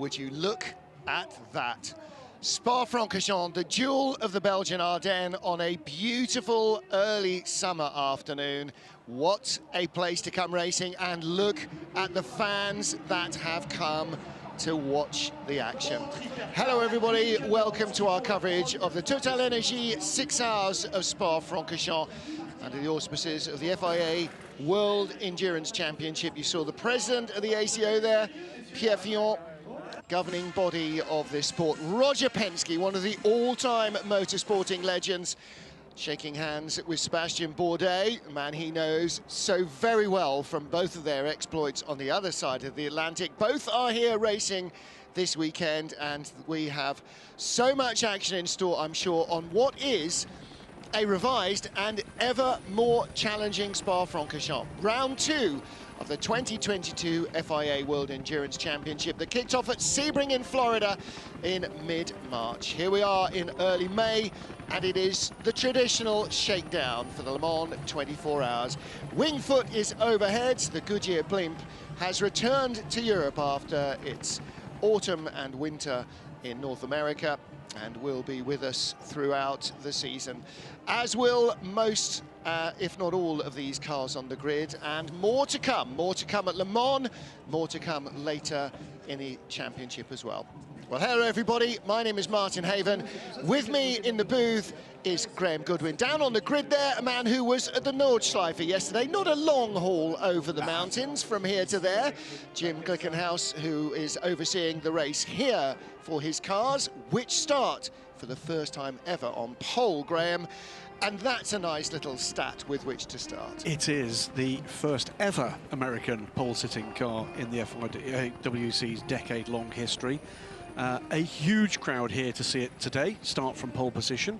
would you look at that. Spa-Francorchamps, the jewel of the Belgian Ardennes, on a beautiful early summer afternoon. What a place to come racing, and look at the fans that have come to watch the action. Hello everybody, welcome to our coverage of the TotalEnergies 6 hours of Spa-Francorchamps under the auspices of the FIA World Endurance Championship. You saw the president of the ACO there, Pierre Fillon, governing body of this sport, Roger Penske, one of the all-time motorsporting legends, shaking hands with Sébastien Bourdais, a man he knows so very well from both of their exploits on the other side of the Atlantic. Both are here racing this weekend, and we have so much action in store, I'm sure, on what is a revised and ever more challenging Spa-Francorchamps. Round 2 of the 2022 FIA World Endurance Championship that kicked off at Sebring in Florida in mid-March. Here we are in early May, and it is the traditional shakedown for the Le Mans 24 hours. Wingfoot is overhead. The Goodyear blimp has returned to Europe after its autumn and winter in North America, and will be with us throughout the season, as will most, if not all, of these cars on the grid, and more to come at Le Mans, more to come later in the championship as well. Well, hello everybody, my name is Martin Haven. With me in the booth is Graham Goodwin. Down on the grid there, a man who was at the Nordschleife yesterday, not a long haul over the mountains from here to there. Jim Glickenhaus, who is overseeing the race here for his cars, which start for the first time ever on pole, Graham. And that's a nice little stat with which to start. It is the first ever American pole-sitting car in the FIA WEC's decade-long history. A huge crowd here to see it today, start from pole position.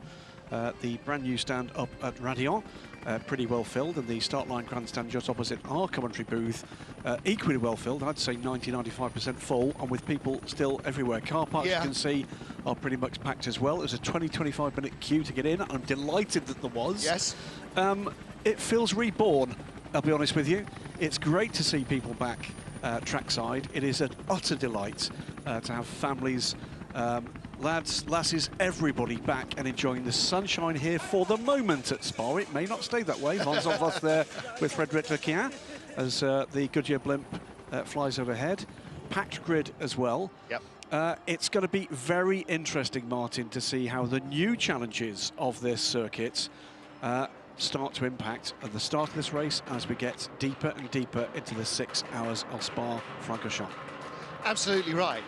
The brand new stand up at Raidillon, pretty well filled, and the start line grandstand just opposite our commentary booth, equally well filled. I'd say 90–95% full, and with people still everywhere. Car parks, you can see, are pretty much packed as well. It was a 20–25 minute queue to get in. I'm delighted that there was. Yes. It feels reborn, I'll be honest with you. It's great to see people back trackside. It is an utter delight to have families, lads, lasses, everybody back and enjoying the sunshine here for the moment at Spa. It may not stay that way. Vans en Voss there with Frédéric Leclerc as the Goodyear blimp flies overhead. Packed grid as well. Yep. It's going to be very interesting, Martin, to see how the new challenges of this circuit start to impact at the start of this race as we get deeper and deeper into the 6 hours of Spa-Francorchamps. Absolutely right.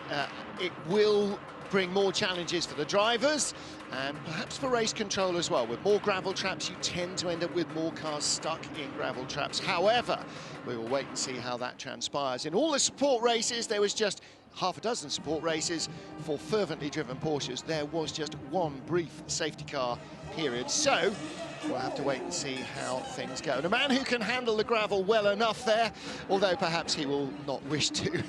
It will bring more challenges for the drivers and perhaps for race control as well. With more gravel traps, you tend to end up with more cars stuck in gravel traps. However, we will wait and see how that transpires. In all the support races, there was just half a dozen support races for fervently driven Porsches. There was just one brief safety car period. So we'll have to wait and see how things go. And a man who can handle the gravel well enough there, although perhaps he will not wish to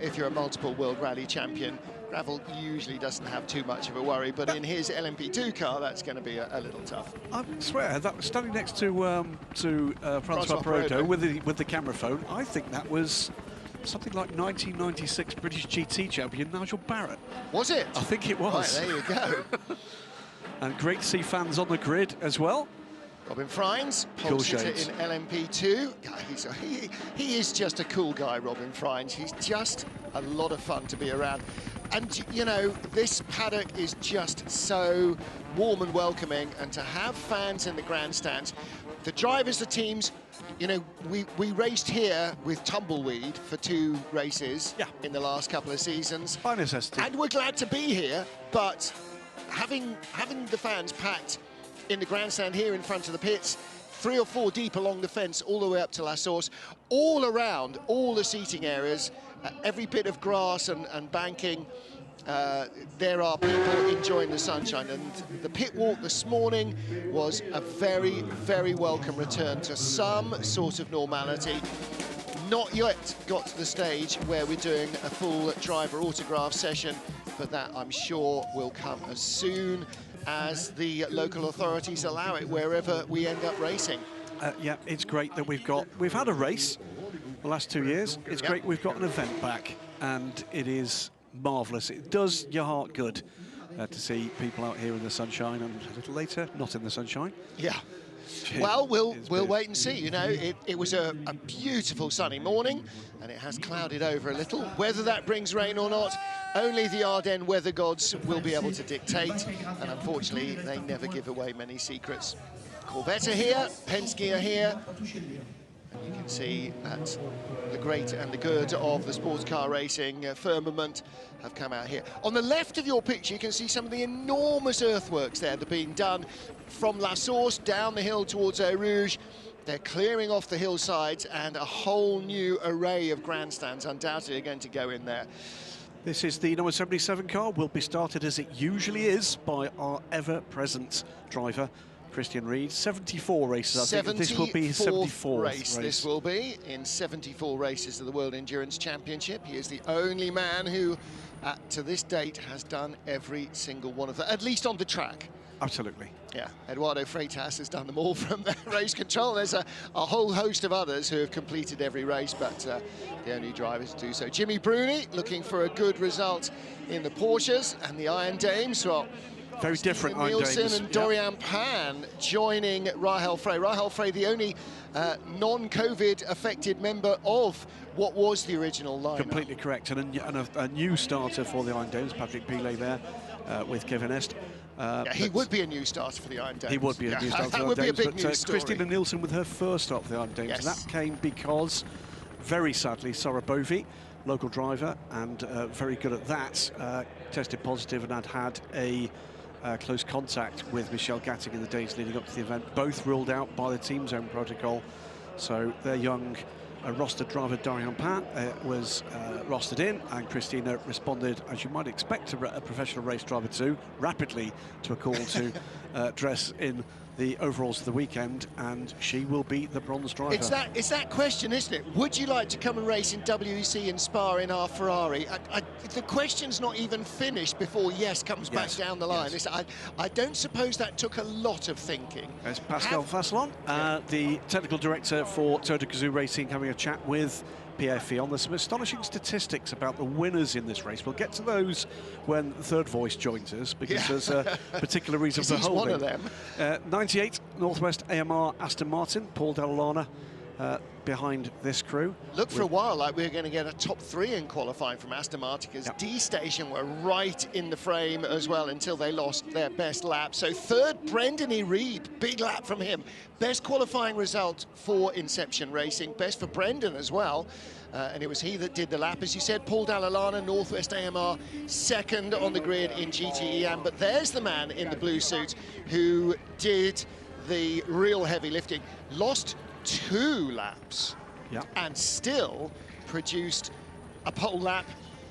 if you're a multiple World Rally champion. Gravel usually doesn't have too much of a worry, but in his LMP2 car, that's going to be a little tough. I swear, that was standing next to François Perotto with the camera phone. I think that was something like 1996 British GT champion Nigel Barrett. Was it? I think it was. Right, there you go. And great to see fans on the grid as well. Robin Frines, pole sitter in LMP2. He is just a cool guy, Robin Frines. He's just a lot of fun to be around. And, you know, this paddock is just so warm and welcoming, and to have fans in the grandstands, the drivers, the teams, you know, we raced here with tumbleweed for 2 races in the last couple of seasons. By necessity. And we're glad to be here, but having the fans packed in the grandstand here in front of the pits, 3 or 4 deep along the fence, all the way up to La Source, all around, all the seating areas, every bit of grass and banking, there are people enjoying the sunshine. And the pit walk this morning was a very, very welcome return to some sort of normality. Not yet got to the stage where we're doing a full driver autograph session, but that I'm sure will come as soon as the local authorities allow it wherever we end up racing. Yeah, it's great that we've had a race the last 2 years. It's great we've got an event back. and it is marvellous. It does your heart good to see people out here in the sunshine, and a little later, not in the sunshine. Yeah. Well, we'll wait and see. You know, it was a beautiful sunny morning, and it has clouded over a little. Whether that brings rain or not, only the Ardennes weather gods will be able to dictate, and unfortunately, they never give away many secrets. Corvette are here, Penske are here, and you can see that the great and the good of the sports car racing firmament have come out here. On the left of your picture, you can see some of the enormous earthworks there that are being done from La Source down the hill towards Eau Rouge. They're clearing off the hillsides, and a whole new array of grandstands undoubtedly are going to go in there. This is the number 77 car, will be started as it usually is by our ever-present driver, Christian Reed. 74 races, I think this will be his 74th race. This will be in 74 races of the World Endurance Championship. He is the only man who, to this date, has done every single one of them, at least on the track. Absolutely. Yeah, Eduardo Freitas has done them all from the race control. There's a whole host of others who have completed every race, but the only drivers to do so. Jimmy Bruni looking for a good result in the Porsches, and the Iron Dames, well, very different Iron Dames. Nielsen and Dorian Pan joining Rahel Frey. Rahel Frey, the only non-COVID affected member of what was the original lineup. Completely correct, and a new starter for the Iron Dames, Patrick Pilet there with Kevin Est. Yeah, he would be a new starter for the Iron Dames. He would be a new starter for the Iron Dames. That would be a big news story. Christina Nielsen with her first start for the Iron Dames. Yes. That came because, very sadly, Sarah Bovey, local driver, and very good at that, tested positive and had a close contact with Michelle Gatting in the days leading up to the event. Both ruled out by the team's own protocol. So their young rostered driver, Dorian Pan, was rostered in, and Christina responded, as you might expect a professional race driver to, rapidly to a call to dress in the overalls of the weekend, and she will be the bronze driver. It's that question, isn't it? Would you like to come and race in WEC in Spa in our Ferrari? The question's not even finished before yes comes back down the line. Yes. I don't suppose that took a lot of thinking. There's Pascal Fasselon, the technical director for Total Gazoo Racing, having a chat with PFE on. There's some astonishing statistics about the winners in this race. We'll get to those when the third voice joins us, because there's a particular reason for holding. He's one of them. 98 Northwest AMR Aston Martin, Paul Dall'Anna behind this crew. Looked for a while like we were going to get a top 3 in qualifying from Aston Martin, because D-Station were right in the frame as well until they lost their best lap. So third, Brendan E. Reed, big lap from him. Best qualifying result for Inception Racing, best for Brendan as well. And it was he that did the lap. As you said, Paul Dall'Anna, Northwest AMR, second on the grid in GTE. But there's the man in the blue suit who did the real heavy lifting. Lost 2 laps and still produced a pole lap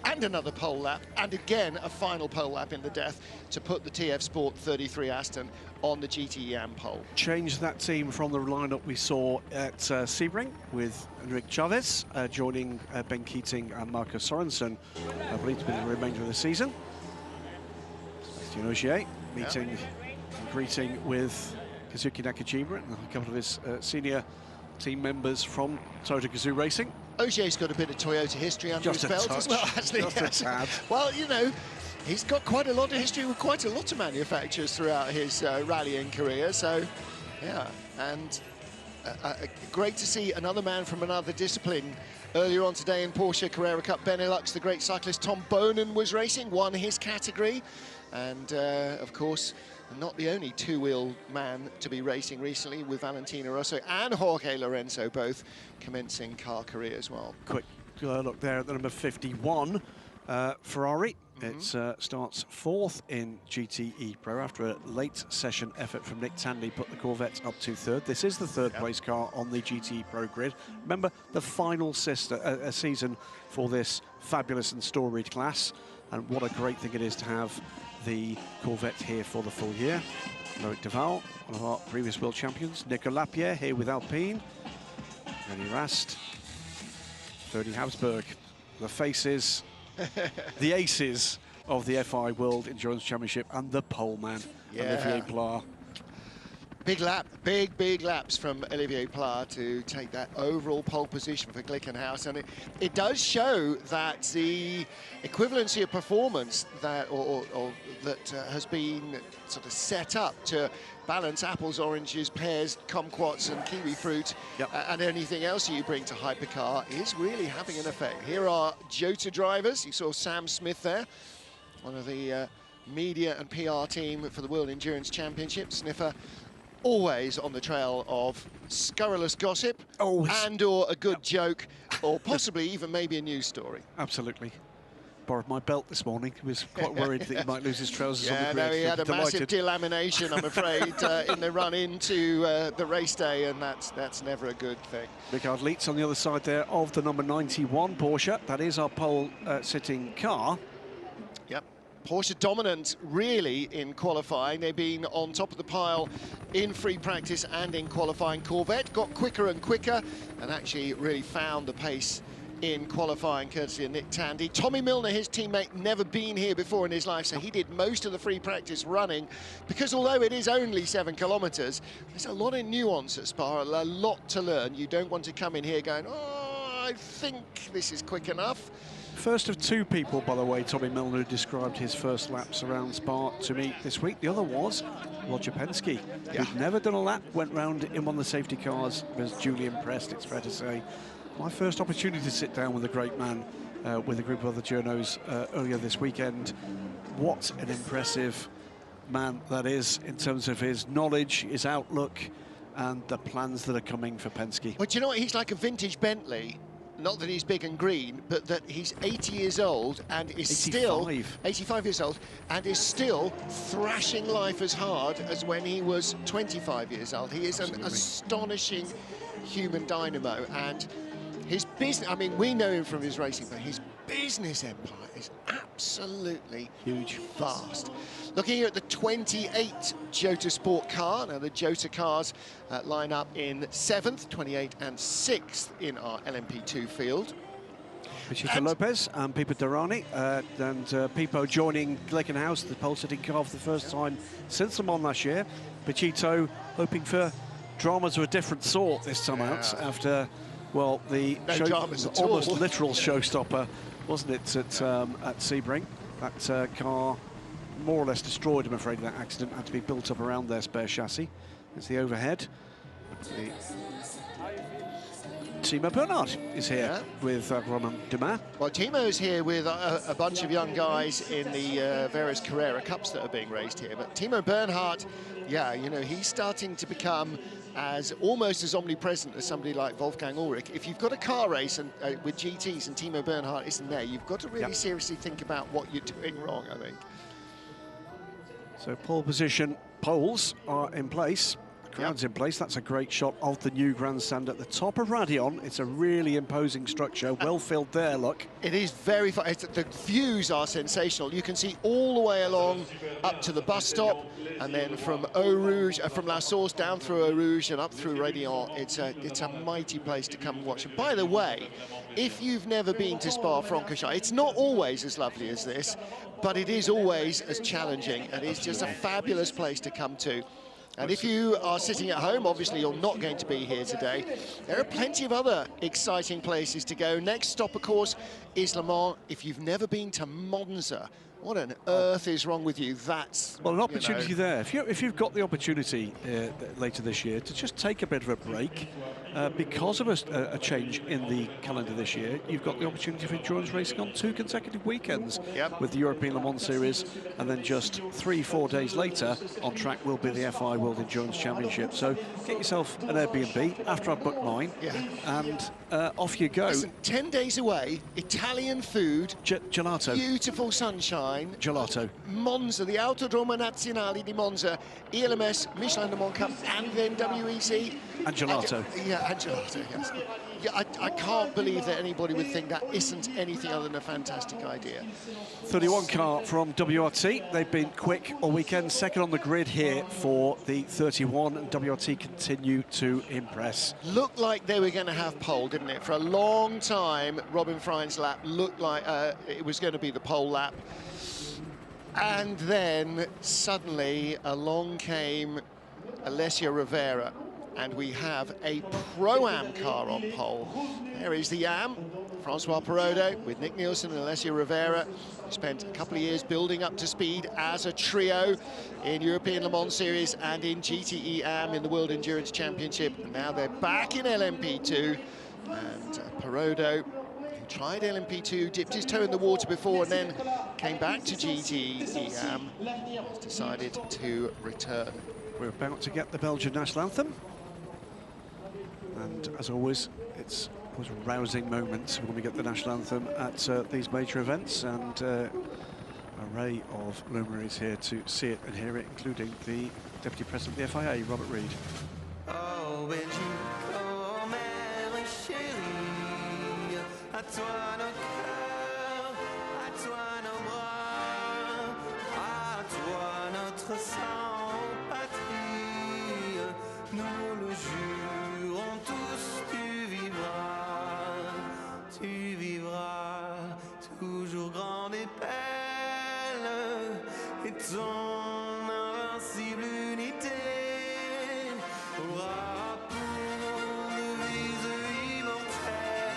and another pole lap and again a final pole lap in the death to put the TF Sport 33 Aston on the GTE pole. Changed that team from the lineup we saw at Sebring, with Enrique Chavez joining Ben Keating and Marco Sorensen, I believe, to be the remainder of the season. Sébastien Ogier meeting and greeting with Kazuki Nakajima and a couple of his senior team members from Total Gazoo Racing. Ogier's got a bit of Toyota history under his belt as well, actually. Just a tad. Well, you know, he's got quite a lot of history with quite a lot of manufacturers throughout his rallying career. So, yeah, and great to see another man from another discipline. Earlier on today in Porsche Carrera Cup Benelux, the great cyclist Tom Bonen was racing, won his category. And, of course, not the only two-wheel man to be racing recently, with Valentino Rossi and Jorge Lorenzo both commencing car career as well. Quick look there at the number 51 Ferrari. It starts 4th in GTE Pro after a late session effort from Nick Tandy, put the Corvette up to 3rd. This is the 3rd place car on the GTE Pro grid. Remember, the final season for this fabulous and storied class, and what a great thing it is to have the Corvette here for the full year. Loic Duval, one of our previous world champions. Nico Lapierre here with Alpine. René Rast, Ferdy Habsburg. The faces, the aces of the FIA World Endurance Championship, and the pole man, Olivier Pla. Big lap, big laps from Olivier Pla to take that overall pole position for Glickenhaus, and it does show that the equivalency of performance that that has been sort of set up to balance apples, oranges, pears, kumquats and kiwi fruit, and anything else you bring to Hypercar is really having an effect. Here are Jota drivers. You saw Sam Smith there, one of the media and PR team for the World Endurance Championship. Sniffer always on the trail of scurrilous gossip and or a good joke, or possibly even maybe a news story. Absolutely. Borrowed my belt this morning. He was quite worried that he might lose his trousers on the grid. No, he had a massive delamination, I'm afraid, in the run into the race day, and that's never a good thing. Richard Lietz on the other side there of the number 91 Porsche. That is our pole sitting car. Yep. Porsche dominant, really, in qualifying. They've been on top of the pile in free practice and in qualifying. Corvette got quicker and quicker and actually really found the pace in qualifying, courtesy of Nick Tandy. Tommy Milner, his teammate, never been here before in his life, so he did most of the free practice running, because although it is only 7 kilometres, there's a lot of nuance at Spa, a lot to learn. You don't want to come in here going, oh, I think this is quick enough. First of 2 people, by the way, Tommy Milner, who described his first laps around Spa to me this week. The other was Roger Penske, who'd never done a lap, went round in one of the safety cars, was duly impressed, it's fair to say. My first opportunity to sit down with a great man, with a group of other journos earlier this weekend. What an impressive man that is in terms of his knowledge, his outlook, and the plans that are coming for Penske. Well, do you know what? He's like a vintage Bentley. Not that he's big and green, but that he's 80 years old and is 85 years old, and is still thrashing life as hard as when he was 25 years old. He is an astonishing human dynamo, and his business, I mean, we know him from his racing, but his business empire is absolutely huge, vast. Looking here at the 28 Jota Sport car. Now, the Jota cars line up in 7th, 28 and 6th in our LMP2 field. Pachito Lopez and Pipo Derani, and Pipo joining Glickenhaus, the pole-sitting car for the first time since Le Mans last year. Pachito hoping for dramas of a different sort this time out, after, well, the almost literal showstopper, wasn't it, at Sebring? That car more or less destroyed, I'm afraid, in that accident. Had to be built up around their spare chassis. It's the overhead. Timo Bernhard is here with Romain Dumas. Well, Timo's here with a bunch of young guys in the various Carrera Cups that are being raced here. But Timo Bernhard, yeah, you know, he's starting to become almost as omnipresent as somebody like Wolfgang Ullrich. If you've got a car race and with GTs and Timo Bernhard isn't there, you've got to really seriously think about what you're doing wrong, I think. So pole position poles are in place. Crowd's in place. That's a great shot of the new grandstand at the top of Radion. It's a really imposing structure. Well filled there, look. It is very fun. The views are sensational. You can see all the way along up to the bus stop, and then from Eau Rouge, from La Source down through Eau Rouge and up through Radion. It's a mighty place to come and watch. And by the way, if you've never been to Spa-Francorchamps, it's not always as lovely as this, but it is always as challenging, and it's just a fabulous place to come to. And if you are sitting at home, obviously you're not going to be here today. There are plenty of other exciting places to go. Next stop, of course, is Le Mans. If you've never been to Monza, what on earth is wrong with you? That's, well, an opportunity there. If you've got the opportunity later this year to just take a bit of a break, because of a change in the calendar this year, you've got the opportunity for endurance racing on 2 consecutive weekends with the European Le Mans Series, and then just 3-4 days later on track will be the FIA World Endurance Championship. So get yourself an Airbnb after I've booked mine, and off you go. Listen, 10 days away, Italian food, gelato, beautiful sunshine, gelato, Monza, the Autodromo Nazionale di Monza, ELMS, Michelin Le Mans Cup, and then WEC. And gelato. And gelato, yes. Yeah, I can't believe that anybody would think that isn't anything other than a fantastic idea. 31 car from WRT. They've been quick all weekend, second on the grid here for the 31, and WRT continue to impress. Looked like they were going to have pole, didn't it? For a long time, Robin Frijn's lap looked like it was going to be the pole lap. And then suddenly along came Alessia Rivera. And we have a Pro-Am car on pole. There is the Am, Francois Perrodo, with Nick Nielsen and Alessia Rivera, who spent a couple of years building up to speed as a trio in European Le Mans Series and in GTE Am in the World Endurance Championship. And now they're back in LMP2. And Perrodo, who tried LMP2, dipped his toe in the water before and then came back to GTE Am, has decided to return. We're about to get the Belgian national anthem. And as always, it's always rousing moments when we get the national anthem at these major events, and an array of luminaries here to see it and hear it, including the Deputy President of the FIA, Robert Reid. Oh, Belgique, oh, mère chérie, à toi nos cœurs, à toi nos bras, à toi notre sang, patrie, nous le jurons tous, tu vivras, toujours grande et belle, et ton invincible unité aura pour devise immortelle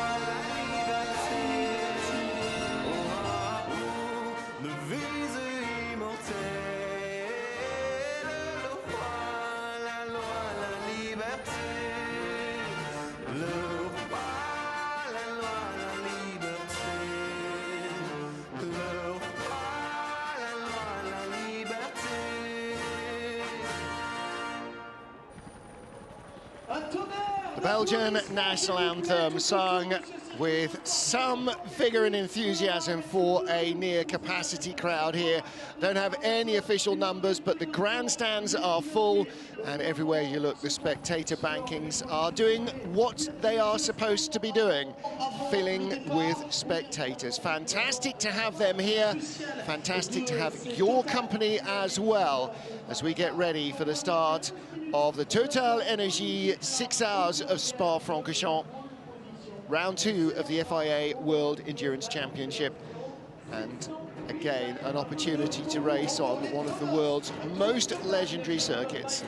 la liberté, aura pour devise immortelle le roi, la loi, la liberté. The Belgian national anthem sung with some vigour and enthusiasm for a near-capacity crowd here. Don't have any official numbers, but the grandstands are full, and everywhere you look, the spectator bankings are doing what they are supposed to be doing, filling with spectators. Fantastic to have them here. Fantastic to have your company as well as we get ready for the start of the TotalEnergies 6 hours of Spa-Francorchamps, round 2 of the FIA World Endurance Championship. And again, an opportunity to race on one of the world's most legendary circuits.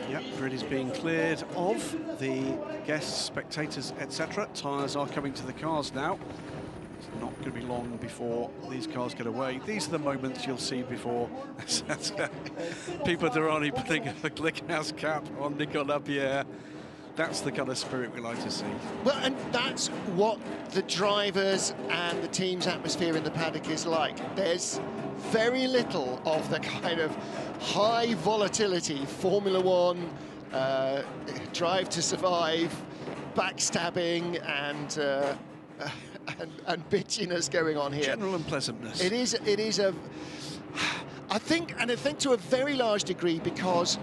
Yep, grid is being cleared of the guests, spectators, etc. Tyres are coming to the cars now. It's not going to be long before these cars get away. These are the moments you'll see before Pipo Derani putting a Glickhouse cap on Nicolas Pierre. That's the kind of spirit we like to see. Well, and that's what the drivers and the team's atmosphere in the paddock is like. There's very little of the kind of high volatility Formula One, drive to survive, backstabbing and bitchiness going on here. General unpleasantness. It is a, I think to a very large degree, because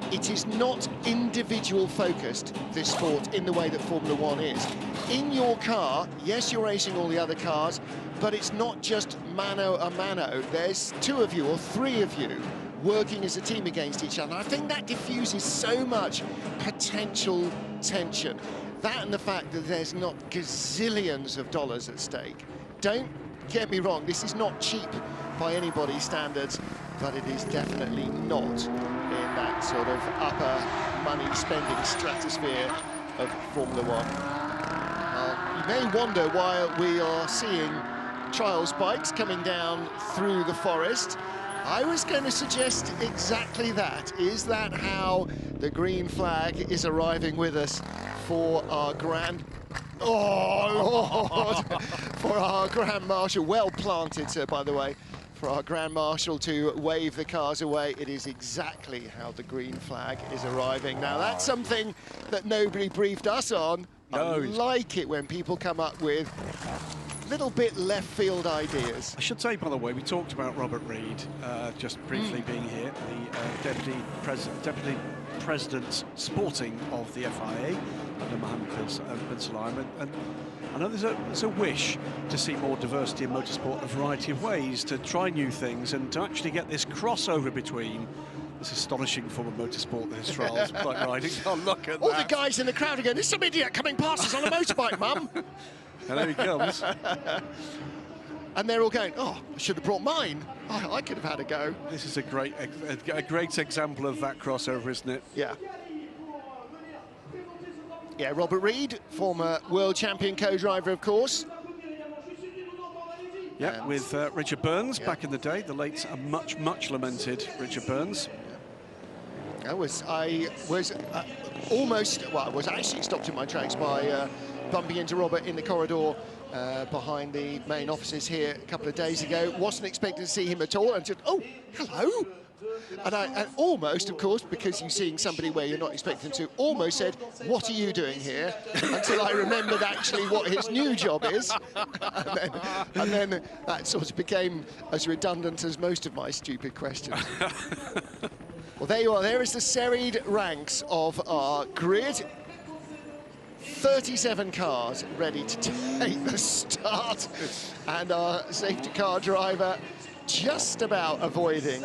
it is not individual focused, this sport, in the way that Formula One is. In your car, yes, you're racing all the other cars, but it's not just mano a mano. There's 2 of you or 3 of you working as a team against each other. I think that diffuses so much potential tension. That and the fact that there's not gazillions of dollars at stake. Don't get me wrong, this is not cheap by anybody's standards, but it is definitely not in that sort of upper money spending stratosphere of Formula One. You may wonder why we are seeing trials bikes coming down through the forest. I was going to suggest exactly that. Is that how the green flag is arriving with us for our Grand... Oh, Lord! For our Grand Marshal. Well planted, sir, by the way. For our Grand Marshal to wave the cars away. It is exactly how the green flag is arriving. Now, that's something that nobody briefed us on. No. I like it when people come up with little bit left field ideas. I should say, by the way, we talked about Robert Reid just briefly being here, the Deputy President Sporting of the FIA under Mohammed bin Sulayem, and I know there's a wish to see more diversity in motorsport in a variety of ways, to try new things and to actually get this crossover between this astonishing form of motorsport that is trials bike riding. Oh, look at All that. the guys in the crowd are going, there's some idiot coming past us on a motorbike, Mum. And there he comes. and they're all going, oh, I should have brought mine. I could have had a go. This is a great example of that crossover, isn't it? Yeah. Yeah, Robert Reid, former world champion co-driver, of course. Yeah, with Richard Burns back in the day, the late and much lamented Richard Burns. I was almost, well, I was actually stopped in my tracks by bumping into Robert in the corridor behind the main offices here a couple of days ago. Wasn't expecting to see him at all, and just, oh, hello. And almost, of course, because you're seeing somebody where you're not expecting to, almost said, what are you doing here? Until I remembered actually what his new job is. and then that sort of became as redundant as most of my stupid questions. Well, there you are. There is the serried ranks of our grid. 37 cars ready to take the start. And our safety car driver just about avoiding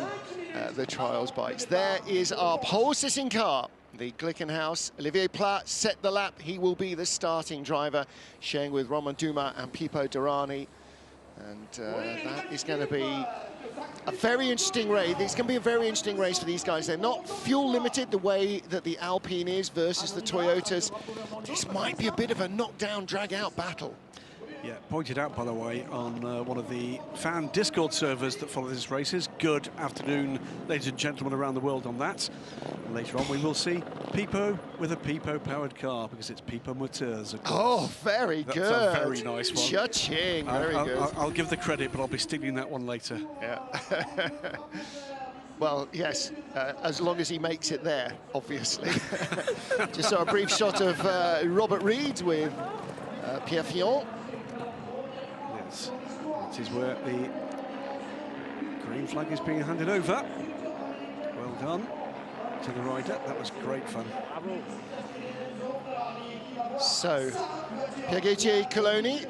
the trials bikes. There is our pole-sitting car. The Glickenhaus, Olivier Plat set the lap. He will be the starting driver, sharing with Romain Dumas and Pipo Derani. And that is going to be a very interesting race. It's going to be a very interesting race for these guys. They're not fuel limited the way that the Alpine is versus the Toyotas. This might be a bit of a knockdown, drag-out battle. Yeah, pointed out, by the way, on one of the fan Discord servers that follow this races. Good afternoon, ladies and gentlemen around the world on that. And later on, we will see Pipo with a Pipo-powered car, because it's Pipo Moteurs, of course. Oh, very good. That's a very nice one. Cha-ching, very good. I'll give the credit, but I'll be stealing that one later. Yeah. Well, yes, as long as he makes it there, obviously. Just saw a brief shot of Robert Reid with Pierre Fillon. Yes, that is where the green flag is being handed over. Well done to the rider. That was great fun. So, Pierre Coloni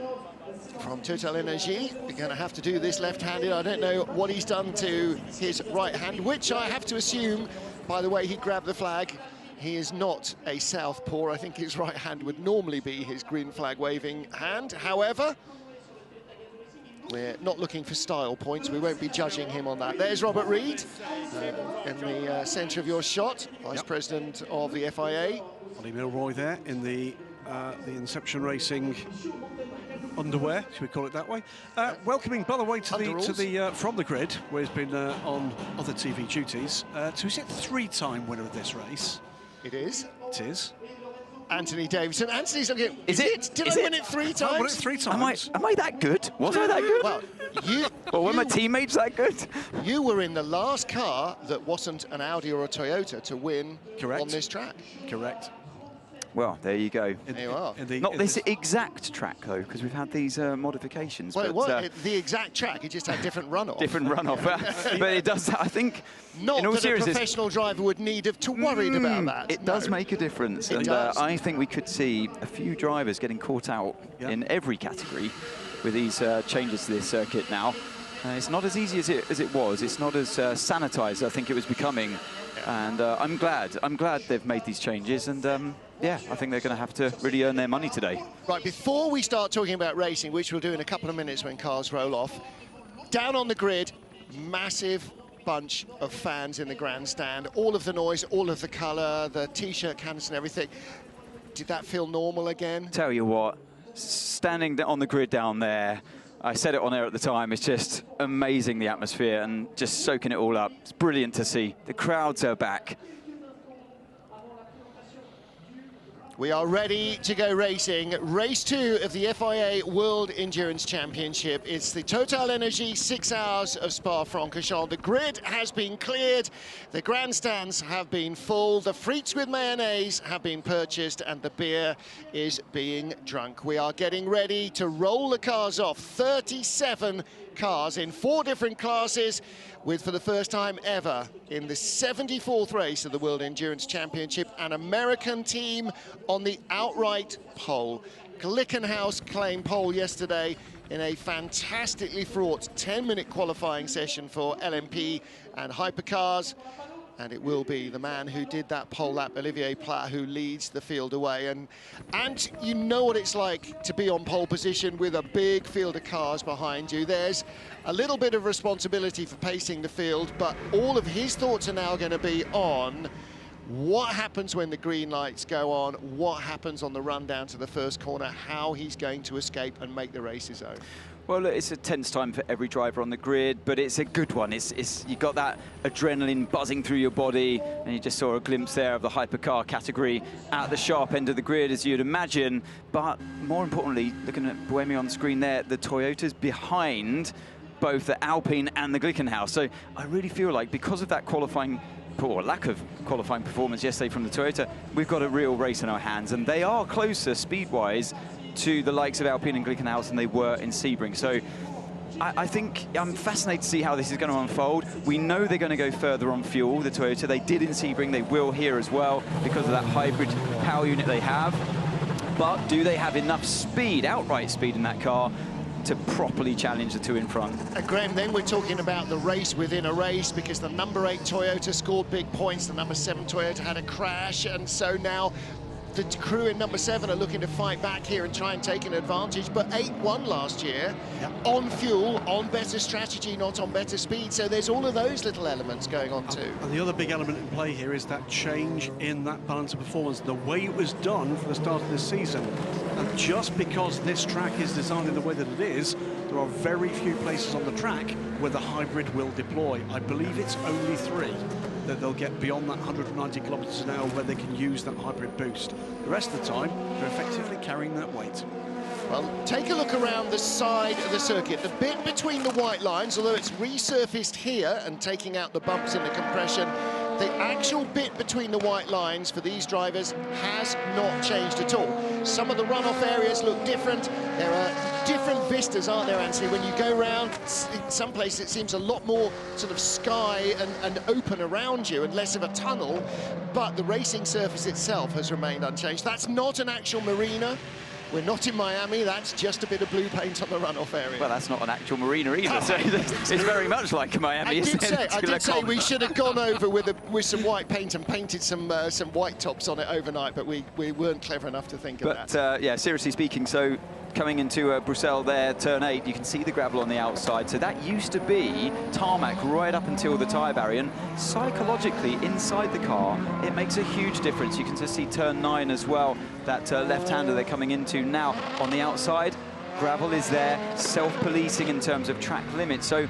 from TotalEnergies, you're going to have to do this left-handed. I don't know what he's done to his right hand, which I have to assume, by the way he grabbed the flag, he is not a southpaw. I think his right hand would normally be his green flag waving hand. However, we're not looking for style points. We won't be judging him on that. There's Robert Reid in the centre of your shot, Vice President of the FIA. Ollie Milroy there in the Inception Racing underwear, should we call it that way? Welcoming, by the way, to the from the grid, where he's been on other TV duties. So is it three-time winner of this race? It is. It is. Anthony Davidson. Anthony's looking. Is it? Did I win it 3 times? I won it 3 times. Am I that good? Was I that good? Well, were my teammates that good? You were in the last car that wasn't an Audi or a Toyota to win on this track. Correct. Well, there you go. There you are. Not this exact track, though, because we've had these modifications. Well, it was the exact track. It just had different runoff. Different runoff. But it does, I think, not in all that seriousness, a professional driver would need to worried about that. It does make a difference. It does. I think we could see a few drivers getting caught out in every category with these changes to this circuit now. It's not as easy as it was. It's not as sanitized as I think it was becoming. And I'm glad they've made these changes. And yeah, I think they're going to have to really earn their money today. Right, before we start talking about racing, which we'll do in a couple of minutes when cars roll off, down on the grid, massive bunch of fans in the grandstand. All of the noise, all of the colour, the T-shirt cannons and everything. Did that feel normal again? Tell you what, standing on the grid down there, I said it on air at the time, it's just amazing, the atmosphere, and just soaking it all up. It's brilliant to see. The crowds are back. We are ready to go racing. Race 2 of the FIA World Endurance Championship. It's the TotalEnergies 6 hours of Spa-Francorchamps. The grid has been cleared. The grandstands have been full. The frites with mayonnaise have been purchased and the beer is being drunk. We are getting ready to roll the cars off. 37 cars in 4 different classes, with, for the first time ever in the 74th race of the World Endurance Championship, an American team on the outright pole. Glickenhaus claimed pole yesterday in a fantastically fraught 10-minute qualifying session for LMP and Hypercars. And it will be the man who did that pole lap, Olivier Plat, who leads the field away. And you know what it's like to be on pole position with a big field of cars behind you. There's a little bit of responsibility for pacing the field, but all of his thoughts are now going to be on what happens when the green lights go on, what happens on the run down to the first corner, how he's going to escape and make the race his own. Well, look, it's a tense time for every driver on the grid, but it's a good one. You got that adrenaline buzzing through your body, and you just saw a glimpse there of the hypercar category at the sharp end of the grid, as you'd imagine. But more importantly, looking at Buemi on the screen there, the Toyotas behind both the Alpine and the Glickenhaus. So I really feel like because of that qualifying, or lack of qualifying performance yesterday from the Toyota, we've got a real race in our hands, and they are closer speed-wise to the likes of Alpine and Glickenhaus than they were in Sebring. So I think I'm fascinated to see how this is going to unfold. We know they're going to go further on fuel, the Toyota. They did in Sebring, they will here as well because of that hybrid power unit they have. But do they have enough speed, outright speed in that car, to properly challenge the two in front? And Graham, then we're talking about the race within a race, because the number 8 Toyota scored big points, the number 7 Toyota had a crash, and so now the crew in number 7 are looking to fight back here and try and take an advantage, but 8 won last year on fuel, on better strategy, not on better speed. So there's all of those little elements going on too. And the other big element in play here is that change in that balance of performance, the way it was done for the start of this season. And just because this track is designed in the way that it is, there are very few places on the track where the hybrid will deploy. I believe it's only 3 that they'll get beyond that 190 kilometers an hour where they can use that hybrid boost. The rest of the time, they're effectively carrying that weight. Well, take a look around the side of the circuit. The bit between the white lines, although it's resurfaced here and taking out the bumps in the compression, the actual bit between the white lines for these drivers has not changed at all. Some of the runoff areas look different. There are different vistas, aren't there, Anthony? When you go around, in some places it seems a lot more sort of sky and open around you and less of a tunnel, but the racing surface itself has remained unchanged. That's not an actual marina. We're not in Miami, that's just a bit of blue paint on the runoff area. Well, that's not an actual marina either, so it's very much like Miami, isn't it? I did say we should have gone over with some white paint and painted some white tops on it overnight, but we weren't clever enough to think of that. But yeah, seriously speaking, so coming into Bruxelles there, turn 8, you can see the gravel on the outside. So that used to be tarmac right up until the tyre barrier. And psychologically, inside the car, it makes a huge difference. You can just see turn 9 as well, that left-hander they're coming into now. On the outside, gravel is there, self-policing in terms of track limits. So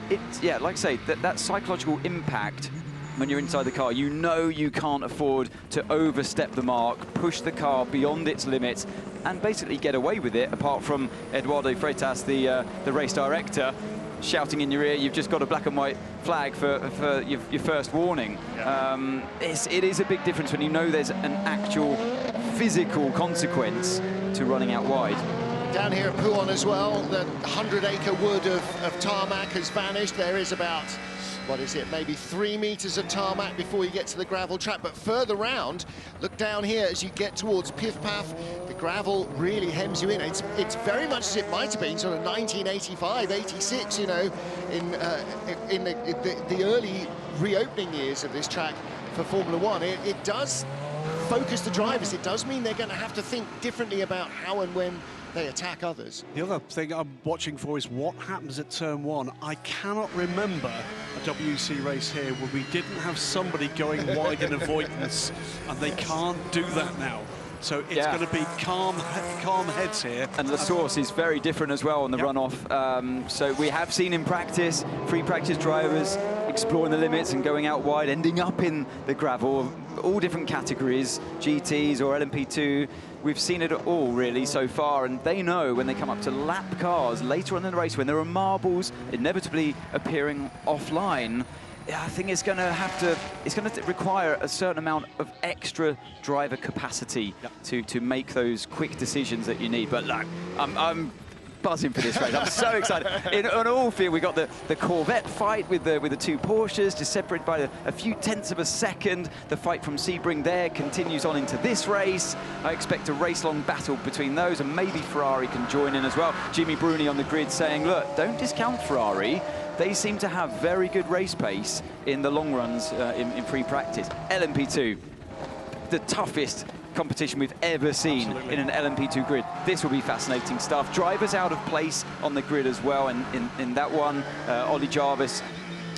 it's, yeah, like I say, that psychological impact when you're inside the car, you know you can't afford to overstep the mark, push the car beyond its limits, and basically get away with it, apart from Eduardo Freitas, the race director, shouting in your ear, you've just got a black and white flag for your first warning. Yeah. It is a big difference when you know there's an actual physical consequence to running out wide. Down here at Pouhon as well, the 100-acre wood of tarmac has vanished. There is about, what is it, maybe 3 meters of tarmac before you get to the gravel track. But further round, look down here as you get towards Pif Paf, the gravel really hems you in. It's very much as it might have been sort of 1985, 86, you know, in the early reopening years of this track for Formula One. It does focus the drivers. It does mean they're going to have to think differently about how and when they attack others. The other thing I'm watching for is what happens at turn 1. I cannot remember a WC race here where we didn't have somebody going wide in avoidance, and they can't do that now. So it's going to be calm heads here. And the source is very different as well on the runoff. So we have seen in practice, free practice drivers exploring the limits and going out wide, ending up in the gravel, all different categories, GTs or LMP2. We've seen it all really so far, and they know when they come up to lap cars later on in the race, when there are marbles inevitably appearing offline, I think it's going to require a certain amount of extra driver capacity to make those quick decisions that you need. But look, I'm buzzing for this race. I'm so excited. On all field, we got the Corvette fight with the two Porsches, just separated by a few tenths of a second. The fight from Sebring there continues on into this race. I expect a race-long battle between those, and maybe Ferrari can join in as well. Jimmy Bruni on the grid saying, look, don't discount Ferrari. They seem to have very good race pace in the long runs in free practice. LMP2, the toughest competition we've ever seen in an LMP2 grid. This will be fascinating stuff. Drivers out of place on the grid as well, and in that one, Ollie Jarvis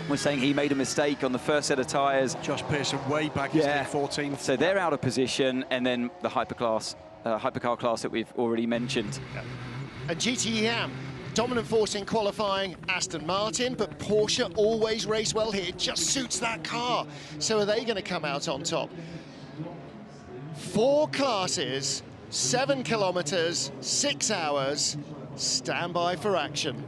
was saying he made a mistake on the first set of tyres. Josh Pearson way back in 14th. So they're out of position, and then the hypercar class that we've already mentioned. And GTE dominant force in qualifying, Aston Martin, but Porsche always race well here. It just suits that car. So are they going to come out on top? 4 classes, 7 kilometers, 6 hours. Stand by for action.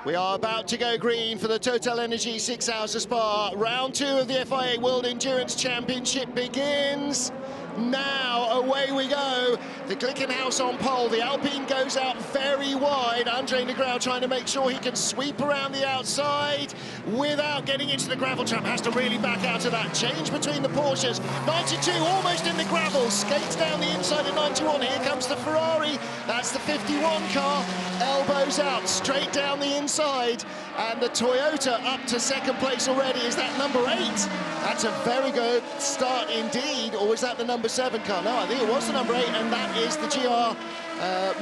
We are about to go green for the TotalEnergies 6 Hours of Spa. Round 2 of the FIA World Endurance Championship begins. Now, away we go. The Glickenhaus on pole. The Alpine goes out very wide. Andre Negrão trying to make sure he can sweep around the outside without getting into the gravel trap. Has to really back out of that. Change between the Porsches. 92 almost in the gravel. Skates down the inside of 91. Here comes the Ferrari. That's the 51 car. Elbows out, straight down the inside. And the Toyota up to second place already. Is that number 8? That's a very good start indeed. Or was that the number 7 car? No, I think it was the number 8, and that is the GR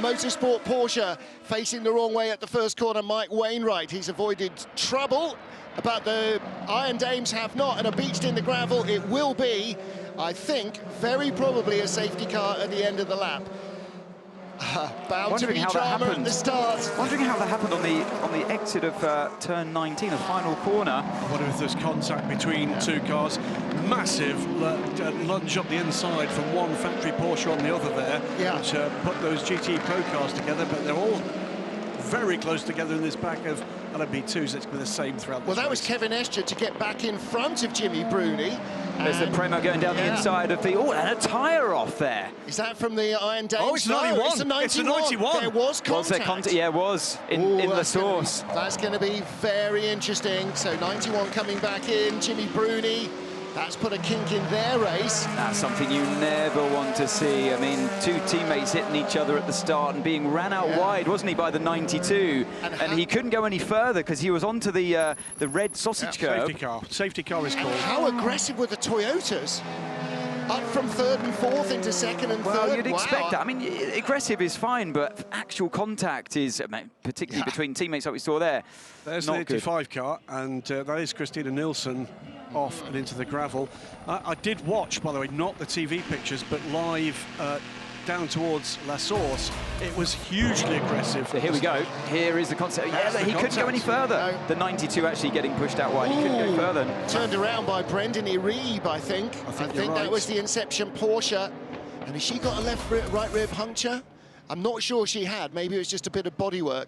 Motorsport Porsche facing the wrong way at the first corner. Mike Wainwright, he's avoided trouble, but the Iron Dames have not, and are beached in the gravel. It will be, I think, very probably a safety car at the end of the lap. Bound to be drama at the start. Wondering how that happened on the exit of turn 19, the final corner. I wonder if there's contact between two cars. Massive lunge up the inside from one factory Porsche on the other there, which put those GT Pro cars together, but they're all very close together in this pack of LMP2s. It's been the same throughout this race. That was Kevin Escher to get back in front of Jimmy Bruni. There's the Premo going down the inside of the... Oh, and a tyre off there. Is that from the Iron Dames? Oh, it's 91. No, it's a 91. It's a 91. There was contact. Was there contact? Yeah, it was in the source. That's going to be very interesting. So 91 coming back in. Jimmy Bruni. That's put a kink in their race. That's something you never want to see. I mean, two teammates hitting each other at the start and being ran out wide, wasn't he, by the 92? And he couldn't go any further because he was onto the red sausage curve. Safety car. Safety car is called. How aggressive were the Toyotas? Up from 3rd and 4th into 2nd and 3rd. Well, you'd expect that. I mean, aggressive is fine, but actual contact is, particularly between teammates like we saw there, there's the 85 car, and that is Christina Nielsen off and into the gravel. I did watch, by the way, not the TV pictures, but live down towards La Source. It was hugely aggressive. So here we go. Here is the concept. Yeah, he couldn't go any further. The 92 actually getting pushed out wide. He couldn't go further. Turned around by Brendan Iribe, I think. I think that was the Inception Porsche. And has she got a right rear puncture? I'm not sure she had. Maybe it was just a bit of bodywork.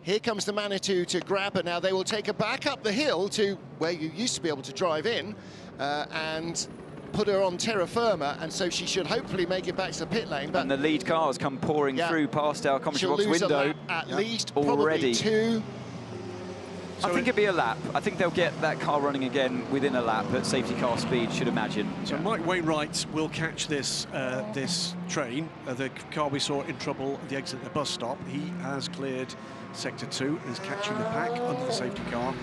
Here comes the Manitou to grab her. Now they will take her back up the hill to where you used to be able to drive in and put her on terra firma, and so she should hopefully make it back to the pit lane. But and the lead cars come pouring through past our commentary box lose window. a lap, at least, probably 2. I think it'd be a lap. I think they'll get that car running again within a lap at safety car speed, should imagine. So Mike Wainwright will catch this this train. The car we saw in trouble at the exit of the bus stop. He has cleared Sector 2 and is catching the pack under the safety car.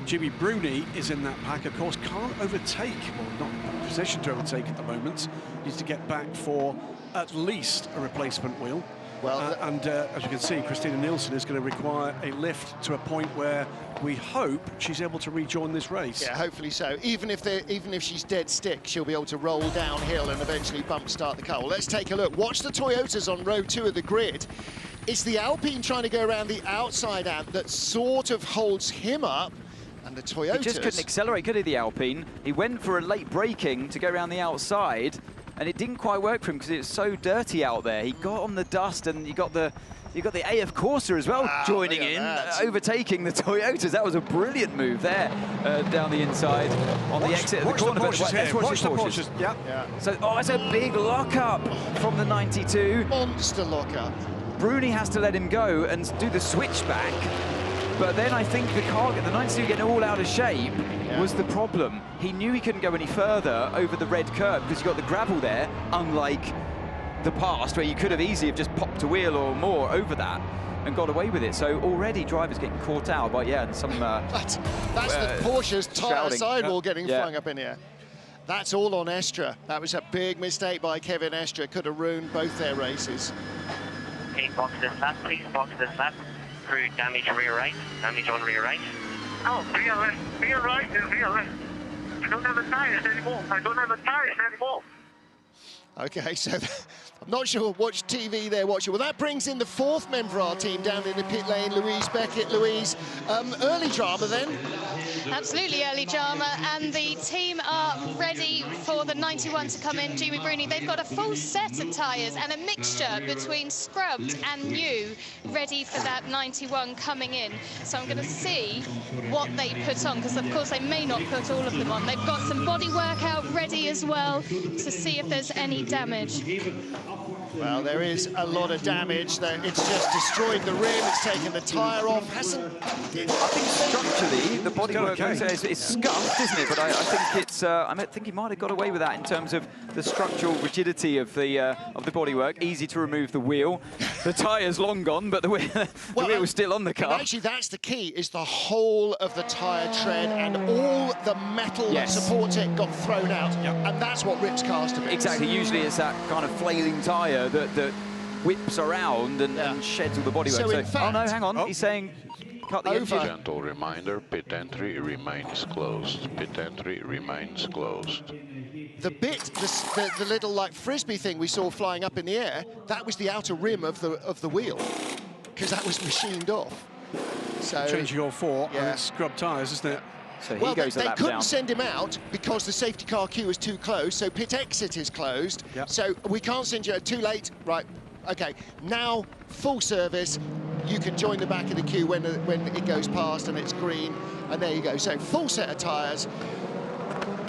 Jimmy Bruni is in that pack, of course, can't overtake, well, not in position to overtake at the moment. Needs to get back for at least a replacement wheel. Well, as you can see, Christina Nielsen is going to require a lift to a point where we hope she's able to rejoin this race. Yeah, hopefully so. Even if she's dead stick, she'll be able to roll downhill and eventually bump start the car. Well, let's take a look. Watch the Toyotas on row 2 of the grid. It's the Alpine trying to go around the outside amp that sort of holds him up. And the Toyotas... He just couldn't accelerate, could he, the Alpine? He went for a late braking to go around the outside, and it didn't quite work for him because it was so dirty out there. He got on the dust and he got the You've got the AF Costa as well joining in, overtaking the Toyotas. That was a brilliant move there down the inside on the exit of the corner. Watch the Porsches. Yeah. So, it's a big lock-up from the 92. Monster lock-up. Bruni has to let him go and do the switchback. But then I think the 92 getting all out of shape was the problem. He knew he couldn't go any further over the red curb because you got the gravel there, unlike the past where you could have easily just popped a wheel or more over that and got away with it. So already drivers getting caught out by some that's the Porsche's tyre sidewall getting flung up in the air. That's all on Estra. That was a big mistake by Kevin Estra. Could have ruined both their races. Okay, box this lap, please, box this lap. Crew damage rear right, damage on rear right. Oh, rear right, rear right, rear right. I don't have the tires anymore. I don't have the tires anymore. Okay, so I'm not sure which TV they're watching. Well, that brings in the fourth member of our team down in the pit lane, Louise Beckett. Louise, early drama then? Absolutely early drama, and the team are ready for the 91 to come in. Jimmy Bruni, they've got a full set of tyres and a mixture between scrubbed and new, ready for that 91 coming in. So I'm going to see what they put on, because of course they may not put all of them on. They've got some body work out ready as well to see if there's any damage. Well, there is a lot of damage. It's just destroyed the rim, it's taken the tyre off, hasn't... I think structurally, the bodywork is scuffed, isn't it? But I think it's... I think he might have got away with that in terms of the structural rigidity of the bodywork. Easy to remove the wheel. The tyre's long gone, but the wheel's still on the car. And actually, that's the key, is the whole of the tyre tread and all the metal that supports it got thrown out. And that's what rips cars to bits. Exactly. Usually it's that kind of flailing tyre that whips around and sheds all the bodywork. So in fact, oh, no, hang on. He's saying... Cut the engine. Gentle reminder, pit entry remains closed. Pit entry remains closed. The bit, the little like frisbee thing we saw flying up in the air, that was the outer rim of the wheel, because that was machined off. So changing all four, and it's scrub tyres, isn't it? So he well, goes they couldn't down. send him out because the safety car queue was too close, so pit exit is closed. So we can't send you out too late. Right, okay, now full service. You can join the back of the queue when it goes past and it's green, and there you go. So full set of tyres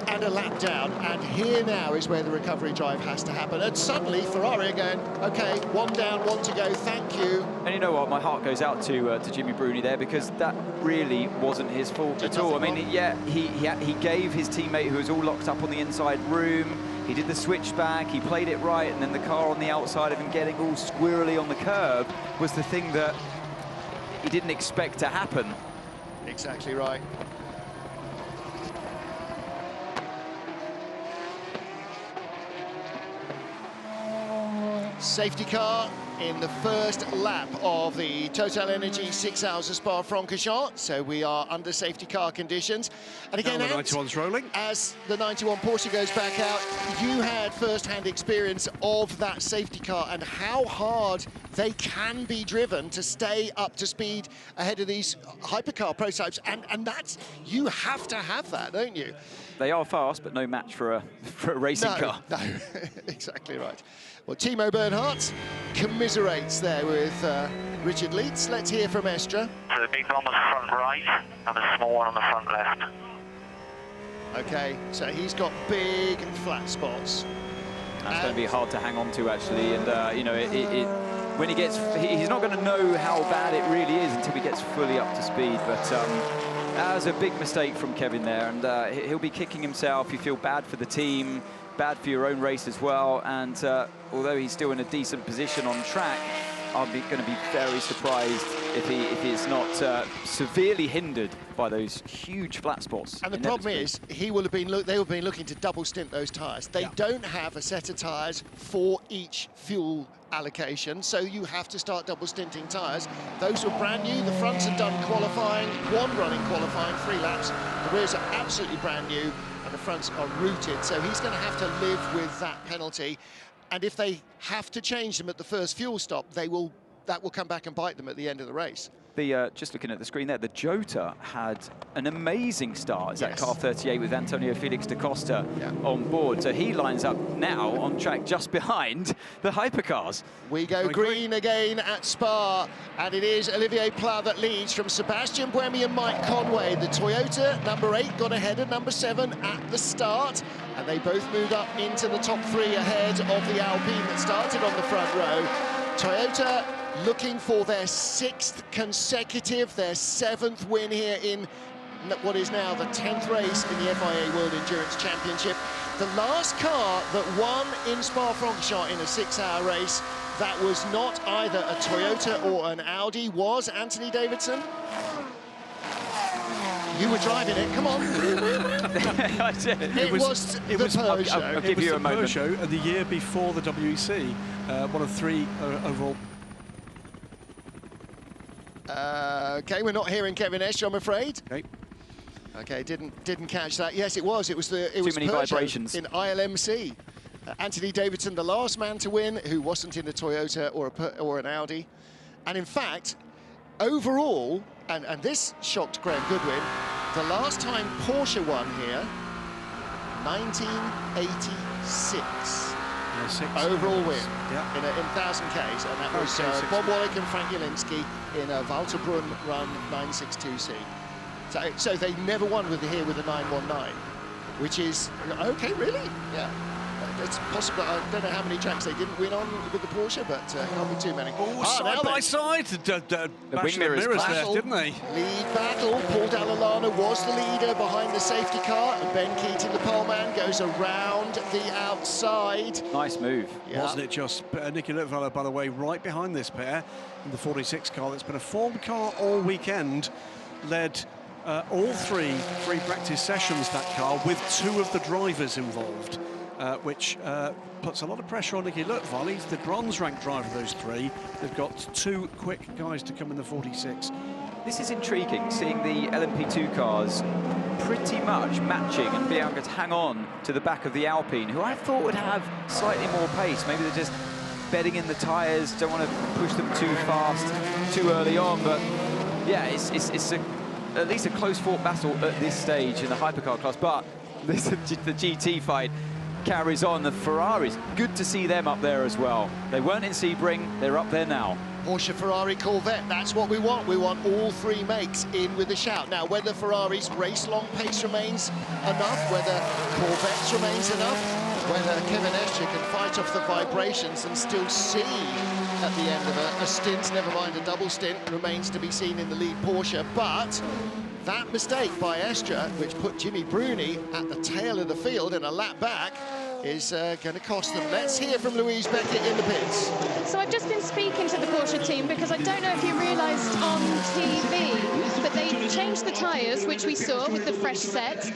and a lap down, and here now is where the recovery drive has to happen. And suddenly Ferrari are going, okay, one down, one to go, thank you. And you know what, my heart goes out to Jimmy Bruni there, because that really wasn't his fault at all. I mean, he gave his teammate, who was all locked up on the inside, room. He did the switchback, he played it right, and then the car on the outside of him getting all squirrely on the curb was the thing that he didn't expect to happen. Exactly right. Safety car in the first lap of the TotalEnergies 6 hours of Spa-Francorchamps. So we are under safety car conditions. And again, the 91's rolling. As the 91 Porsche goes back out, you had first-hand experience of that safety car and how hard they can be driven to stay up to speed ahead of these hypercar prototypes. And that's, you have to have that, don't you? They are fast, but no match for a racing car. No, exactly right. Well, Timo Bernhardt commiserates there with Richard Leeds. Let's hear from Estra. So the big one was front right, and the small one on the front left. Okay, so he's got big flat spots. That's going to be hard to hang on to, actually. And, you know, when he gets... He's not going to know how bad it really is until he gets fully up to speed. But that was a big mistake from Kevin there. And he'll be kicking himself. You feel bad for the team, bad for your own race as well. And although he's still in a decent position on track, I'm going to be very surprised if he's not severely hindered by those huge flat spots. And the problem is, they will have been looking to double stint those tyres. They don't have a set of tyres for each fuel allocation, so you have to start double stinting tyres. Those were brand new. The fronts are done qualifying, one running qualifying, 3 laps. The rears are absolutely brand new, and the fronts are rooted. So he's going to have to live with that penalty. And if they have to change them at the first fuel stop, they will that will come back and bite them at the end of the race. Just looking at the screen there, the Jota had an amazing start. It's that Yes. car 38 with Antonio Felix da Costa Yeah. on board. So he lines up now on track just behind the Hypercars. We go green again at Spa, and it is Olivier Pla that leads from Sebastian Buemi and Mike Conway. The Toyota, number 8, got ahead of number 7 at the start, and they both moved up into the top 3 ahead of the Alpine that started on the front row. Toyota looking for their 6th consecutive, their 7th win here in what is now the 10th race in the FIA World Endurance Championship. The last car that won in Spa-Francorchamps in a 6-hour race that was not either a Toyota or an Audi was Anthony Davidson. You were driving it, come on. I did. It was the Peugeot. I'll give you a moment. Peugeot, and the year before the WEC, one of 3 overall. Okay, we're not hearing Kevin Escher, I'm afraid. Okay. Okay, didn't catch that. Yes, it was. It was Too many Peugeot vibrations in ILMC. Anthony Davidson, the last man to win, who wasn't in a Toyota or an Audi. And in fact, overall, and this shocked Graham Goodwin, the last time Porsche won here, 1986. Overall win in 1,000 Ks, and that was Bob Wallach and Frank Jelinski in a Walterbrunn run 962C. So they never won here with a 919, which is okay, really? Yeah, it's possible. I don't know how many tracks they didn't win on with the Porsche, but can't be too many. Oh, side by side, the bashing wing the mirrors there, battle. didn't they? Lead battle. Paul Dall'Anna was the leader behind the safety car, and Ben Keating, the poleman, goes around the outside. Nice move. Yeah. Wasn't it just Nicky Lutweiler, by the way, right behind this pair in the 46 car that's been a form car all weekend, led all three practice sessions, that car, with 2 of the drivers involved, which puts a lot of pressure on Nicky Lutweiler. He's the bronze-ranked driver of those 3. They've got 2 quick guys to come in the 46. This is intriguing, seeing the LMP2 cars pretty much matching and being able to hang on to the back of the Alpine, who I thought would have slightly more pace. Maybe they're just bedding in the tyres, don't want to push them too fast, too early on. But yeah, it's at least a close-fought battle at this stage in the Hypercar class. But the GT fight carries on. The Ferraris, good to see them up there as well. They weren't in Sebring, they're up there now. Porsche, Ferrari, Corvette, that's what we want. We want all 3 makes in with a shout. Now, whether Ferrari's race-long pace remains enough, whether Corvette's remains enough, whether Kevin Escher can fight off the vibrations and still see at the end of a stint, never mind a double stint, remains to be seen in the lead Porsche. But that mistake by Escher, which put Jimmy Bruni at the tail of the field and a lap back, is going to cost them. Let's hear from Louise Beckett in the pits. So I've just been speaking to the Porsche team because I don't know if you realised on TV, but they changed the tyres, which we saw with the fresh set,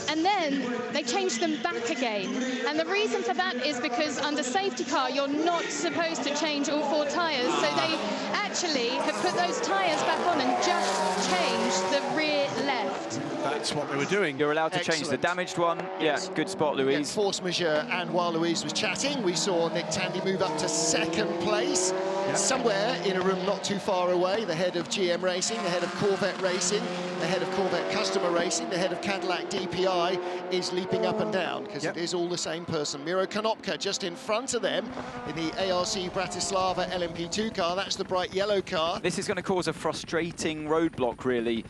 and then they changed them back again. And the reason for that is because under safety car, you're not supposed to change all 4 tyres. So they actually have put those tyres back on and just changed the rear left. That's what they were doing. You're allowed to change the damaged one. Yes. Yeah, good spot, Louise. Force majeure, and while Louise was chatting, we saw Nick Tandy move up to 2nd place. Yep. Somewhere in a room not too far away, the head of GM Racing, the head of Corvette Racing, the head of Corvette Customer Racing, the head of Cadillac DPI is leaping up and down because it is all the same person. Miro Konopka just in front of them in the ARC Bratislava LMP2 car. That's the bright yellow car. This is going to cause a frustrating roadblock, really,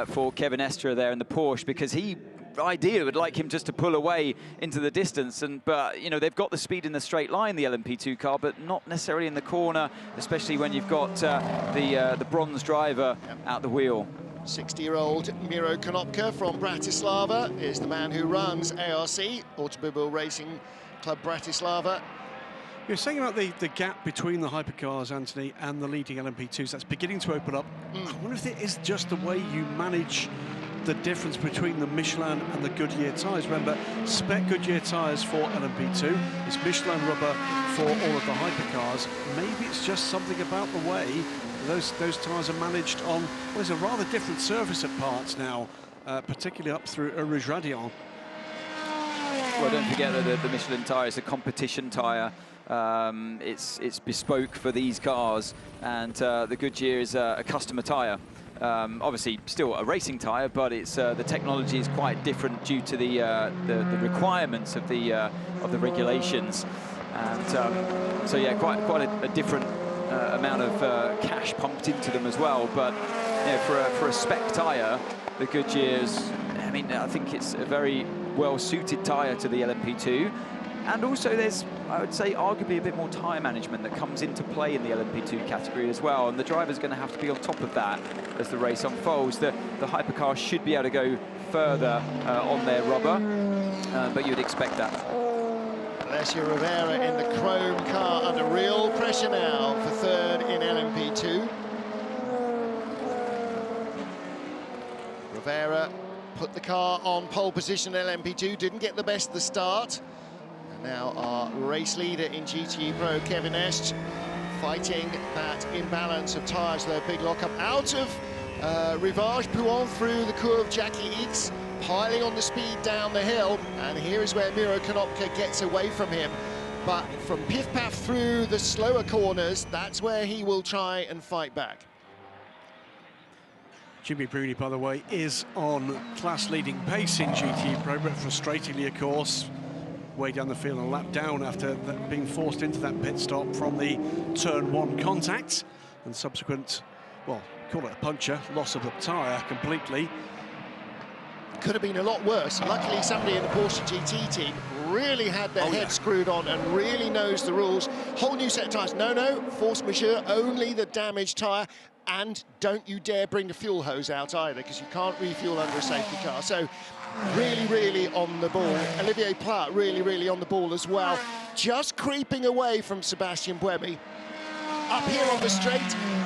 for Kevin Escher there in the Porsche, because he ideally would like him just to pull away into the distance, but you know, they've got the speed in the straight line, the LMP2 car, but not necessarily in the corner, especially when you've got the bronze driver out the wheel. 60-year-old Miro Konopka from Bratislava is the man who runs ARC, Automobil Racing Club Bratislava. You're saying about the gap between the hypercars, Anthony, and the leading LMP2s, that's beginning to open up. I wonder if it is just the way you manage the difference between the Michelin and the Goodyear tyres. Remember, spec Goodyear tyres for LMP2, it's Michelin rubber for all of the hypercars. Maybe it's just something about the way those tyres are managed on what is a rather different surface at parts now, particularly up through Rouge Radion. Well, don't forget that the Michelin tyre is a competition tyre It's bespoke for these cars, and the Goodyear is a customer tyre. Obviously, still a racing tyre, but it's the technology is quite different due to the requirements of the regulations, and so yeah, quite a different amount of cash pumped into them as well. But you know, for a spec tyre, the Goodyear's, I mean, I think it's a very well-suited tyre to the LMP2. And also there's, I would say, arguably a bit more tyre management that comes into play in the LMP2 category as well. And the driver's going to have to be on top of that as the race unfolds. The Hypercar should be able to go further on their rubber, but you'd expect that. Alessio Rivera in the chrome car under real pressure now for third in LMP2. Rivera put the car on pole position in LMP2, didn't get the best of the start. Now our race leader in GTE Pro, Kevin Est, fighting that imbalance of tyres, their big lockup out of Rivage Pouon through the curve. Jackie Eakes piling on the speed down the hill, and here is where Miro Konopka gets away from him. But from piff-paff through the slower corners, that's where he will try and fight back. Jimmy Bruni, by the way, is on class-leading pace in GTE Pro, but frustratingly, of course, way down the field and a lap down after being forced into that pit stop from the turn 1 contact and subsequent, well, call it a puncture, loss of the tyre completely. Could have been a lot worse. Luckily, somebody in the Porsche GT team really had their head screwed on and really knows the rules. Whole new set of tyres. No, force majeure, only the damaged tyre. And don't you dare bring the fuel hose out either, because you can't refuel under a safety car. So really on the ball. Olivier Plat really on the ball as well. Just creeping away from Sebastian Buemi. Up here on the straight,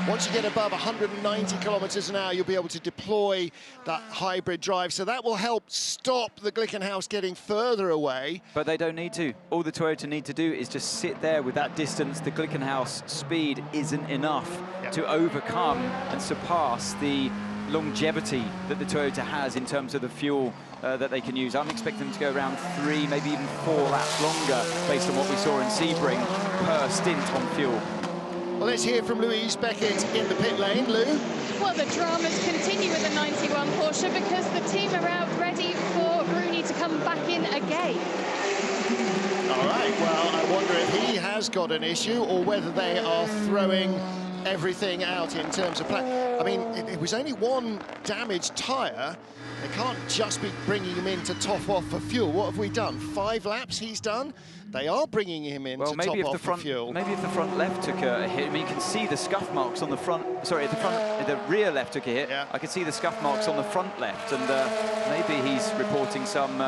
once you get above 190 kilometers an hour, you'll be able to deploy that hybrid drive. So that will help stop the Glickenhaus getting further away. But they don't need to. All the Toyota need to do is just sit there with that distance. The Glickenhaus speed isn't enough to overcome and surpass the longevity that the Toyota has in terms of the fuel that they can use. I'm expecting them to go around 3, maybe even 4 laps longer based on what we saw in Sebring per stint on fuel. Well, let's hear from Louise Beckett in the pit lane. Lou? Well, the dramas continue with the 91 Porsche because the team are out ready for Bruni to come back in again. All right, well, I wonder if he has got an issue or whether they are throwing everything out in terms of plan. I mean, it was only one damaged tyre. They can't just be bringing him in to top off for fuel. What have we done? 5 laps he's done? They are bringing him in to top off for fuel. Maybe if the front left took a hit, I mean, you can see the scuff marks on the front, sorry, the rear left took a hit. Yeah. I can see the scuff marks on the front left, and maybe he's reporting some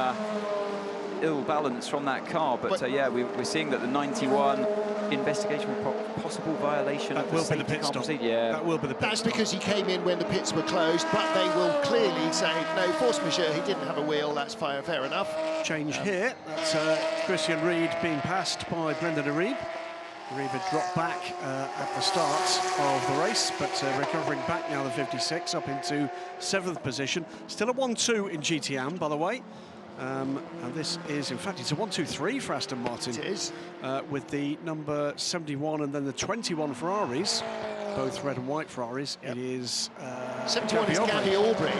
ill balance from that car. But yeah, we're seeing that the 91 investigation for possible violation of the safety car procedure. Yeah, that will be the pit stop. That's because he came in when the pits were closed, but they will clearly say, no, force majeure, he didn't have a wheel, that's fair enough. Change here, that's Christian Reed being passed by Brendan Aribe. Aribe had dropped back at the start of the race, but recovering back now, the 56, up into 7th position. Still a 1-2 in GTM, by the way. And this is, in fact, it's a 1-2-3 for Aston Martin. It is. With the number 71 and then the 21 Ferraris, both red and white Ferraris. Yep. It is 71 is Gabby Aubrey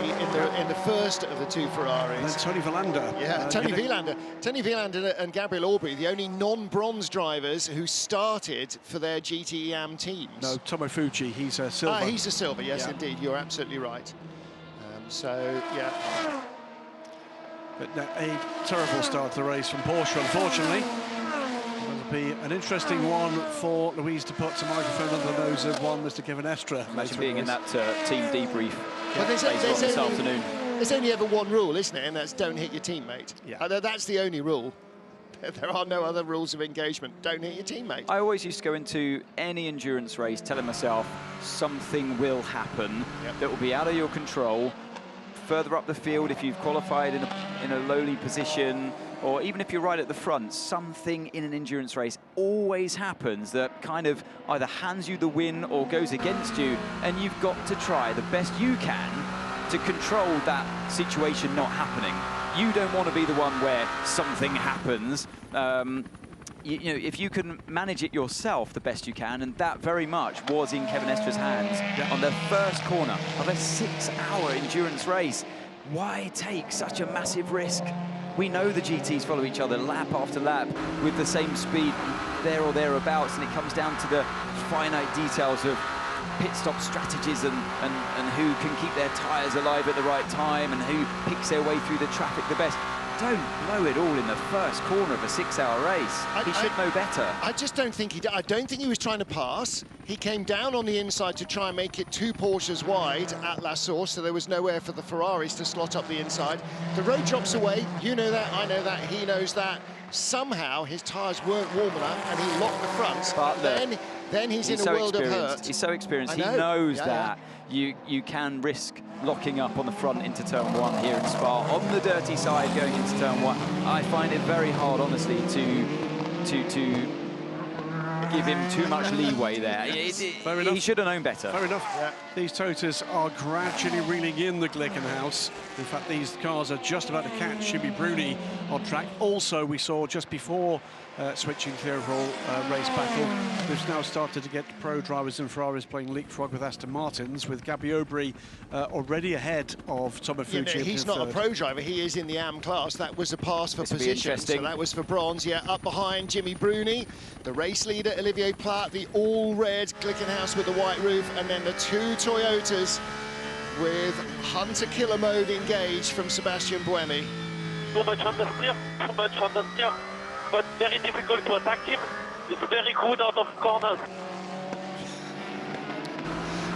in the first of the 2 Ferraris. And then Tony Villander. Yeah, Tony Villander. Tony Villander and Gabriel Aubrey, the only non-bronze drivers who started for their GTE teams. No, Tomo Fuji, he's a silver. He's a silver, yes, indeed. You're absolutely right. So, yeah. But a terrible start to the race from Porsche, unfortunately. It'll be an interesting one for Louise to put some microphone under the nose of one Mr. Kevin Estra. Imagine being in that team debrief this afternoon. There's only ever one rule, isn't it? And that's don't hit your teammate. Yeah. That's the only rule. There are no other rules of engagement. Don't hit your teammate. I always used to go into any endurance race telling myself something will happen that will be out of your control. Further up the field, if you've qualified in a lowly position, or even if you're right at the front, something in an endurance race always happens that kind of either hands you the win or goes against you, and you've got to try the best you can to control that situation not happening. You don't want to be the one where something happens you know, if you can manage it yourself the best you can, and that very much was in Kevin Estra's hands on the first corner of a 6-hour endurance race. Why take such a massive risk? We know the GTs follow each other lap after lap with the same speed, there or thereabouts, and it comes down to the finite details of pit stop strategies and who can keep their tyres alive at the right time and who picks their way through the traffic the best. Don't blow it all in the first corner of a 6-hour race. He should know better. I just don't think he did. I don't think he was trying to pass. He came down on the inside to try and make it 2 Porsches wide at La Source, so there was nowhere for the Ferraris to slot up the inside. The road drops away. You know that, I know that, he knows that. Somehow his tyres weren't warm enough and he locked the fronts. But then he's in a world of hurt. He's so experienced. He knows that you can risk locking up on the front into turn 1 here in Spa. On the dirty side going into turn 1, I find it very hard, honestly, to give him too much leeway there. He should have known better. Fair enough. Yeah. These Totas are gradually reeling in the Glickenhaus. In fact, these cars are just about to catch Jimmy Bruni on track. Also, we saw just before switching to the overall race battle, we've now started to get pro drivers and Ferraris playing leapfrog with Aston Martins, with Gabby Aubry already ahead of Tomo Fucci. He's not a pro driver, he is in the AM class. That was a pass for position, so that was for bronze. Yeah, up behind Jimmy Bruni, the race leader Olivier Plat, the all-red Glickenhaus with the white roof, and then the 2 Toyotas with Hunter Killer mode engaged from Sebastian Buemi. Too much understeer, but very difficult to attack him. It's very good out of corners.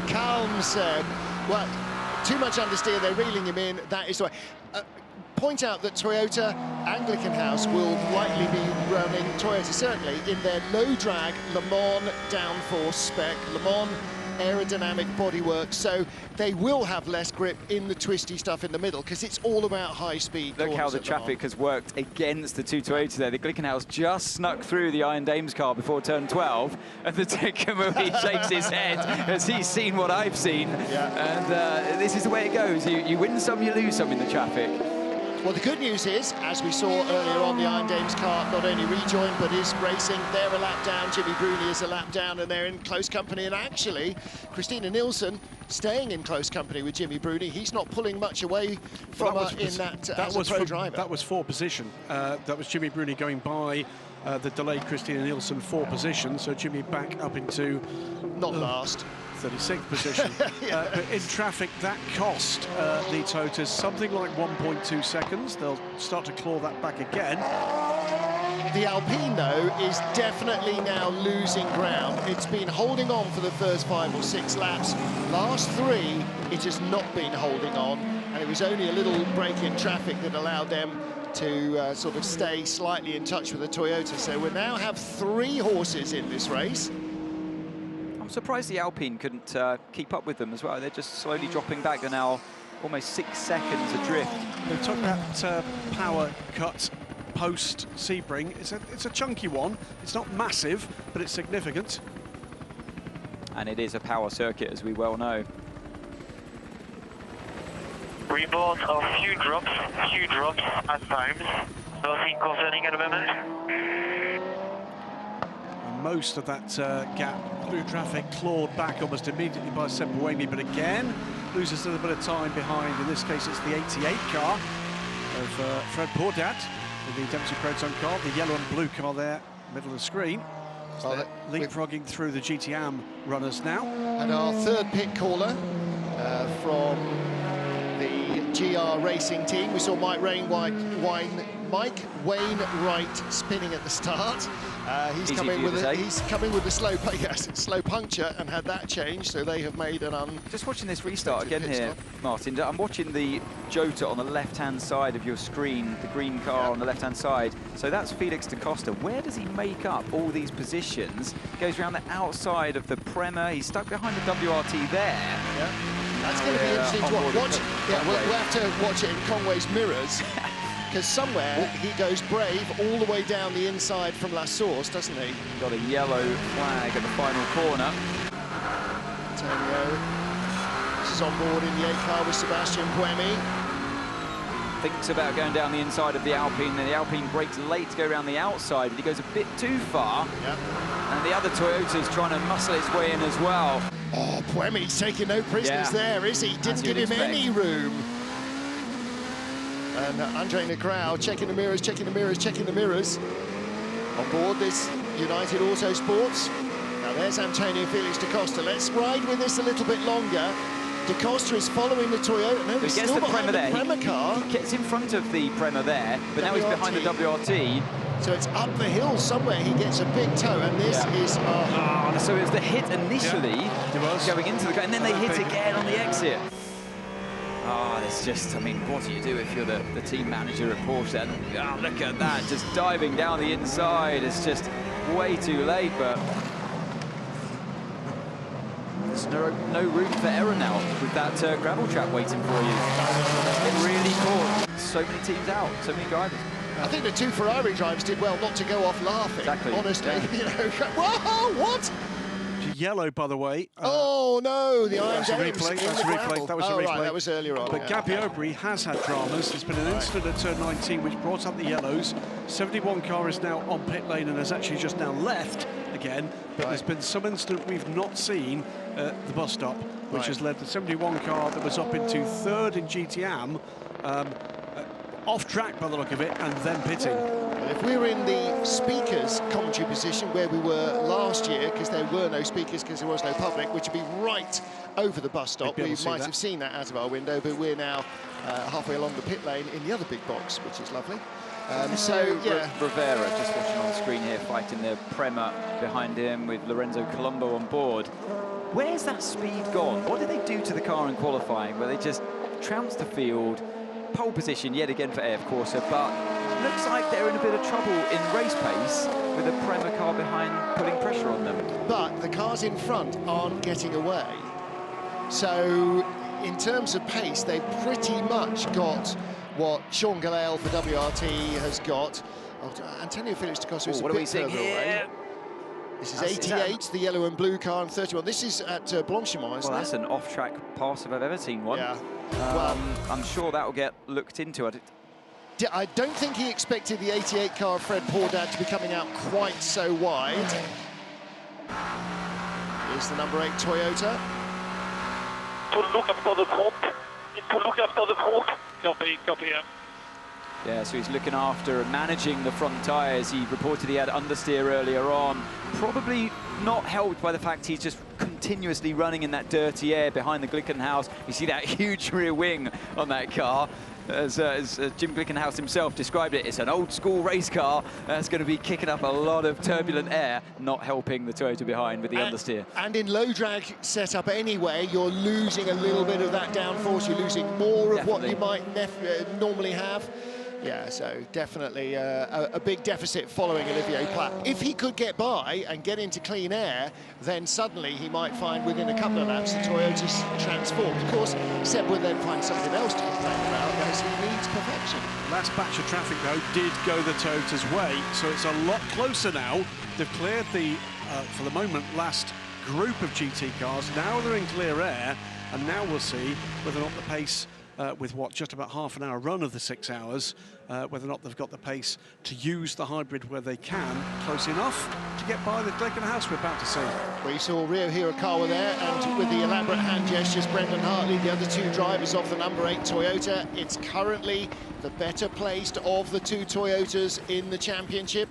Calm said, well, too much understeer, they're reeling him in, that is the way. Point out that Toyota and Glickenhaus will likely be running, Toyota certainly, in their low-drag Le Mans downforce spec, Le Mans aerodynamic bodywork, so they will have less grip in the twisty stuff in the middle, because it's all about high speed. Look how the traffic has worked against the 2 Toyotas there. The Glickenhaus just snuck through the Iron Dames car before turn 12, and the Kamui shakes his head as he's seen what I've seen. Yeah. And this is the way it goes. You win some, you lose some in the traffic. Well, the good news is, as we saw earlier on, the Iron Dames car not only rejoined, but is racing. They're a lap down, Jimmy Bruni is a lap down, and they're in close company. And actually, Christina Nielsen staying in close company with Jimmy Bruni. He's not pulling much away from her in that as a pro driver. That was 4 position. That was Jimmy Bruni going by the delayed Christina Nielsen 4 position, so Jimmy back up into... Not last. 36th position. But in traffic, that cost the Totas something like 1.2 seconds. They'll start to claw that back again. The Alpine, though, is definitely now losing ground. It's been holding on for the first 5 or 6 laps. Last 3, it has not been holding on, and it was only a little break in traffic that allowed them to sort of stay slightly in touch with the Toyota. So we now have 3 horses in this race. I'm surprised the Alpine couldn't keep up with them as well. They're just slowly dropping back. They're now almost 6 seconds adrift. We've talked about power cut post Sebring. It's a chunky one. It's not massive, but it's significant. And it is a power circuit, as we well know. Report of few drops at times. Nothing concerning at the moment. Most of that gap through traffic clawed back almost immediately by Seb Buemi, but again loses a little bit of time behind. In this case, it's the 88 car of Fred Pourdat with the Dempsey Proton car, the yellow and blue car there, middle of the screen. So leapfrogging through the GTM runners now. And our 3rd pit caller from the GR Racing team. We saw Mike Wainwright spinning at the start. He's coming with a slow puncture and had that change, so they have made an just watching this restart again here, Martin. I'm watching the Jota on the left-hand side of your screen, the green car on the left-hand side. So that's Felix da Costa. Where does he make up all these positions? Goes around the outside of the Prema. He's stuck behind the WRT there. Yeah. That's going to be interesting to watch. Yeah, we'll have to watch it in Conway's mirrors. Because somewhere he goes brave all the way down the inside from La Source, doesn't he? Got a yellow flag at the final corner. Antonio is on board in the 8 car with Sebastian Buemi. thinks about going down the inside of the Alpine, and the Alpine brakes late to go around the outside, but he goes a bit too far. Yep. And the other Toyota's trying to muscle its way in as well. Oh, Puemi's taking no prisoners there, is he? Didn't give him any room. And Andre Negrão checking the mirrors, checking the mirrors, checking the mirrors. On board this United Autosports. Now there's Antonio Felix da Costa. Let's ride with this a little bit longer. Da Costa is following the Toyota. No, he's still behind the Prema car. He gets in front of the Prema there, but now he's behind the WRT. So it's up the hill somewhere. He gets a big toe, and this is... So it was the hit initially going into the car, and then they hit again on the exit. It's just, I mean, what do you do if you're the team manager at Porsche? And look at that, just diving down the inside. It's just way too late, but there's no room for error now with that gravel trap waiting for you. It really caught so many teams out, so many drivers. I think the two Ferrari drivers did well not to go off laughing. Exactly. Honestly, yeah. You know, whoa, what? Yellow, by the way. Oh no, the Iron That's a replay. That's a replay. That was a replay. Right, that was earlier on. But Gabby Aubry has had dramas. There's been an incident at turn 19 which brought up the yellows. 71 car is now on pit lane and has actually just now left again. But there's been some incident we've not seen at the bus stop, which has led the 71 car that was up into third in GTM, off track by the look of it, and then pitting. Well, if we were in the speakers commentary position where we were last year, because there were no speakers because there was no public, which would be right over the bus stop, we might have seen that out of our window, but we're now halfway along the pit lane in the other big box, which is lovely. Rivera, just watching on the screen here, fighting the Prema behind him with Lorenzo Colombo on board. Where's that speed gone? What did they do to the car in qualifying, where they just trounced the field? Pole position yet again for AF Corsa, but looks like they're in a bit of trouble in race pace with a Prema car behind putting pressure on them. But the cars in front aren't getting away. So in terms of pace, they've pretty much got what Sean Gallel for WRT has got. Antonio Felix da Costa is a bit further away. This is 88, the yellow and blue car, and 31. This is at Blanchimont, isn't it? Well, that's an off-track pass if I've ever seen one. Yeah. Well, I'm sure that will get looked into. I don't think he expected the 88 car of Fred Pourdat to be coming out quite so wide. Here's the number 8 Toyota. To look after the front. To look after the front. Copy, yeah. Yeah, so he's looking after and managing the front tyres. He reported he had understeer earlier on. Probably not helped by the fact he's just continuously running in that dirty air behind the Glickenhaus. You see that huge rear wing on that car. As Jim Glickenhaus himself described it, it's an old-school race car that's going to be kicking up a lot of turbulent air, not helping the Toyota behind with the understeer. And in low-drag setup anyway, you're losing a little bit of that downforce. You're losing more of what you might normally have. Yeah, so definitely a big deficit following Olivier Plat. If he could get by and get into clean air, then suddenly he might find within a couple of laps the Toyota's transformed. Of course, Seb will then find something else to complain about as he needs perfection. Last batch of traffic, though, did go the Toyota's way, so it's a lot closer now. They've cleared the, for the moment, last group of GT cars. Now they're in clear air, and now we'll see whether or not the pace with just about half an hour run of the 6 hours, whether or not they've got the pace to use the hybrid where they can, close enough to get by the Glickenhaus we're about to see. We saw Rio Hirakawa there, and with the elaborate hand gestures, Brendan Hartley, the other two drivers of the number 8 Toyota. It's currently the better placed of the two Toyotas in the championship.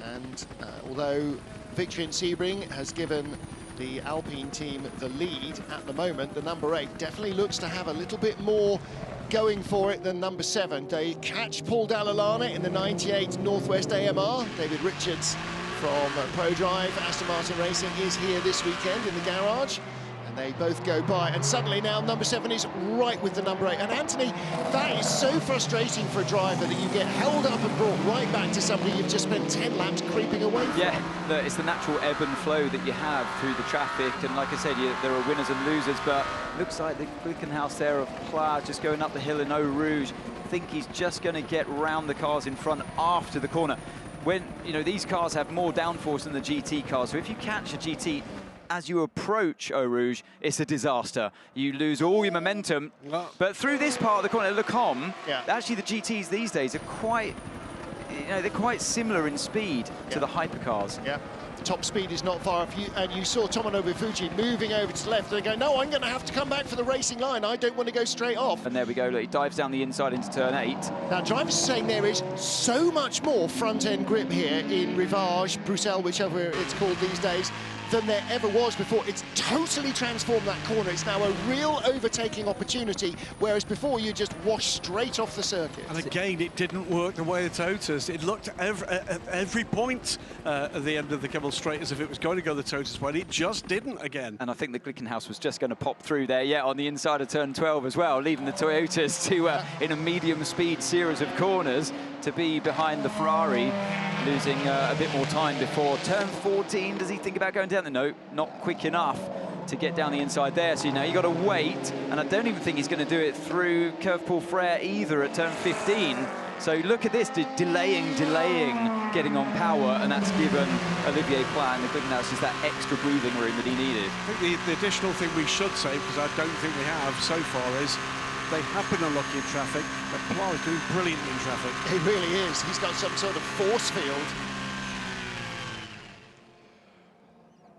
And although victory in Sebring has given the Alpine team the lead at the moment, the number 8 definitely looks to have a little bit more going for it than number 7. They catch Paul Dall'Anna in the 98 Northwest AMR. David Richards from ProDrive Aston Martin Racing is here this weekend in the garage, and they both go by, and suddenly now number 7 is right with the number 8. And Anthony, that is so frustrating for a driver that you get held up and brought right back to somebody you've just spent 10 laps creeping away from. Yeah, it's the natural ebb and flow that you have through the traffic, and like I said, there are winners and losers, but looks like the Glickenhaus there of Pla just going up the hill in Eau Rouge. I think he's just going to get round the cars in front after the corner. When, you know, these cars have more downforce than the GT cars, so if you catch a GT as you approach Eau Rouge, it's a disaster. You lose all your momentum. But through this part of the corner, Le Combe, actually the GTs these days are quite, they're quite similar in speed to the hypercars. Yeah. Top speed is not far off you, and you saw Tomonobu Fuji moving over to the left. They go, no, I'm going to have to come back for the racing line. I don't want to go straight off. And there we go. Look, he dives down the inside into turn 8. Now, drivers are saying there is so much more front-end grip here in Rivage, Bruxelles, whichever it's called these days, than there ever was before. It's totally transformed that corner. It's now a real overtaking opportunity, whereas before you just washed straight off the circuit. And again, it didn't work the way it Totas. It looked at every point at the end of the Kemmel Straight as if it was going to go the Totas way. It just didn't again. And I think the Glickenhaus was just going to pop through there, on the inside of turn 12 as well, leaving the Toyotas to, in a medium speed series of corners, to be behind the Ferrari, losing a bit more time before turn 14. Does he think about going down? No, not quick enough to get down the inside there. So now you've got to wait, and I don't even think he's going to do it through Curve Paul Frere either at turn 15. So look at this, delaying, getting on power, and that's given Olivier Pla and the Glickenhaus just that extra breathing room that he needed. I think the additional thing we should say, because I don't think we have so far, is they have been unlucky in traffic, but Pla is doing brilliantly in traffic. He really is. He's got some sort of force field.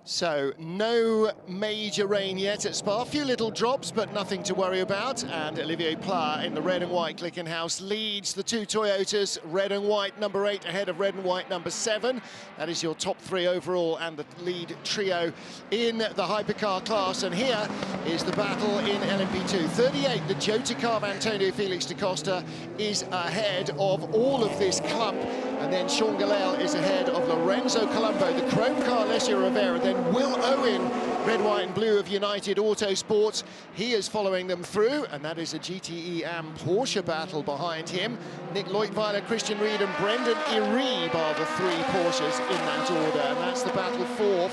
So, no major rain yet at Spa. A few little drops, but nothing to worry about. And Olivier Pla in the red and white Glickenhaus leads the two Toyotas. Red and white number 8 ahead of red and white number 7. That is your top 3 overall and the lead trio in the hypercar class. And here is the battle in LMP2. 38, the Jota of Antonio Felix da Costa is ahead of all of this clump. And then Sean Galel is ahead of Lorenzo Colombo, the Chrome car Alessio Rivera, then Will Owen, red, white and blue of United Autosports. He is following them through, and that is a GTE Am Porsche battle behind him. Nick Leutwiler, Christian Ried and Brendan Iribe are the 3 Porsches in that order, and that's the battle for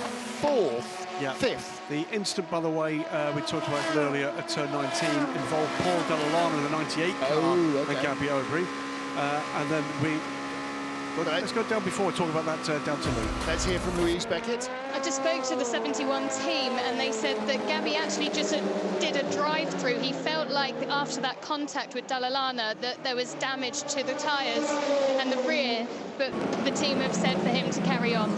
4th, 5th. The incident, by the way, we talked about it earlier at turn 19, involved Paul Dall'Anna, the 98 car, and Gabby Aubry. And then let's go down before we talk about that down to Lou. Let's hear from Louise Beckett. I just spoke to the 71 team, and they said that Gabby actually just did a drive-through. He felt like after that contact with Dall'Anna that there was damage to the tyres and the rear, but the team have said for him to carry on.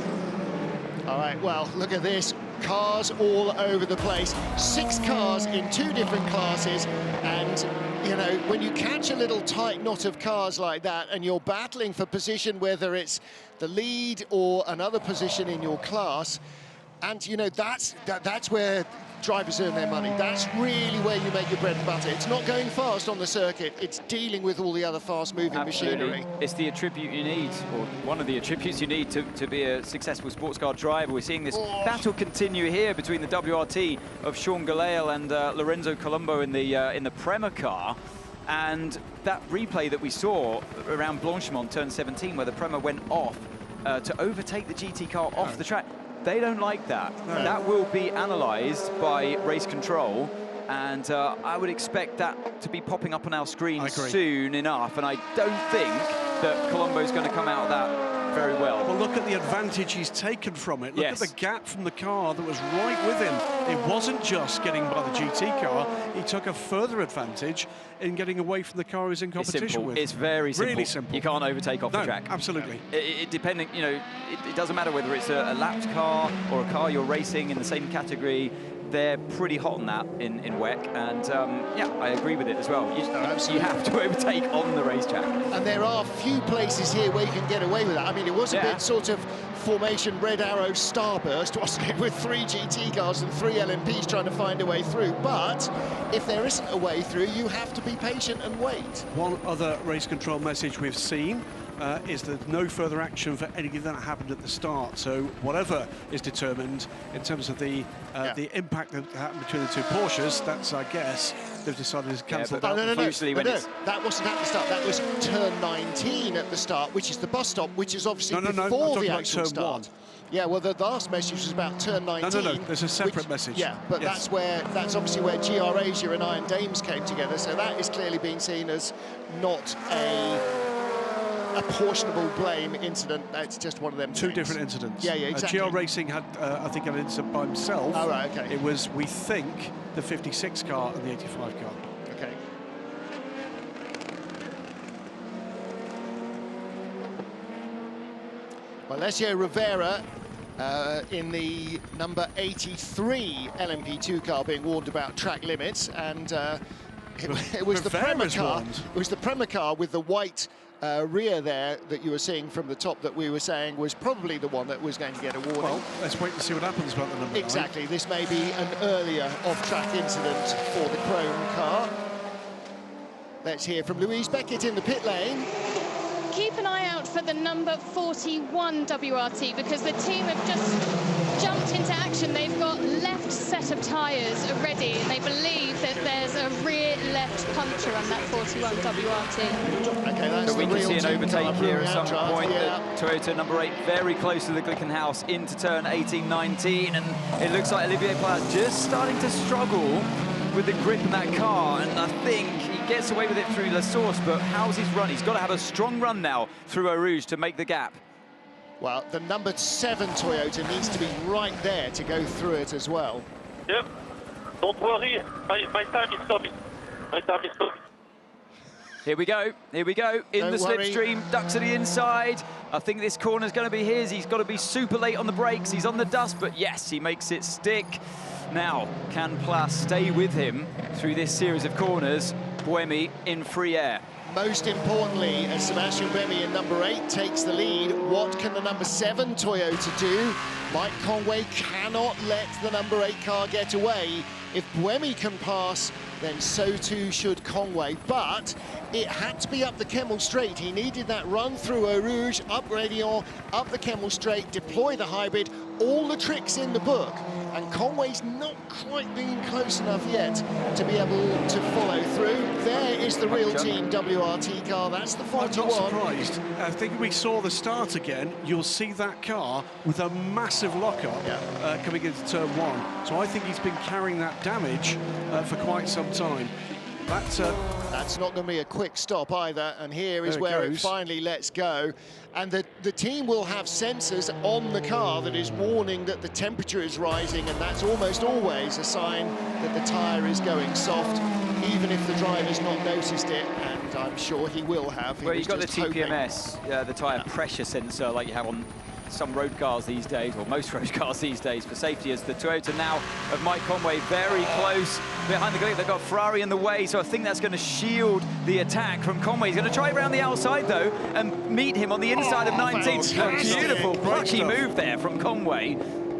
All right, well, look at this. Cars all over the place. 6 cars in 2 different classes, and you know, when you catch a little tight knot of cars like that and you're battling for position, whether it's the lead or another position in your class, and you know, that's where drivers earn their money. That's really where you make your bread and butter. It's not going fast on the circuit, it's dealing with all the other fast-moving machinery. It's the attribute you need, or one of the attributes you need to be a successful sports car driver. We're seeing this battle continue here between the WRT of Sean Galel and Lorenzo Colombo in the Prema car. And that replay that we saw around Blanchimont turn 17, where the Prema went off to overtake the GT car off the track, they don't like that. No. That will be analysed by race control, and I would expect that to be popping up on our screen soon enough, and I don't think that Colombo's going to come out of that very well. Well, look at the advantage he's taken from it. Look at the gap from the car that was right with him. It wasn't just getting by the GT car, he took a further advantage in getting away from the car he's in competition with. It's very simple. Really simple. You can't overtake off the track. Absolutely. It depending, you know, it doesn't matter whether it's a lapped car or a car you're racing in the same category. They're pretty hot on that in WEC, and yeah, I agree with it as well. You have to overtake on the racetrack. And there are few places here where you can get away with that. I mean, it was a bit sort of formation Red Arrow starburst, wasn't it, with 3 GT cars and 3 LMPs trying to find a way through. But if there isn't a way through, you have to be patient and wait. One other race control message we've seen is that no further action for anything that happened at the start. So whatever is determined in terms of the impact that happened between the 2 Porsches, that's, I guess, they've decided to cancel that. No, that wasn't at the start. That was turn 19 at the start, which is the bus stop, which is obviously before the actual start. Yeah, well, the last message was about turn 19. No, there's a separate message. Yeah, but that's obviously where GR Asia and Iron Dames came together, so that is clearly being seen as not a apportionable blame incident. That's just one of them. Two things. different incidents. Yeah, exactly. GR Racing had, I think, an incident by himself. Oh, right, okay. It was, we think, the 56 car and the 85 car. Okay. Well, Alessio Rivera in the number 83 LMP2 car being warned about track limits, and it was the Prema car. It was the Prema car with the white rear there that you were seeing from the top that we were saying was probably the one that was going to get a warning. Well, let's wait and see what happens about the number 9. Exactly. This may be an earlier off-track incident for the Chrome car. Let's hear from Louise Beckett in the pit lane. Keep an eye out for the number 41 WRT, because the team have just jumped into action. They've got left set of tyres ready, and they believe that there's a rear left puncture on that 41 WRT. Okay, that's so we can see an overtake here at some point. Yeah. The Toyota number 8 very close to the Glickenhaus into turn 18, 19, and it looks like Olivier Pla just starting to struggle with the grip in that car, and I think he gets away with it through La Source, but how's his run? He's got to have a strong run now through Eau Rouge to make the gap. Well, the number 7 Toyota needs to be right there to go through it as well. Yep. Don't worry, my time is coming. My time is coming. Here we go, in the slipstream, ducks to the inside. I think this corner's going to be his. He's got to be super late on the brakes. He's on the dust, but yes, he makes it stick. Now, can Pla stay with him through this series of corners? Buemi in free air. Most importantly, as Sebastian Buemi in number 8 takes the lead, what can the number 7 Toyota do? Mike Conway cannot let the number 8 car get away. If Buemi can pass, then so too should Conway. But it had to be up the Kemmel Straight. He needed that run through Eau Rouge, up Rédillon, up the Kemmel Straight, deploy the hybrid, all the tricks in the book. And Conway's not quite been close enough yet to be able to follow through. There is the real team WRT car. That's the 41. I'm not surprised. I think we saw the start again. You'll see that car with a massive lockup coming into turn 1. So I think he's been carrying that damage for quite some time. That's not going to be a quick stop either, and here is where it finally lets go. And the team will have sensors on the car that is warning that the temperature is rising, and that's almost always a sign that the tyre is going soft, even if the driver's not noticed it, and I'm sure he will have. Well, you've got the TPMS, the tyre pressure sensor like you have on some road cars these days, or most road cars these days, for safety, as the Toyota now of Mike Conway very close behind the Glick. They've got Ferrari in the way, so I think that's going to shield the attack from Conway. He's going to try around the outside, though, and meet him on the inside of 19. Beautiful, plucky move there from Conway.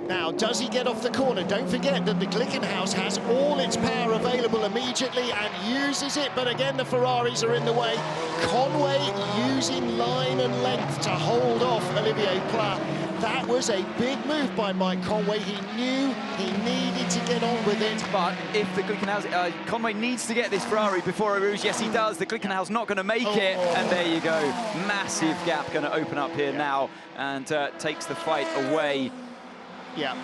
Now, does he get off the corner? Don't forget that the Glickenhaus has all its power available immediately and uses it, but again, the Ferraris are in the way. Conway using line and length to hold off Olivier Pla. That was a big move by Mike Conway. He knew he needed to get on with it. But if the Glickenhaus, Conway needs to get this Ferrari before Eau Rouge. Yes, he does. The Glickenhaus not going to make it. And there you go. Massive gap going to open up here now, and takes the fight away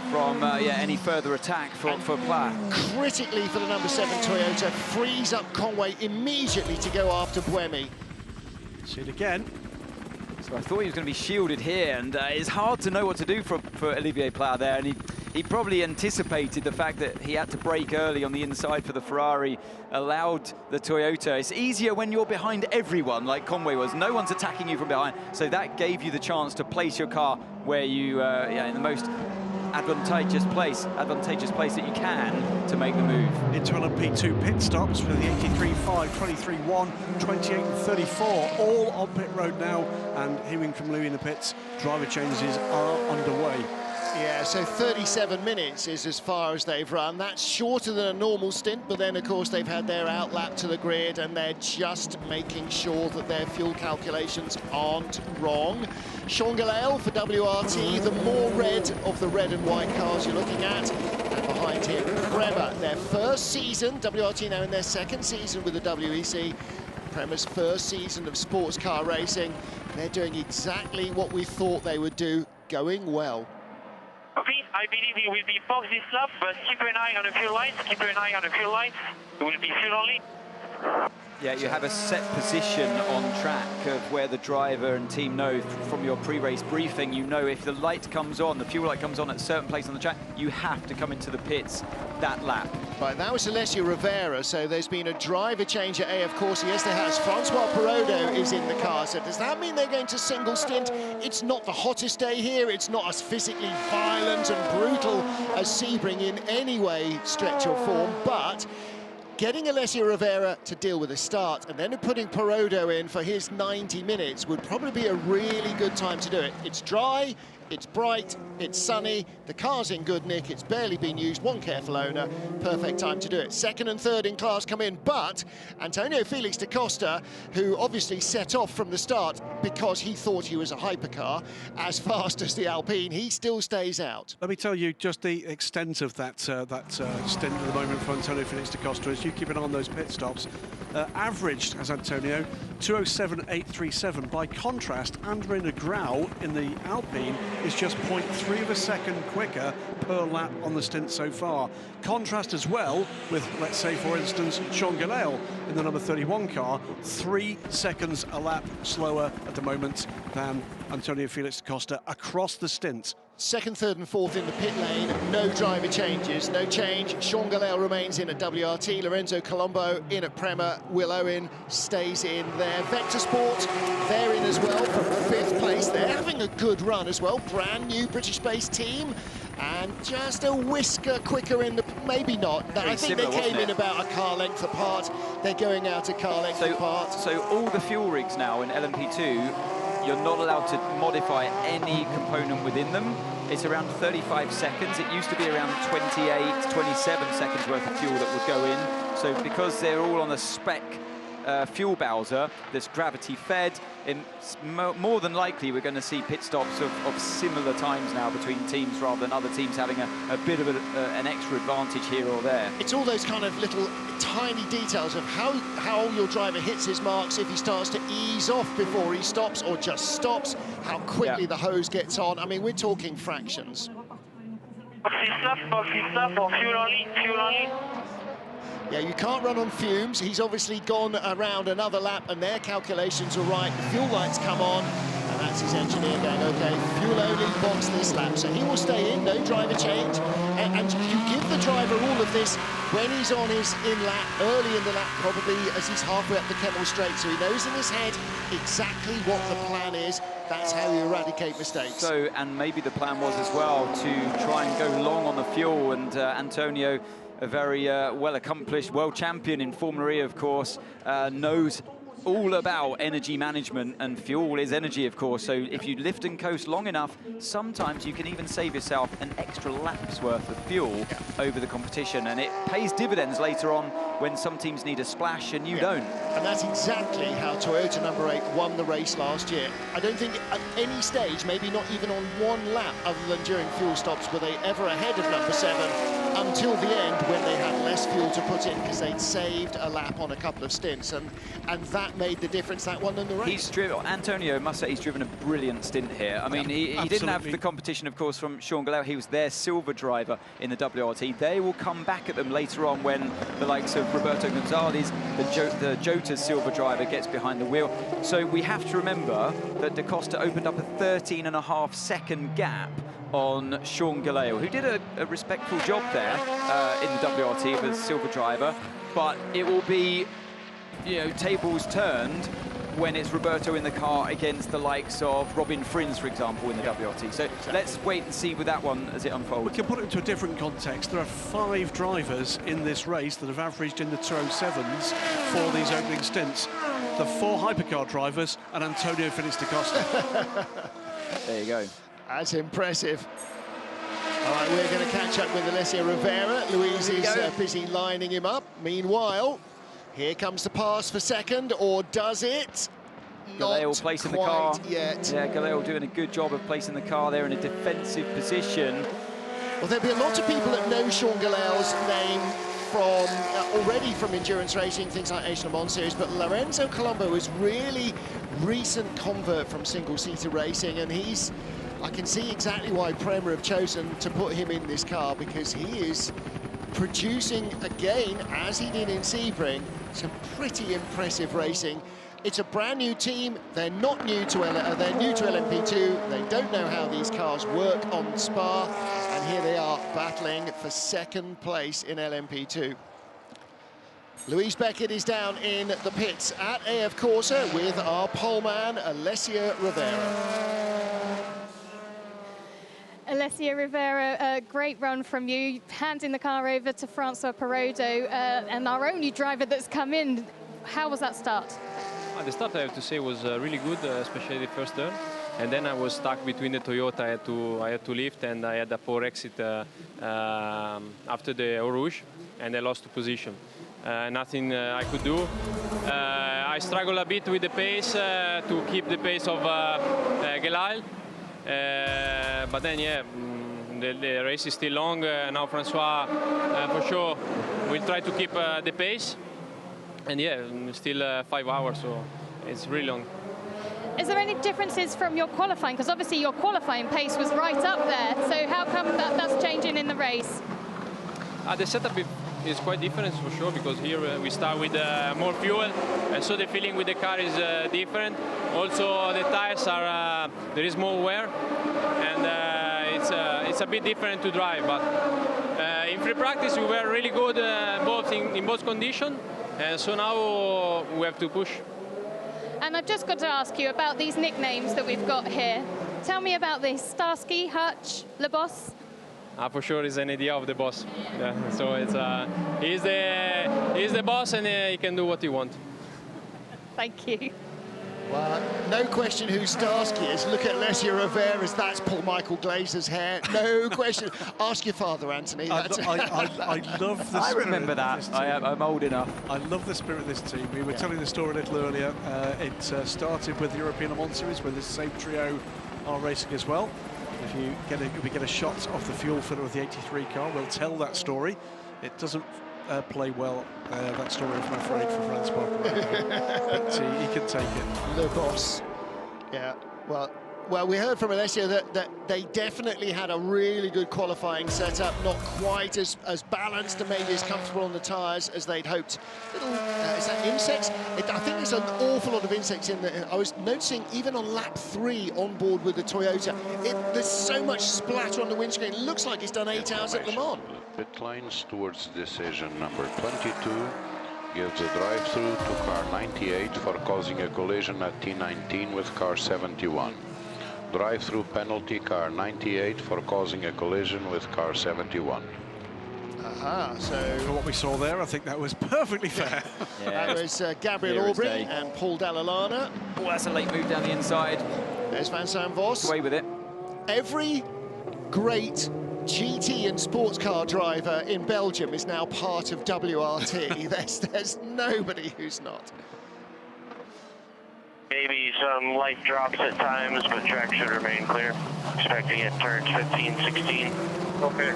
from any further attack for Pla. Critically for the number 7 Toyota, frees up Conway immediately to go after Buemi. See it again. So I thought he was going to be shielded here, and it's hard to know what to do for Olivier Pla there, and he probably anticipated the fact that he had to brake early on the inside for the Ferrari, allowed the Toyota. It's easier when you're behind everyone, like Conway was. No one's attacking you from behind, so that gave you the chance to place your car where you, in the most advantageous place that you can to make the move. Into LMP2 pit stops for the 83.5, 23.1, 28 and 34, all on pit road now, and hearing from Louis in the pits, driver changes are underway. Yeah, so 37 minutes is as far as they've run. That's shorter than a normal stint, but then, of course, they've had their outlap to the grid, and they're just making sure that their fuel calculations aren't wrong. Changalale for WRT, the more red of the red and white cars you're looking at. And behind him, Prema, their first season, WRT now in their second season with the WEC. Prema's first season of sports car racing. They're doing exactly what we thought they would do, going well. Okay, I believe he will be fourth this lap, but keep an eye on a few lights, keep an eye on a few lights. It will be fuel only. Yeah, you have a set position on track of where the driver and team know from your pre-race briefing. You know if the light comes on, the fuel light comes on at a certain place on the track, you have to come into the pits that lap. Right, that was Alessio Rivera, so there's been a driver change at AF Corsa. Yes, there has. Francois Perrodo is in the car, so does that mean they're going to single stint? It's not the hottest day here. It's not as physically violent and brutal as Sebring in any way, stretch or form, but getting Alessio Rivera to deal with a start and then putting Perrodo in for his 90 minutes would probably be a really good time to do it. It's dry, it's bright, it's sunny, the car's in good nick, it's barely been used, one careful owner, perfect time to do it. Second and third in class come in, but Antonio Felix da Costa, who obviously set off from the start because he thought he was a hypercar, as fast as the Alpine, he still stays out. Let me tell you just the extent of that stint at the moment for Antonio Felix da Costa. As you keep an eye on those pit stops, averaged, as Antonio, 2:07.837. By contrast, Andre Negrão in the Alpine is just 0.3 of a second quicker per lap on the stint so far. Contrast as well with, let's say, for instance, Sean Gelael in the number 31 car, 3 seconds a lap slower at the moment than Antonio Felix da Costa across the stint. Second, third and fourth in the pit lane, no driver changes, no change. Sean Gelael remains in at WRT, Lorenzo Colombo in at Prema, Will Owen stays in there. Vector Sport, they're in as well for 5th place. They're having a good run as well, brand new British-based team. And just a whisker quicker in the, maybe not. I think they came in about a car length apart. They're going out a car length apart. So all the fuel rigs now in LMP2, you're not allowed to modify any component within them. It's around 35 seconds. It used to be around 28, 27 seconds worth of fuel that would go in. So because they're all on a spec fuel bowser that's gravity fed, more than likely we're going to see pit stops of similar times now between teams rather than other teams having a bit of an extra advantage here or there. It's all those kind of little tiny details of how your driver hits his marks, if he starts to ease off before he stops or just stops, how quickly the hose gets on. I mean, we're talking fractions. Yeah, you can't run on fumes. He's obviously gone around another lap and their calculations are right. The fuel lights come on and that's his engineer going, okay, fuel only box this lap. So he will stay in, no driver change. And you give the driver all of this when he's on his in-lap, early in the lap, probably as he's halfway up the Kemmel Straight. So he knows in his head exactly what the plan is. That's how you eradicate mistakes. So, and maybe the plan was as well to try and go long on the fuel, and Antonio, a very well-accomplished world champion in Formula E, of course, knows all about energy management, and fuel is energy, of course. So if you lift and coast long enough, sometimes you can even save yourself an extra lap's worth of fuel over the competition, and it pays dividends later on when some teams need a splash and you don't. And that's exactly how Toyota number 8 won the race last year. I don't think at any stage, maybe not even on one lap other than during fuel stops, were they ever ahead of number 7 until the end when they had less fuel to put in because they'd saved a lap on a couple of stints, and that made the difference. That won them the race. Antonio must say he's driven a brilliant stint here. I mean, he didn't have the competition, of course, from Sean Gelael. He was their silver driver in the WRT. They will come back at them later on when the likes of Roberto Gonzalez, the Jota's silver driver, gets behind the wheel. So we have to remember that Da Costa opened up a 13.5-second gap on Sean Gelael, who did a respectful job there in the WRT with a silver driver, but it will be, you know, tables turned when it's Roberto in the car against the likes of Robin Frins, for example, in the WRT. So let's wait and see with that one as it unfolds. We can put it into a different context. There are 5 drivers in this race that have averaged in the 207s for these opening stints. The 4 hypercar drivers and Antonio Felix da Costa. There you go. That's impressive. All right, we're going to catch up with Alessio Rivera. Luis is busy lining him up. Meanwhile, here comes the pass for second, or does it? Gelael placing the car. Yet. Yeah, Gelael doing a good job of placing the car there in a defensive position. Well, there'll be a lot of people that know Sean Gelael's name from already from endurance racing, things like Asian Le Mans Series, but Lorenzo Colombo is really recent convert from single-seater racing, and I can see exactly why Prema have chosen to put him in this car, because he is producing again, as he did in Sebring, some pretty impressive racing. It's a brand new team. They're not new to they're new to LMP2. They don't know how these cars work on Spa, and here they are battling for second place in LMP2. Luis Beckett is down in the pits at AF Corsa with our poleman, Alessia Rivera. Alessia Rivera, a great run from you, handing the car over to François Perrodo, and our only driver that's come in. How was that start? The start, I have to say, was really good, especially the first turn. And then I was stuck between the Toyota. I had to lift, and I had a poor exit after the Eau Rouge, and I lost the position. Nothing I could do. I struggled a bit with the pace to keep the pace of Gelail. But then, yeah, the race is still long. Now Francois, for sure, will try to keep the pace. And yeah, still 5 hours, so it's really long. Is there any differences from your qualifying? Because obviously your qualifying pace was right up there. So how come that's changing in the race? The setup is quite different for sure, because here we start with more fuel, and so the feeling with the car is different. Also the tires are, there is more wear, and it's a bit different to drive. But in free practice we were really good in both conditions, and so now we have to push. And I've just got to ask you about these nicknames that we've got here. Tell me about this. Starsky, Hutch, Le Boss. For sure, it's an idea of the boss. Yeah, so it's he's the boss, and he can do what he wants. Thank you. Well, no question who Starsky is. Look at Alessia Rivera's. That's Paul Michael Glazer's hair. No question. Ask your father, Anthony. I love the I spirit remember that. of this team. I'm old enough. I love the spirit of this team. We were telling the story a little earlier. It started with the European Le Mans Series, where this same trio are racing as well. If we get a shot of the fuel filler of the 83 car, we'll tell that story. It doesn't play well, that story, I'm afraid, for Franz Parker. But he can take it. Le Boss. Yeah, well, we heard from Alessia that they definitely had a really good qualifying setup, not quite as balanced and maybe as comfortable on the tyres as they'd hoped. Little, is that insects? I think there's an awful lot of insects in there. I was noticing even on lap 3 on board with the Toyota, there's so much splatter on the windscreen. It looks like it's done 8 hours at Le Mans. Pit lines towards decision number 22 gives a drive-through to car 98 for causing a collision at T19 with car 71. Drive-through penalty car 98 for causing a collision with car 71. So for what we saw there, I think that was perfectly fair. Yeah, that was Gabriel Aubry and Paul Dall'Alana. Oh, that's a late move down the inside. There's Vincent Vos. Away with it. Every great GT and sports car driver in Belgium is now part of WRT. there's nobody who's not. Maybe some light drops at times, but track should remain clear. Expecting it turns 15, 16. Okay.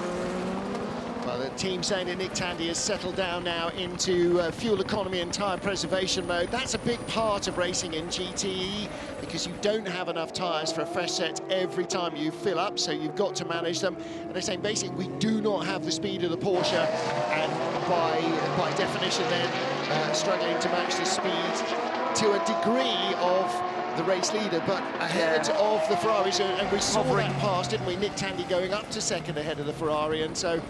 Well, the team saying that Nick Tandy has settled down now into fuel economy and tyre preservation mode. That's a big part of racing in GTE, because you don't have enough tyres for a fresh set every time you fill up, so you've got to manage them. And they're saying basically we do not have the speed of the Porsche, and by definition then struggling to match the speed to a degree of the race leader, but ahead of the Ferraris, and we saw that pass, didn't we? Nick Tandy going up to second ahead of the Ferrari, and so,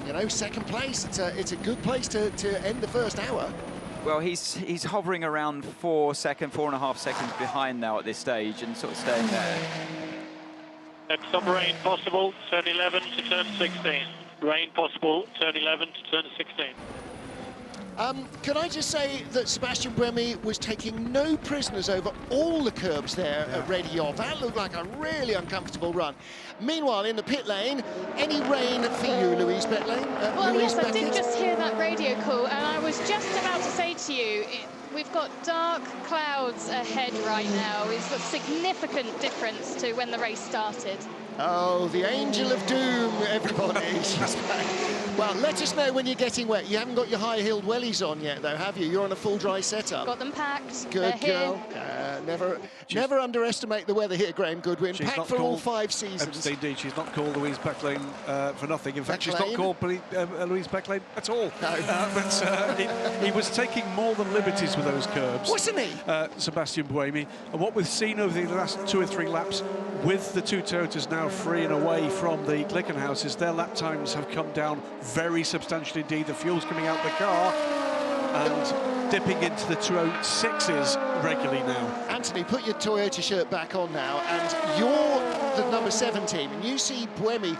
you know, second place, it's a good place to end the first hour. Well, he's hovering around 4.5 seconds behind now at this stage, and sort of staying there. And some rain possible, turn 11 to turn 16. Rain possible, turn 11 to turn 16. Can I just say that Sebastian Buemi was taking no prisoners over all the curbs there at Redion. That looked like a really uncomfortable run. Meanwhile, in the pit lane, any rain for you, Louise Beckett? Well, yes, I did just hear that radio call, and I was just about to say to you, we've got dark clouds ahead right now. It's a significant difference to when the race started. Oh, the angel of doom, everybody. She's back. Well, let us know when you're getting wet. You haven't got your high-heeled wellies on yet, though, have you? You're on a full dry setup. Got them packed. Good girl. Never underestimate the weather here, Graham Goodwin. Packed for all 5 seasons. Indeed, she's not called Louise Backlane for nothing. In fact, she's not called Louise Backlane at all. No. But he was taking more than liberties with those curbs. Wasn't he? Sebastian Buemi. And what we've seen over the last 2 or 3 laps, with the 2 Toyotas now free and away from the Glickenhaus, is their lap times have come down very substantially indeed. The fuel's coming out the car and dipping into the 206s regularly now. Anthony, put your Toyota shirt back on now, and you're the number 7 team, and you see Buemi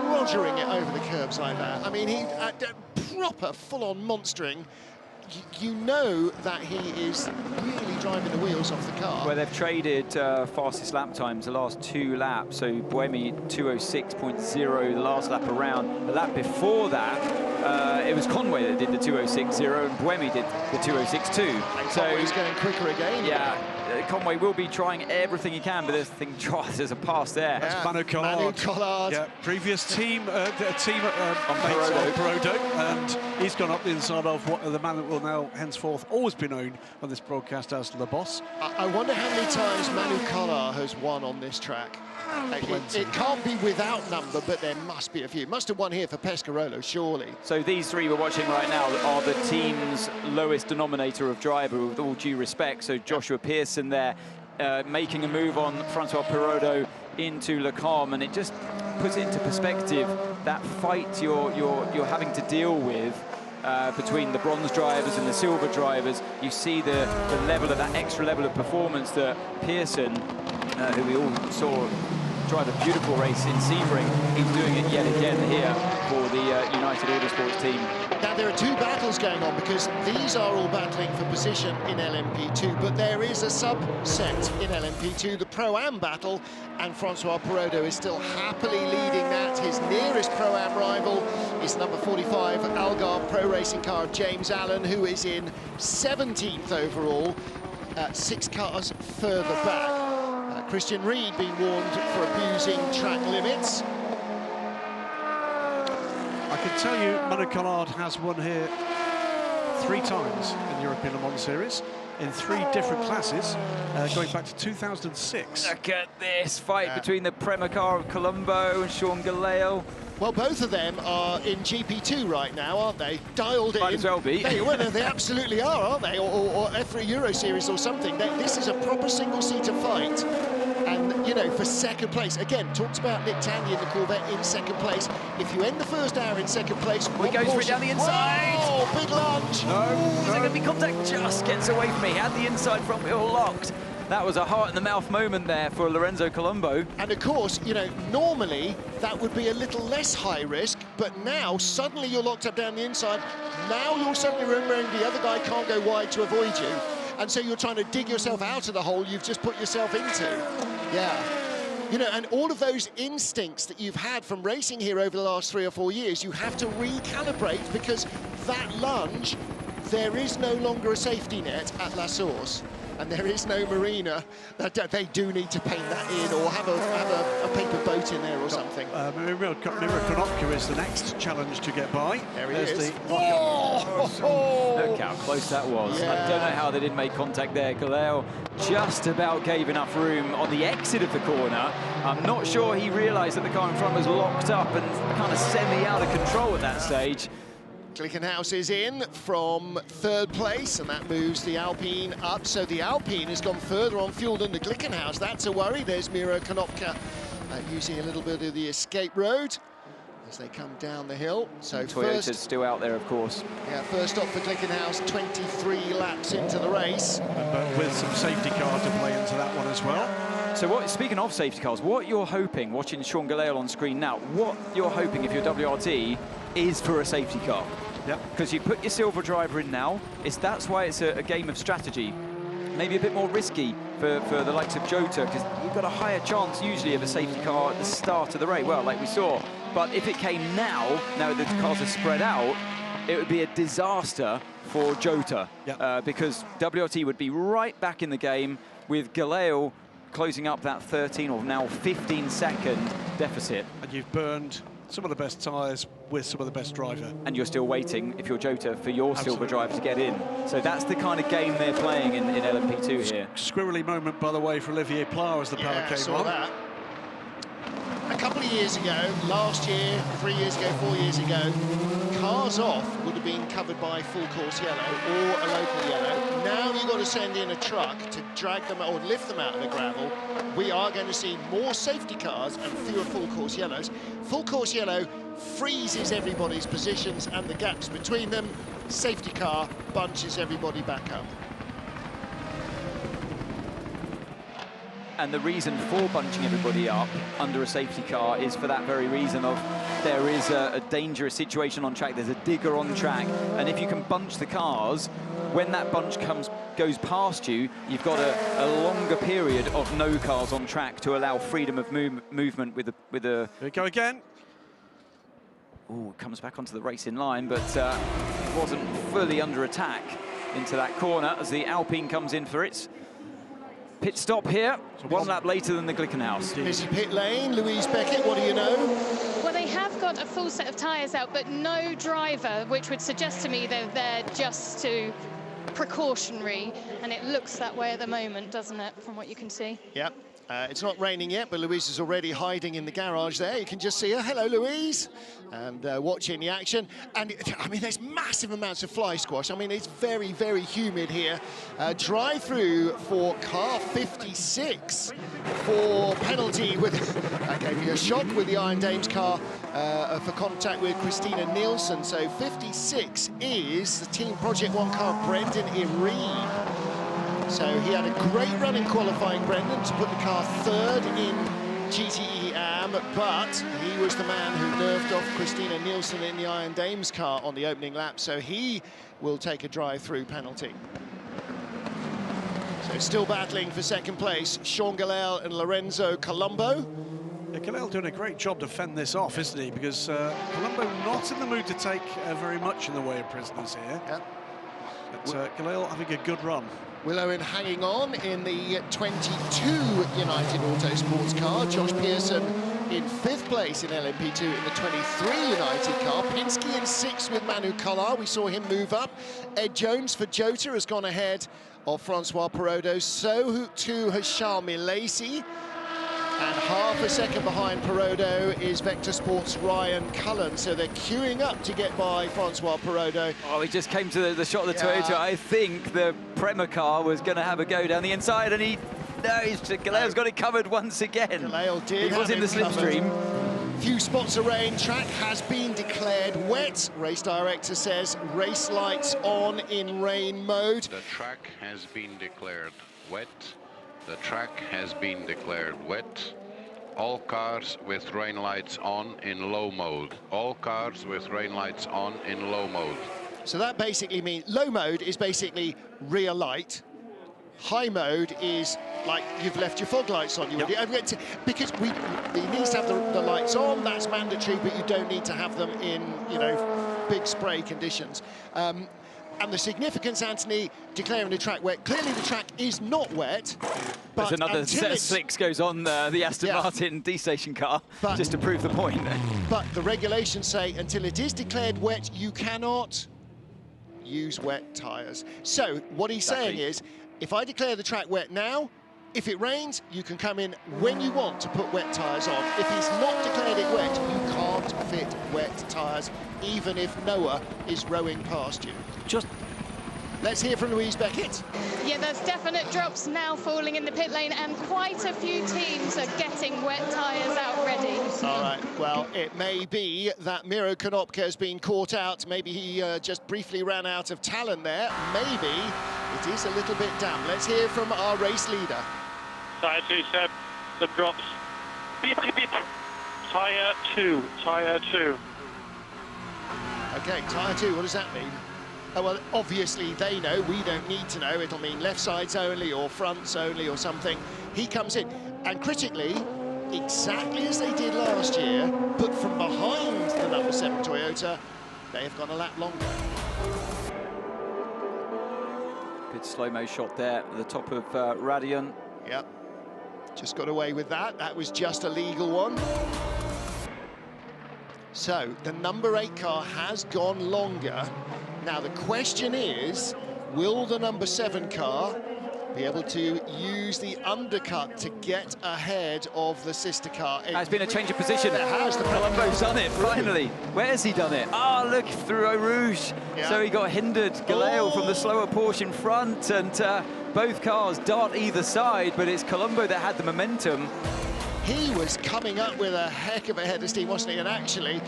rogering it over the curbs like that. I mean, he proper full-on monstering. You know that he is really driving the wheels off the car. Well, they've traded fastest lap times the last 2 laps. So Buemi 206.0 the last lap around. The lap before that, it was Conway that did the 206.0 and Buemi did the 206.2. So he's going quicker again. Yeah. Conway will be trying everything he can, but there's a pass there. That's Manu Collard. Manu Collard. Yeah, previous team on Perodo, and he's gone up the inside of what the man that will now henceforth always be known on this broadcast as Le Boss. I wonder how many times Manu Collard has won on this track. It can't be without number, but there must be a few. Must have won here for Pescarolo, surely. So these 3 we're watching right now are the team's lowest denominator of driver, with all due respect. So Joshua Pearson there making a move on Francois Perodo into Le Combe, and it just puts it into perspective, that fight you're having to deal with between the bronze drivers and the silver drivers. You see the level of that extra level of performance that Pearson, who we all saw drive a beautiful race in Sebring, he's doing it yet again here for the United Autosports team. Now, there are 2 battles going on, because these are all battling for position in LMP2, but there is a subset in LMP2, the Pro-Am battle, and Francois Perodo is still happily leading that. His nearest Pro-Am rival is number 45 Algarve Pro Racing car James Allen, who is in 17th overall, 6 cars further back. Christian Reed being warned for abusing track limits. I can tell you, Manu Collard has won here 3 times in the European Le Mans Series, in 3 different classes, going back to 2006. Look at this fight between the Prema car of Colombo and Sean Galeo. Well, both of them are in GP2 right now, aren't they? Dialed in. Might as well be. They absolutely are, aren't they? Or F1 Euro Series or something. This is a proper single-seater fight. And, you know, for 2nd place, again, talked about Nick Tandy in the Corvette in 2nd place. If you end the 1st hour in 2nd place... He goes for it down the inside. Oh, big lunge. No. Is there going to be contact? Just gets away from me. Had the inside front wheel locked. That was a heart-in-the-mouth moment there for Lorenzo Colombo. And, of course, you know, normally that would be a little less high risk, but now suddenly you're locked up down the inside. Now you're suddenly remembering the other guy can't go wide to avoid you. And so you're trying to dig yourself out of the hole you've just put yourself into. Yeah. You know, and all of those instincts that you've had from racing here over the last 3 or 4 years, you have to recalibrate, because that lunge, there is no longer a safety net at La Source. And there is no marina. They do need to paint that in, or have a paper boat in there or something. Miro Konopka is the next challenge to get by. There he is. Look how close that was. Yeah. I don't know how they didn't make contact there. Galeo just about gave enough room on the exit of the corner. I'm not sure he realised that the car in front was locked up and kind of semi out of control at that stage. Glickenhaus is in from 3rd place, and that moves the Alpine up. So the Alpine has gone further on fuel than the Glickenhaus. That's a worry. There's Miro Konopka using a little bit of the escape road as they come down the hill. So Toyota's still out there, of course. Yeah, first stop for Glickenhaus, 23 laps into the race. But with some safety car to play into that one as well. So speaking of safety cars, what you're hoping, watching Sean Galeo on screen now, what you're hoping if you're WRT is for a safety car. Because you put your silver driver in now, that's why it's a game of strategy. Maybe a bit more risky for the likes of Jota, because you've got a higher chance usually of a safety car at the start of the race, well, like we saw. But if it came now that the cars are spread out, it would be a disaster for Jota, because WRT would be right back in the game with Galeo closing up that 13 or now 15-second deficit. And you've burned some of the best tyres with some of the best driver. And you're still waiting, if you're Jota, for your silver Absolutely. drive to get in. So that's the kind of game they're playing in LMP2 here. Squirrely moment, by the way, for Olivier Pla as the power came saw on. that. A couple of years ago, last year, 3 years ago, 4 years ago, cars off would have been covered by full course yellow or a local yellow. Now you've got to send in a truck to drag them or lift them out of the gravel. We are going to see more safety cars and fewer full course yellows. Full course yellow freezes everybody's positions and the gaps between them. Safety car bunches everybody back up. And the reason for bunching everybody up under a safety car is for that very reason of there is a dangerous situation on track, there's a digger on track, and if you can bunch the cars, when that bunch goes past you, you've got a longer period of no cars on track to allow freedom of movement with a... Here we go again. Oh, comes back onto the racing line, but wasn't fully under attack into that corner as the Alpine comes in for its pit stop here. One lap later than the Glickenhaus. Busy pit lane, Louise Beckett, what do you know? Well, they have got a full set of tyres out, but no driver, which would suggest to me they're there just to precautionary, and it looks that way at the moment, doesn't it, from what you can see? Yep. It's not raining yet, but Louise is already hiding in the garage there. You can just see her. Hello, Louise. And watching the action. And, I mean, there's massive amounts of fly squash. I mean, it's very, very humid here. Drive-through for car 56 for penalty with... that gave me a shock with the Iron Dames car for contact with Christina Nielsen. So 56 is the Team Project One car, Brendan Irene. So he had a great run in qualifying, Brendan, to put the car third in GTE AM, but he was the man who nerfed off Christina Nielsen in the Iron Dames car on the opening lap, so he will take a drive-through penalty. So still battling for second place, Sean Galel and Lorenzo Colombo. Yeah, Galel doing a great job to fend this off, isn't he? Because Colombo not in the mood to take very much in the way of prisoners here. Yep. But Galel having a good run. Will Owen hanging on in the 22 United Autosports car. Josh Pearson in 5th place in LMP2 in the 23 United car. Pinsky in 6th with Manu Collard. We saw him move up. Ed Jones for Jota has gone ahead of Francois Perrodo. So too has Charles Milesi. And half a second behind Perrodo is Vector Sports' Ryan Cullen. So they're queuing up to get by Francois Perrodo. Oh, he just came to the shot of the Toyota. I think the Prema car was going to have a go down the inside, and Galel's got it covered once again. Galel did. He was in the slipstream. Few spots of rain. Track has been declared wet. Race director says race lights on in rain mode. The track has been declared wet. The track has been declared wet. All cars with rain lights on in low mode. All cars with rain lights on in low mode. So that basically means low mode is basically rear light. High mode is like you've left your fog lights on. Because it needs to have the lights on. That's mandatory, but you don't need to have them in big spray conditions. And the significance, Anthony, declaring the track wet. Clearly the track is not wet. But there's another set of slicks goes on the Aston Martin D-Station car, just to prove the point. But the regulations say until it is declared wet, you cannot use wet tyres. So what he's saying is, if I declare the track wet now, if it rains, you can come in when you want to put wet tyres on. If he's not declared it wet, you can't fit wet tyres, even if Noah is rowing past you. Let's hear from Louise Beckett. Yeah, there's definite drops now falling in the pit lane, and quite a few teams are getting wet tyres out ready. All right, well, it may be that Miro Konopka has been caught out. Maybe he just briefly ran out of talent there. Maybe it is a little bit damp. Let's hear from our race leader. Tyre 2, Seb, some drops. Beep, beep, beep. Tyre 2, Tyre 2. Okay, Tyre 2, what does that mean? Oh, well, obviously they know, we don't need to know. It'll mean left sides only or fronts only or something. He comes in, and critically, exactly as they did last year, but from behind the number 7 Toyota, they have gone a lap longer. Good slow-mo shot there at the top of Radion. Yep. Just got away with that. That was just a legal one. So the number 8 car has gone longer. Now the question is, will the number 7 car be able to use the undercut to get ahead of the sister car? There's been a change of position. It has. Colombo's done it, finally. Where has he done it? Ah, look, through Eau Rouge. Yeah. So he got hindered, Galeo, from the slower Porsche in front, and both cars dart either side, but it's Colombo that had the momentum. He was coming up with a heck of a head of steam, wasn't he? And actually,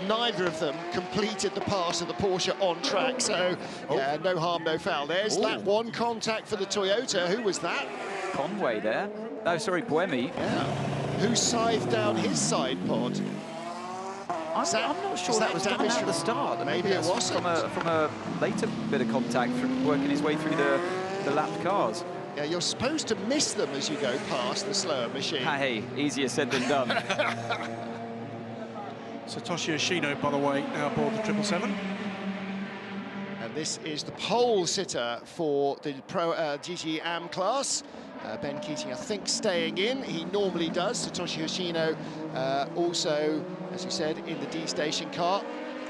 neither of them completed the pass of the Porsche on track, so yeah, no harm, no foul. There's that one contact for the Toyota. Who was that? Conway there. Oh, sorry, Buemi. Yeah. Who scythed down his side pod? I'm not sure that was done at the start. Maybe it wasn't. From a later bit of contact, working his way through the lapped cars. Yeah, you're supposed to miss them as you go past the slower machine. Hey, easier said than done. Satoshi Yoshino, by the way, now aboard the 777. And this is the pole sitter for the Pro GT AM class. Ben Keating, I think, staying in. He normally does. Satoshi Yoshino also, as you said, in the D station car.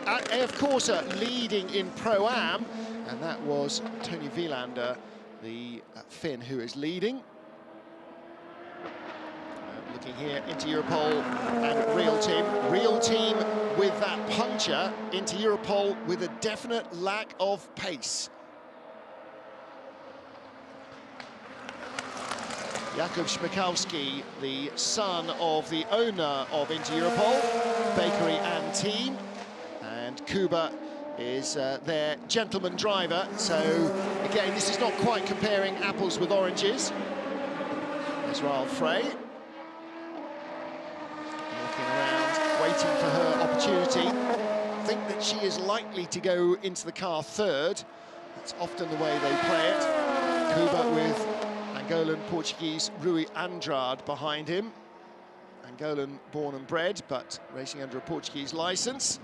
At AF Corsa leading in Pro Am, and that was Tony Wielander, the Finn, who is leading. Looking here into Europol and Real Team. Real Team with that puncture into Europol with a definite lack of pace. Jakob Schmikowski, the son of the owner of Inter Europol, bakery and team. And Kuba is their gentleman driver. So, again, this is not quite comparing apples with oranges. There's Raoul Frey. Walking around, waiting for her opportunity. I think that she is likely to go into the car third. That's often the way they play it. Kuba with Angolan Portuguese Rui Andrade behind him. Angolan born and bred, but racing under a Portuguese licence.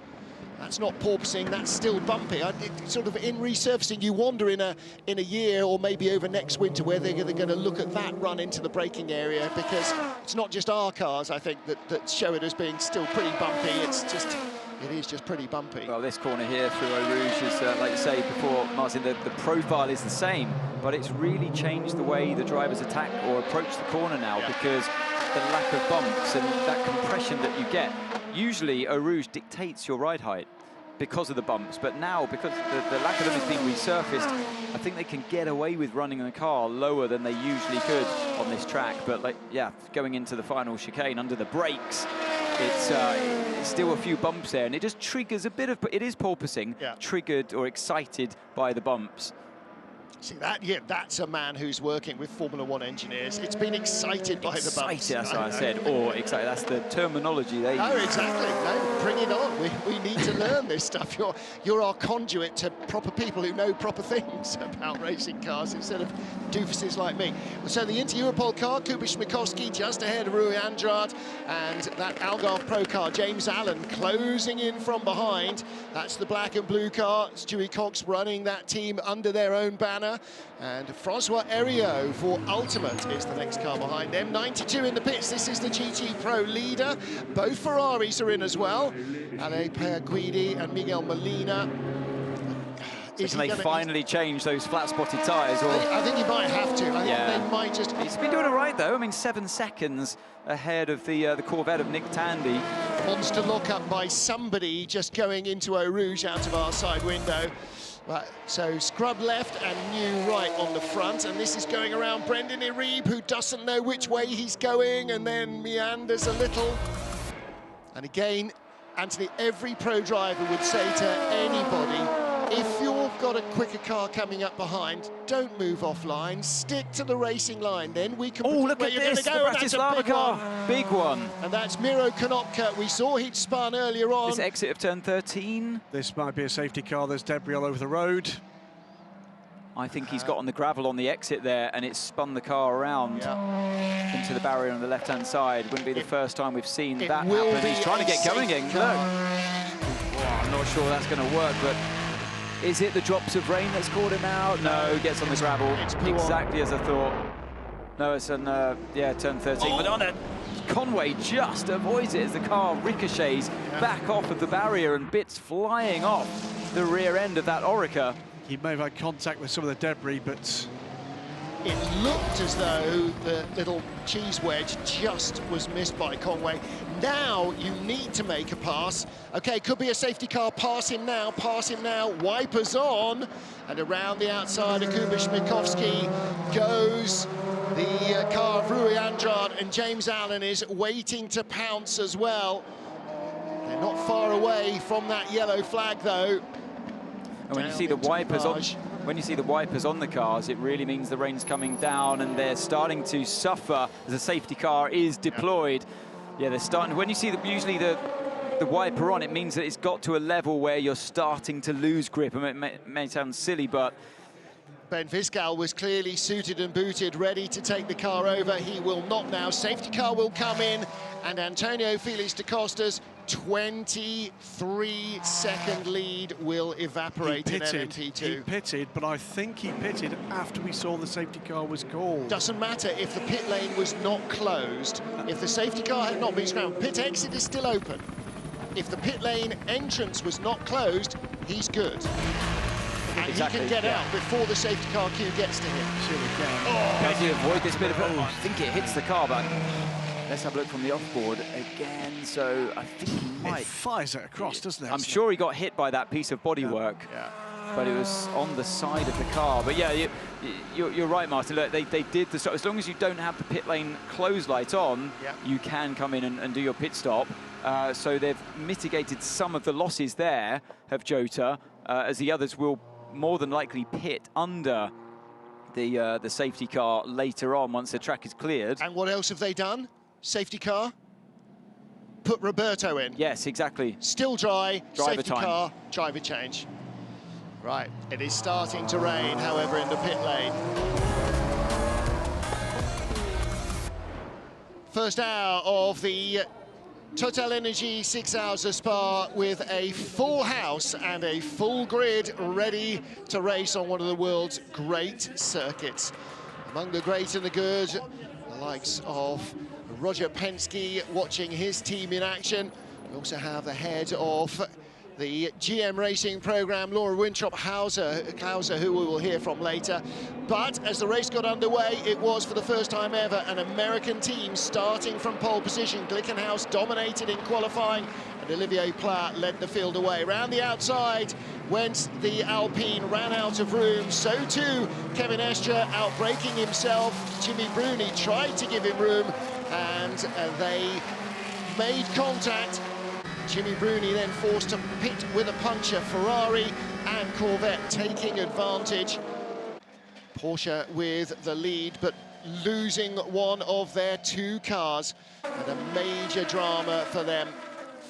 That's not porpoising, that's still bumpy. Sort of in resurfacing, you wonder in a year or maybe over next winter where they're going to look at that run into the braking area, because it's not just our cars, I think, that show it as being still pretty bumpy. It is just pretty bumpy. Well, this corner here through Eau Rouge is, like you say before, Martin, the profile is the same, but it's really changed the way the drivers attack or approach the corner now, because the lack of bumps and that compression that you get. Usually, Eau Rouge dictates your ride height because of the bumps, but now, because the lack of them is being resurfaced, I think they can get away with running the car lower than they usually could on this track. But, like, yeah, going into the final chicane under the brakes, it's still a few bumps there, and it just triggers a bit of, it is porpoising, triggered or excited by the bumps. See that? Yeah, that's a man who's working with Formula One engineers. It's been excited by the bumps. That's what I said. Or excited. That's the terminology they use. No, exactly. No, bring it on. We need to learn this stuff. You're our conduit to proper people who know proper things about racing cars instead of doofuses like me. So the Inter Europol car, Kuba Schmikowski just ahead of Rui Andrade, and that Algarve Pro car, James Allen, closing in from behind. That's the black and blue car. Stewie Cox running that team under their own banner. And Francois Heriot for Ultimate is the next car behind them. 92 in the pits. This is the GT Pro leader. Both Ferraris are in as well. Ale Guidi and Miguel Molina. So can they finally change those flat-spotted tyres? Or I think he might have to. I think they might just... He's been doing it right, though. I mean, 7 seconds ahead of the Corvette of Nick Tandy. Monster lock-up by somebody just going into Eau Rouge out of our side window. Right, so scrub left and new right on the front, and this is going around Brendan Iribe, who doesn't know which way he's going and then meanders a little. And again, Anthony, every pro driver would say to anybody, if you've got a quicker car coming up behind, don't move offline, stick to the racing line, then we can... Oh, look at this, the Bratislava car, big one. And that's Miro Konopka. We saw he'd spun earlier on. This exit of turn 13. This might be a safety car, there's debris all over the road. I think he's got on the gravel on the exit there, and it's spun the car around into the barrier on the left-hand side. Wouldn't be the first time we've seen that happen. He's trying to get going again. Look. Oh, I'm not sure that's going to work, but is it the drops of rain that's caught him out? No, gets on the gravel. Exactly as I thought. No, it's on, yeah, turn 13. But on it, Conway just avoids it as the car ricochets back off of the barrier and bits flying off the rear end of that Orica. He may have had contact with some of the debris, but it looked as though the little cheese wedge just was missed by Conway. Now you need to make a pass. Okay, could be a safety car. Pass him now, wipers on. And around the outside of Jakob Schmikowski goes the car of Rui Andrade, and James Allen is waiting to pounce as well. They're not far away from that yellow flag, though. And when you see the wipers on the cars, it really means the rain's coming down and they're starting to suffer as a safety car is deployed. Yeah, they're starting. When you see usually the wiper on, it means that it's got to a level where you're starting to lose grip. I mean, it may sound silly, but Ben Viscal was clearly suited and booted, ready to take the car over. He will not now. Safety car will come in, and Antonio Felix da Costa's 23-second lead will evaporate in LMP2. He pitted, but I think he pitted after we saw the safety car was called. Doesn't matter if the pit lane was not closed. If the safety car had not been scrambled, pit exit is still open. If the pit lane entrance was not closed, he's good. And exactly, he can get out before the safety car queue gets to him. Sure he can. Can he avoid this bit of I think it hits the car, but let's have a look from the off-board again. So I think he might. It fires it across, doesn't it? I'm sure he got hit by that piece of bodywork. Yeah. But it was on the side of the car. But yeah, you're right, Martin. Look, they did the stop. As long as you don't have the pit lane close light on, you can come in and do your pit stop. So they've mitigated some of the losses there of Jota, as the others will more than likely pit under the safety car later on once the track is cleared. And what else have they done? Safety car? Put Roberto in. Yes, exactly. Still dry, Driver safety time. car, driver change. Right, it is starting to rain, however, in the pit lane. First hour of the TotalEnergies 6 hours of Spa with a full house and a full grid ready to race on one of the world's great circuits. Among the great and the good, the likes of Roger Penske watching his team in action. We also have the head of the GM Racing program, Laura Winthrop-Hauser, who we will hear from later. But as the race got underway, it was for the first time ever an American team starting from pole position. Glickenhaus dominated in qualifying, and Olivier Pla led the field away. Round the outside went the Alpine, ran out of room. So too Kevin Estre, outbraking himself. Jimmy Bruni tried to give him room, and they made contact. Jimmy Bruni then forced to pit with a puncher. Ferrari and Corvette taking advantage. Porsche with the lead, but losing one of their two cars, and a major drama for them.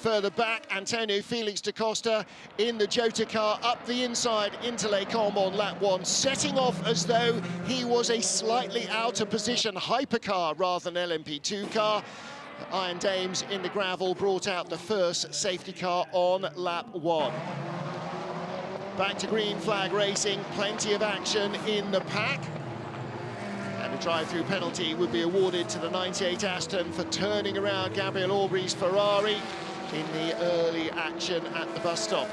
Further back, Antonio Felix da Costa in the Jota car, up the inside into Les Combes on lap 1, setting off as though he was a slightly out of position Hypercar rather than LMP2 car. Iron Dames in the gravel brought out the first safety car on lap 1. Back to green flag racing, plenty of action in the pack. And a drive-through penalty would be awarded to the 98 Aston for turning around Gabriel Aubry's Ferrari in the early action at the bus stop.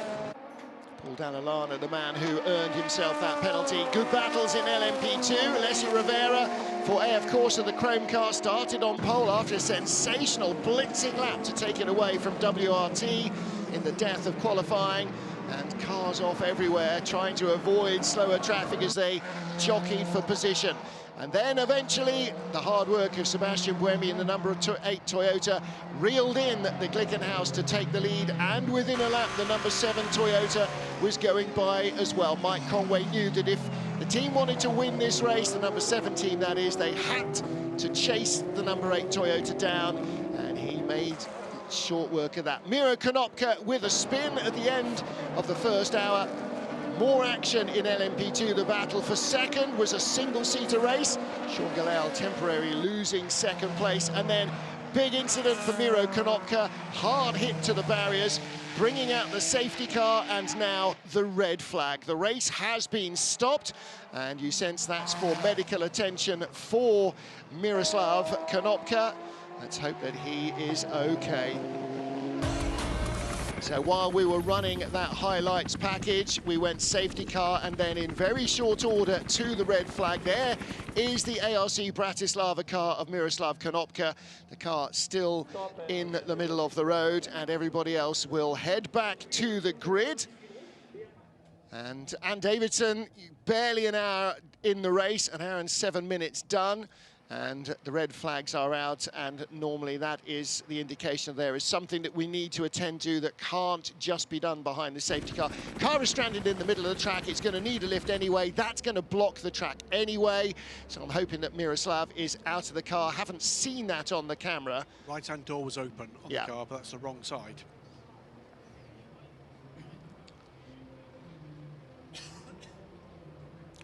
Paul Dall'Anna, the man who earned himself that penalty. Good battles in LMP2. Alessio Rivera for AF Corsa, the Chrome car, started on pole after a sensational blitzing lap to take it away from WRT in the death of qualifying. And cars off everywhere, trying to avoid slower traffic as they jockeyed for position. And then eventually, the hard work of Sebastian Buemi in the number 8 Toyota reeled in the Glickenhaus to take the lead, and within a lap, the number 7 Toyota was going by as well. Mike Conway knew that if the team wanted to win this race, the number 7 team that is, they had to chase the number 8 Toyota down, and he made short work of that. Miro Konopka with a spin at the end of the first hour. More action in LMP2. The battle for second was a single-seater race. Sean Galal temporarily losing second place, and then big incident for Miro Konopka. Hard hit to the barriers, bringing out the safety car, and now the red flag. The race has been stopped, and you sense that's for medical attention for Miroslav Konopka. Let's hope that he is okay. So while we were running that highlights package, we went safety car and then in very short order to the red flag. There is the ARC Bratislava car of Miroslav Konopka. The car still in the middle of the road, and everybody else will head back to the grid. And Davidson, barely an hour in the race, an hour and 7 minutes done. And the red flags are out, and normally that is the indication there is something that we need to attend to that can't just be done behind the safety car. Car is stranded in the middle of the track. It's going to need a lift anyway. That's going to block the track anyway. So I'm hoping that Miroslav is out of the car. Haven't seen that on the camera. Right-hand door was open on the car, but that's the wrong side.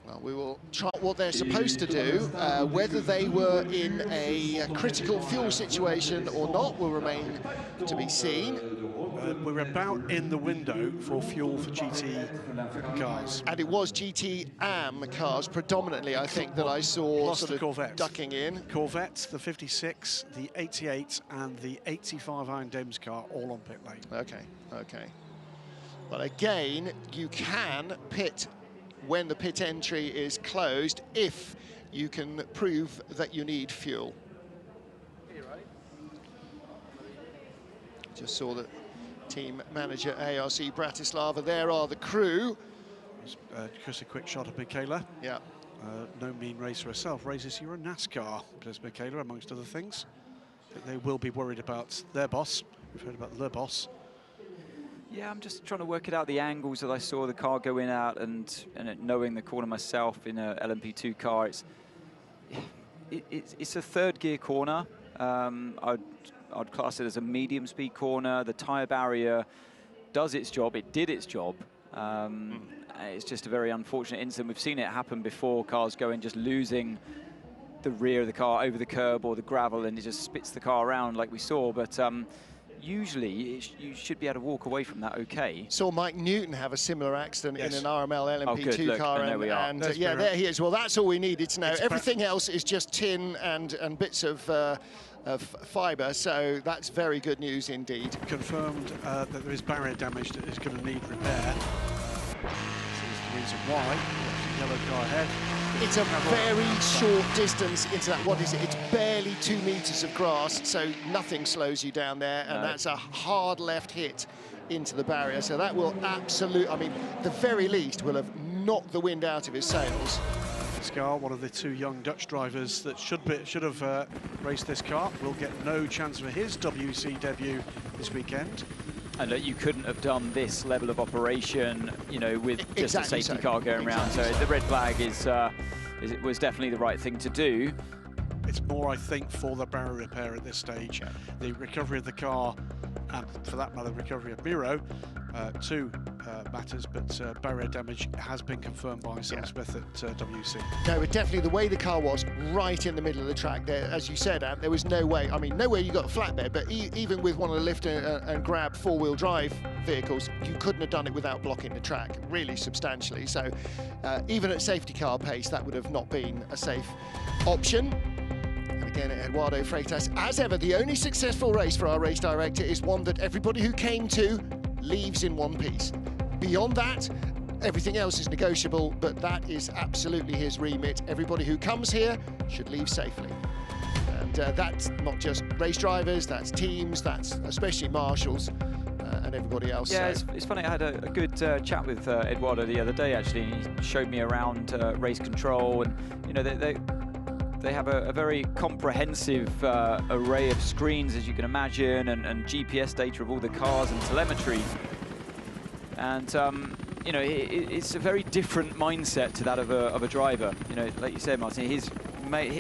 Well, we will try what they're supposed to do. Whether they were in a critical fuel situation or not will remain to be seen. We're about in the window for fuel for GT cars. And it was GT AM cars predominantly, I think, that I saw Plus sort the of Corvette. ducking in. Corvette, the 56, the 88 and the 85 Iron Dems car all on pit lane. Okay, okay. But again, you can pit when the pit entry is closed if you can prove that you need fuel. Just saw that team manager ARC Bratislava. There are the crew. Just a quick shot of Michaela. Yeah. No mean racer herself, races here in NASCAR, says Michaela, amongst other things. But they will be worried about their boss. We've heard about the boss. Yeah, I'm just trying to work it out, the angles that I saw the car go in at, and knowing the corner myself in a LMP2 car, it's a third gear corner. I'd class it as a medium speed corner. The tyre barrier does its job, it did its job. It's just a very unfortunate incident. We've seen it happen before, cars going just losing the rear of the car over the curb or the gravel, and it just spits the car around like we saw, but usually you should be able to walk away from that okay. Saw Mike Newton have a similar accident in an RML LMP2 car, and there we are. And yeah, there he is. Well, that's all we needed to know. Everything else is just tin and bits of fibre, so that's very good news indeed. Confirmed that there is barrier damage that is going to need repair. This is the reason why. Yellow car ahead. It's a very short distance into that. What is it? It's barely 2 meters of grass, so nothing slows you down there, and that's a hard left hit into the barrier. So that will absolutely, I mean, the very least will have knocked the wind out of his sails. Scar, one of the two young Dutch drivers that should have raced this car, will get no chance for his WC debut this weekend. And you couldn't have done this level of operation, you know, with just a safety car going around. So the red flag was definitely the right thing to do. It's more, I think, for the barrier repair at this stage. The recovery of the car, and for that matter, recovery of Miro, two matters, but barrier damage has been confirmed by Sam Smith at WC. No, but definitely the way the car was right in the middle of the track there, as you said, Ant, there was no way, I mean, no way you got a flatbed, but even with one of the lift and grab four-wheel drive vehicles, you couldn't have done it without blocking the track really substantially. So even at safety car pace, that would have not been a safe option. And again, Eduardo Freitas, as ever, the only successful race for our race director is one that everybody who came to leaves in one piece. Beyond that, everything else is negotiable, but that is absolutely his remit. Everybody who comes here should leave safely. And that's not just race drivers, that's teams, that's especially marshals and everybody else. Yeah, it's funny, I had a good chat with Eduardo the other day, actually. He showed me around race control, and you know, they have a very comprehensive array of screens, as you can imagine, and GPS data of all the cars and telemetry. And you know, it's a very different mindset to that of a driver. You know, like you said, Martin,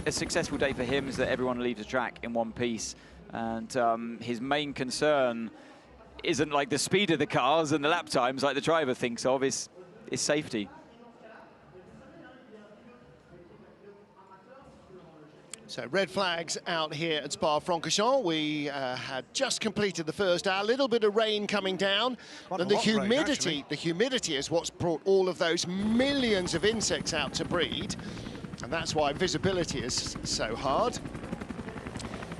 a successful day for him is that everyone leaves the track in one piece, and his main concern isn't like the speed of the cars and the lap times like the driver thinks of, is safety. So red flags out here at Spa-Francorchamps. We had just completed the first hour, a little bit of rain coming down, and the humidity is what's brought all of those millions of insects out to breed, and that's why visibility is so hard.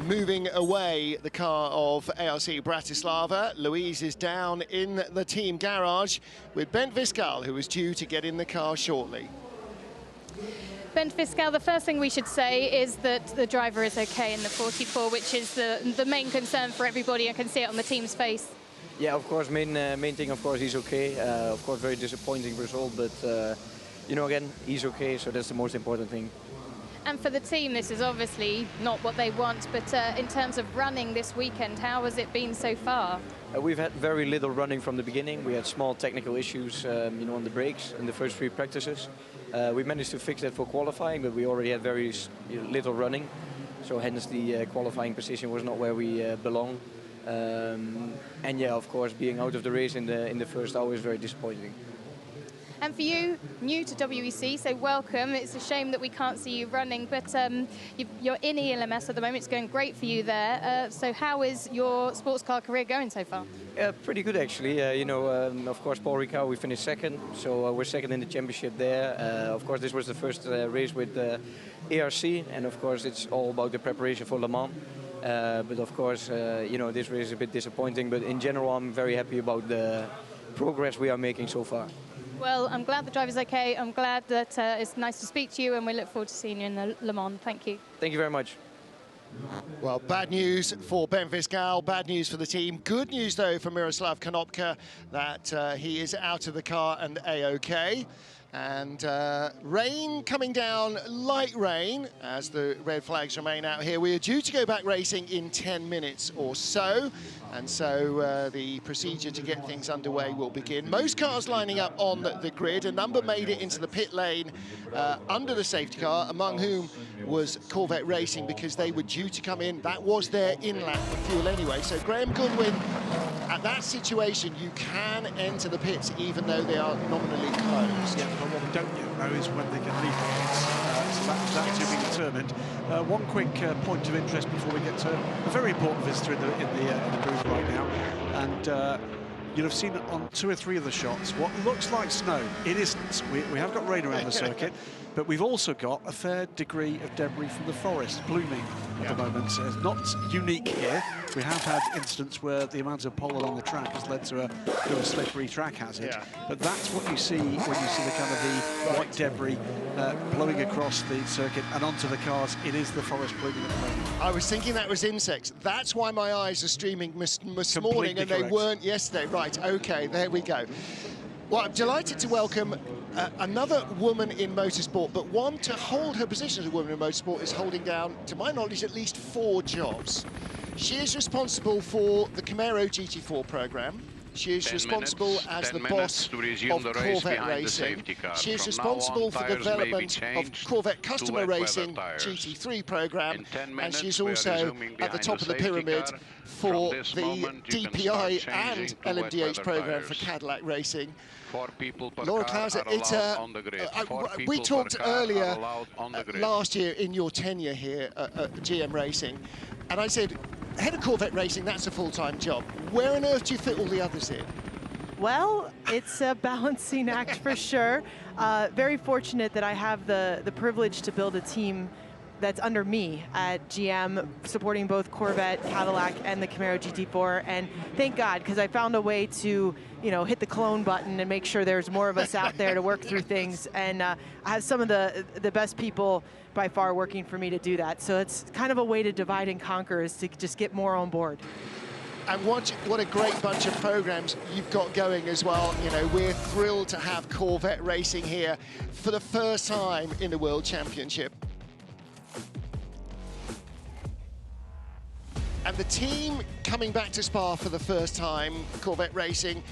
Moving away, the car of ARC Bratislava. Louise is down in the team garage with Bent Viscal, who is due to get in the car shortly. Bent Viscal, the first thing we should say is that the driver is okay in the 44, which is the main concern for everybody. I can see it on the team's face. Yeah, of course, main thing, of course, he's okay. Of course, very disappointing result, but, you know, again, he's okay, so that's the most important thing. And for the team, this is obviously not what they want, but in terms of running this weekend, how has it been so far? We've had very little running from the beginning. We had small technical issues, you know, on the brakes in the first 3 practices. We managed to fix that for qualifying, but we already had very little running, so hence the qualifying position was not where we belong. And yeah, of course, being out of the race in the first hour is very disappointing. And for you, new to WEC, so welcome. It's a shame that we can't see you running, but you're in ELMS at the moment. It's going great for you there. So how is your sports car career going so far? Pretty good, actually. You know, of course, Paul Ricard, we finished second, so we're second in the championship there. Of course, this was the first race with ARC, and of course, it's all about the preparation for Le Mans. But of course, you know, this race is a bit disappointing, but in general, I'm very happy about the progress we are making so far. Well, I'm glad the driver's okay. I'm glad that it's nice to speak to you, and we look forward to seeing you in the Le Mans. Thank you. Thank you very much. Well, bad news for Bent Viscal, bad news for the team. Good news, though, for Miroslav Konopka, that he is out of the car and A-OK. And rain coming down, light rain, as the red flags remain out here. We are due to go back racing in 10 minutes or so. And so the procedure to get things underway will begin. Most cars lining up on the grid. A number made it into the pit lane under the safety car, among whom was Corvette Racing, because they were due to come in. That was their in-lap for fuel anyway. So Graham Goodwin, at that situation, you can enter the pits even though they are nominally closed. Yeah, but what we don't yet know is when they can leave the pits. So that's to be determined. One quick point of interest before we get to a very important visitor in the booth right now, and you'll have seen on 2 or 3 of the shots what looks like snow. It isn't. We have got rain around the circuit, but we've also got a fair degree of debris from the forest blooming at the moment. So it's not unique here. We have had instances where the amount of pollen on the track has led to a slippery track hazard. But that's what you see when you see the kind of the white debris blowing across the circuit and onto the cars. It is the forest blooming at the moment. I was thinking that was insects. That's why my eyes are streaming this morning, and they weren't yesterday. Right, okay, there we go. Well, I'm delighted to welcome another woman in motorsport, but one to hold her position as a woman in motorsport is holding down, to my knowledge, at least 4 jobs. She is responsible for the Camaro GT4 program. She is responsible as the boss of Corvette Racing. She is responsible for the development of Corvette Customer Racing GT3 program, and she's also at the top of the pyramid for the DPI and LMDH program for Cadillac Racing. Laura Clauser, we talked earlier last year in your tenure here at GM Racing, and I said, head of Corvette Racing, that's a full-time job. Where on earth do you fit all the others in? Well, it's a balancing act for sure. Very fortunate that I have the privilege to build a team that's under me at GM, supporting both Corvette, Cadillac, and the Camaro GT4. And thank God, because I found a way to, you know, hit the clone button and make sure there's more of us out there to work through things. And I have some of the best people by far working for me to do that. So it's kind of a way to divide and conquer, is to just get more on board. And what a great bunch of programs you've got going as well. You know, we're thrilled to have Corvette Racing here for the first time in the World Championship. And the team coming back to Spa for the first time, Corvette Racing,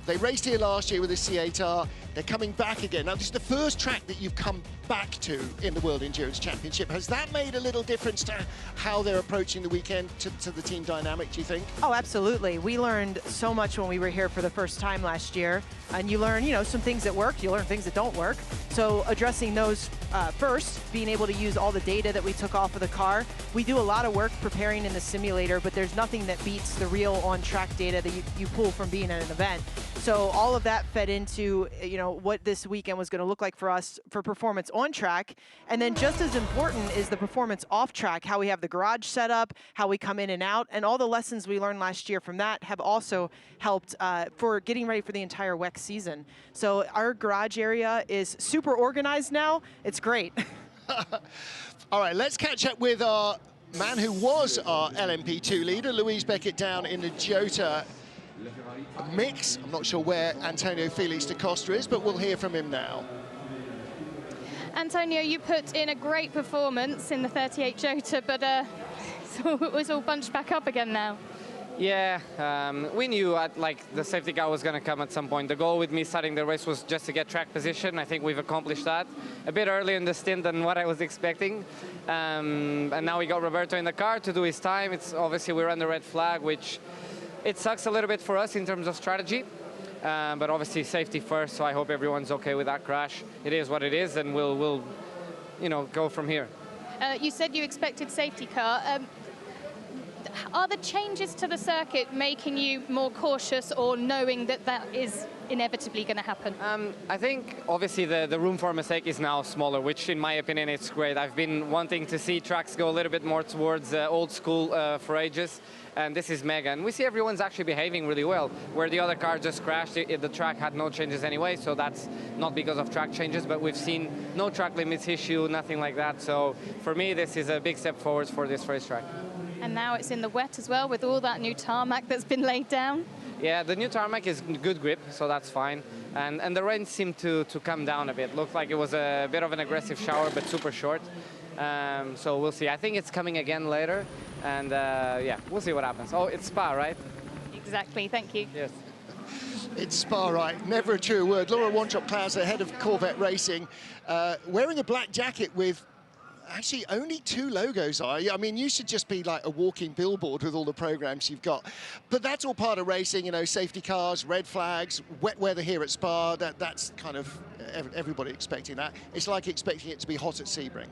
They raced here last year with the C8R. They're coming back again. Now, this is the first track that you've come back to in the World Endurance Championship. Has that made a little difference to how they're approaching the weekend, to the team dynamic, do you think? Oh, absolutely. We learned so much when we were here for the first time last year. And you learn, you know, some things that work, you learn things that don't work. So addressing those first, being able to use all the data that we took off of the car. We do a lot of work preparing in the simulator, but there's nothing that beats the real on-track data that you pull from being at an event. So all of that fed into, you know, what this weekend was going to look like for us for performance on track. And then just as important is the performance off track, how we have the garage set up, how we come in and out, and all the lessons we learned last year from that have also helped for getting ready for the entire WEC season. So our garage area is super organized now. It's great. All right, let's catch up with our man who was our LMP2 leader, Louise Beckett, down in the Jota mix. I'm not sure where Antonio Felix da Costa is, but we'll hear from him now. Antonio, you put in a great performance in the 38 Jota, but so it was all bunched back up again now. Yeah, we knew the safety car was going to come at some point. The goal with me starting the race was just to get track position. I think we've accomplished that a bit earlier in the stint than what I was expecting. And now we got Roberto in the car to do his time. It's obviously we're under red flag, which it sucks a little bit for us in terms of strategy. But obviously safety first, so I hope everyone's okay with that crash. It is what it is, and we'll you know, go from here. You said you expected safety car. Are the changes to the circuit making you more cautious, or knowing that that is inevitably going to happen? I think obviously the room for a mistake is now smaller, which in my opinion it's great. I've been wanting to see tracks go a little bit more towards old school for ages, and this is mega. And we see everyone's actually behaving really well. Where the other car just crashed, the track had no changes anyway, so that's not because of track changes, but we've seen no track limits issue, nothing like that. So for me, this is a big step forward for this racetrack. And now it's in the wet as well, with all that new tarmac that's been laid down. Yeah, the new tarmac is good grip, so that's fine. And the rain seemed to come down a bit. Looked like it was a bit of an aggressive shower, but super short. So we'll see. I think it's coming again later. And yeah, we'll see what happens. Oh, it's Spa, right? Exactly, thank you. Yes. It's Spa, right? Never a true word. Laura Wantrop-Klauser, head of Corvette Racing, wearing a black jacket with actually only 2 logos. I mean, you should just be like a walking billboard with all the programs you've got. But that's all part of racing, you know, safety cars, red flags, wet weather here at Spa. That's kind of everybody expecting that. It's like expecting it to be hot at Sebring.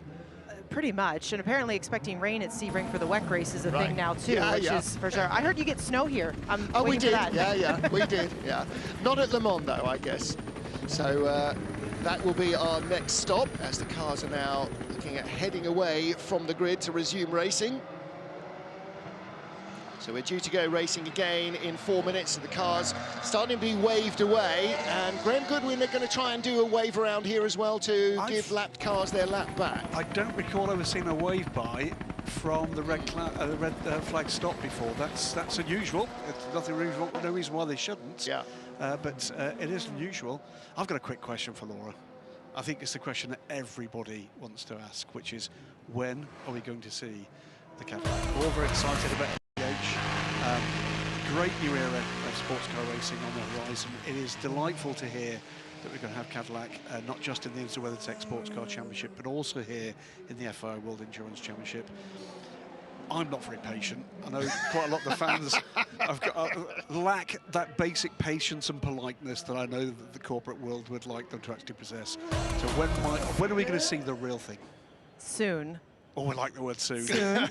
Pretty much, and apparently expecting rain at Sebring for the WEC race is a thing now too, which is for sure. I heard you get snow here. Oh, we did. That. Yeah, we did. Yeah, not at Le Mans though, I guess. So that will be our next stop, as the cars are now looking at heading away from the grid to resume racing. So we're due to go racing again in 4 minutes. The car's starting to be waved away, and Graham Goodwin, they're going to try and do a wave around here as well to give lapped cars their lap back. I don't recall ever seeing a wave by from the red flag stop before. That's unusual. It's nothing unusual, no reason why they shouldn't. Yeah. But it is unusual. I've got a quick question for Laura. I think it's the question that everybody wants to ask, which is, when are we going to see the Cadillac? We're all very excited about great new era of sports car racing on the horizon. It is delightful to hear that we're going to have Cadillac not just in the WeatherTech Sports Car Championship, but also here in the FIA World Endurance Championship. I'm not very patient. I know quite a lot of the fans lack that basic patience and politeness that I know that the corporate world would like them to actually possess. So when are we going to see the real thing? Soon. Oh, I like the word soon. Soon.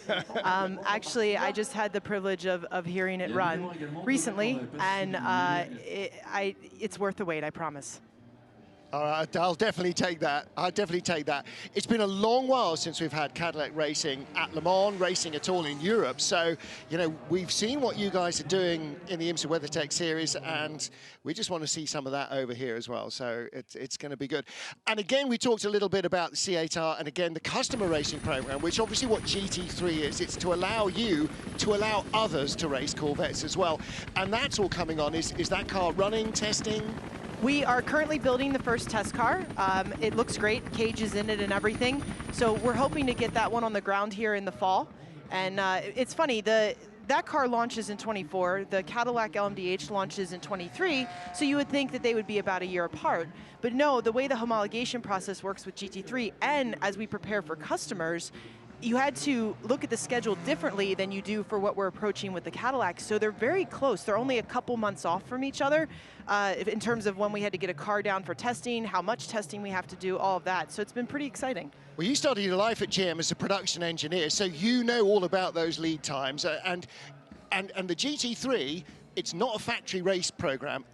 Actually, I just had the privilege of hearing it run recently, and it's worth the wait, I promise. All right, I'll definitely take that. I'll definitely take that. It's been a long while since we've had Cadillac racing at Le Mans, racing at all in Europe. So, you know, we've seen what you guys are doing in the IMSA WeatherTech series, and we just want to see some of that over here as well. So it's going to be good. And again, we talked a little bit about the C8R and again, the customer racing program, which obviously what GT3 is. It's to allow you to allow others to race Corvettes as well. And that's all coming on. Is that car running, testing? We are currently building the first test car. It looks great, cages in it and everything. So we're hoping to get that one on the ground here in the fall. And it's funny, that that car launches in 24, the Cadillac LMDH launches in 23, so you would think that they would be about a year apart. But no, the way the homologation process works with GT3, and as we prepare for customers, you had to look at the schedule differently than you do for what we're approaching with the Cadillac. So they're very close. They're only a couple months off from each other in terms of when we had to get a car down for testing, how much testing we have to do, all of that. So it's been pretty exciting. Well, you started your life at GM as a production engineer, so you know all about those lead times. And the GT3, it's not a factory race program.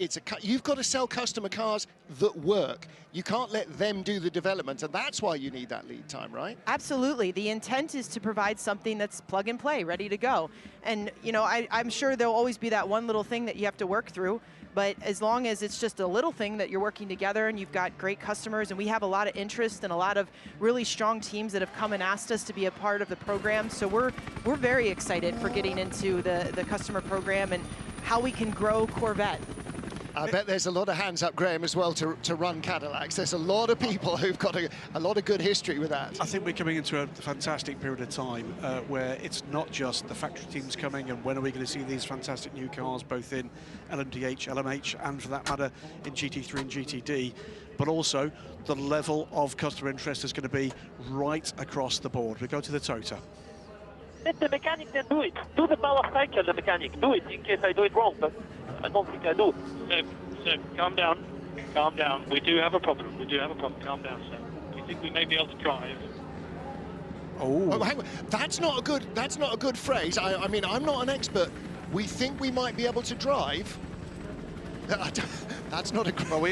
You've got to sell customer cars that work. You can't let them do the development, and that's why you need that lead time, right? Absolutely. The intent is to provide something that's plug and play, ready to go. And you know, I'm sure there'll always be that one little thing that you have to work through. But as long as it's just a little thing that you're working together and you've got great customers, and we have a lot of interest and a lot of really strong teams that have come and asked us to be a part of the program. So we're very excited for getting into the customer program and how we can grow Corvette. I bet there's a lot of hands up, Graham, as well to run Cadillacs. There's a lot of people who've got a lot of good history with that. I think we're coming into a fantastic period of time where it's not just the factory teams coming and when are we going to see these fantastic new cars, both in LMDH, LMH, and for that matter in GT3 and GTD, but also the level of customer interest is going to be right across the board. We go to the Tota. Let the mechanic then do it. Do the power cycle, the mechanic. Do it in case I do it wrong, but I don't think I do. So calm down. Calm down. We do have a problem. We do have a problem. Calm down, sir. We think we may be able to drive. Oh, hang on. That's not a good phrase. I mean, I'm not an expert. We think we might be able to drive. That's not a great... Well, we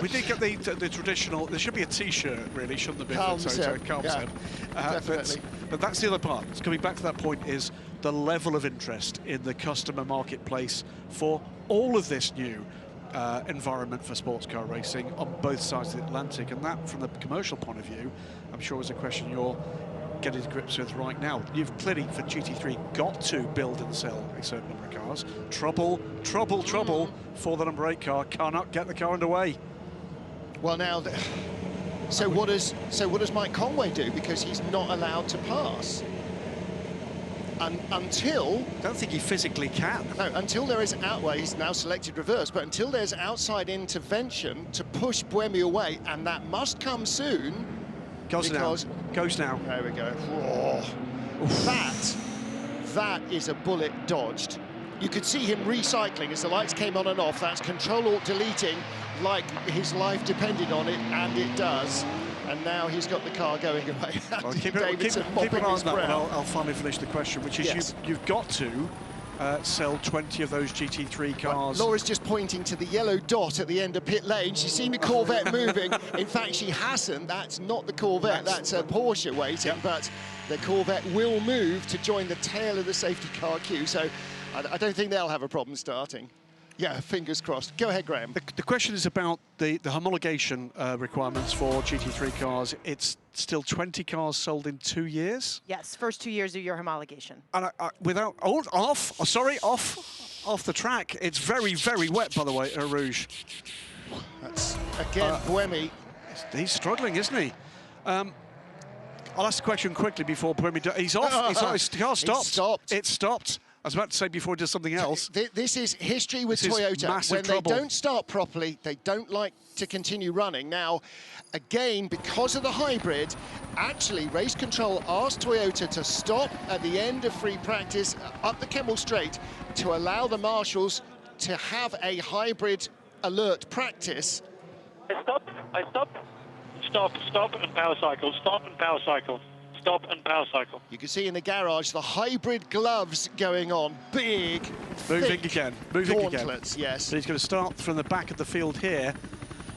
did get the traditional... There should be a T-shirt, really, shouldn't there be? Calm said. Definitely. But that's the other part. It's coming back to that point is the level of interest in the customer marketplace for all of this new environment for sports car racing on both sides of the Atlantic. And that, from the commercial point of view, I'm sure is a question you're getting to grips with right now. You've clearly, for GT3, got to build and sell a certain number of cars. Trouble for the number 8 car. Cannot get the car underway. Well, now, so what does Mike Conway do? Because he's not allowed to pass until... I don't think he physically can. No, until there is he's now selected reverse, but until there's outside intervention to push Buemi away, and that must come soon. Goes now. There we go. Oh, that is a bullet dodged. You could see him recycling as the lights came on and off. That's Control-Alt-Deleting like his life depended on it, and it does. And now he's got the car going away. Well, keep an eye on that one. I'll finally finish the question, which is yes. you've got to sell 20 of those GT3 cars. Well, Laura's just pointing to the yellow dot at the end of pit lane. She's seen the Corvette moving. In fact, she hasn't. That's not the Corvette. That's a Porsche waiting. Yep. But the Corvette will move to join the tail of the safety car queue. So I don't think they'll have a problem starting. Yeah, fingers crossed. Go ahead, Graham. The question is about the homologation requirements for GT3 cars. It's still 20 cars sold in 2 years? Yes, first 2 years of your homologation. And off the track. It's very, very wet, by the way, Rouge. That's, again, Buemi. He's struggling, isn't he? I'll ask the question quickly before Buemi... He's off. His car stopped. It stopped. I was about to say before he does something else. This is history with Toyota. When they don't start properly, they don't like to continue running. Now, again, because of the hybrid, actually, Race Control asked Toyota to stop at the end of free practice up the Kemmel Straight to allow the marshals to have a hybrid alert practice. I stop. Stop and power cycle. Stop and power cycle. Stop and power cycle. You can see in the garage the hybrid gloves going on. Big, moving again. Yes. So he's going to start from the back of the field here.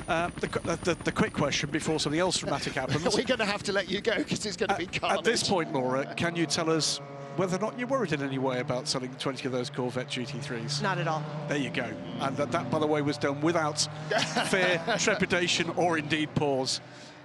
The quick question before something else dramatic happens. We're going to have to let you go because it's going to be carnage. At this point, Laura, can you tell us whether or not you're worried in any way about selling 20 of those Corvette GT3s? Not at all. There you go. And that, by the way, was done without fear, trepidation, or indeed pause.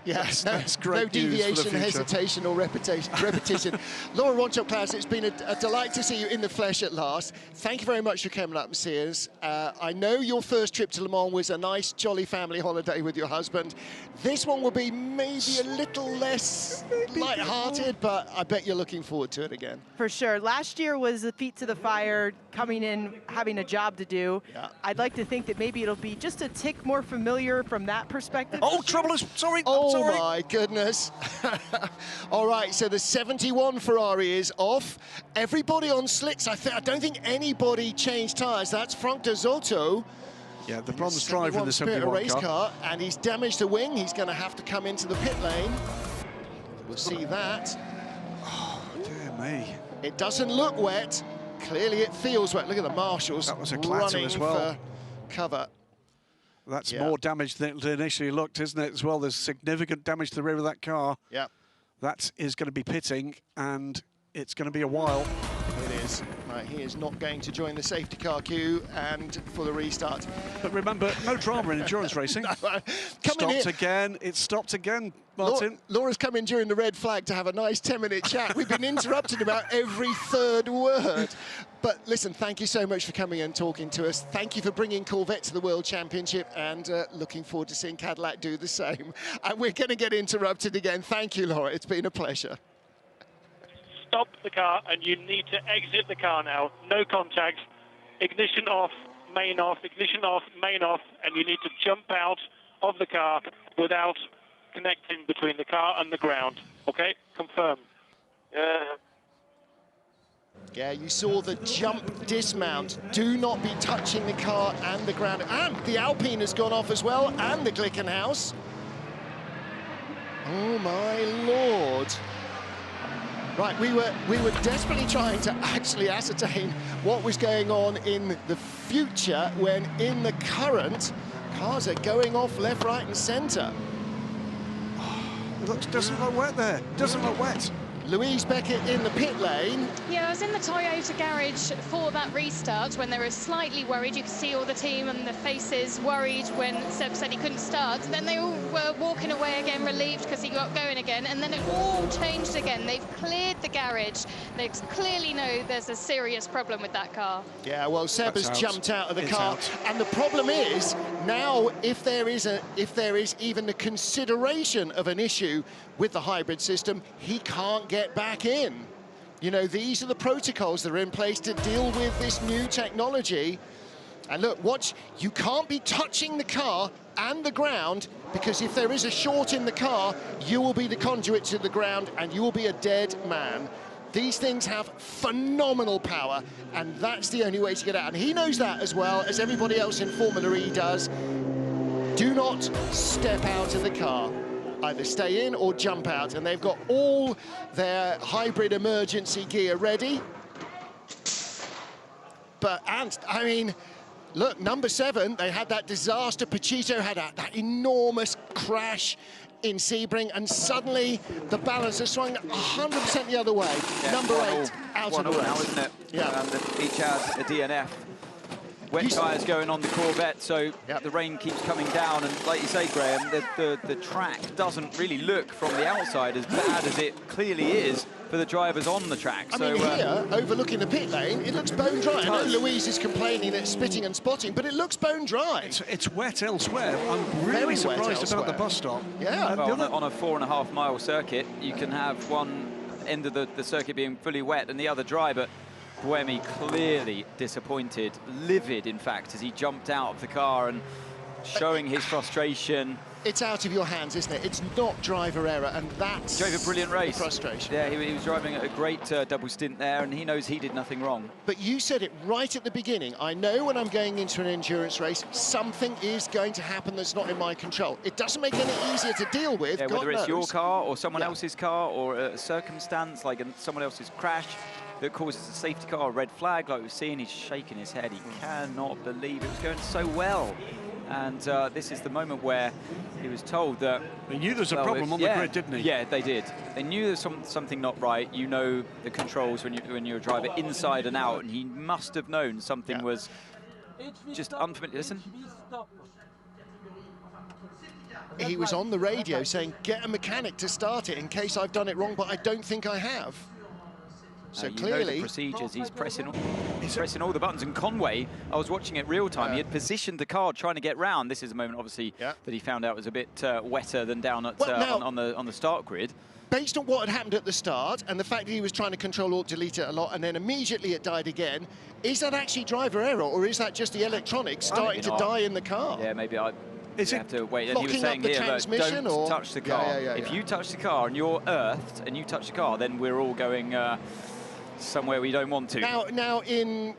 Yes, that's no great news for the deviation, future. hesitation, or repetition. Laura Ronchop-Klaus, it's been a delight to see you in the flesh at last. Thank you very much for coming up and seeing us. I know your first trip to Le Mans was a nice, jolly family holiday with your husband. This one will be maybe a little less light-hearted, but I bet you're looking forward to it again. For sure. Last year was the feet to the fire, coming in, having a job to do. Yeah. I'd like to think that maybe it'll be just a tick more familiar from that perspective. Oh, trouble is, sorry, Oh sorry. my goodness. All right, so the 71 Ferrari is off. Everybody on slicks. I don't think anybody changed tyres. That's Frank de Zotto. Yeah, the bronze driver in the Spirit 71 race car. car, and he's damaged the wing. He's going to have to come into the pit lane. We'll see that. Oh, dear me. It doesn't look wet. Clearly it feels wet. Look at the marshals That was a clatter running as well. for cover. That's Yeah. more damage than it initially looked, isn't it, as well? There's significant damage to the rear of that car. Yeah. That is going to be pitting, and it's going to be a while. It is. Right, he is not going to join the safety car queue and for the restart. But remember, no drama in endurance racing. Stopped again. It's stopped again, Martin. Laura's come in during the red flag to have a nice 10-minute chat. We've been interrupted about every third word. But listen, thank you so much for coming and talking to us. Thank you for bringing Corvette to the World Championship, and looking forward to seeing Cadillac do the same. And we're going to get interrupted again. Thank you, Laura. It's been a pleasure. Stop the car, and you need to exit the car now. No contact. Ignition off, main off, ignition off, main off, and you need to jump out of the car without connecting between the car and the ground. Okay? Confirmed. Yeah, you saw the jump dismount. Do not be touching the car and the ground. And the Alpine has gone off as well, and the Glickenhaus. Oh, my Lord. Right, we were desperately trying to actually ascertain what was going on in the future when in the current, cars are going off left, right, and centre. It doesn't look wet there. Doesn't look wet. Louise Beckett in the pit lane. Yeah, I was in the Toyota garage for that restart when they were slightly worried. You could see all the team and the faces worried when Seb said he couldn't start. Then they all were walking away again, relieved because he got going again. And then it all changed again. They've cleared the garage. They clearly know there's a serious problem with that car. Yeah, well, Seb has jumped out of the car. Out. And the problem is, now if there is even the consideration of an issue with the hybrid system, he can't get back in. You know, these are the protocols that are in place to deal with this new technology. And look, watch, you can't be touching the car and the ground, because if there is a short in the car, you will be the conduit to the ground and you will be a dead man. These things have phenomenal power, and that's the only way to get out. And he knows that as well as everybody else in Formula E does. Do not step out of the car. Either stay in or jump out, and they've got all their hybrid emergency gear ready. And I mean, look, number 7, they had that disaster. Pachito had that enormous crash in Sebring, and suddenly the balance has swung 100% the other way. Yeah, number 8 out of the race. Now, isn't it? Yeah. Each has a DNF. Wet tyres going on the Corvette, so the rain keeps coming down, and like you say, Graham, the track doesn't really look from the outside as bad as it clearly is for the drivers on the track. I mean, here, overlooking the pit lane, it looks bone dry. I know Louise is complaining that it's spitting and spotting, but it looks bone dry. It's wet elsewhere. I'm really surprised about the bus stop. Yeah. Well, on a 4.5 mile circuit, you can have one end of the circuit being fully wet and the other dry, but Buemi clearly disappointed, livid, in fact, as he jumped out of the car and showing his frustration. It's out of your hands, isn't it? It's not driver error, and that's drove a brilliant race. Frustration. Yeah, he was driving a great double stint there, and he knows he did nothing wrong. But you said it right at the beginning. I know when I'm going into an endurance race, something is going to happen that's not in my control. It doesn't make it any easier to deal with. Yeah, whether it's your knows. car or someone else's car, or a circumstance like someone else's crash that causes a safety car, a red flag, like we've seen. He's shaking his head. He cannot believe it was going so well. And this is the moment where he was told that... He knew there was a problem on the grid, didn't he? Yeah, they did. They knew there's something not right. You know the controls when you're a driver inside and out, and he must have known something was just unfamiliar. Listen. he was on the radio saying, get a mechanic to start it in case I've done it wrong, but I don't think I have. So clearly, you know the procedures. He's pressing all the buttons. And Conway, I was watching it real time. He had positioned the car trying to get round. This is a moment, obviously, that he found out was a bit wetter than down at on the start grid. Based on what had happened at the start and the fact that he was trying to control alt delete it a lot and then immediately it died again, is that actually driver error or is that just the electronics starting to die in the car? Yeah, maybe I have to wait. And he was Locking saying up the here, transmission, don't touch the car. If you touch the car and you're earthed and you touch the car, then we're all going somewhere we don't want to. Now in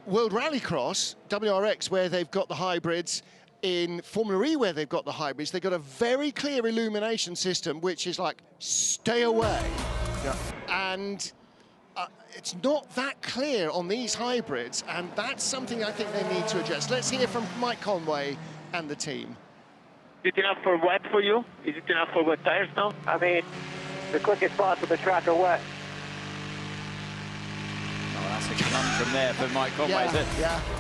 World Rallycross, WRX, where they've got the hybrids, in Formula E, where they've got the hybrids, they've got a very clear illumination system, which is like, stay away. Yeah. And it's not that clear on these hybrids, and that's something I think they need to address. Let's hear from Mike Conway and the team. Is it enough for wet for you? Is it enough for wet tires now? I mean, the quickest spots of the track are wet. That's a conundrum there for Mike Conway.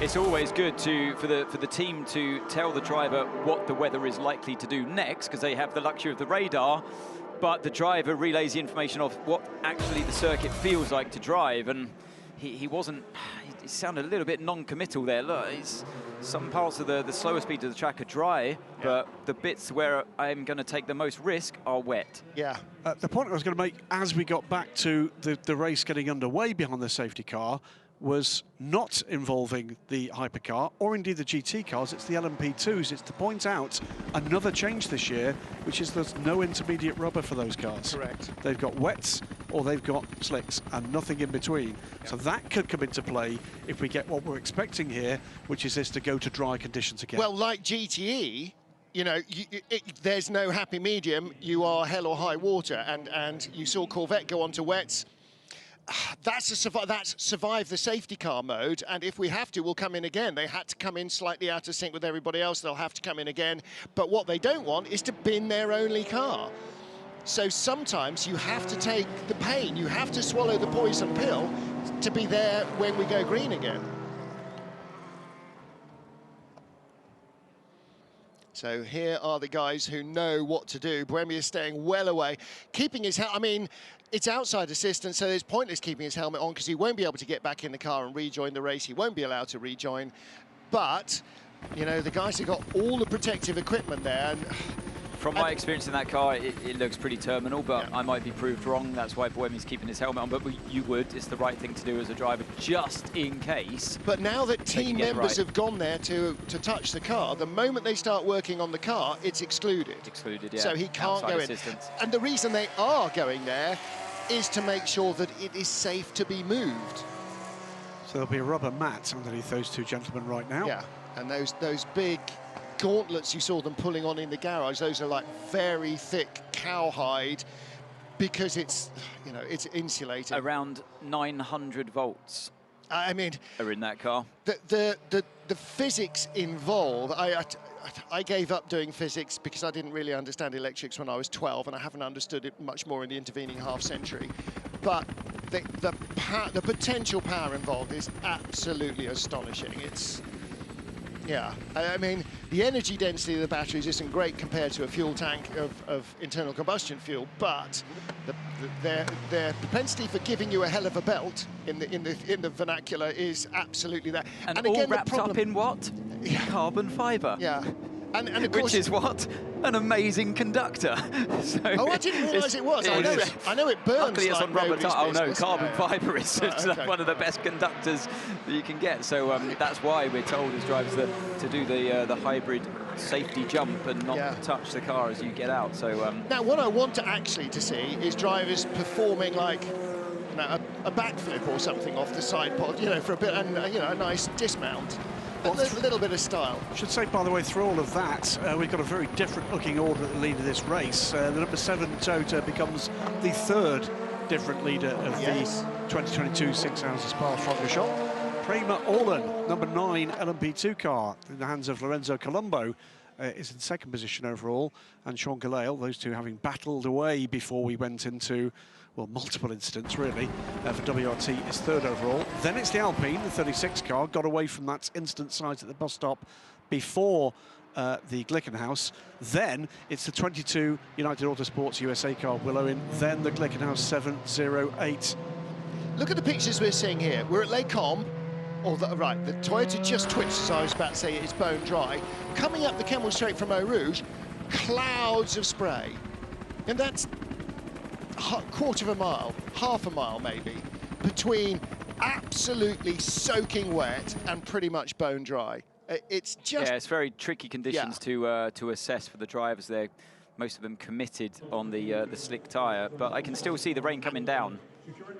It's always good for the team to tell the driver what the weather is likely to do next, because they have the luxury of the radar, but the driver relays the information of what actually the circuit feels like to drive, and he sounded a little bit non-committal there. Look, some parts of the slower speed of the track are dry, but the bits where I'm going to take the most risk are wet. Yeah. The point I was going to make as we got back to the race getting underway behind the safety car was not involving the Hypercar or indeed the GT cars, it's the LMP2s. It's to point out another change this year, which is there's no intermediate rubber for those cars. Correct. They've got wets or they've got slicks and nothing in between. So that could come into play if we get what we're expecting here, which is this to go to dry conditions again. Well, like GTE, you know, there's no happy medium. You are hell or high water, and you saw Corvette go on to wets. That's survive the safety car mode, and if we have to, we'll come in again. They had to come in slightly out of sync with everybody else. They'll have to come in again. But what they don't want is to bin their only car. So sometimes you have to take the pain. You have to swallow the poison pill to be there when we go green again. So here are the guys who know what to do. Buemi is staying well away, keeping his helmet. I mean, it's outside assistance, so it's pointless keeping his helmet on because he won't be able to get back in the car and rejoin the race. He won't be allowed to rejoin. But, you know, the guys have got all the protective equipment there. And from my experience in that car, it looks pretty terminal, but I might be proved wrong. That's why Buemi's keeping his helmet on. But it's the right thing to do as a driver, just in case. But now that team members have gone there to touch the car, the moment they start working on the car, it's excluded. It's excluded, yeah. So he can't go in. And the reason they are going there is to make sure that it is safe to be moved. So there'll be a rubber mat underneath those two gentlemen right now. Yeah, and those big gauntlets you saw them pulling on in the garage, those are like very thick cowhide because it's, you know, it's insulated. Around 900 volts. I mean, are in that car. The physics involved. I gave up doing physics because I didn't really understand electrics when I was 12, and I haven't understood it much more in the intervening half century. But the potential power involved is absolutely astonishing. It's, yeah, I mean, the energy density of the batteries isn't great compared to a fuel tank of internal combustion fuel, but their propensity for giving you a hell of a belt in the vernacular is absolutely there. And all again, wrapped up in what? Carbon fibre. Yeah. And of course, which is what? An amazing conductor. So oh, I didn't realise it was. I know it burns. Luckily, it's like on rubber. Oh no, carbon fibre is one of the best conductors that you can get. So that's why we're told as drivers to do the hybrid safety jump and not touch the car as you get out. So now, what I want to see is drivers performing like, you know, a backflip or something off the side pod, you know, for a bit, and you know, a nice dismount. A little bit of style. I should say, by the way, through all of that, we've got a very different looking order at the lead of this race. The number 7 Toyota becomes the 3rd different leader of the 2022 6 Hours of Spa-Francorchamps. Prima Orlan, number 9 LMP2 car in the hands of Lorenzo Colombo, is in 2nd position overall, and Sean Galale, those two having battled away before we went into, well, multiple incidents really, for WRT is 3rd overall. Then it's the Alpine, the 36 car, got away from that incident site at the bus stop before the Glickenhaus. Then it's the 22 United Autosports USA car Willow-in, then the Glickenhaus 708. Look at the pictures we're seeing here. We're at Les Combes, right, the Toyota just twitched, as I was about to say, it's bone dry. Coming up the Kemmel Straight from Eau Rouge, clouds of spray. And that's a quarter of a mile, half a mile maybe, between absolutely soaking wet and pretty much bone dry. It's just... Yeah, it's very tricky conditions to assess for the drivers. They're, most of them committed on the slick tyre, but I can still see the rain coming down.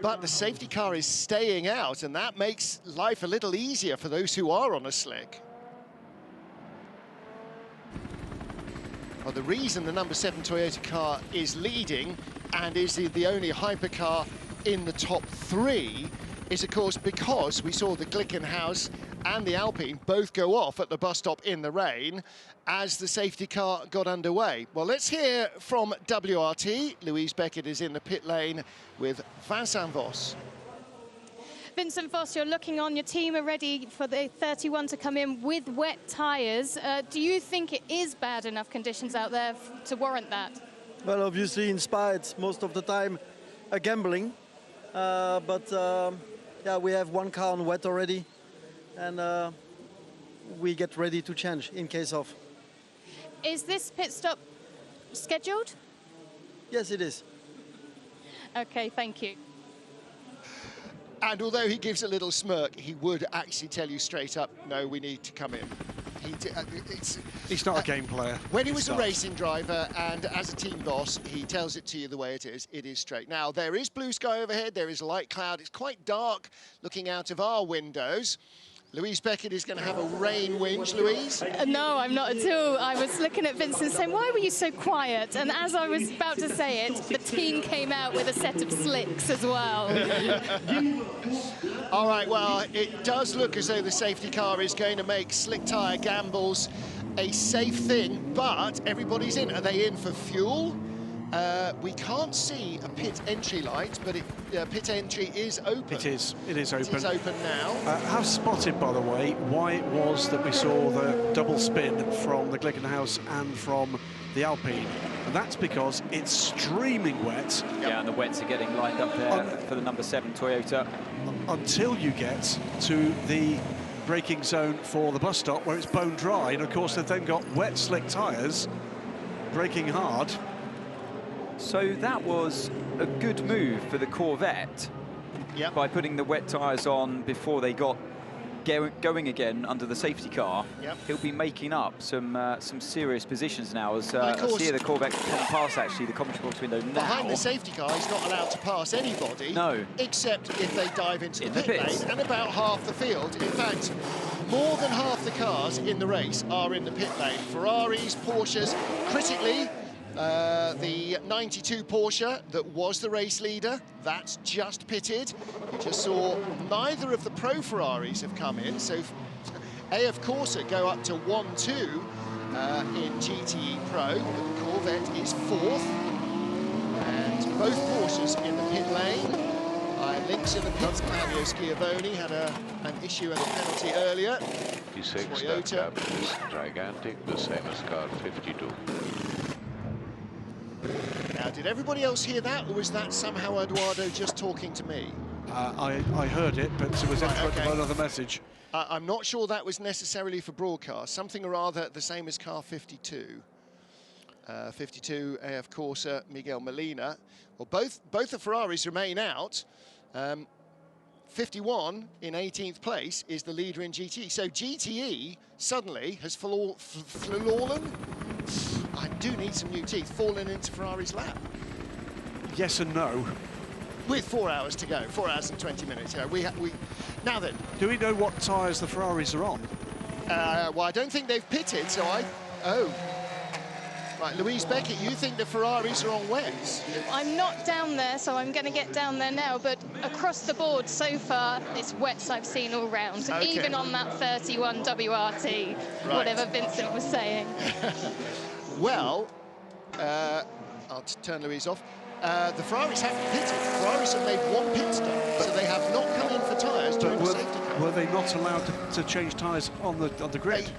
But the safety car is staying out, and that makes life a little easier for those who are on a slick. Well, the reason the number 7 Toyota car is leading and is the only hypercar in the top 3 is, of course, because we saw the Glickenhaus and the Alpine both go off at the bus stop in the rain as the safety car got underway. Well, let's hear from WRT. Louise Beckett is in the pit lane with Vincent Voss. Vincent Voss, you're looking on, your team are ready for the 31 to come in with wet tyres. Do you think it is bad enough conditions out there to warrant that? Well, obviously in Spa it's most of the time a gambling, yeah, we have one car on wet already, and we get ready to change in case of. Is this pit stop scheduled? Yes, it is. Okay, thank you. And although he gives a little smirk, he would actually tell you straight up, no, we need to come in. He's not a game player. When he was a racing driver and as a team boss, he tells it to you the way it is. It is straight. Now, there is blue sky overhead. There is a light cloud. It's quite dark looking out of our windows. Louise Beckett is going to have a rain winch, Louise? No, I'm not at all. I was looking at Vincent saying, why were you so quiet? And as I was about to say it, the team came out with a set of slicks as well. All right, well, it does look as though the safety car is going to make slick tyre gambles a safe thing, but everybody's in. Are they in for fuel? We can't see a pit entry light, but pit entry is open. It is open. It is open now. Have spotted, by the way, why it was that we saw the double spin from the Glickenhaus and from the Alpine. And that's because it's streaming wet. Yeah, and the wets are getting lined up there for the number 7 Toyota. Until you get to the braking zone for the bus stop where it's bone dry. And of course, they've then got wet, slick tyres, braking hard. So that was a good move for the Corvette by putting the wet tyres on before they got going again under the safety car. He'll be making up some serious positions now as I see the Corvette come past actually the commentary box window now. Behind the safety car, he's not allowed to pass anybody. No. Except if they dive into the pit pits. lane, and about half the field. In fact, more than half the cars in the race are in the pit lane. Ferraris, Porsches, critically, the 92 Porsche that was the race leader, that's just pitted. You just saw neither of the Pro Ferraris have come in, so AF Corsa go up to 1-2 in GTE Pro, but the Corvette is 4th, and both Porsches in the pit lane. Links in the pits, Claudio Schiavone had an issue and a penalty earlier. 56, that gap is gigantic, the same as car 52. Now, did everybody else hear that, or was that somehow Eduardo just talking to me? I heard it, but it was interrupted by another message. I'm not sure that was necessarily for broadcast. Something or other the same as car 52. 52 AF Corsa, Miguel Molina. Well, both the Ferraris remain out. 51 in 18th place is the leader in GTE. So GTE suddenly has fallen. I do need some new teeth. Fallen into Ferrari's lap. Yes and no. With 4 hours to go, 4 hours and 20 minutes. Yeah, we now then. Do we know what tyres the Ferraris are on? Well, I don't think they've pitted, so Right, Louise Beckett, you think the Ferraris are on wets? I'm not down there, so I'm going to get down there now, but across the board so far, it's wets I've seen all round, even on that 31 WRT, whatever Vincent was saying. Well, I'll turn Louise off. The Ferraris haven't pitted. The Ferraris have made one pit stop, so they have not come in for tyres during the safety car. Were they not allowed to change tyres on the grid?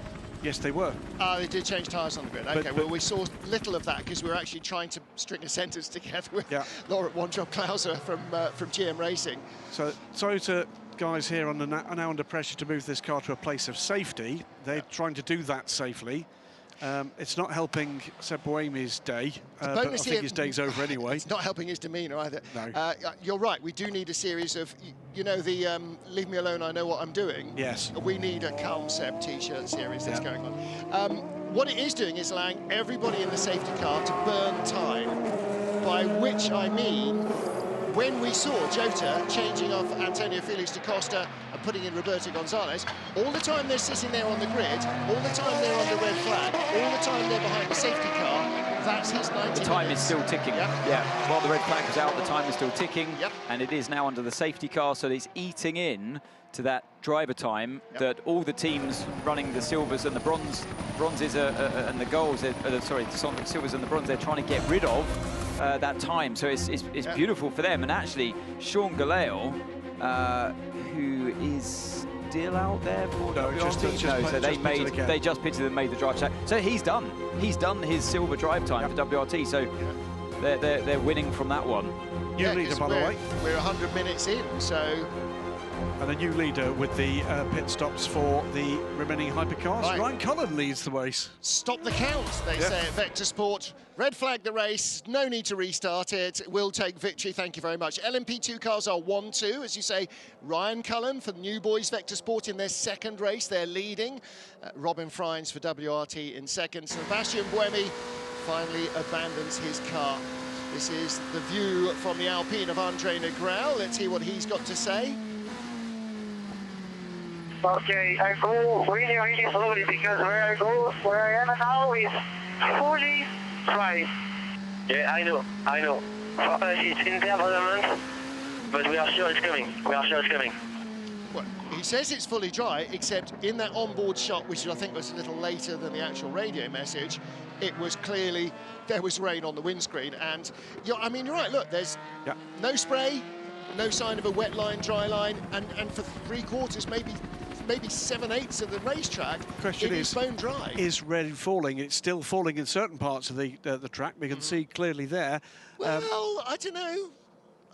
Yes, they were. They did change tyres on the grid. Okay, well, we saw little of that because we were actually trying to string a sentence together with Laurent Wondrop-Klauser from GM Racing. So, sorry to guys here on now under pressure to move this car to a place of safety. They're trying to do that safely. It's not helping Seb Boemi's day, but I think his day's over anyway. It's not helping his demeanour either. No. You're right, we do need a series of, you know, the Leave Me Alone, I Know What I'm Doing. Yes. We need a Calm Seb t-shirt series that's going on. What it is doing is allowing everybody in the safety car to burn time, by which I mean when we saw Jota changing off Antonio Felix to Costa and putting in Roberto Gonzalez, all the time they're sitting there on the grid, all the time they're under red flag, all the time they're behind the safety car, that's his 90 The time minutes. is still ticking. Yeah. While the red flag was out, the time is still ticking. And it is now under the safety car, so it's eating in to that driver time that all the teams running the silvers and the bronzes and the golds, sorry, the silvers and the bronze, they're trying to get rid of that time. So it's beautiful for them. And actually, Sean Galeo, who is still out there for WRT. So they just pitted and made the drive check. So he's done his silver drive time for WRT. So they're winning from that one. New leader, by the way. We're 100 minutes in, so. And a new leader with the pit stops for the remaining hypercars. Right. Ryan Cullen leads the race. Stop the count, they say at Vector Sport. Red flag the race, no need to restart it. We'll take victory, thank you very much. LMP2 cars are 1-2, as you say. Ryan Cullen for the New Boys Vector Sport in their second race, they're leading. Robin Frines for WRT in second. Sebastian Buemi finally abandons his car. This is the view from the Alpine of Andre Negrel. Let's hear what he's got to say. Okay, I go really, really slowly because where I am now is fully dry. Yeah, I know. It's in development, but we are sure it's coming. Well, he says it's fully dry, except in that onboard shot, which I think was a little later than the actual radio message, it was clearly, there was rain on the windscreen. And, I mean, you're right, look, there's no spray, no sign of a wet line, dry line, and for 3/4, maybe 7/8 of the racetrack, Question is bone dry. Is rain falling? It's still falling in certain parts of the track. We can see clearly there. Well, I don't know.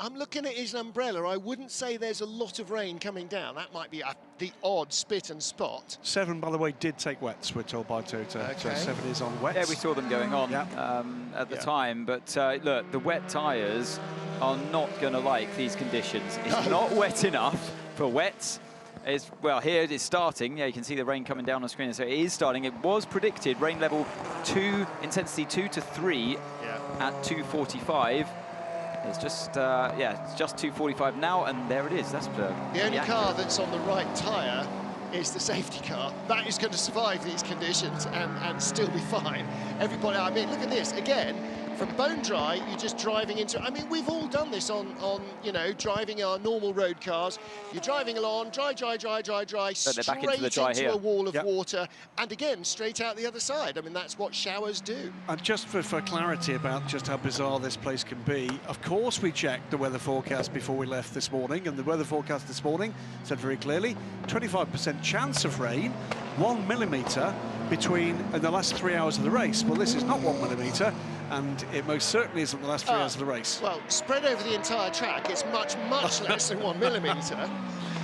I'm looking at his umbrella. I wouldn't say there's a lot of rain coming down. That might be the odd spit and spot. 7, by the way, did take wets, we're told by Tota. So 7 is on wets. Yeah, we saw them going on at the time. But look, the wet tyres are not going to like these conditions. It's not wet enough for wets. Well, here it is starting. Yeah, you can see the rain coming down on screen. So it is starting. It was predicted rain level 2, intensity 2 to 3 at 2:45. It's just, it's just 2:45 now, and there it is. That's the only car that's on the right tyre is the safety car. That is going to survive these conditions and still be fine. Everybody, I mean, look at this again. From bone dry, you're just driving into. I mean, we've all done this on driving our normal road cars. You're driving along, dry, straight into a wall of water, and again straight out the other side. I mean, that's what showers do. And just for clarity about just how bizarre this place can be, of course we checked the weather forecast before we left this morning, and the weather forecast this morning said very clearly 25% chance of rain, 1 millimetre in the last 3 hours of the race. Well, this is not 1 millimetre. And it most certainly isn't the last 3 hours of the race. Well, spread over the entire track, it's much less than 1 millimetre.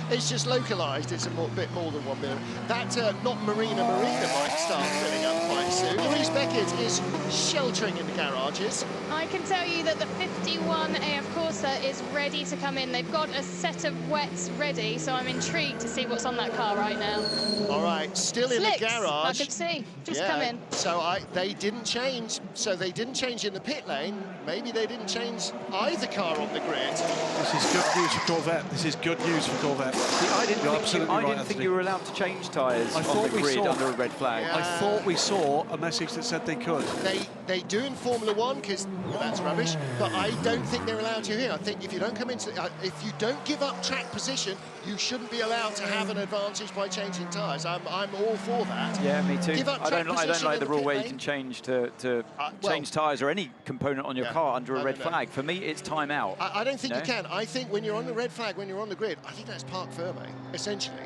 It's just localised, it's a bit more than 1 millimetre. That not Marina might start filling up quite soon. Louise Beckett is sheltering in the garages. I can tell you that the 51 AF Costa is ready to come in. They've got a set of wets ready, so I'm intrigued to see what's on that car right now. All right, still in the garage. I could see, just come in. So they didn't change. So they didn't change in the pit lane. Maybe they didn't change either car on the grid. This is good news for Corvette. This is good news for Corvette. See, I didn't think you were allowed to change tyres on the grid under a red flag. I thought we saw a message that said they could. They do in Formula One, because that's rubbish, but I don't think they're allowed to here. I think if you don't come into, if you don't give up track position, you shouldn't be allowed to have an advantage by changing tyres. I'm all for that. Yeah, me too. I don't like the rule where you can change change tyres or any component on your car under a red flag. For me, it's time out. I don't think you can. I think when you're on the red flag, when you're on the grid, I think that's parc fermé, essentially.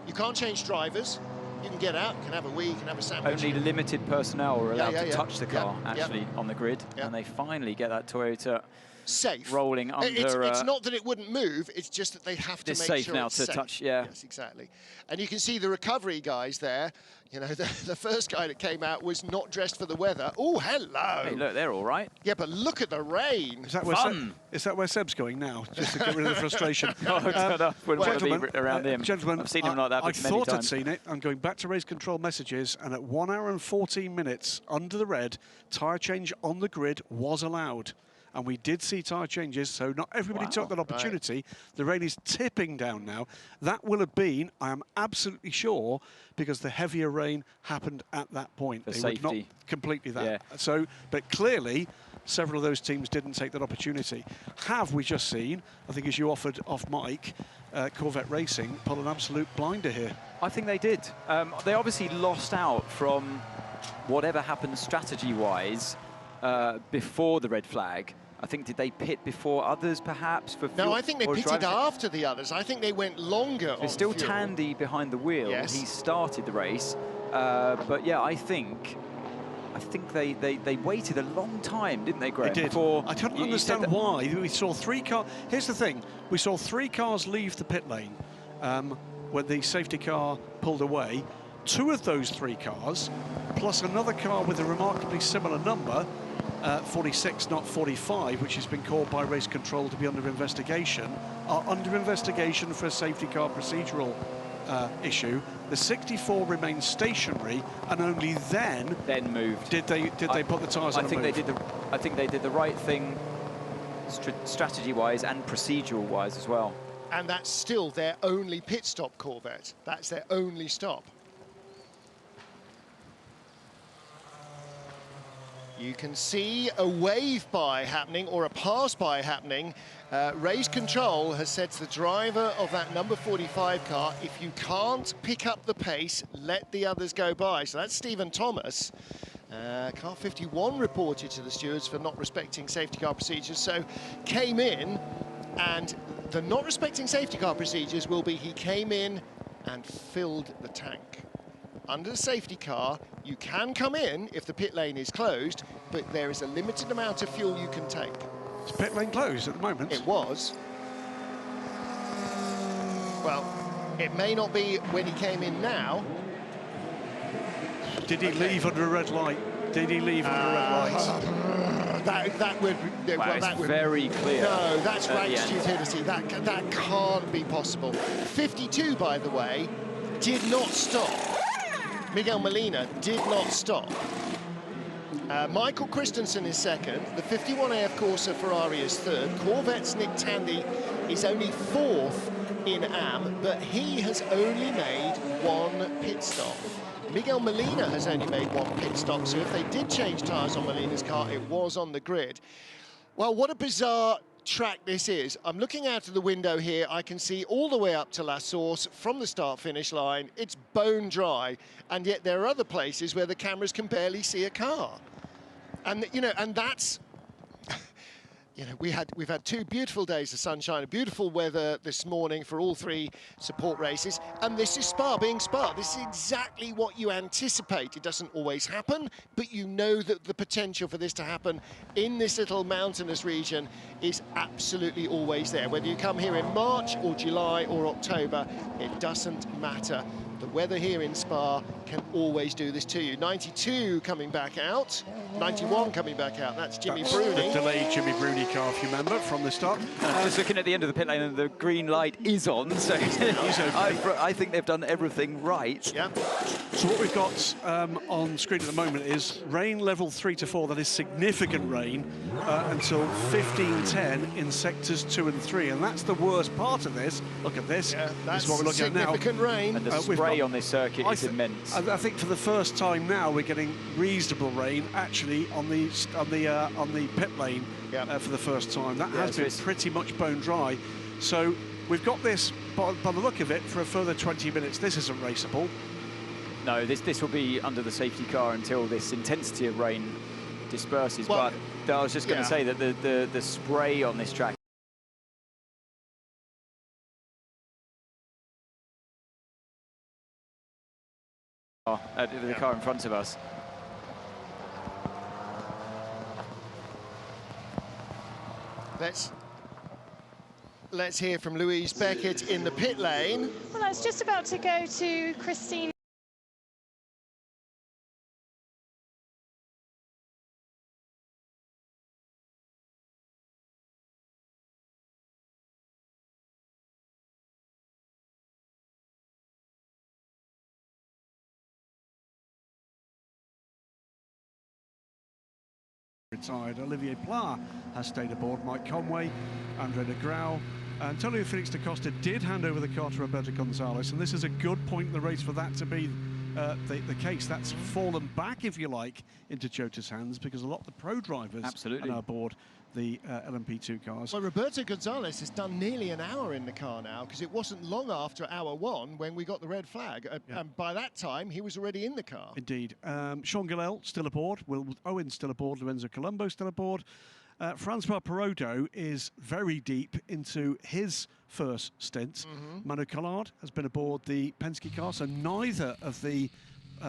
You can't change drivers. You can get out, you can have a wee, you can have a sandwich. Only limited personnel were allowed to yeah. touch the car, actually, on the grid. And they finally get that Toyota safe. Rolling under... It's not that it wouldn't move, it's just that they have to make safe sure now it's to safe. touch, yeah. Yes, exactly. And you can see the recovery guys there. You know, the first guy that came out was not dressed for the weather. Oh, hello. Hey, look, they're all right. Yeah, but look at the rain. Is that where Seb's going now, just to get rid of the frustration? Gentlemen, around him. Gentlemen, I've seen him like that I many thought times. I'd seen it. I'm going back to race control messages, and at 1 hour and 14 minutes under the red, tyre change on the grid was allowed. And we did see tyre changes, so not everybody took that opportunity. Right. The rain is tipping down now. That will have been, I am absolutely sure, because the heavier rain happened at that point. For safety. Would not completely that. Yeah. So, but clearly, several of those teams didn't take that opportunity. Have we just seen, I think as you offered off mic, Corvette Racing pull an absolute blinder here? I think they did. They obviously lost out from whatever happened strategy-wise before the red flag. I think, did they pit before others, perhaps? No, I think they pitted after the others. I think they went longer. There's still Tandy behind the wheel. Yes. He started the race. But yeah, I think they waited a long time, didn't they, Greg? They did. I don't understand why. We saw 3 cars. Here's the thing. We saw 3 cars leave the pit lane when the safety car pulled away. 2 of those 3 cars, plus another car with a remarkably similar number, 46, not 45, which has been called by race control to be under investigation, are under investigation for a safety car procedural issue. The 64 remains stationary, and only then moved. Did they put the tyres on? I think they did the right thing, strategy-wise and procedural-wise as well. And that's still their only pit stop, Corvette. That's their only stop. You can see a wave by happening, or a pass by happening. Race control has said to the driver of that number 45 car, if you can't pick up the pace, let the others go by. So that's Stephen Thomas. Car 51 reported to the stewards for not respecting safety car procedures, so came in, and the not respecting safety car procedures will be he came in and filled the tank. Under the safety car, you can come in if the pit lane is closed, but there is a limited amount of fuel you can take. Is pit lane closed at the moment? It was. Well, it may not be when he came in now. Did he leave under a red light? Did he leave under a red light? That would... Well, that would very clear. No, that's rank stupidity. That can't be possible. 52, by the way, did not stop. Miguel Molina did not stop. Michael Christensen is second. The 51 AF Corsa Ferrari is third. Corvette's Nick Tandy is only fourth in AM, but he has only made 1 pit stop. Miguel Molina has only made 1 pit stop, so if they did change tyres on Molina's car, it was on the grid. Well, what a bizarre track this is. I'm looking out of the window here. I can see all the way up to La Source from the start-finish line. It's bone dry, and yet there are other places where the cameras can barely see a car. And you know, and that's, you know, we've had 2 beautiful days of sunshine, beautiful weather this morning for all 3 support races, and this is Spa being Spa. This is exactly what you anticipate. It doesn't always happen, but you know that the potential for this to happen in this little mountainous region is absolutely always there. Whether you come here in March or July or October, it doesn't matter. The weather here in Spa can always do this to you. 92 coming back out, 91 coming back out. That's Jimmy Bruni. The delayed Jimmy Bruni car, if you remember, from the start. Just looking at the end of the pit lane, and the green light is on, so I think they've done everything right. Yeah. So what we've got on screen at the moment is rain level 3 to 4. That is significant rain until 15:10 in sectors 2 and 3, and that's the worst part of this. Look at this. Yeah, that's what we're looking at now. Significant rain. And the spray on this circuit is immense. I think for the first time now we're getting reasonable rain actually on the pit lane for the first time. That has been pretty much bone dry. So we've got this by the look of it for a further 20 minutes. This isn't raceable. No, this will be under the safety car until this intensity of rain disperses. Well, but I was just going to say that the spray on this track the car in front of us. Let's hear from Louise Beckett in the pit lane. Well, I was just about to go to Christine. Retired. Olivier Pla has stayed aboard. Mike Conway, Andre de Grau, Antonio Felix da Costa did hand over the car to Roberto Gonzalez, and this is a good point in the race for that to be the case. That's fallen back, if you like, into Chota's hands, because a lot of the pro drivers are now aboard the LMP2 cars. Well, Roberto Gonzalez has done nearly an hour in the car now, because it wasn't long after hour 1 when we got the red flag, and by that time he was already in the car. Indeed. Sean Gillel still aboard, Will Owen still aboard, Lorenzo Colombo still aboard. Francois Perotto is very deep into his first stint. Manu Collard has been aboard the Penske car, so neither of the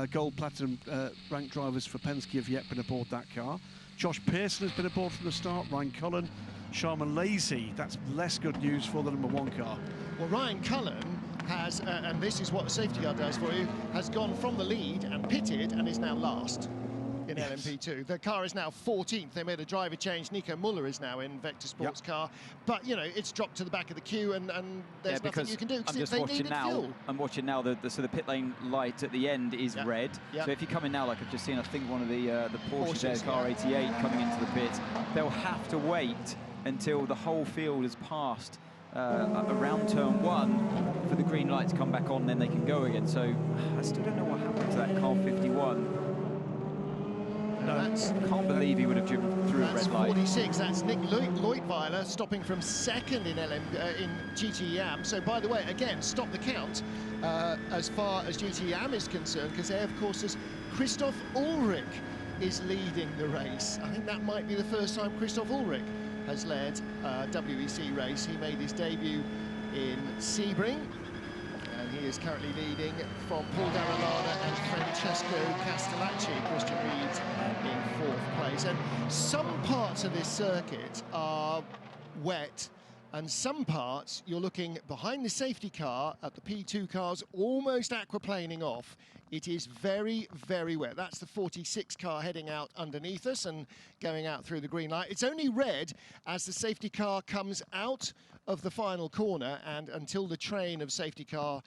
gold platinum ranked drivers for Penske have yet been aboard that car. Josh Pearson has been aboard from the start, Ryan Cullen, Sharma Lazy. That's less good news for the #1 car. Well, Ryan Cullen has, and this is what the safety car does for you, has gone from the lead and pitted and is now last in LMP2. The car is now 14th. They made a driver change. Nico Muller is now in Vector Sports car. But, you know, it's dropped to the back of the queue, and there's nothing you can do because they needed fuel. I'm watching now, so the pit lane light at the end is red. So if you come in now, like I've just seen, I think one of the Porsches, car 88 coming into the pit, they'll have to wait until the whole field has passed around turn 1 for the green light to come back on, then they can go again. So I still don't know what happened to that car 51. I can't believe he would have driven through a red light. 46. That's Nick Leutweiler stopping from second in GTE AM. So, by the way, again, stop the count as far as GTE AM is concerned, because there, of course, is Christoph Ulrich is leading the race. I think that might be the first time Christoph Ulrich has led a WEC race. He made his debut in Sebring, and he is currently leading from Paul Darolana and Francesco Castellacci. Christian Reed in 4th place. And some parts of this circuit are wet, and some parts you're looking behind the safety car at the P2 cars, almost aquaplaning off. It is very, very wet. That's the 46 car heading out underneath us and going out through the green light. It's only red as the safety car comes out of the final corner, and until the train of safety car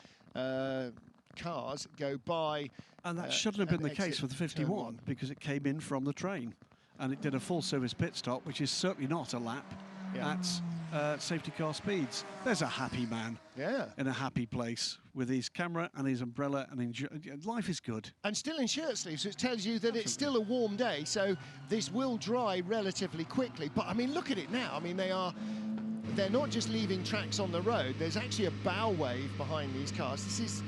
cars go by. And that shouldn't have been the case for the 51, because it came in from the train and it did a full service pit stop, which is certainly not a lap at safety car speeds. There's a happy man in a happy place with his camera and his umbrella, and life is good. And still in shirt sleeves, which tells you that it's still a warm day, so this will dry relatively quickly. But I mean, look at it now. I mean, they're not just leaving tracks on the road. There's actually a bow wave behind these cars. This is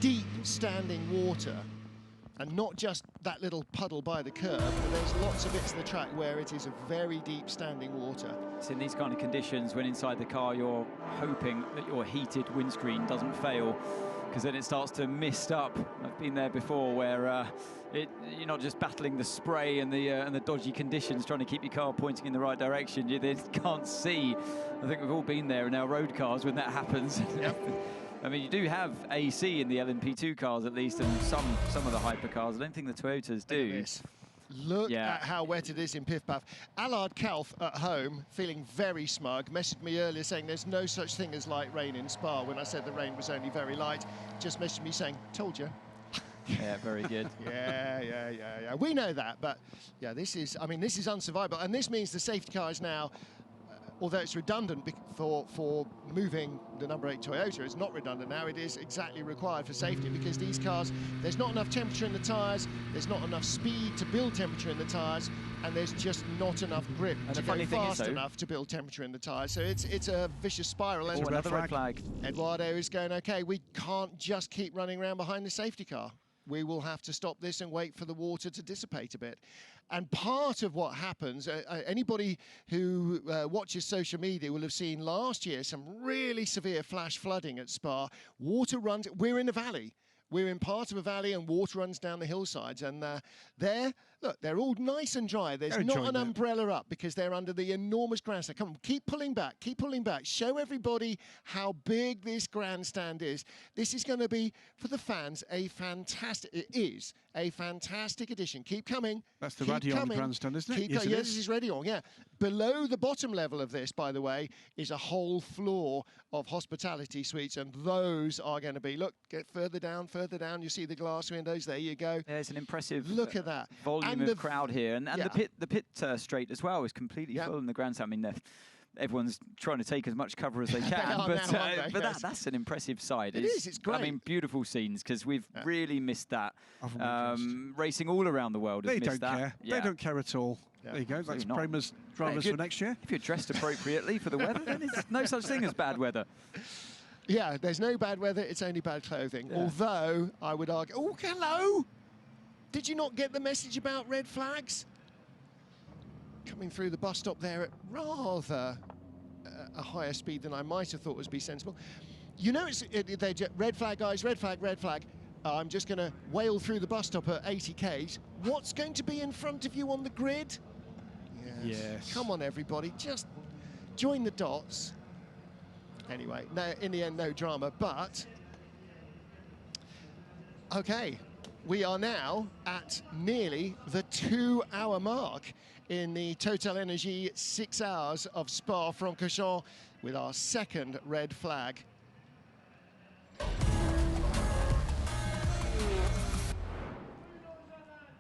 deep standing water, and not just that little puddle by the curb. There's lots of bits of the track where it is a very deep standing water. It's in these kind of conditions, when inside the car you're hoping that your heated windscreen doesn't fail, because then it starts to mist up. I've been there before, where you're not just battling the spray and the dodgy conditions, trying to keep your car pointing in the right direction. You just can't see. I think we've all been there in our road cars when that happens. I mean, you do have AC in the LMP2 cars, at least, and some of the hypercars. I don't think the Toyotas do. Look at how wet it is in Piff Puff. Allard Kalf at home, feeling very smug, messaged me earlier saying there's no such thing as light rain in Spa. When I said the rain was only very light, just messaged me saying, told you. Yeah, very good. Yeah. We know that, but yeah, this is unsurvivable. And this means the safety car is now, although it's redundant for moving the number 8 Toyota, it's not redundant now. It is exactly required for safety, because these cars, there's not enough temperature in the tyres, there's not enough speed to build temperature in the tyres, and there's just not enough grip to go fast enough to build temperature in the tyres. So it's a vicious spiral. And another red flag. Eduardo is going, okay, we can't just keep running around behind the safety car. We will have to stop this and wait for the water to dissipate a bit. And part of what happens, anybody who watches social media will have seen last year some really severe flash flooding at Spa. Water runs, we're in a valley. We're in part of a valley and water runs down the hillsides, and there, look, they're all nice and dry. There's not an umbrella up because they're under the enormous grandstand. Come on, keep pulling back, keep pulling back. Show everybody how big this grandstand is. This is going to be, for the fans, it is a fantastic addition. Keep coming. That's the Radeon grandstand, isn't it? Yes, this is Radeon, yeah. Below the bottom level of this, by the way, is a whole floor of hospitality suites, and those are going to be, look, get further down, you see the glass windows, there you go. There's an impressive look at that volume of crowd here, and the pit straight as well is completely full in the grandstand. I mean, everyone's trying to take as much cover as they can, but that's an impressive side. It's great. I mean, beautiful scenes, because we've really missed that. Racing all around the world has missed that. They don't care. They don't care at all. Yeah. There you go. That's Prema's drivers for next year. If you're dressed appropriately for the weather, then there's no such thing as bad weather. Yeah, there's no bad weather, it's only bad clothing. Yeah. Although, I would argue... Oh, hello! Did you not get the message about red flags? Coming through the bus stop there at rather a higher speed than I might have thought would be sensible. You know, they're red flag, guys, red flag, red flag. I'm just going to wail through the bus stop at 80 Ks. What's going to be in front of you on the grid? Yes. Come on, everybody, just join the dots. Anyway, no, in the end, no drama, but... OK, we are now at nearly the 2-hour mark in the TotalEnergies 6 hours of Spa-Francorchamps with our second red flag.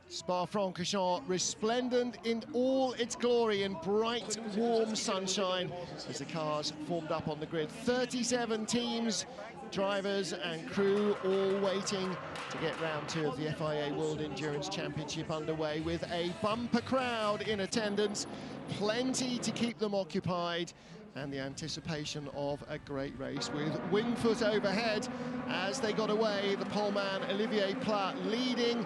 Spa-Francorchamps resplendent in all its glory in bright, warm sunshine as the cars formed up on the grid. 37 teams, drivers and crew all waiting to get round 2 of the FIA World Endurance Championship underway with a bumper crowd in attendance, plenty to keep them occupied, and the anticipation of a great race with Wingfoot overhead as they got away. The poleman Olivier Pla leading.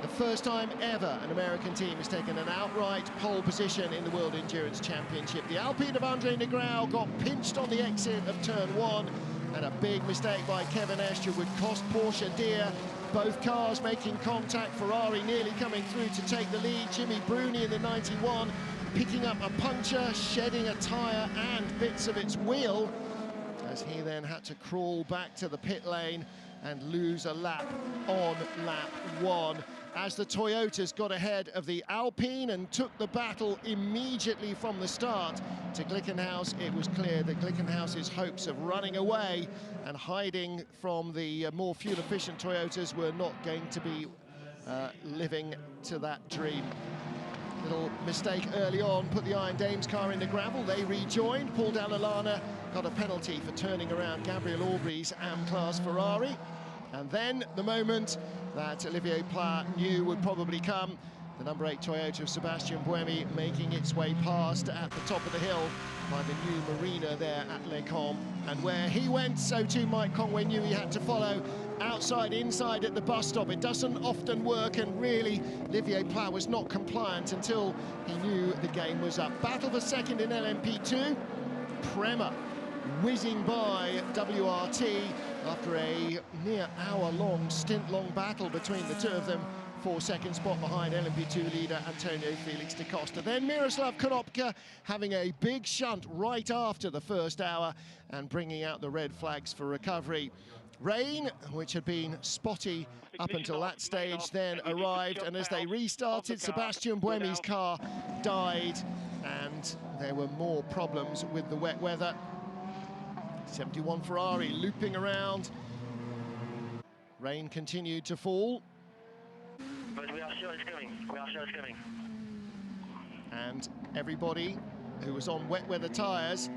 The first time ever an American team has taken an outright pole position in the World Endurance Championship. The Alpine of Andre Negrão got pinched on the exit of turn 1, and a big mistake by Kevin Estre would cost Porsche dear. Both cars making contact, Ferrari nearly coming through to take the lead. Jimmy Bruni in the 91 picking up a puncture, shedding a tyre and bits of its wheel, as he then had to crawl back to the pit lane and lose a lap on lap 1. As the Toyotas got ahead of the Alpine and took the battle immediately from the start to Glickenhaus, it was clear that Glickenhaus's hopes of running away and hiding from the more fuel-efficient Toyotas were not going to be living to that dream. Little mistake early on, put the Iron Dames car in the gravel. They rejoined. Paul Dall'Alana got a penalty for turning around Gabriel Aubry's AM-class Ferrari. And then the moment that Olivier Pla knew would probably come, the number 8 Toyota of Sebastian Buemi making its way past at the top of the hill by the new marina there at Les Combes. And where he went, so too Mike Conway knew he had to follow. Outside, inside at the bus stop. It doesn't often work, and really, Olivier Pla was not compliant until he knew the game was up. Battle for second in LMP2. Prema whizzing by WRT after a near hour-long, stint-long battle between the two of them. 4-second spot behind LMP2 leader Antonio Felix da Costa. Then Miroslav Konopka having a big shunt right after the first hour and bringing out the red flags for recovery. Rain, which had been spotty up until that stage, then arrived, and as they restarted, Sebastian Buemi's car died, and there were more problems with the wet weather. 71 Ferrari looping around. Rain continued to fall. But we are sure it's coming. We are sure it's coming. And everybody who was on wet weather tyres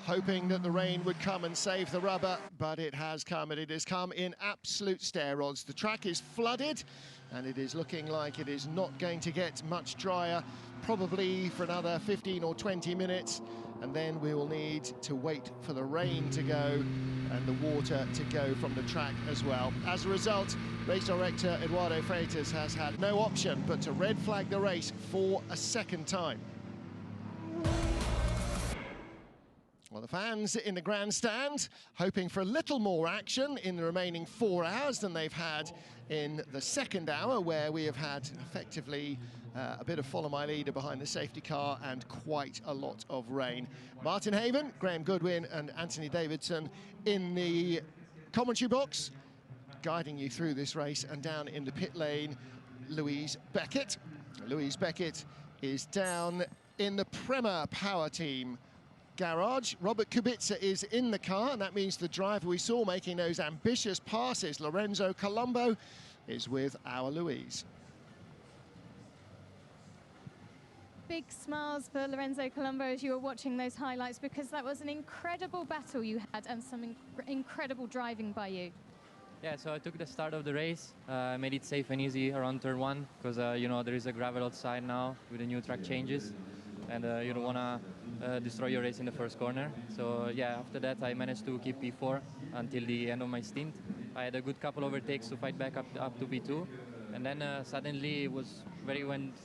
hoping that the rain would come and save the rubber, but it has come, and it has come in absolute stair rods. The track is flooded, and it is looking like it is not going to get much drier, probably for another 15 or 20 minutes, and then we will need to wait for the rain to go and the water to go from the track as well. As a result, race director Eduardo Freitas has had no option but to red flag the race for a second time. Well, the fans in the grandstand hoping for a little more action in the remaining 4 hours than they've had in the second hour, where we have had effectively a bit of follow my leader behind the safety car and quite a lot of rain. Martin Haven, Graham Goodwin and Anthony Davidson in the commentary box, guiding you through this race, and down in the pit lane, Louise Beckett. Louise Beckett is down in the Prema Power Team garage. Robert Kubica is in the car, and that means the driver we saw making those ambitious passes, Lorenzo Colombo, is with our Louise. Big smiles for Lorenzo Colombo as you were watching those highlights, because that was an incredible battle you had and some incredible driving by you. Yeah, so I took the start of the race, made it safe and easy around turn 1, because you know, there is a gravel outside now with the new track changes, and you don't want to destroy your race in the first corner. So yeah, after that I managed to keep P4 until the end of my stint. I had a good couple overtakes to fight back up to P2, and then suddenly it was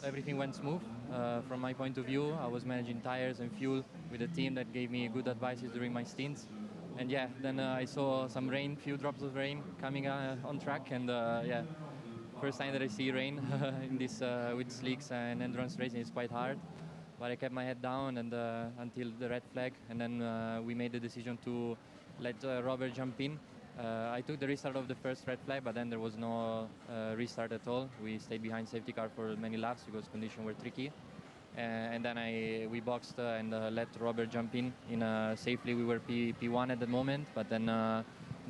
everything went smooth. From my point of view, I was managing tires and fuel with a team that gave me good advices during my stints. And yeah, then I saw some rain, few drops of rain coming on track, and yeah, first time that I see rain in this with slicks and endurance racing is quite hard. But I kept my head down and until the red flag, and then we made the decision to let Robert jump in. I took the restart of the first red flag, but then there was no restart at all. We stayed behind safety car for many laps because conditions were tricky. And then we boxed and let Robert jump in safely. We were P1 at the moment, but then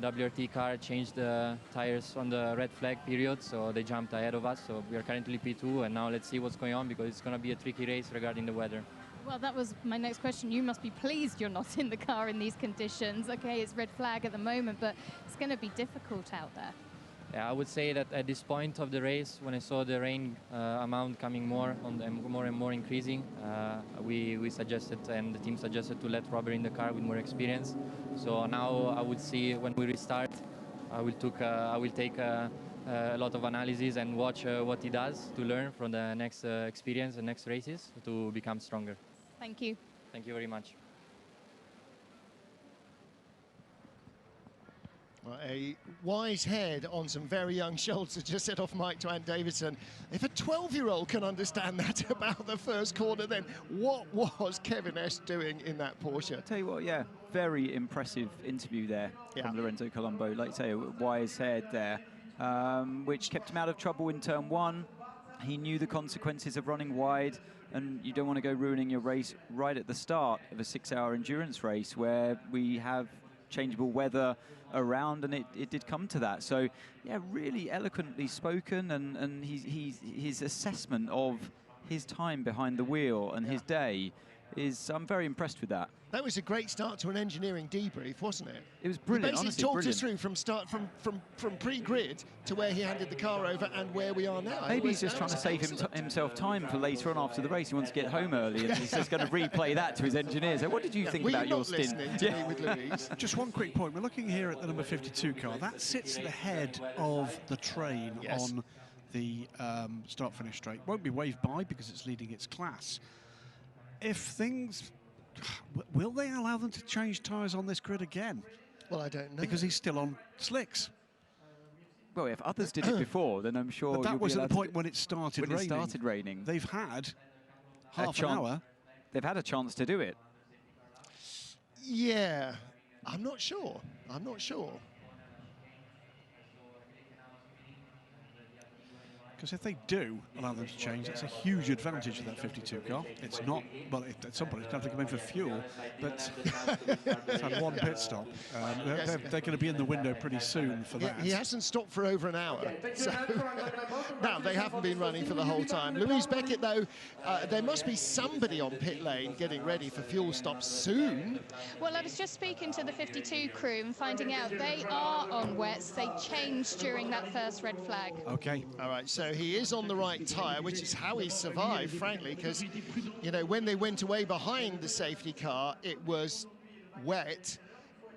WRT car changed the tires on the red flag period, so they jumped ahead of us. So we are currently P2, and now let's see what's going on, because it's going to be a tricky race regarding the weather. Well, that was my next question. You must be pleased you're not in the car in these conditions. Okay, it's red flag at the moment, but it's going to be difficult out there. Yeah, I would say that at this point of the race, when I saw the rain amount coming more and more increasing, we suggested, and the team suggested, to let Robert in the car with more experience. So now I would see when we restart, I will take a lot of analysis and watch what he does to learn from the next experience and next races to become stronger. Thank you. Thank you very much. Well, a wise head on some very young shoulders, just said off mic to Ant Davidson. If a 12-year-old can understand that about the first corner, then what was Kevin S doing in that Porsche? I'll tell you what, yeah, very impressive interview there from Lorenzo Colombo. Like I say, a wise head there, which kept him out of trouble in turn 1. He knew the consequences of running wide, and you don't want to go ruining your race right at the start of a 6-hour endurance race where we have changeable weather around, and it did come to that. So yeah, really eloquently spoken, and his assessment of his time behind the wheel and his day is, I'm very impressed with that. That was a great start to an engineering debrief, wasn't it? It was brilliant. He basically talked us through from pre-grid to where he handed the car over and where we are now. Maybe he's just trying to save himself time for later on after the race. He wants to get home early, and he's just going to replay that to his engineers. So what did you think about your stint? Me with Louise? Just one quick point. We're looking here at the number 52 car. That sits at the head of the train on the start-finish straight. Won't be waved by because it's leading its class. If things... Will they allow them to change tyres on this grid again? Well, I don't know. Because he's still on slicks. Well, if others did it before, then I'm sure. But that was at the point when it started raining. When it started raining. They've had half an hour. They've had a chance to do it. Yeah, I'm not sure. I'm not sure. Because if they do allow them to change, that's a huge advantage of that 52 car. It's not, well, at some point it's going to have to come in for fuel, but it's had one pit stop. They're going to be in the window pretty soon for that. He hasn't stopped for over an hour. So no, they haven't been running for the whole time. Louise Beckett, though, there must be somebody on pit lane getting ready for fuel stops soon. Well, I was just speaking to the 52 crew and finding out they are on wets. They changed during that first red flag. Okay. All right, so he is on the right tyre, which is how he survived, frankly, because, you know, when they went away behind the safety car, it was wet.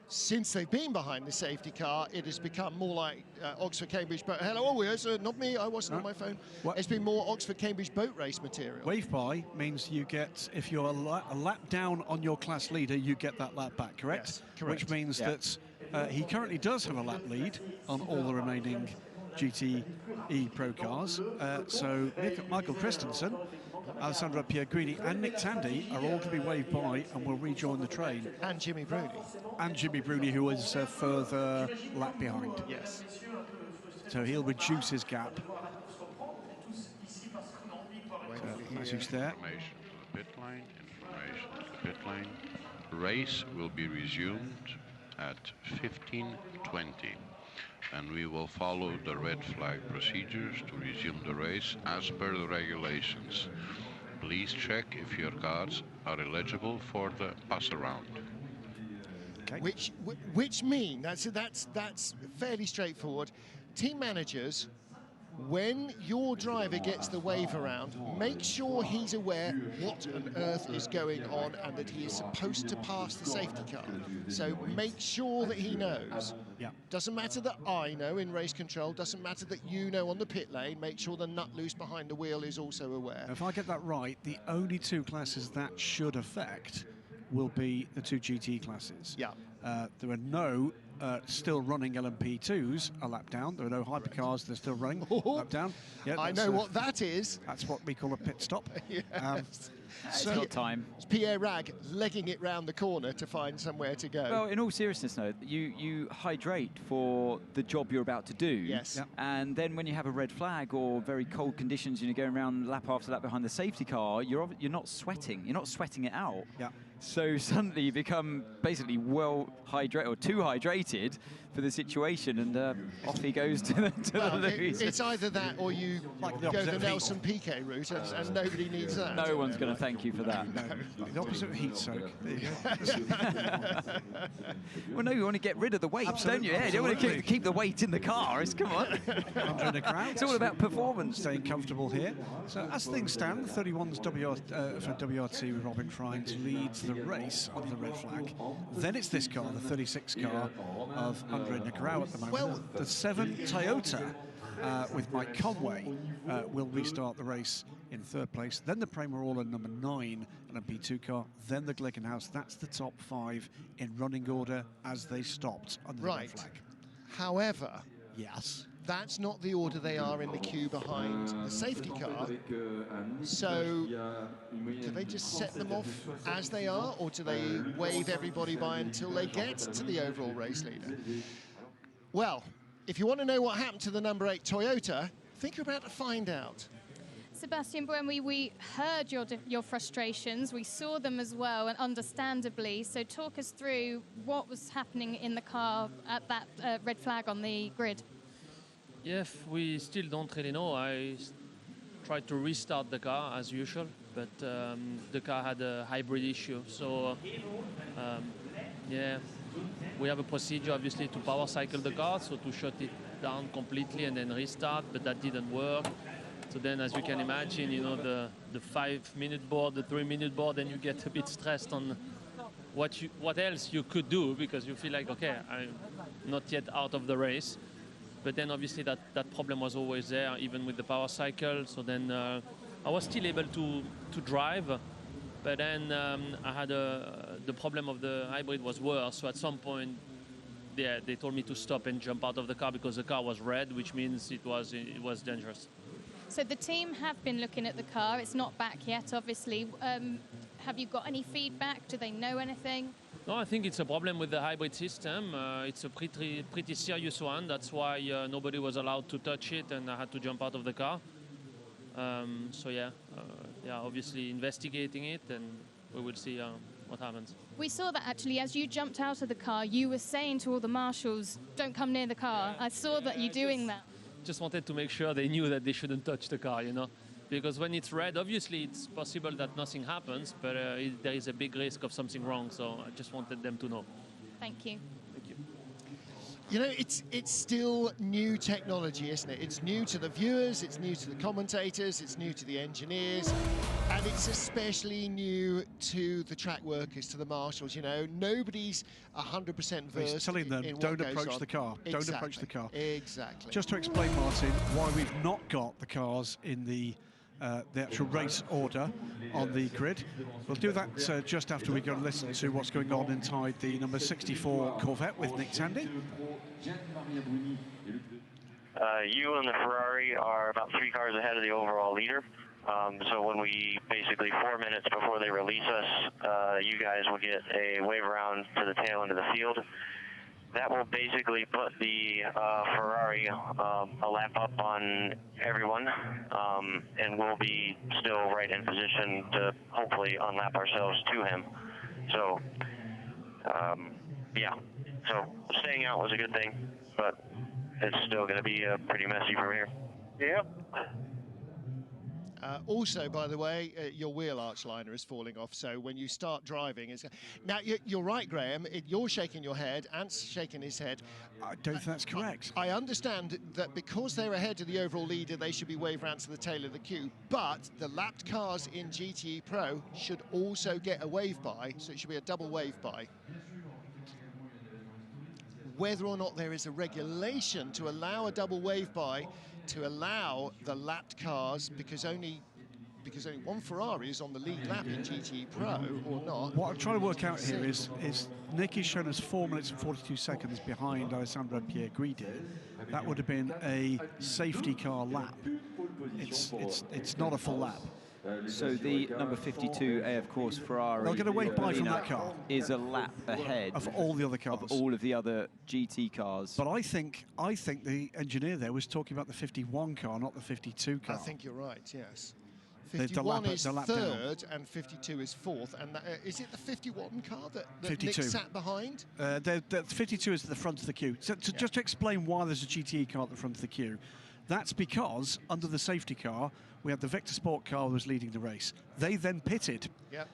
since they've been behind the safety car, it has become more like Oxford-Cambridge boat. Hello, oh, yes, not me, I wasn't on my phone. What? It's been more Oxford-Cambridge boat race material. Wave by means you get, if you're a lap down on your class leader, you get that lap back, correct? Yes, correct. Which means that he currently does have a lap lead on all the remaining GTE Pro cars. So Michael Christensen, Alessandro Pierguidi and Nick Tandy are all going to be waved by and will rejoin the train. And Jimmy Bruni. And Jimmy Bruni, who is further lap behind. Yes. So he'll reduce his gap. As he's there. Information to the pit line, information to the pit line. Race will be resumed at 15:20. And we will follow the red flag procedures to resume the race as per the regulations. Please check if your cars are eligible for the pass around. Okay. Which mean that's fairly straightforward. Team managers, when your driver gets the wave around, make sure he's aware what on earth is going on and that he is supposed to pass the safety car. So make sure that he knows. Yeah. Doesn't matter that I know in race control, doesn't matter that you know on the pit lane, make sure the nut loose behind the wheel is also aware. If I get that right, the only two classes that should affect will be the two GT classes. Yeah. There are no still running LMP2s a lap down. There are no hypercars, they're still running lap down. Yeah, I know what that is. That's what we call a pit stop. Yes. It's not time. It's Pierre Rag legging it round the corner to find somewhere to go. Well, in all seriousness, though, you hydrate for the job you're about to do. Yes. Yep. And then when you have a red flag or very cold conditions and you're going around lap after lap behind the safety car, you're not sweating. You're not sweating it out. Yeah. So suddenly you become basically well hydrated or too hydrated for the situation, and off he goes to the lose. It's either that or you Like go the the Nelson Piquet route, and nobody needs that. No one's going to thank you for that. The opposite of heat soak. There you go. Well, no, you want to get rid of the weight, don't you? Yeah, you don't want to keep the weight in the car. Come on. Andre the crowd. It's all about performance. Staying comfortable here. So as things stand, the 31's for WRT with Robin Frines leads the race under the red flag. Then it's this car, the 36 car of Andre Negrau at the moment. Well, the 7 Toyota with Mike Conway will restart the race in 3rd place. Then the Prema Orlen number 9 LMP2 car. Then the Glickenhaus. That's the top 5 in running order as they stopped under the red flag. However, yes, that's not the order they are in the queue behind the safety car. So do they just set them off as they are, or do they wave everybody by until they get to the overall race leader? Well, if you want to know what happened to the number 8 Toyota, I think you're about to find out. Sebastian, when we heard your frustrations, we saw them as well, and understandably. So talk us through what was happening in the car at that red flag on the grid. Yeah, we still don't really know. I tried to restart the car as usual, but the car had a hybrid issue. So, yeah, we have a procedure, obviously, to power cycle the car, so to shut it down completely and then restart, but that didn't work. So then, as you can imagine, you know, the 5-minute board, the 3-minute board, then you get a bit stressed on what else you could do, because you feel like, okay, I'm not yet out of the race. But then obviously that problem was always there, even with the power cycle. So then I was still able to drive, but then I had the problem of the hybrid was worse. So at some point, they told me to stop and jump out of the car because the car was red, which means it was dangerous. So the team have been looking at the car. It's not back yet, obviously. Have you got any feedback? Do they know anything? No, I think it's a problem with the hybrid system. It's a pretty serious one. That's why nobody was allowed to touch it, and I had to jump out of the car. So yeah, obviously investigating it, and we will see what happens. We saw that actually as you jumped out of the car, you were saying to all the marshals, "Don't come near the car." I saw that you doing that. Just wanted to make sure they knew that they shouldn't touch the car, you know. Because when it's red, obviously it's possible that nothing happens, but there is a big risk of something wrong. So I just wanted them to know. Thank you. Thank you. You know, it's still new technology, isn't it? It's new to the viewers, it's new to the commentators, it's new to the engineers. And it's especially new to the track workers, to the marshals. You know, nobody's 100% versed. He's telling them, in don't what goes approach on. the car. Exactly. Don't approach the car. Exactly. Just to explain, Martin, why we've not got the cars in the actual race order on the grid. We'll do that just after we go and listen to what's going on inside the number 64 Corvette with Nick Tandy. You and the Ferrari are about 3 cars ahead of the overall leader. So when we basically 4 minutes before they release us, you guys will get a wave around to the tail end of the field. That will basically put the Ferrari a lap up on everyone, and we'll be still right in position to hopefully unlap ourselves to him. So, yeah. So staying out was a good thing, but it's still going to be pretty messy from here. Yeah. Also, by the way, your wheel arch liner is falling off, so when you start driving... Now, you're right, Graham, you're shaking your head, Ant's shaking his head. I don't think that's correct. I understand that because they're ahead of the overall leader, they should be waved round to the tail of the queue, but the lapped cars in GTE Pro should also get a wave by, so it should be a double wave by. Whether or not there is a regulation to allow a double wave by, to allow the lapped cars, because only one Ferrari is on the lead lap in GTE Pro, or not. What I'm trying to work out here is Nick is shown as 4 minutes and 42 seconds behind Alessandro Pierre Guidi. That would have been a safety car lap. It's not a full lap. So the number 52 AF Course Ferrari, they'll get a wave by from that car, is a lap ahead of all the other cars, of all of the other GT cars. But I think the engineer there was talking about the 51 car, not the 52 car. I think you're right. Yes. 51 is third and 52 is fourth. And is it the 51 car that Nick sat behind? The 52 is at the front of the queue. So just to explain why there's a GTE car at the front of the queue, that's because under the safety car, we had the Vector Sport car that was leading the race. They then pitted. Yep.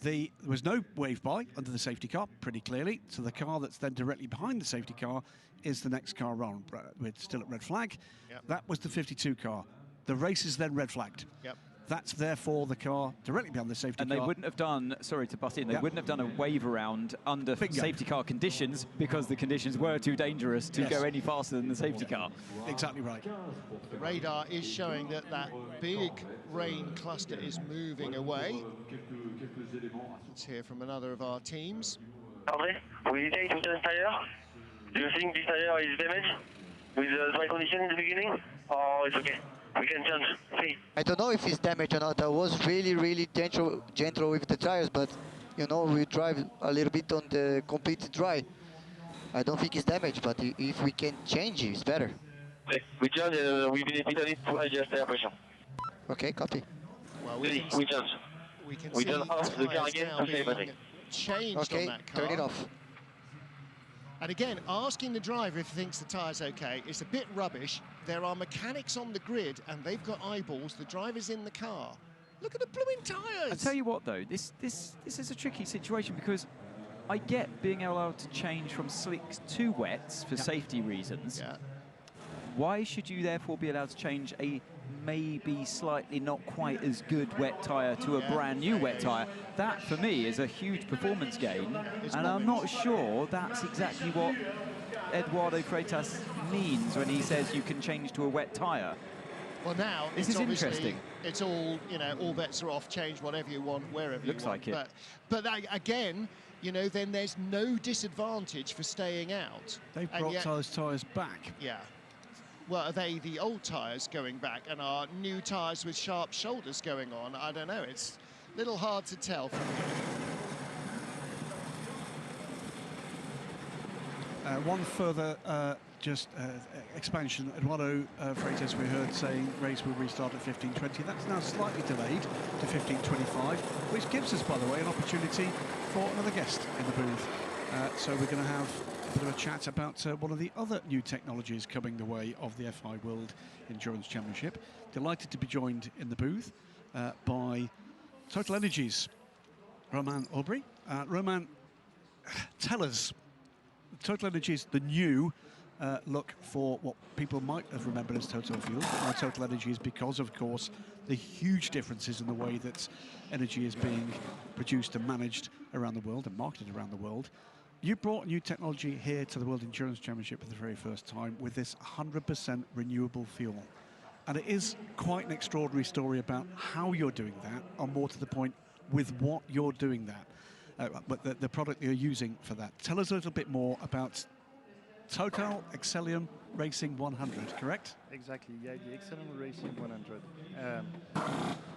There was no wave by under the safety car, pretty clearly. So the car that's then directly behind the safety car is the next car on. We're still at red flag. Yep. That was the 52 car. The race is then red flagged. Yep. That's therefore the car directly behind the safety car. And they wouldn't have done, sorry to butt in, they wouldn't have done a wave around under safety car conditions because the conditions were too dangerous to go any faster than the safety car. Exactly right. The radar is showing that big rain cluster is moving away. Let's hear from another of our teams. André, we take to the tire. Do you think this tire is damaged with the dry condition in the beginning? Or it's okay? We can change. See. I don't know if it's damaged or not. I was really gentle with the tires, but you know, we drive a little bit on the completely dry. I don't think it's damaged, but if we can change it, it's better. Okay. We change and we benefit on it to adjust the pressure. Okay, copy. Well, we change. We can we see turn off the car again to save battery. Changed on that car. Turn it off. And again, asking the driver if he thinks the tyre's okay is a bit rubbish. There are mechanics on the grid and they've got eyeballs. The driver's in the car. Look at the blooming tyres. I tell you what, though, this is a tricky situation because I get being allowed to change from slicks to wets for safety reasons. Yeah. Why should you therefore be allowed to change a maybe slightly not quite as good wet tyre to a brand new wet tyre? That, for me, is a huge performance gain, and I'm not sure that's exactly what Eduardo Freitas means when he says you can change to a wet tyre. Well, now this it's is interesting. It's all, you know, all bets are off. Change whatever you want, wherever you want. Looks like it. But that, again, you know, then there's no disadvantage for staying out. They've brought those tyres back. Yeah. Well, are they the old tyres going back and are new tyres with sharp shoulders going on? I don't know. It's a little hard to tell from here. One further expansion. Eduardo Freitas, we heard saying race will restart at 15:20. That's now slightly delayed to 15:25, which gives us, by the way, an opportunity for another guest in the booth. So we're going to have a bit of a chat about one of the other new technologies coming the way of the FIA World Endurance Championship. Delighted to be joined in the booth by TotalEnergies, Romain Aubry. Romain, tell us, TotalEnergies, the new look for what people might have remembered as Total Fuel, or TotalEnergies, because, of course, the huge differences in the way that energy is being produced and managed around the world and marketed around the world. You brought new technology here to the World Endurance Championship for the very first time with this 100% renewable fuel. And it is quite an extraordinary story about how you're doing that, or more to the point, with what you're doing that, but the product you're using for that. Tell us a little bit more about Total Excellium Racing 100, correct? Exactly, yeah, the Excellium Racing 100.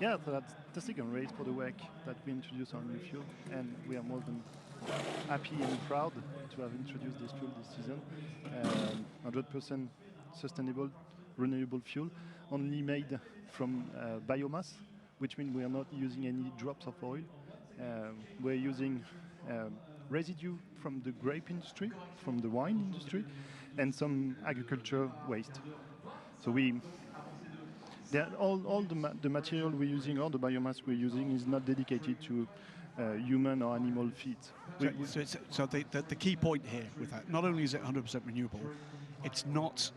Yeah, so that's the second race for the WEC that we introduced our new fuel, and we are more than happy and proud to have introduced this fuel this season. 100% sustainable, renewable fuel, only made from biomass, which means we are not using any drops of oil. We're using residue from the grape industry, from the wine industry, and some agriculture waste. So all the material we're using, all the biomass we're using is not dedicated to human or animal feed. So the key point here with that, not only is it 100% renewable, it's not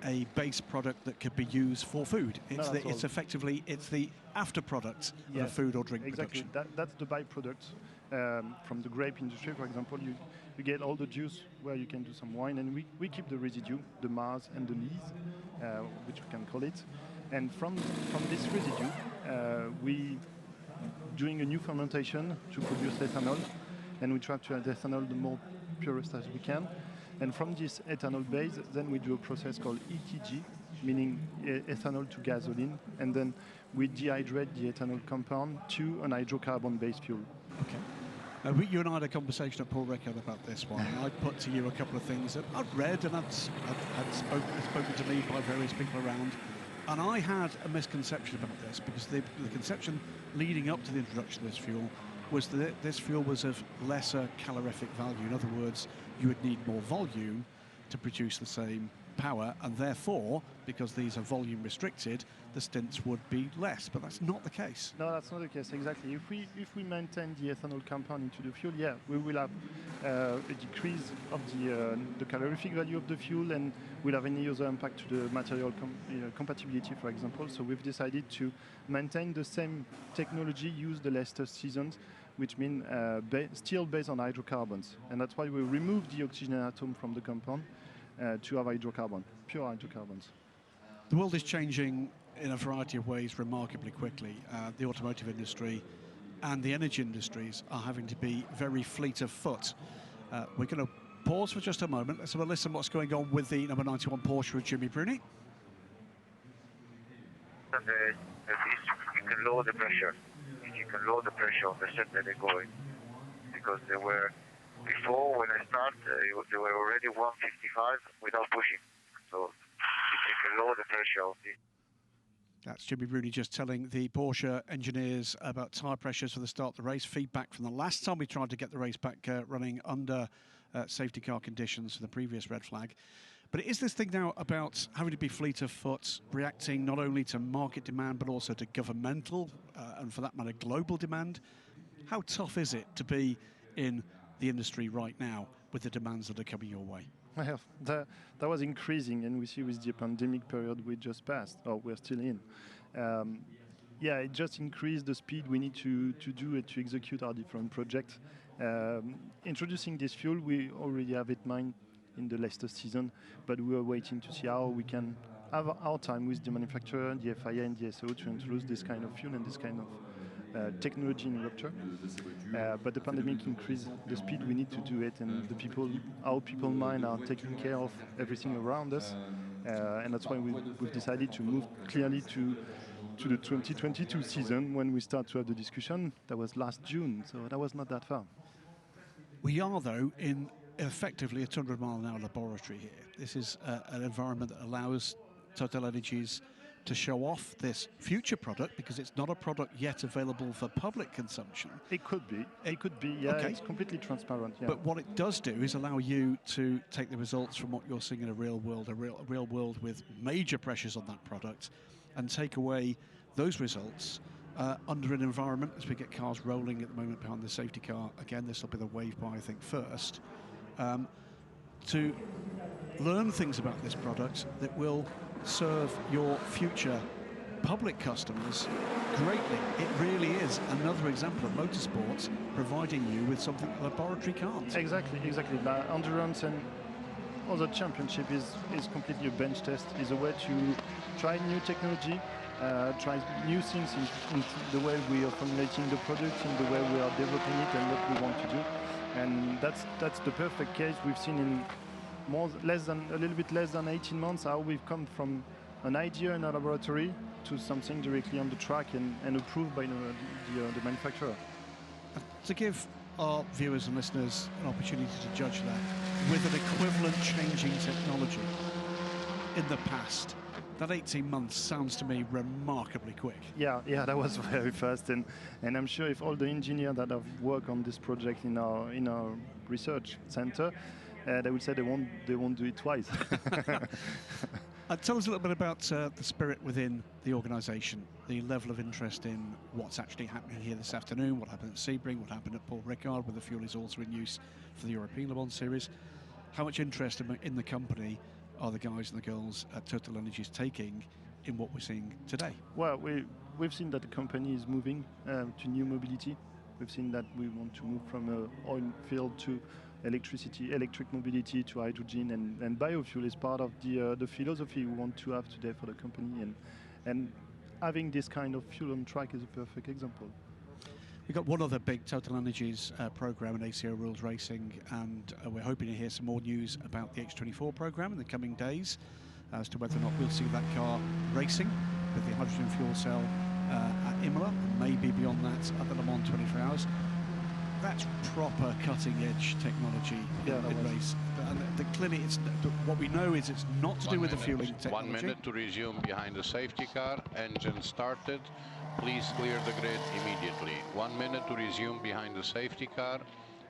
a base product that could be used for food. It's effectively the after product of a food or drink production. That's the byproduct from the grape industry. For example, you get all the juice where you can do some wine, and we keep the residue, the mass and the lees, which we can call it. And from this residue, we doing a new fermentation to produce ethanol, and we try to add ethanol the more purest as we can. And from this ethanol base, then we do a process called ETG, meaning ethanol to gasoline, and then we dehydrate the ethanol compound to an hydrocarbon-based fuel. Okay. You and I had a conversation at Paul Record about this one. I'd put to you a couple of things that I'd read and had spoken to me by various people around. And I had a misconception about this, because the conception leading up to the introduction of this fuel was that this fuel was of lesser calorific value. In other words, you would need more volume to produce the same power, and therefore, because these are volume restricted, the stints would be less. But that's not the case. No, that's not the case, exactly. If we maintain the ethanol compound into the fuel, yeah, we will have a decrease of the calorific value of the fuel, and we'll have any other impact to the material compatibility, for example. So we've decided to maintain the same technology used the last seasons, which means still based on hydrocarbons. And that's why we removed the oxygen atom from the compound to have hydrocarbon, pure hydrocarbons. The world is changing in a variety of ways remarkably quickly. The automotive industry and the energy industries are having to be very fleet of foot. We're going to pause for just a moment. Let's have a listen to what's going on with the number 91 Porsche with Jimmy Bruni. You can lower the pressure. You can lower the pressure on the set that they're going, because they were, before when I started, they were already 155 without pushing. So you can lower the pressure of this. That's Jimmy Bruni just telling the Porsche engineers about tyre pressures for the start of the race. Feedback from the last time we tried to get the race back running under safety car conditions for the previous red flag. But it is this thing now about having to be fleet of foot, reacting not only to market demand but also to governmental and, for that matter, global demand. How tough is it to be in the industry right now with the demands that are coming your way? Well, that was increasing, and we see with the pandemic period we just passed, or we're still in. Yeah, it just increased the speed we need to do it to execute our different projects. Introducing this fuel, we already have it in mind in the latest season, but we are waiting to see how we can have our time with the manufacturer, the FIA and the SO to introduce this kind of fuel and this kind of technology in rupture. But the pandemic increased the speed we need to do it, and our people mind are taking care of everything around us, and that's why we've decided to move clearly to the 2022 season when we start to have the discussion. That was last June, so that was not that far. We are, though, in effectively a 200-mile-an-hour laboratory here. This is an environment that allows TotalEnergies to show off this future product, because it's not a product yet available for public consumption. It could be. It could be, yeah. Okay. It's completely transparent, yeah. But what it does do is allow you to take the results from what you're seeing in a real world with major pressures on that product, and take away those results under an environment as we get cars rolling at the moment behind the safety car. Again, this will be the wave by, I think, first. to learn things about this product that will serve your future public customers greatly. It really is another example of motorsports providing you with something the laboratory can't. Exactly. The endurance and other championship is completely a bench test. Is a way to try new technology, try new things in the way we are formulating the product, in the way we are developing it, and what we want to do. And that's the perfect case. We've seen in a little bit less than 18 months how we've come from an idea in a laboratory to something directly on the track and approved by the manufacturer. To give our viewers and listeners an opportunity to judge that, with an equivalent changing technology in the past, that 18 months sounds to me remarkably quick. Yeah, that was very fast, and I'm sure if all the engineers that have worked on this project in our research center, they would say they won't do it twice. Tell us a little bit about the spirit within the organisation, the level of interest in what's actually happening here this afternoon, what happened at Sebring, what happened at Paul Ricard, where the fuel is also in use for the European Le Mans Series. How much interest in the company are the guys and the girls at TotalEnergies taking in what we're seeing today? Well, we've seen that the company is moving to new mobility. We've seen that we want to move from oil field to electric mobility, to hydrogen, and biofuel is part of the philosophy we want to have today for the company, and having this kind of fuel on track is a perfect example. We've got one other big TotalEnergies program in ACO Rules Racing, and we're hoping to hear some more news about the X24 program in the coming days as to whether or not we'll see that car racing with the hydrogen fuel cell at Imola, and maybe beyond that at the Le Mans 24 Hours. That's proper cutting-edge technology in race. And clearly, what we know is it's not to do with the fueling technology. 1 minute to resume behind the safety car. Engine started. Please clear the grid immediately. 1 minute to resume behind the safety car.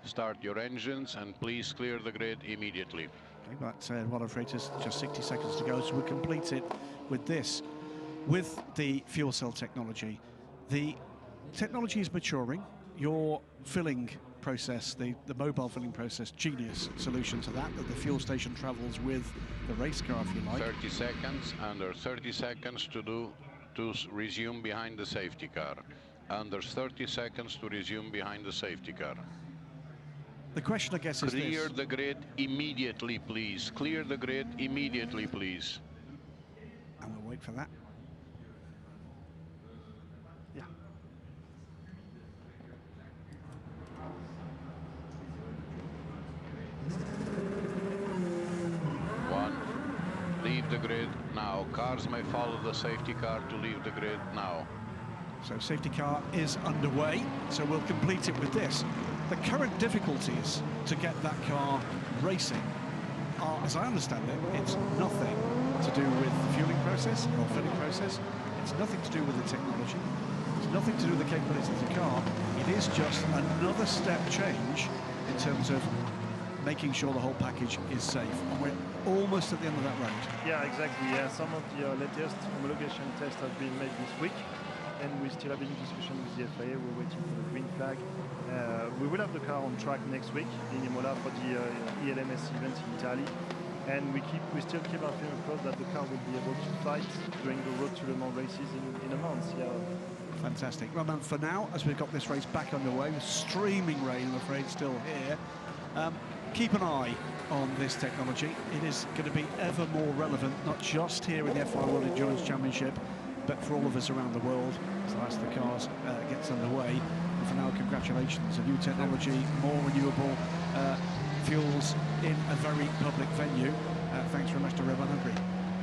Start your engines and please clear the grid immediately. Okay, that's what I've rated, just 60 seconds to go, so we'll complete it with this. With the fuel cell technology, the technology is maturing. Your filling process, the mobile filling process, genius solution to that the fuel station travels with the race car, if you like. 30 seconds, under 30 seconds to resume behind the safety car. Under 30 seconds to resume behind the safety car. The question, I guess, is this. Clear the grid immediately, please. Clear the grid immediately, please. And we'll wait for that. Yeah. Leave the grid now. Cars may follow the safety car to leave the grid now. So safety car is underway, so we'll complete it with this. The current difficulties to get that car racing are, as I understand it, it's nothing to do with the fueling process or filling process. It's nothing to do with the technology. It's nothing to do with the capabilities of the car. It is just another step change in terms of making sure the whole package is safe. And we're almost at the end of that road. Yeah, exactly. Yeah, some of the latest homologation tests have been made this week, and we still have in discussion with the FIA. We're waiting for the green flag. We will have the car on track next week in Imola for the ELMS event in Italy, and we still keep our fingers crossed that the car will be able to fight during the Road to Le Mans races in a month. Yeah. Fantastic. Well, then, for now, as we've got this race back underway with streaming rain, I'm afraid, still here. Keep an eye on this technology. It is going to be ever more relevant, not just here in the FIA World Endurance Championship, but for all of us around the world. So as the cars gets underway. And for now, congratulations. A new technology, more renewable fuels in a very public venue. Thanks very much to Roman Hungary.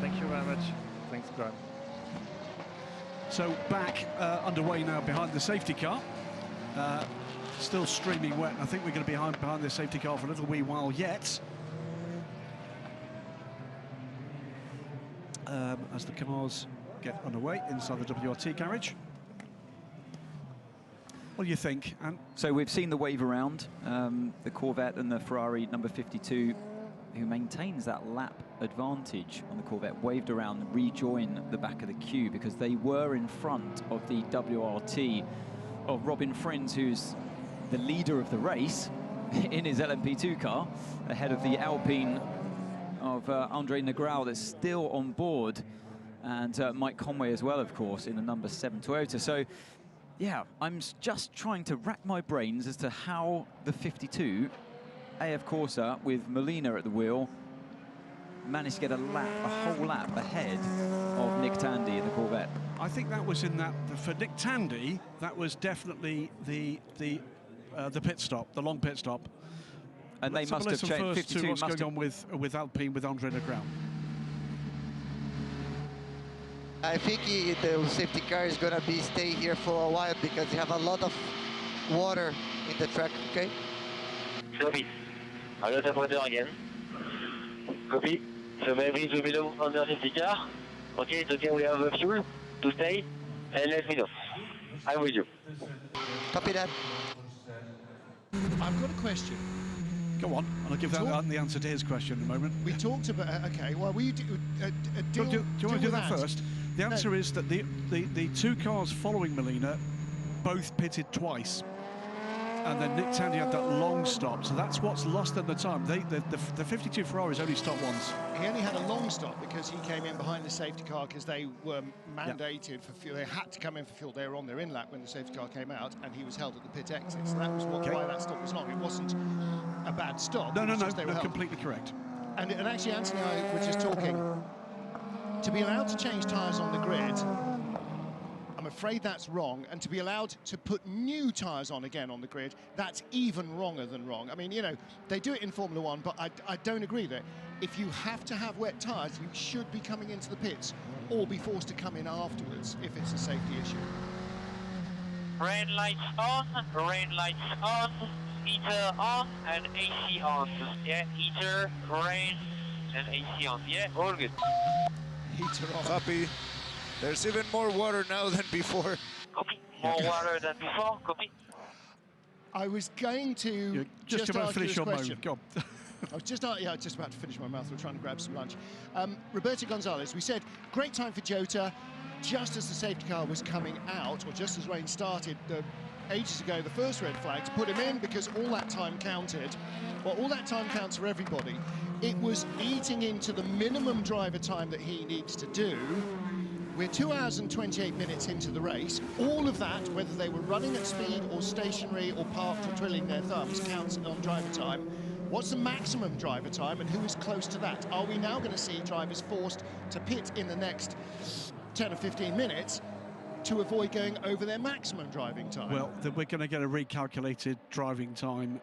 Thank you very much. Thanks, Graham. So back underway now behind the safety car. Still streaming wet. I think we're going to be behind the safety car for a little wee while yet. As the cars get underway inside the WRT garage. What do you think, Ant? So we've seen the wave around, the Corvette and the Ferrari number 52, who maintains that lap advantage on the Corvette, waved around and rejoin the back of the queue because they were in front of the WRT of Robin Friends, who's the leader of the race, in his LMP2 car, ahead of the Alpine of Andre Negrão that's still on board, and Mike Conway as well, of course, in the number 7 Toyota. So, yeah, I'm just trying to rack my brains as to how the 52 AF Corsa with Molina at the wheel managed to get a whole lap ahead of Nick Tandy in the Corvette. I think that was in that, for Nick Tandy, that was definitely the pit stop, the long pit stop. And they must have changed. 52 what's going on with Alpine, with Andre Negrão. I think the safety car is gonna stay here for a while because you have a lot of water in the track. Okay. Copy. Pilot operator again. Copy. So maybe the middle on the safety car. Okay, it's okay. We have a fuel to stay, and let me know. I'm with you. Copy that. I've got a question. Go on, and I'll give that the answer to his question in a moment. We talked about, okay, well, we do you want to do that first? The answer is that the two cars following Molina both pitted twice. And then Nick Tandy had that long stop, so that's what's lost them the time. The 52 Ferraris only stopped once. He only had a long stop because he came in behind the safety car because they were mandated for fuel. They had to come in for fuel. They were on their in lap when the safety car came out, and he was held at the pit exit. So that was why that stop was long. It wasn't a bad stop. No, completely correct. And actually, Anthony and I were just talking. To be allowed to change tyres on the grid, I'm afraid that's wrong, and to be allowed to put new tyres on again on the grid, that's even wronger than wrong. I mean, you know, they do it in Formula One, but I don't agree that if you have to have wet tyres, you should be coming into the pits or be forced to come in afterwards if it's a safety issue. Rain lights on, heater on, and AC on. Yeah, heater, rain, and AC on. Yeah, all good. Heater on. Copy. There's even more water now than before. Copy. More water than before. Copy. I was going to just about to finish your question. Go on. I was just about to finish my mouth. We're trying to grab some lunch. Roberto Gonzalez, we said great time for Jota. Just as the safety car was coming out, or just as rain started, ages ago, the first red flag to put him in because all that time counted. Well, all that time counts for everybody. It was eating into the minimum driver time that he needs to do. We're 2 hours and 28 minutes into the race. All of that, whether they were running at speed or stationary or parked or twiddling their thumbs, counts on driver time. What's the maximum driver time and who is close to that? Are we now going to see drivers forced to pit in the next 10 or 15 minutes to avoid going over their maximum driving time? Well, we're going to get a recalculated driving time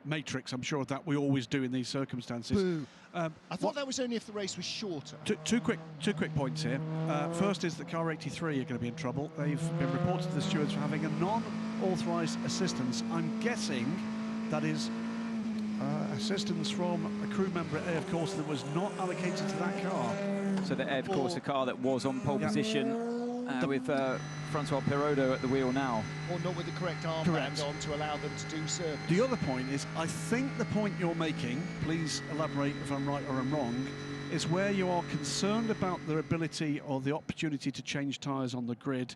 matrix. I'm sure that we always do in these circumstances. Boo. I thought that was only if the race was shorter. Two quick points here. First is that car 83 are going to be in trouble. They've been reported to the stewards for having a non-authorised assistance. I'm guessing that is assistance from a crew member at AF Corsa that was not allocated to that car. So the AF Corsa car that was on pole position with Francois Perrodo at the wheel now. Or not with the correct armband on to allow them to do service. The other point is, I think the point you're making, please elaborate if I'm right or I'm wrong, is where you are concerned about their ability or the opportunity to change tyres on the grid,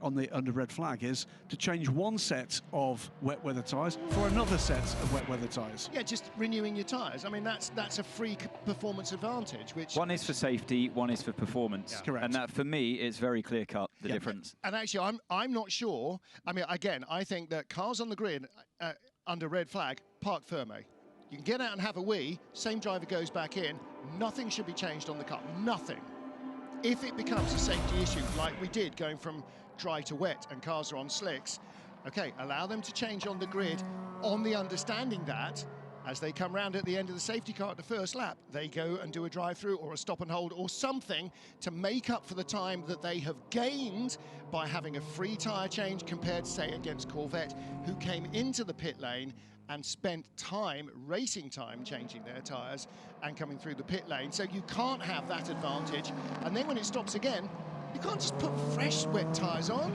under red flag, is to change one set of wet weather tyres for another set of wet weather tyres. Yeah, just renewing your tyres. I mean, that's a free performance advantage. Which one is for safety, one is for performance. Yeah. Correct. And that, for me, is very clear cut, the difference. And actually, I'm not sure. I mean, again, I think that cars on the grid under red flag, park firme. You can get out and have a wee, same driver goes back in, nothing should be changed on the car, nothing. If it becomes a safety issue, like we did, going from dry to wet and cars are on slicks, okay, allow them to change on the grid on the understanding that as they come round at the end of the safety car at the first lap, they go and do a drive-through or a stop and hold or something to make up for the time that they have gained by having a free tyre change compared, say, against Corvette, who came into the pit lane and spent time, racing time, changing their tyres and coming through the pit lane. So you can't have that advantage. And then when it stops again, you can't just put fresh wet tyres on.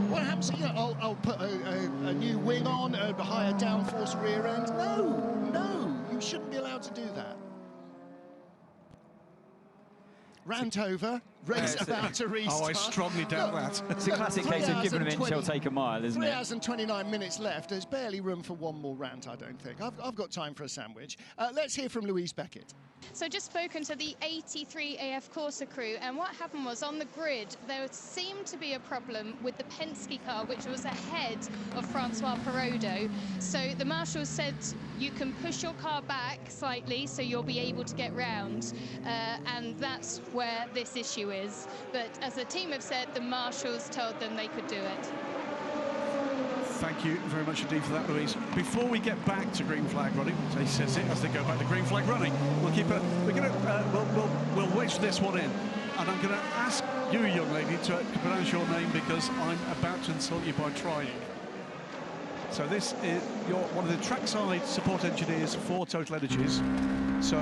What happens? You know, I'll put a new wing on, a higher downforce rear end. No, you shouldn't be allowed to do that. Rant over, race about to restart. Oh, I strongly doubt that. It's a classic case of giving them in, she'll take a mile, isn't it? 3 hours and 29 minutes left. There's barely room for one more rant, I don't think. I've got time for a sandwich. Let's hear from Louise Beckett. So just spoken to the 83 AF Costa crew, and what happened was on the grid there seemed to be a problem with the Penske car, which was ahead of Francois Perrodo. So the marshals said you can push your car back slightly so you'll be able to get round, and that's where this issue is. But as the team have said, the marshals told them they could do it. Thank you very much indeed for that, Louise. Before we get back to green flag running, he says it as they go back to green flag running. We'll keep it. We'll wedge this one in, and I'm going to ask you, young lady, to pronounce your name because I'm about to insult you by trying. So this is one of the trackside support engineers for TotalEnergies. So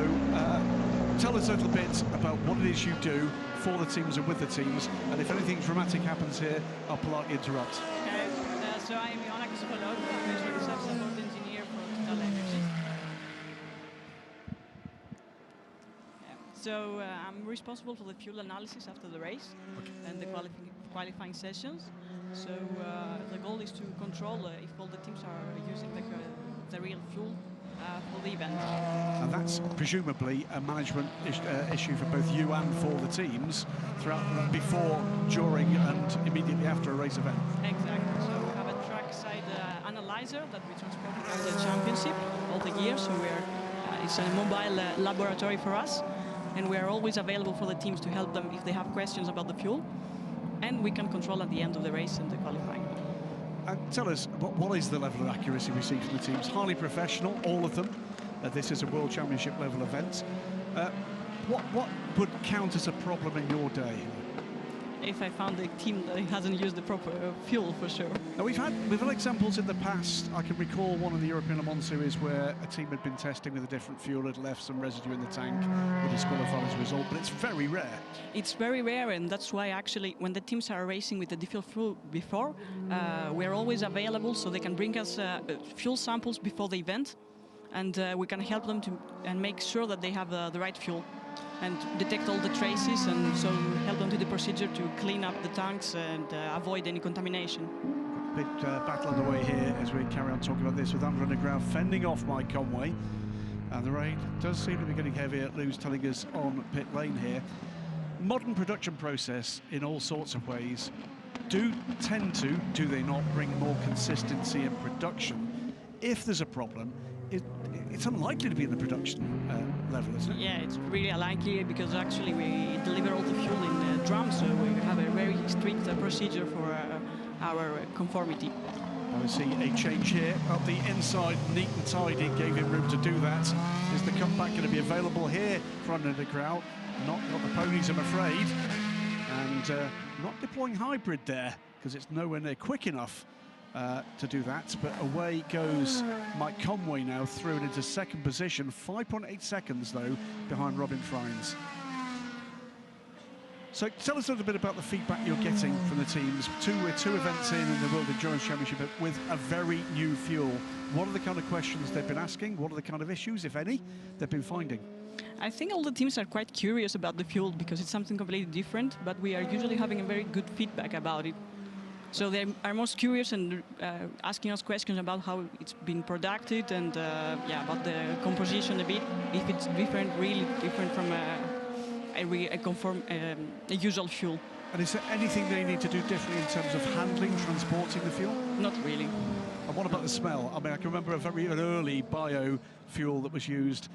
tell us a little bit about what it is you do for the teams and with the teams, and if anything dramatic happens here, I'll politely interrupt. So I'm Jakob Schmikowski, I'm the support engineer for TotalEnergies. So I'm responsible for the fuel analysis after the race and the qualifying sessions. So the goal is to control if all the teams are using the real fuel for the event. And that's presumably a management issue for both you and for the teams throughout, before, during and immediately after a race event. Exactly. So we have a trackside analyzer that we transport from the championship all the year. So it's a mobile laboratory for us, and we are always available for the teams to help them if they have questions about the fuel. And we can control at the end of the race and the qualifying. And tell us, what is the level of accuracy we see from the teams? Highly professional, all of them. This is a World Championship level event. What would count as a problem in your day? If I found a team that hasn't used the proper fuel, for sure. Now we've had examples in the past. I can recall one in the European Le Mans Series where a team had been testing with a different fuel, had left some residue in the tank, were disqualified as a result, but it's very rare. It's very rare, and that's why actually when the teams are racing with the different fuel before, we're always available so they can bring us fuel samples before the event, and we can help them and make sure that they have the right fuel and detect all the traces, and so help them to the procedure to clean up the tanks and avoid any contamination. Big battle underway here as we carry on talking about this with Underground fending off Mike Conway. And the rain does seem to be getting heavier. Lou's telling us on pit lane here. Modern production process in all sorts of ways do they not, bring more consistency in production? If there's a problem, it's unlikely to be in the production level, isn't it? Yeah, it's really unlikely because actually we deliver all the fuel in drums, so we have a very strict procedure for our conformity. I see a change here up the inside, neat and tidy, gave him room to do that. Is the comeback going to be available here for Underground? Not got the ponies, I'm afraid. And not deploying hybrid there because it's nowhere near quick enough to do that, but away goes Mike Conway now through and into second position, 5.8 seconds though behind Robin Frines. So tell us a little bit about the feedback you're getting from the teams. We're two events in the World Endurance Championship with a very new fuel. What are the kind of questions they've been asking? What are the kind of issues, if any, they've been finding? I think all the teams are quite curious about the fuel because it's something completely different, but we are usually having a very good feedback about it. So they are most curious and asking us questions about how it's been produced and about the composition a bit, if it's different, really different from a usual fuel. And is there anything they need to do differently in terms of handling, transporting the fuel? Not really. And what about the smell? I mean, I can remember an early biofuel that was used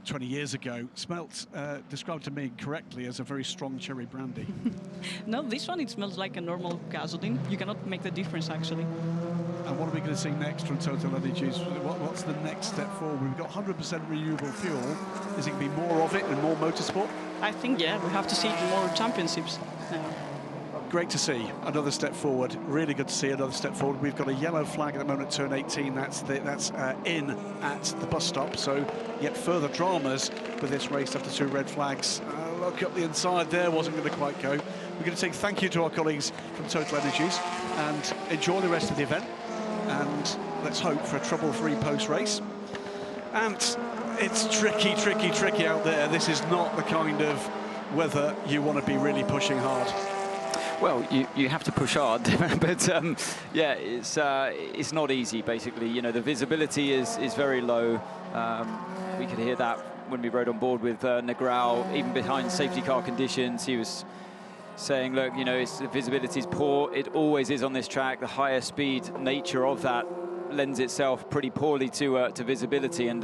20 years ago, smelt, described to me correctly as a very strong cherry brandy. No, this one, it smells like a normal gasoline. You cannot make the difference, actually. And what are we going to see next from TotalEnergies? What's the next step forward? We've got 100% renewable fuel. Is it going to be more of it and more motorsport? I think, yeah, we have to see more championships. Great to see another step forward. Really good to see another step forward. We've got a yellow flag at the moment, turn 18. That's in at the bus stop. So yet further dramas with this race after two red flags. Look up the inside there, wasn't going to quite go. We're going to say thank you to our colleagues from TotalEnergies and enjoy the rest of the event. And let's hope for a trouble-free post-race. And it's tricky out there. This is not the kind of whether you want to be really pushing hard. Well, you have to push hard, but yeah, it's not easy. Basically, you know, the visibility is very low. We could hear that when we rode on board with Negrão, even behind safety car conditions. He was saying, look, you know, the visibility is poor. It always is on this track. The higher speed nature of that lends itself pretty poorly to visibility. And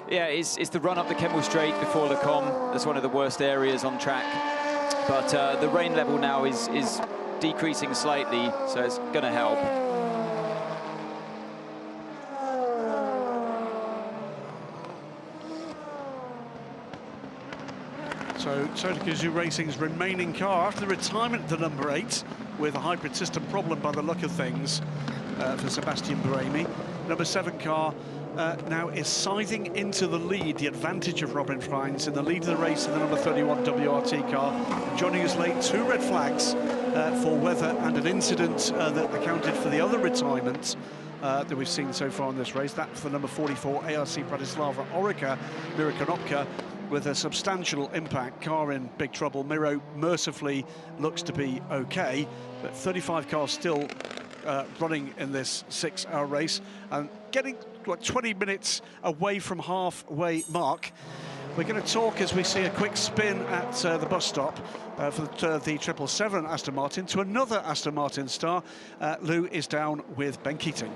yeah, it's the run up the Kemmel Straight before Le Com. That's one of the worst areas on track. But the rain level now is decreasing slightly, so it's going to help. So TotalEnergies Racing's remaining car after the retirement of the number 8 with a hybrid system problem by the look of things for Sebastian Buemi. Number 7 car now is scything into the lead, the advantage of Robin Freins in the lead of the race in the number 31 WRT car. Joining us late, 2 red flags for weather and an incident that accounted for the other retirement that we've seen so far in this race. That's the number 44 ARC Bratislava Orica, Miro Konopka, with a substantial impact. Car in big trouble. Miro mercifully looks to be okay, but 35 cars still running in this 6-hour race and getting what, 20 minutes away from halfway mark. We're going to talk as we see a quick spin at the bus stop for the 777 Aston Martin to another Aston Martin star. Lou is down with Ben Keating.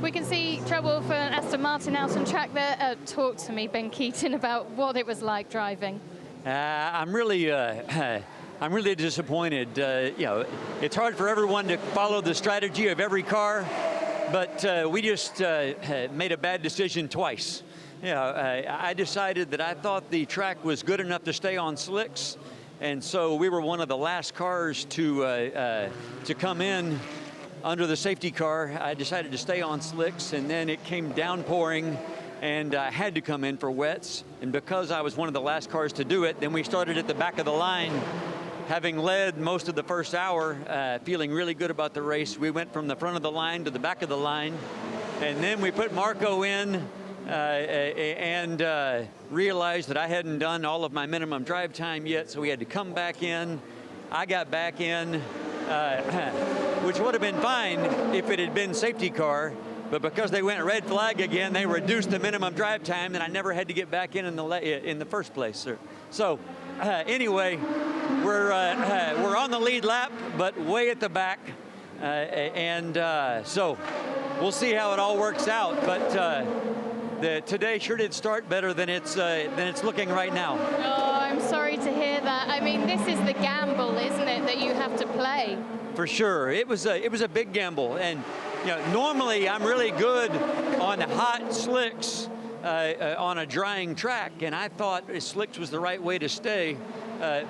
We can see trouble for Aston Martin out on track there. Talk to me, Ben Keating, about what it was like driving. I'm really disappointed. You know, it's hard for everyone to follow the strategy of every car, but we just made a bad decision twice. You know, I decided that I thought the track was good enough to stay on slicks, and so we were one of the last cars to come in under the safety car. I decided to stay on slicks, and then it came downpouring, and I had to come in for wets. And because I was one of the last cars to do it, then we started at the back of the line. Having led most of the first hour, feeling really good about the race, we went from the front of the line to the back of the line, and then we put Marco in and realized that I hadn't done all of my minimum drive time yet, so we had to come back in. I got back in, which would have been fine if it had been safety car, but because they went red flag again, they reduced the minimum drive time, and I never had to get back in the first place. So anyway, we're on the lead lap, but way at the back, so we'll see how it all works out. But today sure did start better than it's looking right now. Oh, I'm sorry to hear that. I mean, this is the gamble, isn't it, that you have to play? For sure, it was a big gamble, and you know, normally I'm really good on hot slicks on a drying track, and I thought slicks was the right way to stay,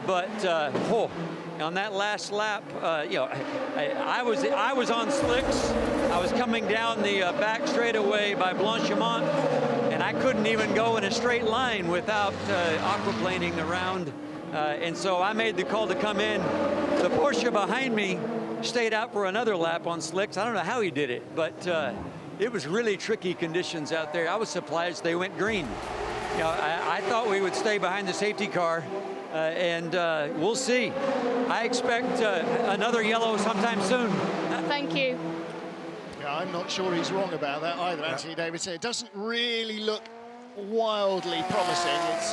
but on that last lap, you know, I was on slicks. I was coming down the back straightaway by Blanchimont, and I couldn't even go in a straight line without aquaplaning around. And so I made the call to come in. The Porsche behind me stayed out for another lap on slicks. I don't know how he did it, but it was really tricky conditions out there. I was surprised they went green. You know, I thought we would stay behind the safety car, and we'll see. I expect another yellow sometime soon. Thank you. Yeah, I'm not sure he's wrong about that either, Anthony Davidson. It doesn't really look wildly promising. It's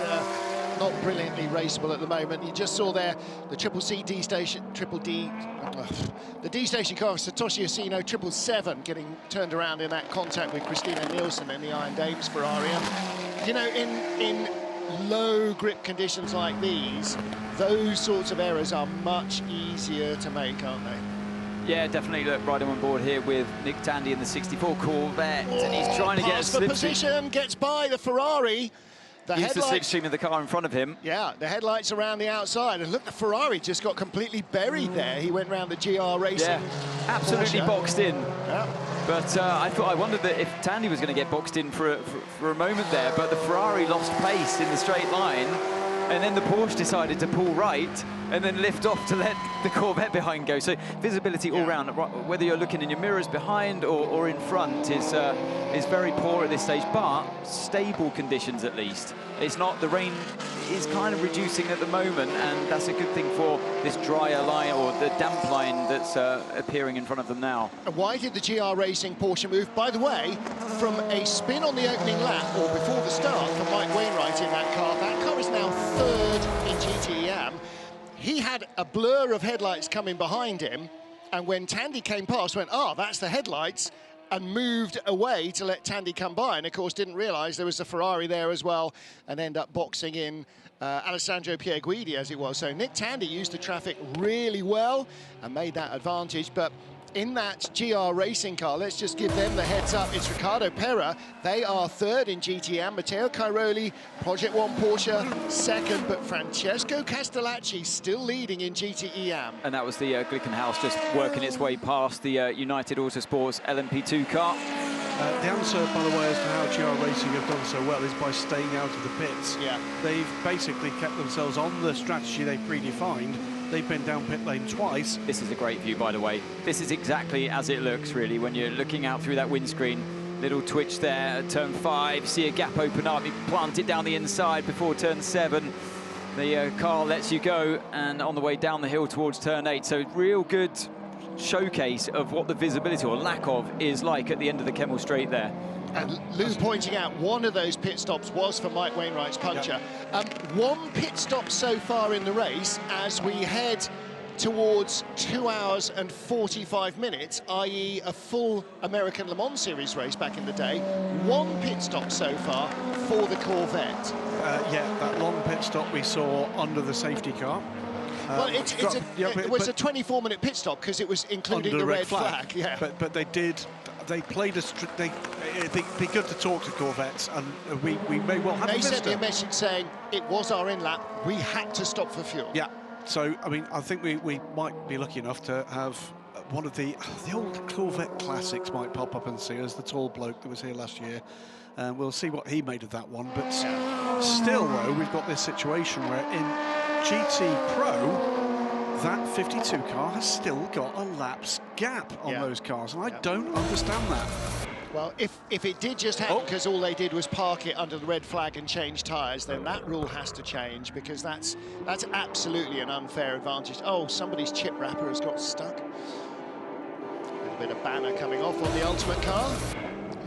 not brilliantly raceable at the moment. You just saw there the the D station car, Satoshi Asino 777 getting turned around in that contact with Christina Nielsen in the Iron Dames Ferrari. You know, in low grip conditions like these, those sorts of errors are much easier to make, aren't they? Yeah, definitely. Look, riding on board here with Nick Tandy in the 64 Corvette, and he's trying to get a slipstream. Position, gets by the Ferrari. He's the slipstream of the car in front of him. Yeah, the headlights around the outside, and look, the Ferrari just got completely buried there. He went round the GR Racing. Yeah, absolutely boxed in. Yeah. But I wondered that if Tandy was going to get boxed in for a moment there, but the Ferrari lost pace in the straight line, and then the Porsche decided to pull right and then lift off to let the Corvette behind go. So visibility all round, whether you're looking in your mirrors behind or in front, is very poor at this stage, but stable conditions at least. It's not, the rain is kind of reducing at the moment, and that's a good thing for this drier line, or the damp line that's appearing in front of them now. Why did the GR Racing Porsche move? By the way, from a spin on the opening lap, or before the start, for Mike Wainwright in that car is now third in GTEM. He had a blur of headlights coming behind him, and when Tandy came past, went, oh, that's the headlights, and moved away to let Tandy come by, and of course didn't realise there was a Ferrari there as well, and end up boxing in Alessandro Pierguidi as it was. So Nick Tandy used the traffic really well and made that advantage, but in that GR Racing car, let's just give them the heads up. It's Ricardo Pera. They are third in GTM. Matteo Cairoli, Project One Porsche, second, but Francesco Castellacci still leading in GTEM. And that was the Glickenhaus just working its way past the United Autosports LMP2 car. The answer, by the way, as to how GR Racing have done so well is by staying out of the pits. Yeah. They've basically kept themselves on the strategy they predefined. They've been down pit lane twice. This is a great view, by the way. This is exactly as it looks, really, when you're looking out through that windscreen. Little twitch there at turn 5, see a gap open up, you plant it down the inside before turn 7. The car lets you go, and on the way down the hill towards turn 8. So real good showcase of what the visibility, or lack of, is like at the end of the Kemmel Straight there. And Lou pointing out one of those pit stops was for Mike Wainwright's puncture. One pit stop so far in the race as we head towards 2 hours and 45 minutes, i.e. a full American Le Mans Series race back in the day. One pit stop so far for the Corvette. Yeah, that long pit stop we saw under the safety car. Well, it was a 24-minute pit stop because it was including the red flag. Yeah. But they played it'd be good to talk to Corvettes, and we may well have They sent me a message saying it was our in-lap, we had to stop for fuel. Yeah, so, I mean, I think we might be lucky enough to have one of the old Corvette classics might pop up and see us, the tall bloke that was here last year. And we'll see what he made of that one. But still, though, we've got this situation where in GT Pro, that 52 car has still got a lapse gap on those cars, and I don't understand that. Well, if it did just happen because all they did was park it under the red flag and change tyres, then that rule has to change, because that's absolutely an unfair advantage. Oh, somebody's chip wrapper has got stuck. A little bit of banner coming off on the Ultimate car.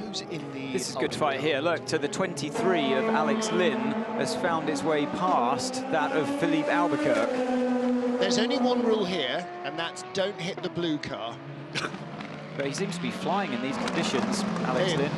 Who's in the... This is a good fight here. Look, to the 23 of Alex Lynn has found its way past that of Philippe Albuquerque. There's only one rule here, and that's don't hit the blue car. But he seems to be flying in these conditions, Alex Lynn,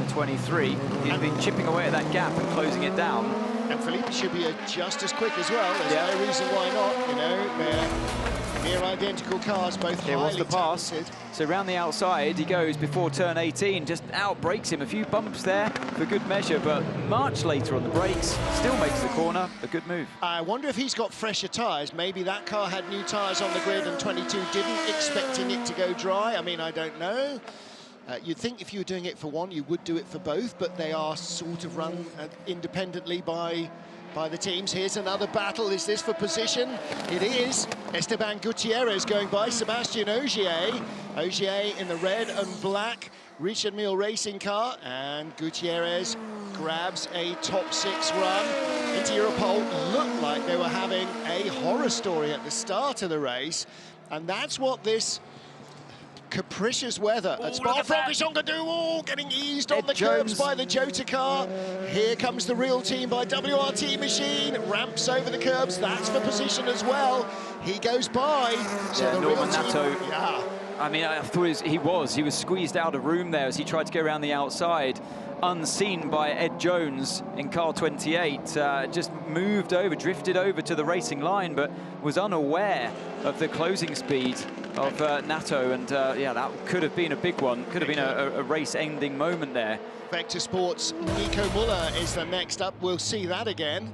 the 23. He's been chipping away at that gap and closing it down. And Philippe should be just as quick as well. There's no reason why not, you know. They're near identical cars, both Here was the pass. Talented. So around the outside he goes before turn 18, just outbrakes him. A few bumps there for good measure, but much later on the brakes, still makes the corner. A good move. I wonder if he's got fresher tyres. Maybe that car had new tyres on the grid and 22 didn't, expecting it to go dry. I mean, I don't know. You'd think if you were doing it for one, you would do it for both, but they are sort of run independently by the teams. Here's another battle. Is this for position? It is. Esteban Gutierrez going by Sebastian Ogier. Ogier in the red and black Richard Mille racing car, and Gutierrez grabs a top 6 run into Europol. Looked like they were having a horror story at the start of the race, and that's what this capricious weather at Spa-Francorchamps could do. Oh, getting eased on the curbs by the Jota car. Here comes the real team by WRT Machine. Ramps over the curbs. That's for position as well. He goes by. So the Norman real Nato. team, I mean, I thought he was squeezed out of room there as he tried to go around the outside, unseen by Ed Jones in car 28. Just moved over, drifted over to the racing line, but was unaware of the closing speed of Nato, and yeah, that could have been a big one. Could have been a race-ending moment there. Vector Sports, Nico Muller is the next up. We'll see that again.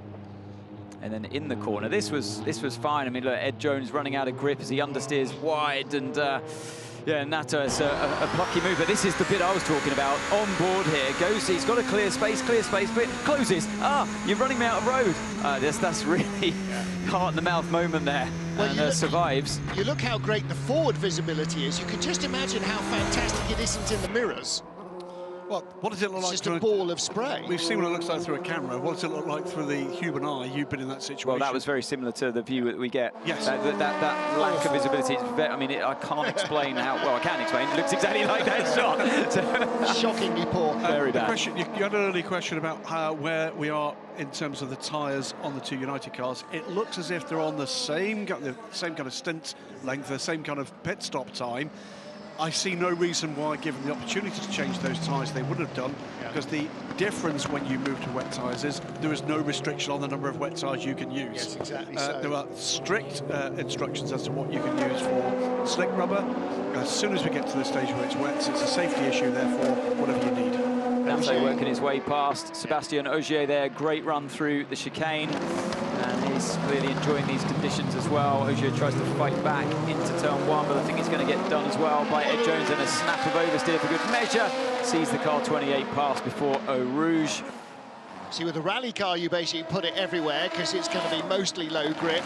And then in the corner, this was fine. I mean, look, Ed Jones running out of grip as he understeers wide, and Yeah, Nato is a plucky move, but this is the bit I was talking about. On board here, goes, he's got a clear space, but closes. You're running me out of road. That's really heart in the mouth moment there, well, and survives. You look how great the forward visibility is. You can just imagine how fantastic it isn't in the mirrors. Well, what does it look like? It's just a ball of spray. We've seen what it looks like through a camera. What does it look like through the human eye? You've been in that situation. Well, that was very similar to the view that we get. Yes. That lack of visibility is very, I mean, I can't explain how, well, I can explain. It looks exactly like that shot. Shockingly poor. Very bad. You had an early question about where we are in terms of the tyres on the two United cars. It looks as if they're on the same kind of stint length, the same kind of pit stop time. I see no reason why, given the opportunity to change those tyres, they would have done, because the difference when you move to wet tyres is there is no restriction on the number of wet tyres you can use. Yes, exactly so. There are strict instructions as to what you can use for slick rubber. As soon as we get to the stage where it's wet, it's a safety issue, therefore, whatever you need. Nato working his way past Sébastien Ogier there, great run through the chicane, and he's clearly enjoying these conditions as well. Ogier tries to fight back into turn one, but I think he's going to get done as well by Ed Jones, and a snap of oversteer for good measure. Sees the car 28 pass before Eau Rouge. See, with a rally car, you basically put it everywhere because it's going to be mostly low grip.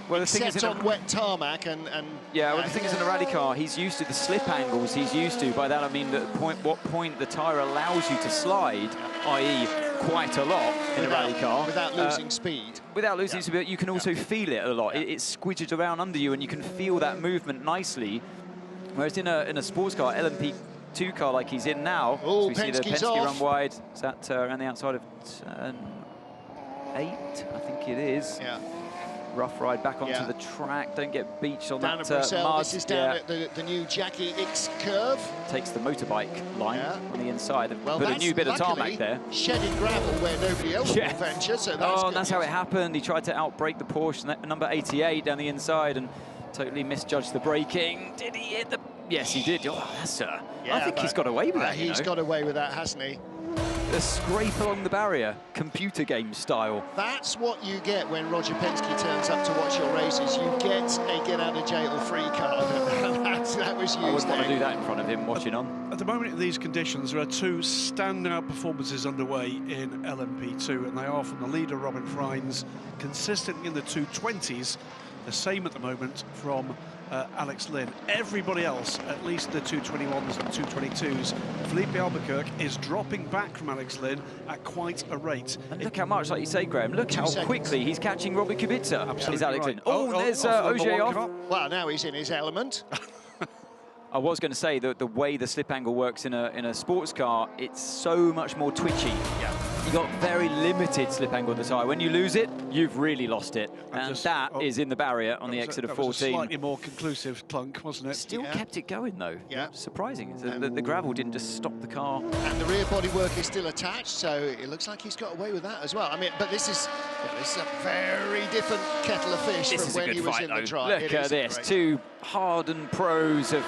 Well, the thing is, on wet tarmac and yeah, well, the thing is, in a rally car, he's used to the slip angles. He's used to. By that, I mean what point the tyre allows you to slide, i.e., quite a lot in a rally car without losing speed. Without losing speed, you can also feel it a lot. It squidges around under you, and you can feel that movement nicely. Whereas in a sports car, LMP2 car like he's in now, so we see the Penske run wide. Is that around the outside of turn 8? I think it is. Yeah. Rough ride back onto the track. Don't get beached on down that mud. This is down at the new Jackie X curve. Takes the motorbike line on the inside. Well, put a new bit of tarmac there. Shedding gravel where nobody else will venture. So that's how it happened. He tried to outbrake the Porsche, number 88 down the inside, and totally misjudged the braking. Did he hit the? Yes, he did. Oh, that's I think he's got away with that. He's got away with that, hasn't he? The scrape along the barrier, computer game style. That's what you get when Roger Penske turns up to watch your races. You get a get-out-of-jail-free card. that was used. I wouldn't want to do that in front of him watching on. At the moment, in these conditions, there are two standout performances underway in LMP2, and they are from the leader, Robin Freins, consistently in the 220s. The same at the moment from Alex Lynn. Everybody else, at least the 221s and 222s, Felipe Albuquerque is dropping back from Alex Lynn at quite a rate. And look how much, like you say, Graham, look how quickly he's catching Robert Kubica. Absolutely is Alex right. Lynn. There's Ogier off. Well, now he's in his element. I was going to say that the way the slip angle works in a sports car, it's so much more twitchy. Yeah. You got very limited slip angle on the tyre. When you lose it, you've really lost it. And that is in the barrier on the exit of 14. That was a slightly more conclusive clunk, wasn't it? Still kept it going, though. Yeah. Surprising. The gravel didn't just stop the car. And the rear bodywork is still attached, so it looks like he's got away with that as well. I mean, but this is a very different kettle of fish from when he was in the drive. Look at this. Two hardened pros of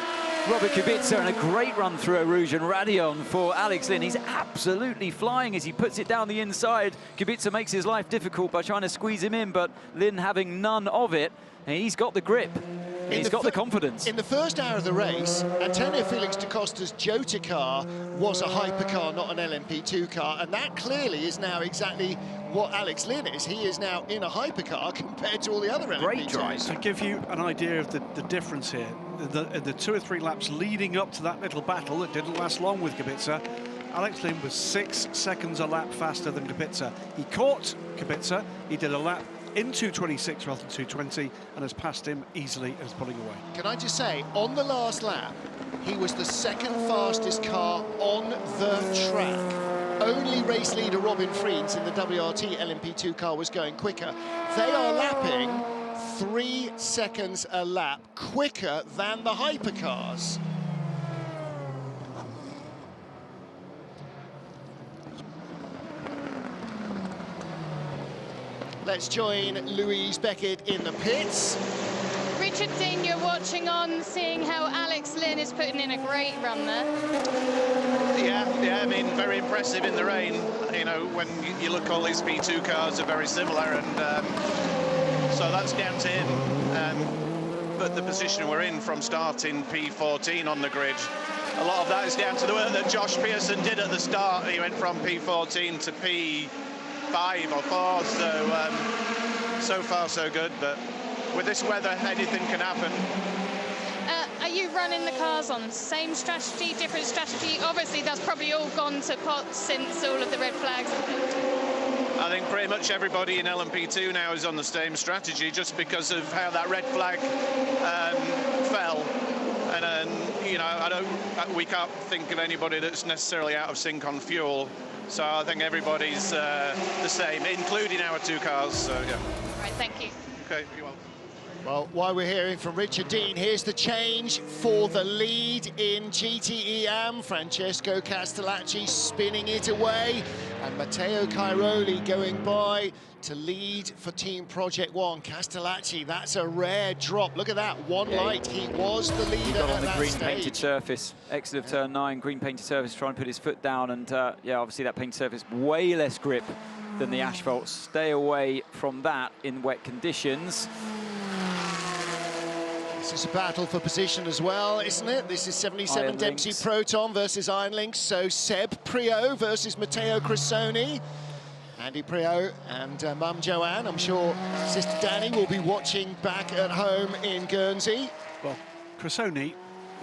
Robert Kubica, and a great run through Eau Rouge and Radion for Alex Lynn. He's absolutely flying as he puts it down the inside. Kubica makes his life difficult by trying to squeeze him in, but Lynn having none of it. And he's got the grip. And he's got the confidence. In the first hour of the race, Antonio Felix da Costa's Jota car was a hypercar, not an LMP2 car, and that clearly is now exactly what Alex Lynn is. He is now in a hypercar compared to all the other LMP2s. Great drive. To give you an idea of the difference here, the 2 or 3 laps leading up to that little battle that didn't last long with Kubica, Alex Lynn was 6 seconds a lap faster than Kubica. He caught Kubica, he did a lap in 2:26 rather than 2:20, and has passed him easily and is pulling away. Can I just say, on the last lap, he was the second fastest car on the track. Only race leader Robin Freins in the WRT LMP2 car was going quicker. They are lapping 3 seconds a lap quicker than the hypercars. Let's join Louise Beckett in the pits. Richard Dean, you're watching on, seeing how Alex Lynn is putting in a great run there. Yeah, I mean, very impressive in the rain. You know, when you look, all these P2 cars are very similar, and so that's down to him. at the position we're in from starting P14 on the grid. A lot of that is down to the work that Josh Pearson did at the start. He went from P14 to P5 or 4, so so far so good, but with this weather anything can happen. Are you running the cars on same strategy, different strategy? Obviously that's probably all gone to pot since all of the red flags. I think pretty much everybody in LMP2 now is on the same strategy, just because of how that red flag fell. And you know, we can't think of anybody that's necessarily out of sync on fuel. So I think everybody's the same, including our 2 cars. So yeah. Right, thank you. Okay, you're welcome. Well, while we're hearing from Richard Dean, here's the change for the lead in GTE AM. Francesco Castellacci spinning it away, and Matteo Cairoli going by to lead for Team Project One. Castellacci, that's a rare drop. Look at that, one light. He was the leader. He got on the green stage. painted surface, exit of turn 9, green painted surface, trying to put his foot down, and yeah, obviously that painted surface, way less grip than the asphalt. Stay away from that in wet conditions. This is a battle for position as well, isn't it? This is 77 Iron Dempsey Links. Proton versus Iron Links. So Seb Priault versus Matteo Cressoni. Andy Priault and Mum Joanne. I'm sure Sister Danny will be watching back at home in Guernsey. Well, Cressoni,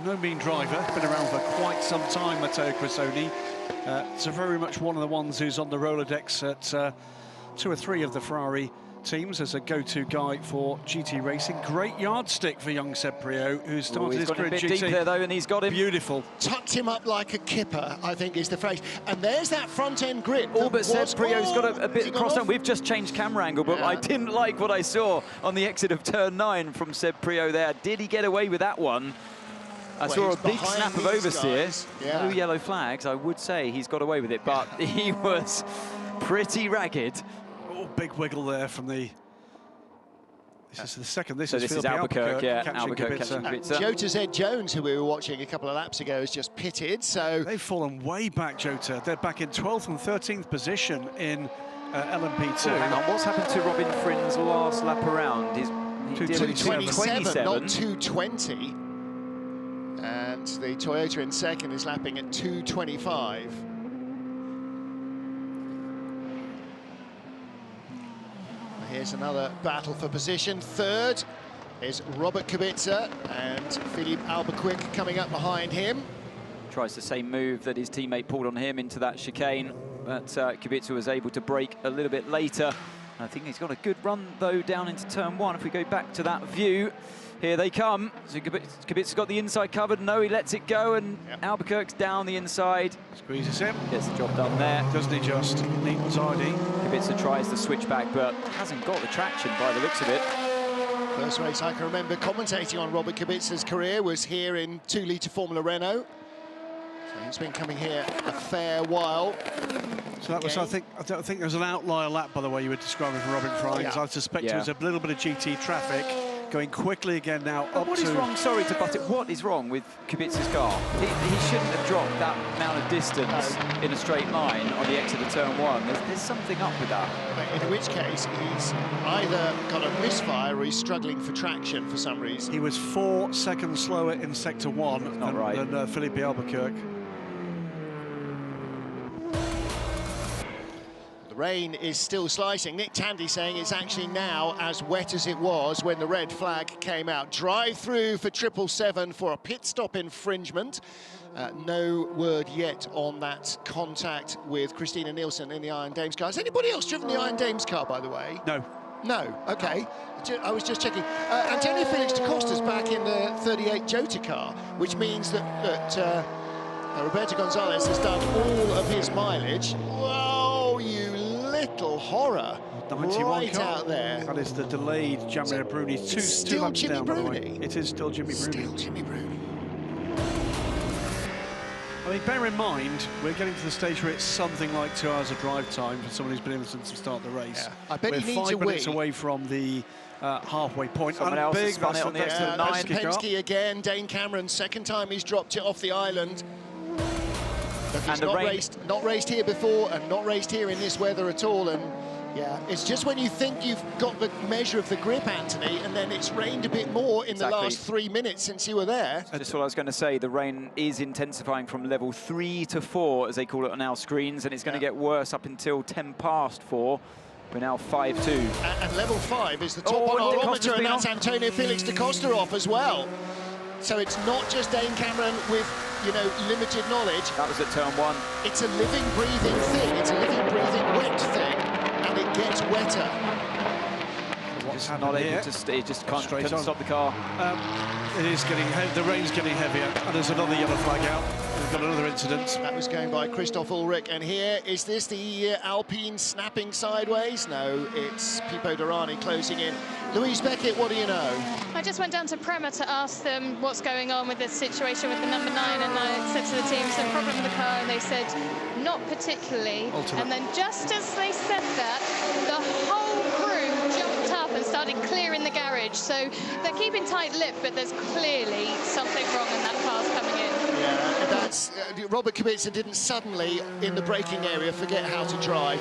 no mean driver, been around for quite some time, Matteo Cressoni. So very much one of the ones who's on the Rolodex at 2 or 3 of the Ferrari teams as a go-to guy for GT racing. Great yardstick for young Seb Priault, who started his career in GT. He's got a bit deep there, though, and he's got him. Beautiful. Tucked him up like a kipper, I think is the phrase. And there's that front-end grip. All but Seb Priault's got a bit crossed up. We've just changed camera angle, but I didn't like what I saw on the exit of turn 9 from Seb Priault there. Did he get away with that one? I saw a big snap of oversteer. Yeah. No yellow flags. I would say he's got away with it, but he was pretty ragged. Oh, big wiggle there from the... This is the second. This is Albuquerque, yeah. Albuquerque catching Kubica. Jota Z. Jones, who we were watching a couple of laps ago, has just pitted, so... They've fallen way back, Jota. They're back in 12th and 13th position in LMP2. Hang on, what's happened to Robin Frinn's last lap around? He's 227, not 220. And the Toyota in second is lapping at 225. Here's another battle for position. Third is Robert Kubica, and Philippe Albuquerque coming up behind him. Tries the same move that his teammate pulled on him into that chicane, but Kubica was able to brake a little bit later. I think he's got a good run, though, down into turn 1. If we go back to that view, here they come. So Kubica's got the inside covered. No, he lets it go, and Albuquerque's down the inside. Squeezes him. Gets the job done there. Doesn't he just? Neat and tidy. Kubica tries the switch back, but hasn't got the traction by the looks of it. First race I can remember commentating on Robert Kubica's career was here in 2-litre Formula Renault. So he's been coming here a fair while. So that was, I don't think there was an outlier lap, by the way you were describing from Robin Fries. I suspect it was a little bit of GT traffic. Going quickly again now up What is wrong, sorry to butt it, what is wrong with Kubica's car? He shouldn't have dropped that amount of distance in a straight line on the exit of turn 1. There's something up with that. In which case, he's either got a misfire or he's struggling for traction for some reason. He was 4 seconds slower in sector 1 than Philippe Albuquerque. Rain is still slicing. Nick Tandy saying it's actually now as wet as it was when the red flag came out. Drive through for 777 for a pit stop infringement. No word yet on that contact with Christina Nielsen in the Iron Dames car. Has anybody else driven the Iron Dames car, by the way? No. No, okay. I was just checking. Antonio Felix da Costa's back in the 38 Jota car, which means that Roberto Gonzalez has done all of his mileage. Whoa, you little horror. 91 right car. out there. That is the delayed Jimmy Bruni. Two laps Jimmy down, by the way. Bruni. It is still Jimmy Bruni. Still Jimmy Bruni. I mean, bear in mind, we're getting to the stage where it's something like 2 hours of drive time for someone who's been in since the start of the race. Yeah. I bet we're he needs 5 a minutes wee. away from the halfway point. Someone else has spun it on the exit of 9. Penske again. Dane Cameron, second time he's dropped it off the island. But he's not raced here before and not raced here in this weather at all, and Yeah, it's just when you think you've got the measure of the grip, Anthony, and then it's rained a bit more in the last 3 minutes since you were there. That's what I was going to say. The rain is intensifying from level 3 to 4, as they call it on our screens, and it's going to get worse up until 10 past 4. We're now 5-2. And level 5 is the top on our odometer, and that's Antonio Felix da Costa off as well. So it's not just Dane Cameron with, you know, limited knowledge. That was at turn 1. It's a living, breathing thing. It's a living, breathing, wet thing, and it gets wetter. Just not able to it just couldn't stop the car. It is getting the rain's getting heavier, and there's another yellow flag out. We've got another incident. That was going by Christoph Ulrich, and here is this the Alpine snapping sideways? No, it's Pipo Derani closing in. Louise Beckett, what do you know? I just went down to Prema to ask them what's going on with this situation with the number 9, and I said to the team, "Is there a problem with the car?" And they said, "Not particularly." And then just as they said that, the whole crew jumped up and started clearing the garage. So they're keeping tight-lipped, but there's clearly something wrong, and that car's coming in. Yeah, that's Robert Kubica didn't suddenly, in the braking area, forget how to drive.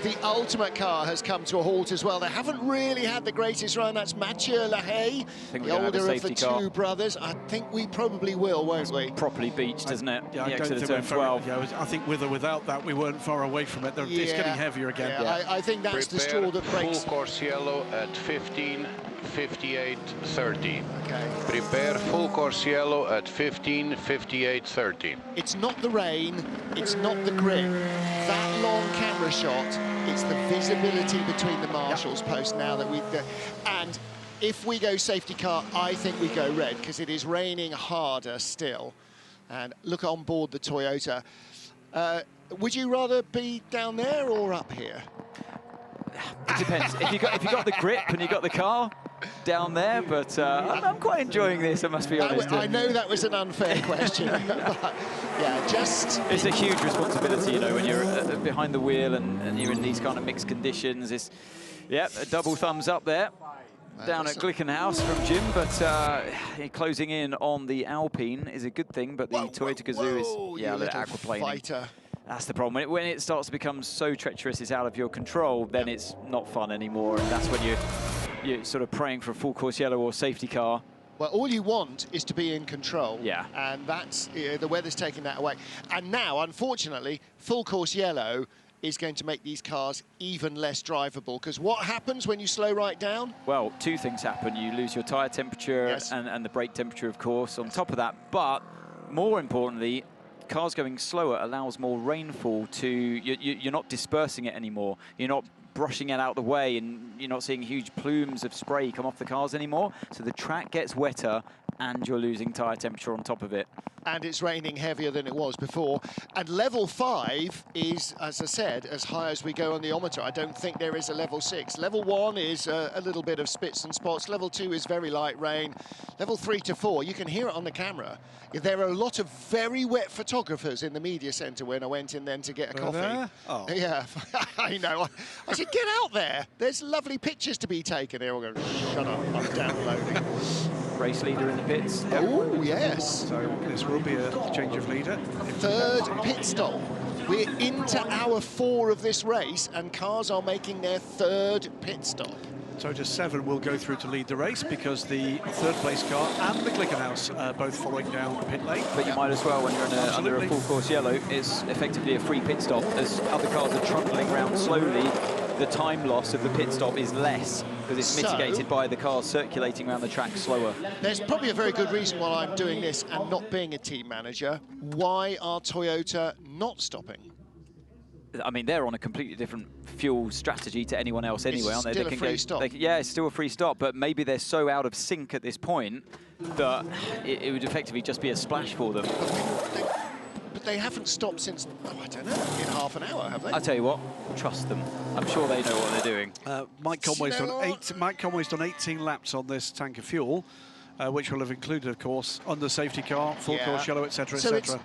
The ultimate car has come to a halt as well. They haven't really had the greatest run. That's Mathieu Lahaye, the older of the two brothers. I think we probably will, won't we? Properly beached, isn't it? Yeah, I don't think we're 12. Yeah, I think with or without that, we weren't far away from it. It's getting heavier again. Yeah, I think that's the straw that breaks. Full course yellow at 15:58:30. Okay. Prepare full course yellow at 15:58:30. It's not the rain, it's not the grip. That long camera shot, it's the visibility between the marshals post now that we... And if we go safety car, I think we go red, because it is raining harder still. And look on board the Toyota. Would you rather be down there or up here? It depends. if you got the grip and you got the car, down there, but I'm quite enjoying this, I must be honest. I know that was an unfair question, but yeah, just... It's a huge responsibility, you know, when you're behind the wheel and you're in these kind of mixed conditions. It's, a double thumbs up there. Down at Glickenhaus from Jim, but closing in on the Alpine is a good thing, but the Toyota Gazoo is, a little aquaplaning. Fighter. That's the problem. When it starts to become so treacherous, it's out of your control, then it's not fun anymore, and that's when you're sort of praying for a full course yellow or safety car. Well, all you want is to be in control. Yeah. And that's, the weather's taking that away. And now, unfortunately, full course yellow is going to make these cars even less drivable, because what happens when you slow right down? Well, two things happen. You lose your tyre temperature and the brake temperature, of course, on top of that. But more importantly, cars going slower allows more rainfall to... You're not dispersing it anymore. You're not brushing it out the way, and you're not seeing huge plumes of spray come off the cars anymore. So the track gets wetter, and you're losing tyre temperature on top of it. And it's raining heavier than it was before. And level 5 is, as I said, as high as we go on the odometer. I don't think there is a level 6. Level 1 is a little bit of spits and spots. Level 2 is very light rain. Level 3 to 4, you can hear it on the camera. There are a lot of very wet photographers in the media centre when I went in then to get a coffee. Oh. Yeah, I know. I said, get out there. There's lovely pictures to be taken. They're all going, shut up, I'm downloading. Race leader in the pits. Oh, yes. So this will be a change of leader. Third pit stop. We're into hour 4 of this race, and cars are making their third pit stop. Toyota 7 will go through to lead the race, because the third place car and the Glickenhaus are both following down the pit lane. But you might as well, when you're under a full course yellow, it's effectively a free pit stop. As other cars are trundling around slowly, the time loss of the pit stop is less, because it's mitigated by the cars circulating around the track slower. There's probably a very good reason why I'm doing this and not being a team manager. Why are Toyota not stopping? I mean, they're on a completely different fuel strategy to anyone else anyway, aren't they? Still a free stop. Yeah, it's still a free stop, but maybe they're so out of sync at this point that it would effectively just be a splash for them. But they haven't stopped since, I don't know, in half an hour, have they? I'll tell you what, trust them. I'm sure they know what they're doing. Mike Conway's done 18 laps on this tank of fuel, which will have included, of course, on the safety car, full course yellow, etc., etc.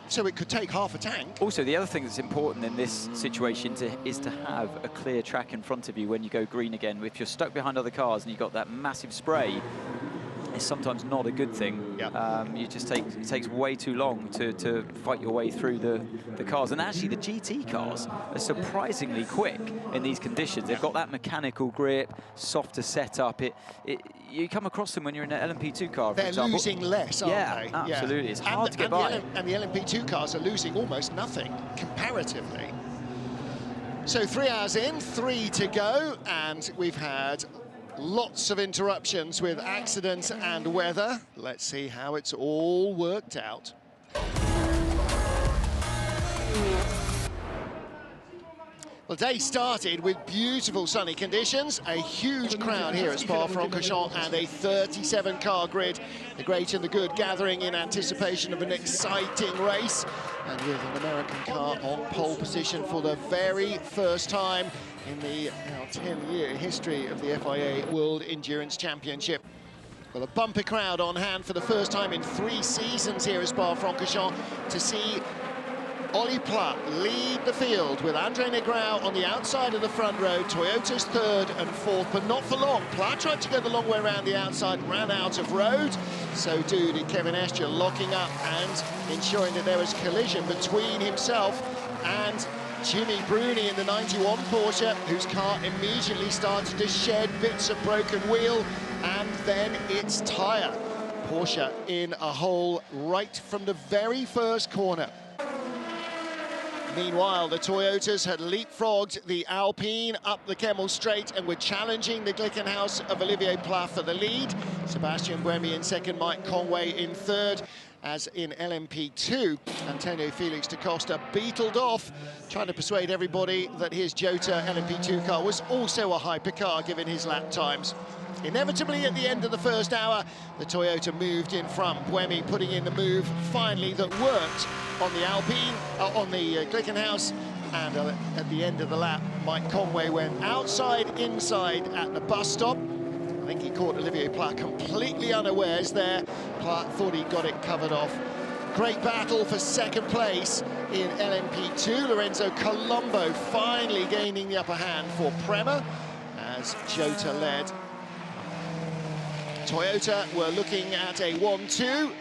So it could take half a tank. Also, the other thing that's important in this situation is to have a clear track in front of you when you go green again. If you're stuck behind other cars and you've got that massive spray, is sometimes not a good thing. You just it takes way too long to fight your way through the cars. And actually, the GT cars are surprisingly quick in these conditions. They've got that mechanical grip, softer setup. You come across them when you're in an LMP2 car, for They're example. losing less, aren't they? Yeah, absolutely. It's hard to get by. And the LMP2 cars are losing almost nothing, comparatively. So 3 hours in, 3 to go, and we've had lots of interruptions with accidents and weather. Let's see how it's all worked out. Well, day started with beautiful sunny conditions, a huge crowd here at Spa-Francorchamps and a 37-car grid. The great and the good gathering in anticipation of an exciting race, and with an American car on pole position for the very first time in the now 10-year history of the FIA World Endurance Championship. Well, a bumper crowd on hand for the first time in 3 seasons here at Spa-Francorchamps to see Ollie Pla lead the field with Andre Negrão on the outside of the front row, Toyota's 3rd and 4th, but not for long. Pla tried to go the long way around the outside, ran out of road. So did Kevin Escher, locking up and ensuring that there was collision between himself and Jimmy Bruni in the 91 Porsche, whose car immediately started to shed bits of broken wheel and then its tyre. Porsche in a hole right from the very first corner. Meanwhile, the Toyotas had leapfrogged the Alpine up the Kemmel Straight and were challenging the Glickenhaus of Olivier Pla for the lead. Sebastian Buemi in 2nd, Mike Conway in 3rd. As in LMP2, Antonio Felix da Costa beetled off, trying to persuade everybody that his Jota LMP2 car was also a hypercar, given his lap times. Inevitably, at the end of the first hour, the Toyota moved in front. Buemi putting in the move, finally, that worked on the Alpine, on the Glickenhaus. And at the end of the lap, Mike Conway went outside, inside at the bus stop. I think he caught Olivier Pla completely unawares there. Pla thought he got it covered off. Great battle for 2nd place in LMP2. Lorenzo Colombo finally gaining the upper hand for Prema as Jota led. Toyota were looking at a 1-2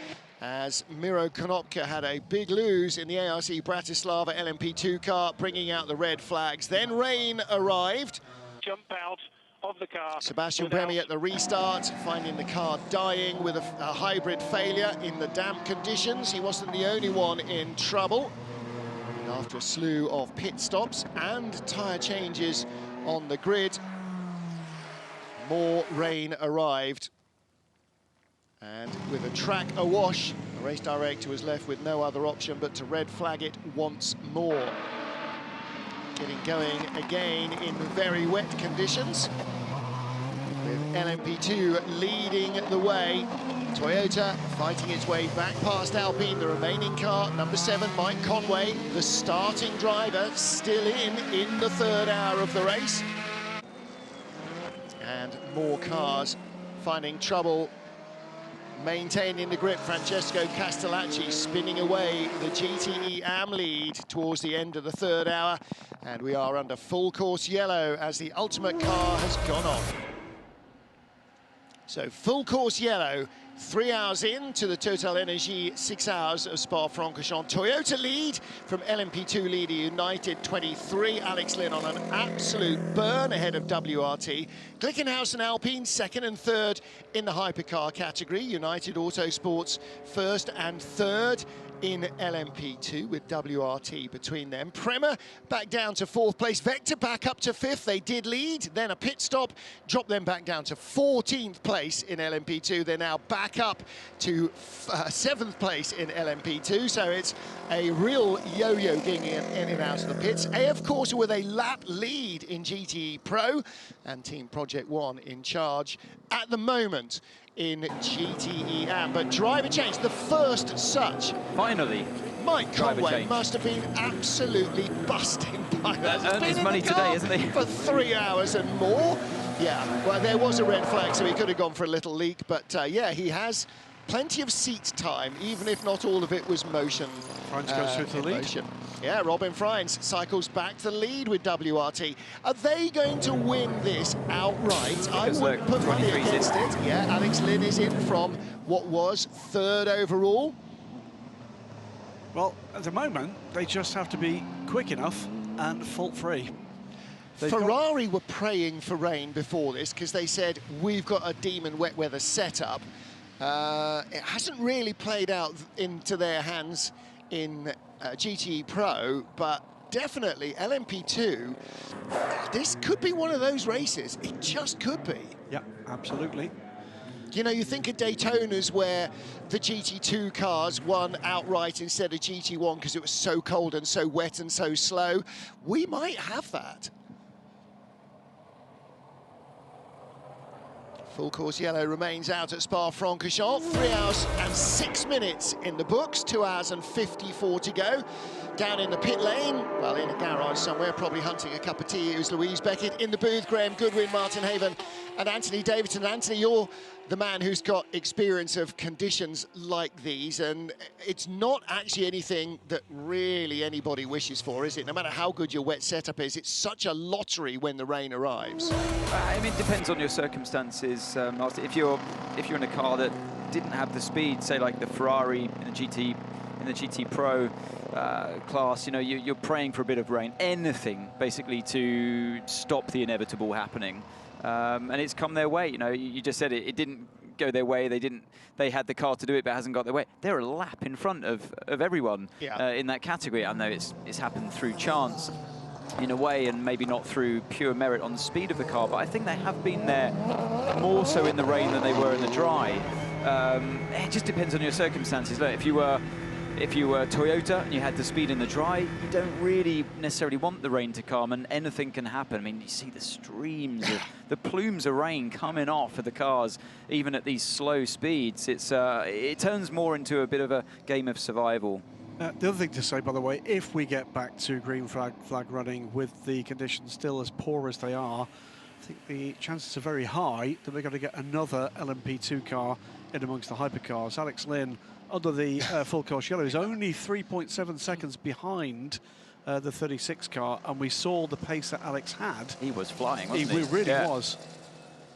as Miro Konopka had a big lose in the ARC Bratislava LMP2 car, bringing out the red flags. Then rain arrived. Jump out of the car. Sebastian Buemi at the restart, finding the car dying with a hybrid failure in the damp conditions. He wasn't the only one in trouble. And after a slew of pit stops and tyre changes on the grid, more rain arrived. And with a track awash, the race director was left with no other option but to red flag it once more. Getting going again in very wet conditions, with LMP2 leading the way. Toyota fighting its way back past Alpine, the remaining car, number 7, Mike Conway, the starting driver, still in the 3rd hour of the race. And more cars finding trouble maintaining the grip. Francesco Castellacci spinning away the GTE AM lead towards the end of the 3rd hour, and we are under full course yellow as the ultimate car has gone on. So full course yellow, 3 hours into the TotalEnergies 6 hours of Spa-Francorchamps. Toyota lead from LMP2 leader United 23. Alex Lynn on an absolute burn ahead of WRT. Glickenhaus and Alpine 2nd and 3rd in the hypercar category. United Autosports 1st and 3rd in LMP2 with WRT between them. Prema back down to 4th place. Vector back up to 5th. They did lead, then a pit stop, dropped them back down to 14th place in LMP2. They're now back up to 7th place in LMP2. So it's a real yo-yo getting in and out of the pits. AF Corsa with a lap lead in GTE Pro, and Team Project One in charge at the moment in GTE AM. But driver change, the first such. Finally. Mike Conway must have been absolutely busting by that. Earned his money today, isn't he? For 3 hours and more. Yeah, well, there was a red flag, so he could have gone for a little leak. But yeah, he has plenty of seat time, even if not all of it was motion. Trying to go through to the lead. Motion. Yeah, Robin Freins cycles back to the lead with WRT. Are they going to win this outright? I wouldn't put money against it. Yeah, Alex Lynn is in from what was 3rd overall. Well, at the moment, they just have to be quick enough and fault-free. Ferrari were praying for rain before this because they said, we've got a demon wet weather setup. It hasn't really played out into their hands in GTE Pro, but definitely LMP2, this could be one of those races. It just could be. Yeah, absolutely. You know, you think of Daytonas where the GT2 cars won outright instead of GT1 because it was so cold and so wet and so slow. We might have that. Full course yellow remains out at Spa-Francorchamps. 3 hours and 6 minutes in the books, 2 hours and 54 to go. Down in the pit lane, well, in a garage somewhere, probably hunting a cup of tea, it was Louise Beckett. In the booth, Graham Goodwin, Martin Haven, and Anthony Davidson. Anthony, you're the man who's got experience of conditions like these, and it's not actually anything that really anybody wishes for, is it? No matter how good your wet setup is, it's such a lottery when the rain arrives. I mean, it depends on your circumstances, Martin. If you're in a car that didn't have the speed, say like the Ferrari in the GT Pro class, you know, you're praying for a bit of rain, anything basically to stop the inevitable happening. And it's come their way. You know, you just said it didn't go their way. They had the car to do it, but it hasn't got their way. They're a lap in front of everyone in that category. I know it's happened through chance in a way, and maybe not through pure merit on the speed of the car, but I think they have been there more so in the rain than they were in the dry. It just depends on your circumstances. Look, if you were Toyota and you had the speed in the dry, you don't really necessarily want the rain to come, and anything can happen. I mean, you see the streams of the plumes of rain coming off of the cars, even at these slow speeds. It turns more into a bit of a game of survival. The other thing to say, by the way, if we get back to green flag running with the conditions still as poor as they are, I think the chances are very high that we're going to get another LMP2 car in amongst the hypercars. Alex Lynn, under the full course yellow, is only 3.7 seconds behind the 36 car, and we saw the pace that Alex had. He was flying, wasn't he? He really was.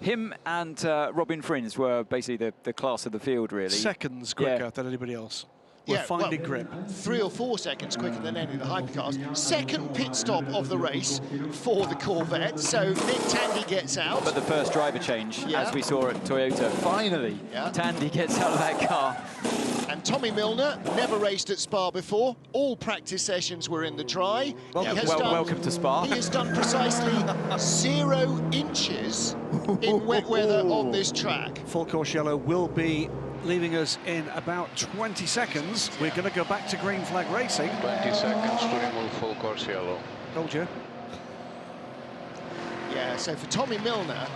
Him and Robin Freins were basically the class of the field, really. Seconds quicker than anybody else. We're finding grip. 3 or 4 seconds quicker than any of the hypercars. Second pit stop of the race for the Corvette, so Nick Tandy gets out. But the first driver change, as we saw at Toyota, finally, Tandy gets out of that car. And Tommy Milner, never raced at Spa before. All practice sessions were in the dry. Welcome to Spa. He has done precisely 0 inches in wet weather on this track. Full course yellow will be leaving us in about 20 seconds. We're going to go back to green flag racing. 20 seconds to remove full course yellow. Told you. Yeah, so for Tommy Milner,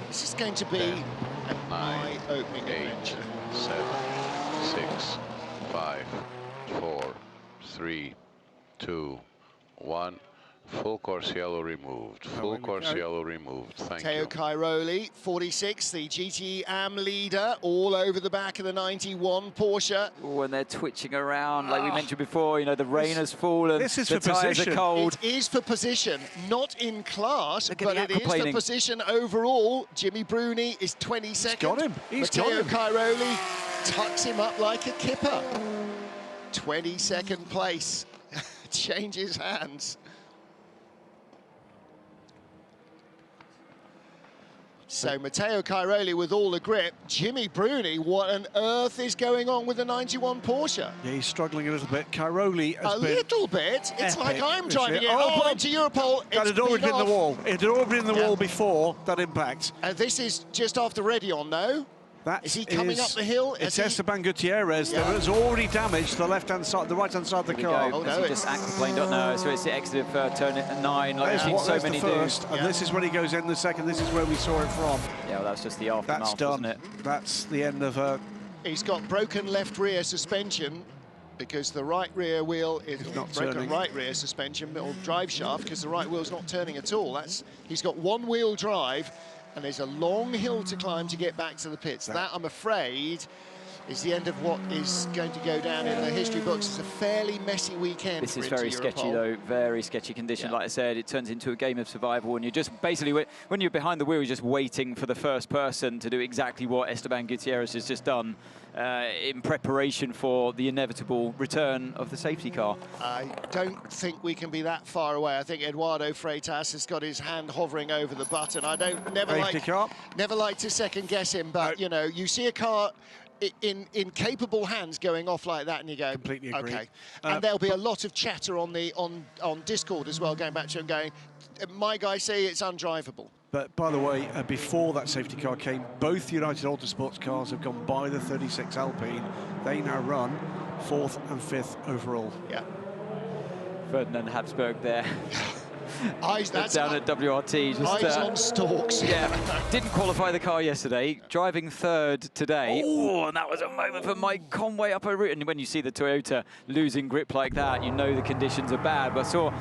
this is going to be an eye-opening adventure. 7, 6, 5, 4, 3, 2, 1. Full course yellow removed. Full course yellow removed. Thank Matteo you. Cairoli, 46, the GTE AM leader, all over the back of the 91 Porsche. When they're twitching around, like we mentioned before, you know, the rain has fallen. This is the for tyres position. are cold. It is for position, not in class, but it is for aquaplaning. position overall. Jimmy Bruni is 22nd. Got him. He's got Matteo him. Cairoli tucks him up like a kipper. 22nd place. Changes hands. So Matteo Cairoli with all the grip. Jimmy Bruni, what on earth is going on with the 91 Porsche? Yeah, he's struggling a little bit. Cairoli has A been little bit. It's like epic I'm this driving year. it. Oh, Into Europol. That had already been in the wall. It had already been in the wall before that impact. And this is just after Redion, no? Is he coming up the hill? It's Esteban Gutierrez that has already damaged the left-hand side, the right-hand side of the car. Oh, no, just aquaplaned up. No, so it's the exit of turn 9, like There's I've seen so many the first, do. and this is when he goes in the second. This is where we saw it from. Yeah, well, that's just the aftermath, That's done. wasn't it? That's the end of He's got broken left rear suspension because the right rear wheel is not broken turning. right rear suspension or drive shaft because the right wheel's not turning at all. He's got one-wheel drive, and there's a long hill to climb to get back to the pits. That, I'm afraid, is the end of what is going to go down in the history books as a fairly messy weekend. This is very sketchy, though. Very sketchy condition. Like I said, it turns into a game of survival, and you're just basically, when you're behind the wheel, you're just waiting for the first person to do exactly what Esteban Gutierrez has just done in preparation for the inevitable return of the safety car. I don't think we can be that far away. I think Eduardo Freitas has got his hand hovering over the button. I never like to second guess him, but you know, you see a car in capable hands going off like that, and you go, completely agree. Okay. And there'll be a lot of chatter on Discord as well, going back to him, going, my guys say it's undrivable. But by the way, before that safety car came, both United Autosports cars have gone by the 36 Alpine. They now run 4th and 5th overall. Yeah. Ferdinand Habsburg there. That's down at WRT. Just, eyes on stalks. Yeah, didn't qualify the car yesterday, driving 3rd today. Oh, and that was a moment for Mike Conway up a route. And when you see the Toyota losing grip like that, you know the conditions are bad. But I saw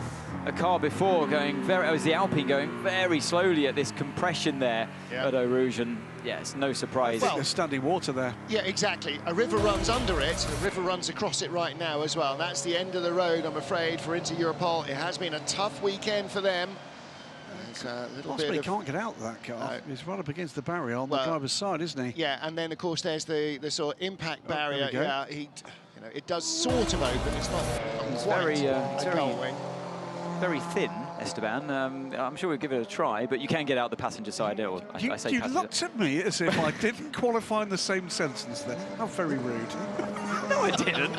a car before going it was the Alpine going very slowly at this compression there at Eau Rouge, and yeah, it's no surprise. Well, there's standing water there. Yeah, exactly. A river runs under it, a river runs across it right now as well. That's the end of the road, I'm afraid, for Inter Europol. It has been a tough weekend for them. It's a little bit he can't get out of that car. No. He's right up against the barrier on the driver's side, isn't he? Yeah, and then of course there's the sort of impact barrier. Yeah, it does sort of open. It's not It's quite very thin, Esteban. I'm sure we'll give it a try, but you can get out the passenger side. Or You looked at me as if I didn't qualify in the same sentence there. How very rude. No, I didn't.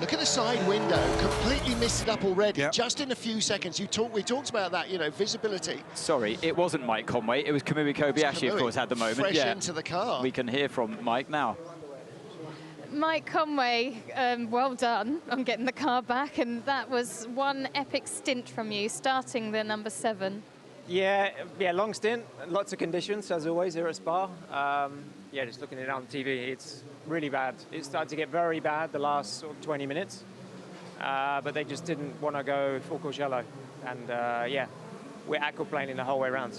Look at the side window, completely missed it up already, just in a few seconds. We talked about that, you know, visibility. Sorry, it wasn't Mike Conway, it was Kamui Kobayashi, of course, at the moment. Fresh into the car. We can hear from Mike now. Mike Conway, well done on getting the car back, and that was one epic stint from you, starting the number 7. Yeah, long stint, lots of conditions, as always, here at Spa. Yeah, just looking at it on TV, it's really bad. It started to get very bad the last sort of 20 minutes, but they just didn't want to go full Courgello. And yeah, we're aquaplaning the whole way around.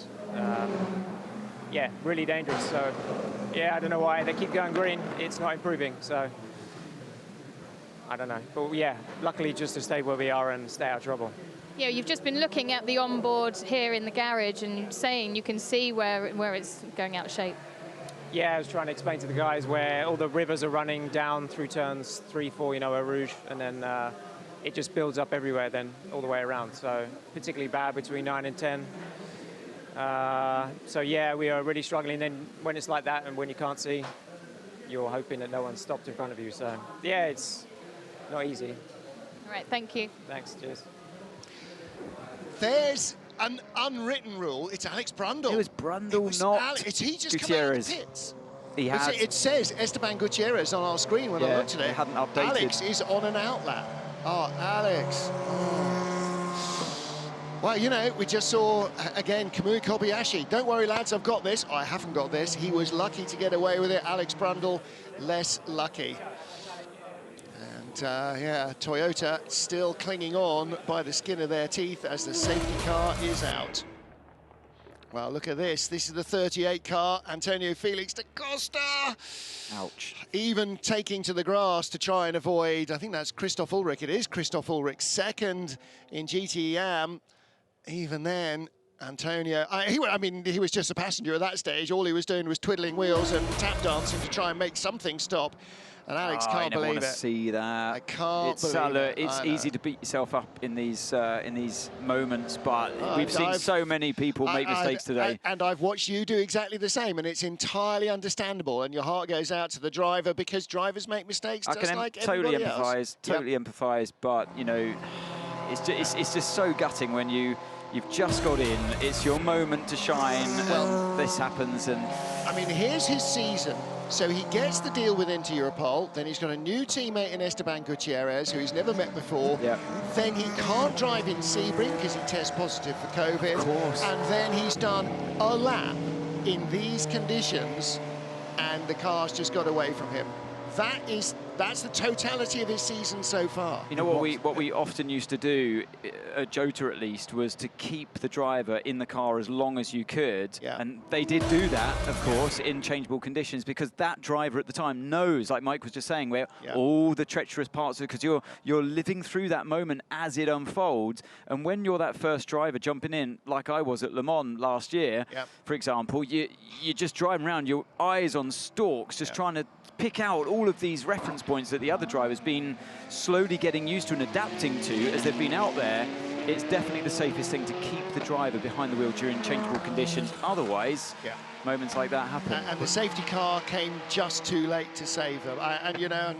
Yeah, really dangerous. So, yeah, I don't know why they keep going green. It's not improving, so I don't know. But yeah, luckily just to stay where we are and stay out of trouble. Yeah, you've just been looking at the onboard here in the garage and saying you can see where it's going out of shape. Yeah, I was trying to explain to the guys where all the rivers are running down through turns 3, 4, you know, Eau Rouge, and then it just builds up everywhere then all the way around. So particularly bad between 9 and 10. So yeah, we are really struggling. Then when it's like that and when you can't see, you're hoping that no one's stopped in front of you. So yeah, it's not easy. All right, thank you. Thanks, cheers. There's an unwritten rule. It's Alex Brundle. It was Brundle, not he just Gutierrez. Come out of the pits? He has. It says Esteban Gutierrez on our screen when I looked at it. Hadn't updated. Alex is on an outlap. Oh, Alex. Well, you know, we just saw, again, Kamui Kobayashi. Don't worry, lads, I've got this. I haven't got this. He was lucky to get away with it. Alex Brundle, less lucky. And, yeah, Toyota still clinging on by the skin of their teeth as the safety car is out. Well, look at this. This is the 38 car. Antonio Felix to Costa. Ouch. Even taking to the grass to try and avoid, I think that's Christoph Ulrich. It is Christoph Ulrich, second in GTE. Even then, Antonio, I mean, he was just a passenger at that stage. All he was doing was twiddling wheels and tap dancing to try and make something stop. And Alex can't believe it. I want to see that. I can't believe it. It's easy to beat yourself up in these moments, but we've seen so many people make mistakes today. And I've watched you do exactly the same, and it's entirely understandable. And your heart goes out to the driver because drivers make mistakes just like everybody else. Totally empathise, but you know, it's just so gutting when you've just got in. It's your moment to shine, and this happens. And I mean, here's his season. So he gets the deal with Inter Europol, then he's got a new teammate in Esteban Gutierrez, who he's never met before. Yep. Then he can't drive in Sebring because he tests positive for COVID. Of course. And then he's done a lap in these conditions, and the car's just got away from him. That is That's the totality of his season so far. You know what we often used to do, at Jota at least, was to keep the driver in the car as long as you could. Yeah. And they did do that, of course, in changeable conditions, because that driver at the time knows, like Mike was just saying, where all the treacherous parts, because you're living through that moment as it unfolds. And when you're that first driver jumping in, like I was at Le Mans last year, for example, you're just driving around, your eyes on stalks, just trying to pick out all of these reference points that the other driver's been slowly getting used to and adapting to as they've been out there. It's definitely the safest thing to keep the driver behind the wheel during changeable conditions. Otherwise, moments like that happen. And the safety car came just too late to save them. And you know,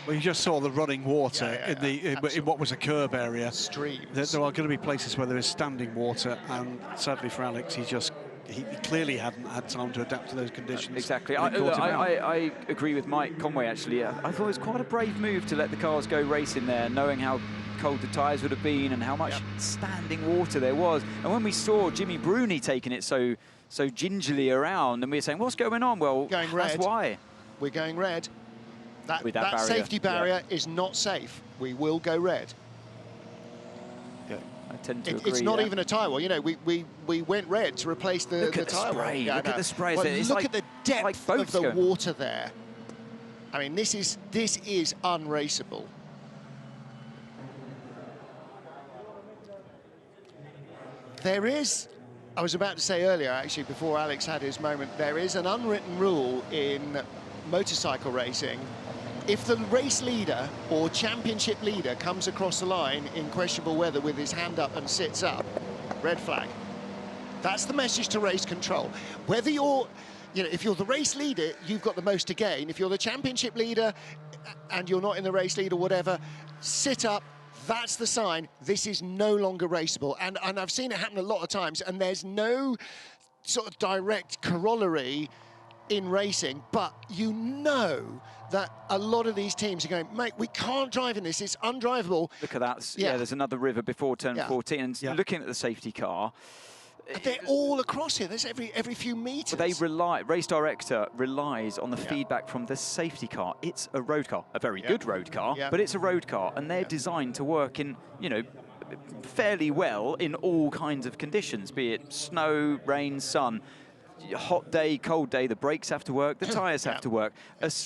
well, you just saw the running water in what was a curb area. Streams. There are going to be places where there is standing water, and sadly for Alex, he clearly hadn't had time to adapt to those conditions. Exactly. I agree with Mike Conway, actually. I thought it was quite a brave move to let the cars go racing there, knowing how cold the tyres would have been and how much standing water there was. And when we saw Jimmy Bruni taking it so gingerly around, and we were saying, what's going on? Well, going red. That's why. We're going red. That barrier, safety barrier is not safe. We will go red. I tend to agree. It's not even a tyre wall. You know, we went red to replace the tyre wall. Look at the spray. Well, It's look like, at the depth of the water there. I mean, this is unraceable. There is, I was about to say earlier, actually, before Alex had his moment, there is an unwritten rule in motorcycle racing. If the race leader or championship leader comes across the line in questionable weather with his hand up and sits up, red flag. That's the message to race control. Whether you're, if you're the race leader, you've got the most to gain. If you're the championship leader and you're not in the race lead or whatever, sit up. That's the sign. This is no longer raceable. And I've seen it happen a lot of times, and there's no sort of direct corollary in racing, but you know that a lot of these teams are going, mate, we can't drive in this, it's undrivable. Look at that. Yeah, there's another river before turn 14, and looking at the safety car, they're all across here. There's every few meters. They race director relies on the feedback from the safety car. It's a road car, a very good road car, but it's a road car, and they're designed to work in, fairly well in all kinds of conditions, be it snow, rain, sun. Hot day, cold day, the brakes have to work, the tyres have to work.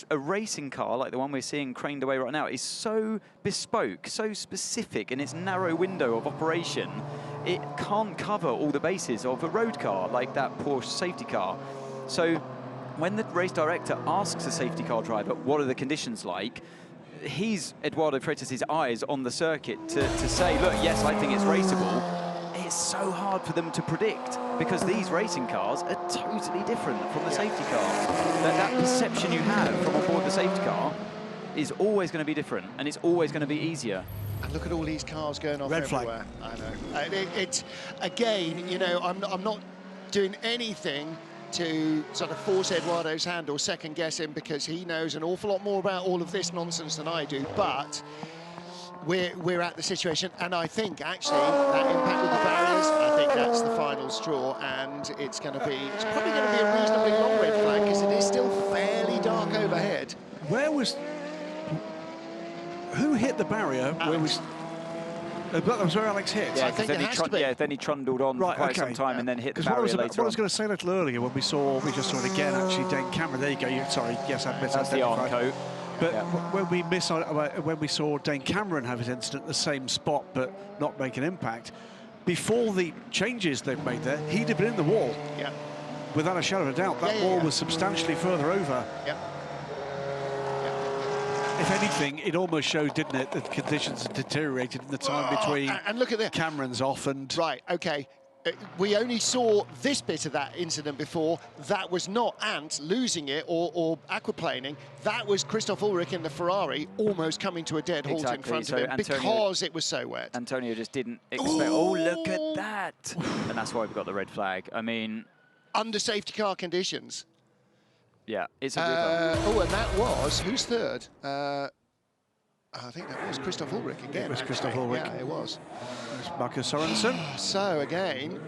A racing car like the one we're seeing craned away right now is so bespoke, so specific in its narrow window of operation, it can't cover all the bases of a road car like that Porsche safety car. So when the race director asks a safety car driver, what are the conditions like, he's Eduardo Freitas' eyes on the circuit to say, look, yes, I think it's raceable. It's so hard for them to predict because these racing cars are totally different from the safety car. That perception you have from on board the safety car is always going to be different, and it's always going to be easier. And look at all these cars going off red everywhere. Flag. I know. It's again, I'm not doing anything to sort of force Eduardo's hand or second guess him, because he knows an awful lot more about all of this nonsense than I do. But we're at the situation, and I think actually that impact with the barriers, I think that's the final straw, and it's probably going to be a reasonably long red flag because it is still fairly dark overhead. Who hit the barrier? That was where Alex hit. Yeah, then he trundled on for quite some time and then hit the barrier later on. What I was going to say a little earlier when we just saw it again, actually, Dane Cameron, there you go. Sorry, yes, I missed that. That's the arm coat. But when we saw Dane Cameron have his incident at the same spot but not make an impact, before the changes they've made there, he'd have been in the wall. Yeah. Without a shadow of a doubt, that wall was substantially further over. Yeah. If anything, it almost showed, didn't it, that conditions had deteriorated in the time between and look at Cameron's off and... Right, OK. We only saw this bit of that incident before. That was not Ant losing it or aquaplaning. That was Christoph Ulrich in the Ferrari almost coming to a dead halt in front of him because it was so wet. Antonio just didn't expect, oh, look at that. And that's why we got the red flag. I mean... Under safety car conditions. Yeah, it's a river. And that was, who's third? I think that was Christoph Ulrich again. It was Christoph Ulrich. Yeah, it was. Marcus Sorensen. So again,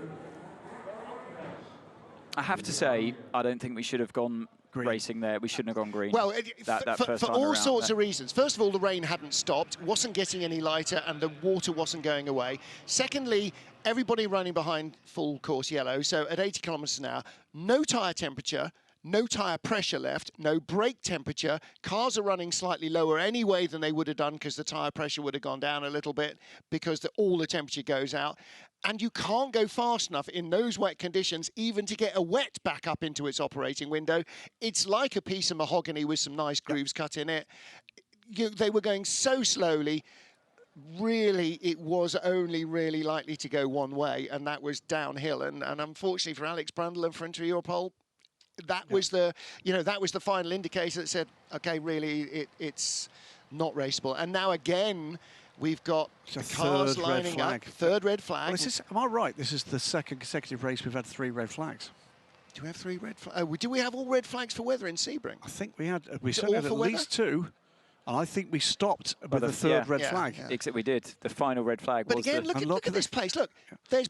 I have to say, I don't think we should have gone racing there. We shouldn't have gone green. Well, for all sorts of reasons. First of all, the rain hadn't stopped, wasn't getting any lighter, and the water wasn't going away. Secondly, everybody running behind full course yellow, so at 80 kilometres an hour, no tyre temperature, no tyre pressure left, no brake temperature. Cars are running slightly lower anyway than they would have done because the tyre pressure would have gone down a little bit because all the temperature goes out. And you can't go fast enough in those wet conditions even to get a wet back up into its operating window. It's like a piece of mahogany with some nice grooves cut in it. They were going so slowly. Really, it was only really likely to go one way, and that was downhill. And unfortunately for Alex Brundle and for Inter Europol, that was the final indicator that said, okay, really, it's not raceable. And now again, we've got the cars lining up. Third red flag. Well, am I right? This is the second consecutive race we've had 3 red flags. Do we have 3 red flags? Oh, do we have all red flags for weather in Sebring? I think we had. We certainly had at least 2. And I think we stopped with the third red flag. Except we did. The final red flag was. But again, look at this place. Look, there's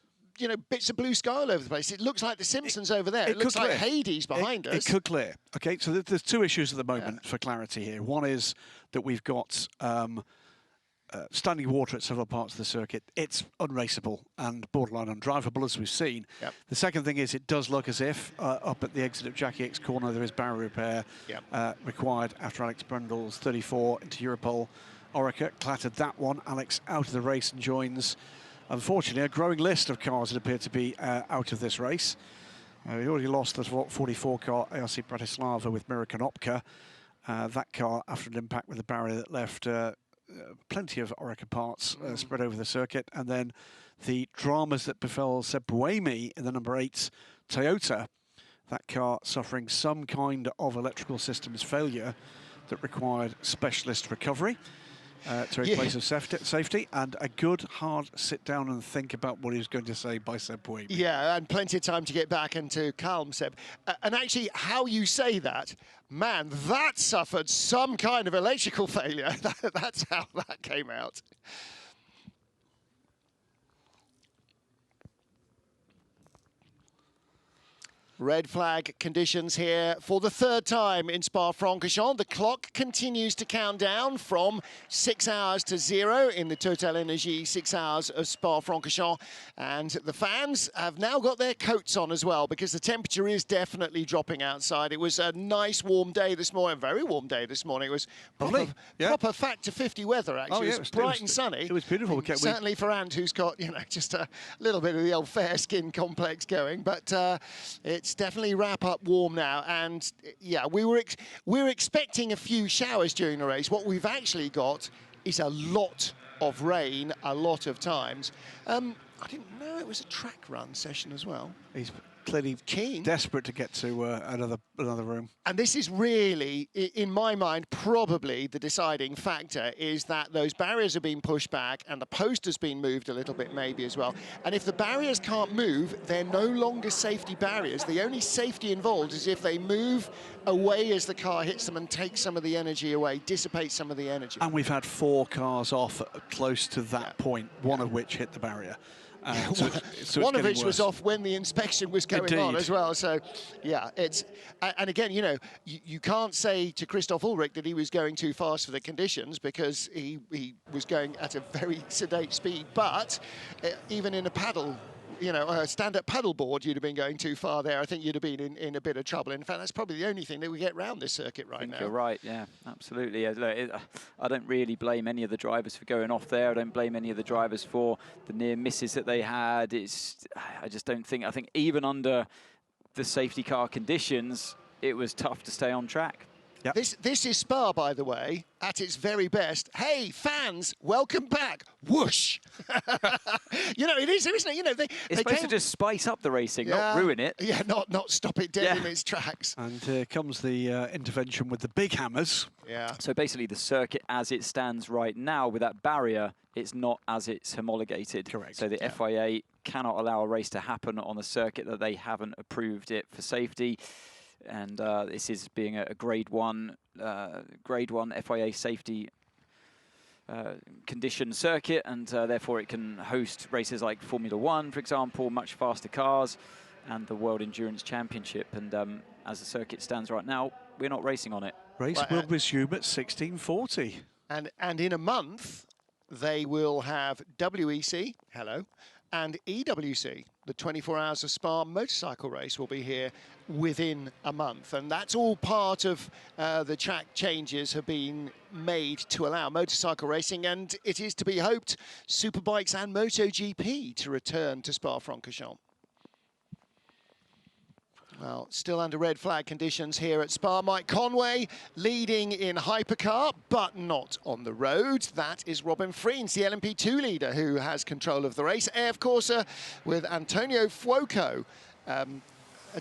bits of blue sky all over the place. It looks like the Simpsons over there. It looks like Hades behind us. It could clear. Okay, so there's 2 issues at the moment for clarity here. One is that we've got standing water at several parts of the circuit. It's unraceable and borderline undrivable, as we've seen. Yep. The second thing is it does look as if up at the exit of Jackie X corner there is barrier repair required after Alex Brundle's 34 into Europol. Orica clattered that one. Alex out of the race and joins, unfortunately, a growing list of cars that appear to be out of this race. We already lost the 44 car ARC Bratislava with Mirek and Opka. That car, after an impact with the barrier that left plenty of Orica parts spread over the circuit. And then the dramas that befell Seb Buemi in the number 8 Toyota. That car suffering some kind of electrical systems failure that required specialist recovery to a place of safety, and a good hard sit down and think about what he was going to say by Seb Buemi. Yeah, and plenty of time to get back and to calm Seb. And actually, how you say that, man, that suffered some kind of electrical failure. That's how that came out. Red flag conditions here for the 3rd time in Spa-Francorchamps. The clock continues to count down from 6 hours to 0 in the TotalEnergies 6 hours of Spa-Francorchamps. And the fans have now got their coats on as well, because the temperature is definitely dropping outside. It was a nice warm day this morning, a very warm day this morning. It was proper factor 50 weather, actually. It was bright and sunny. It was beautiful. Certainly for Ant, who's got, just a little bit of the old fair skin complex going. But it's definitely wrap up warm now, and yeah, we're expecting a few showers during the race. What we've actually got is a lot of rain, a lot of times. I didn't know it was a track run session as well. He's clearly keen, desperate to get to another room. And this is really, in my mind, probably the deciding factor, is that those barriers are being pushed back and the post has been moved a little bit maybe as well. And if the barriers can't move, they're no longer safety barriers. The only safety involved is if they move away as the car hits them and take some of the energy away, dissipate some of the energy. And we've had 4 cars off close to that point, one of which hit the barrier. So one of which was off when the inspection was going on as well. So, yeah, and again, you can't say to Christoph Ulrich that he was going too fast for the conditions, because he was going at a very sedate speed. But even in a paddle, a stand-up paddle board, you'd have been going too far there. I think you'd have been in a bit of trouble. In fact, that's probably the only thing that we get round this circuit right now. You're right, yeah, absolutely. I don't really blame any of the drivers for going off there. I don't blame any of the drivers for the near misses that they had. I just don't think, I think even under the safety car conditions, it was tough to stay on track. Yep. This is Spa, by the way, at its very best. Hey, fans, welcome back. Whoosh. It is, isn't it? It's supposed to just spice up the racing, not ruin it. Yeah, not stop it dead in its tracks. And here comes the intervention with the big hammers. Yeah. So basically the circuit as it stands right now with that barrier, it's not as it's homologated. Correct. So the FIA cannot allow a race to happen on a circuit that they haven't approved it for safety. And this is being a grade one FIA safety condition circuit, and therefore it can host races like Formula 1, for example, much faster cars. and the World Endurance Championship. And as the circuit stands right now, we're not racing on it. Race will resume at 16:40. And in a month, they will have WEC, hello, and EWC. The 24 Hours of Spa motorcycle race will be here within a month. And that's all part of the track changes have been made to allow motorcycle racing. And it is to be hoped Superbikes and MotoGP to return to Spa-Francorchamps. Well, still under red flag conditions here at Spa. Mike Conway leading in Hypercar, but not on the road. That is Robin Friens, the LMP2 leader, who has control of the race. AF Corsa with Antonio Fuoco, a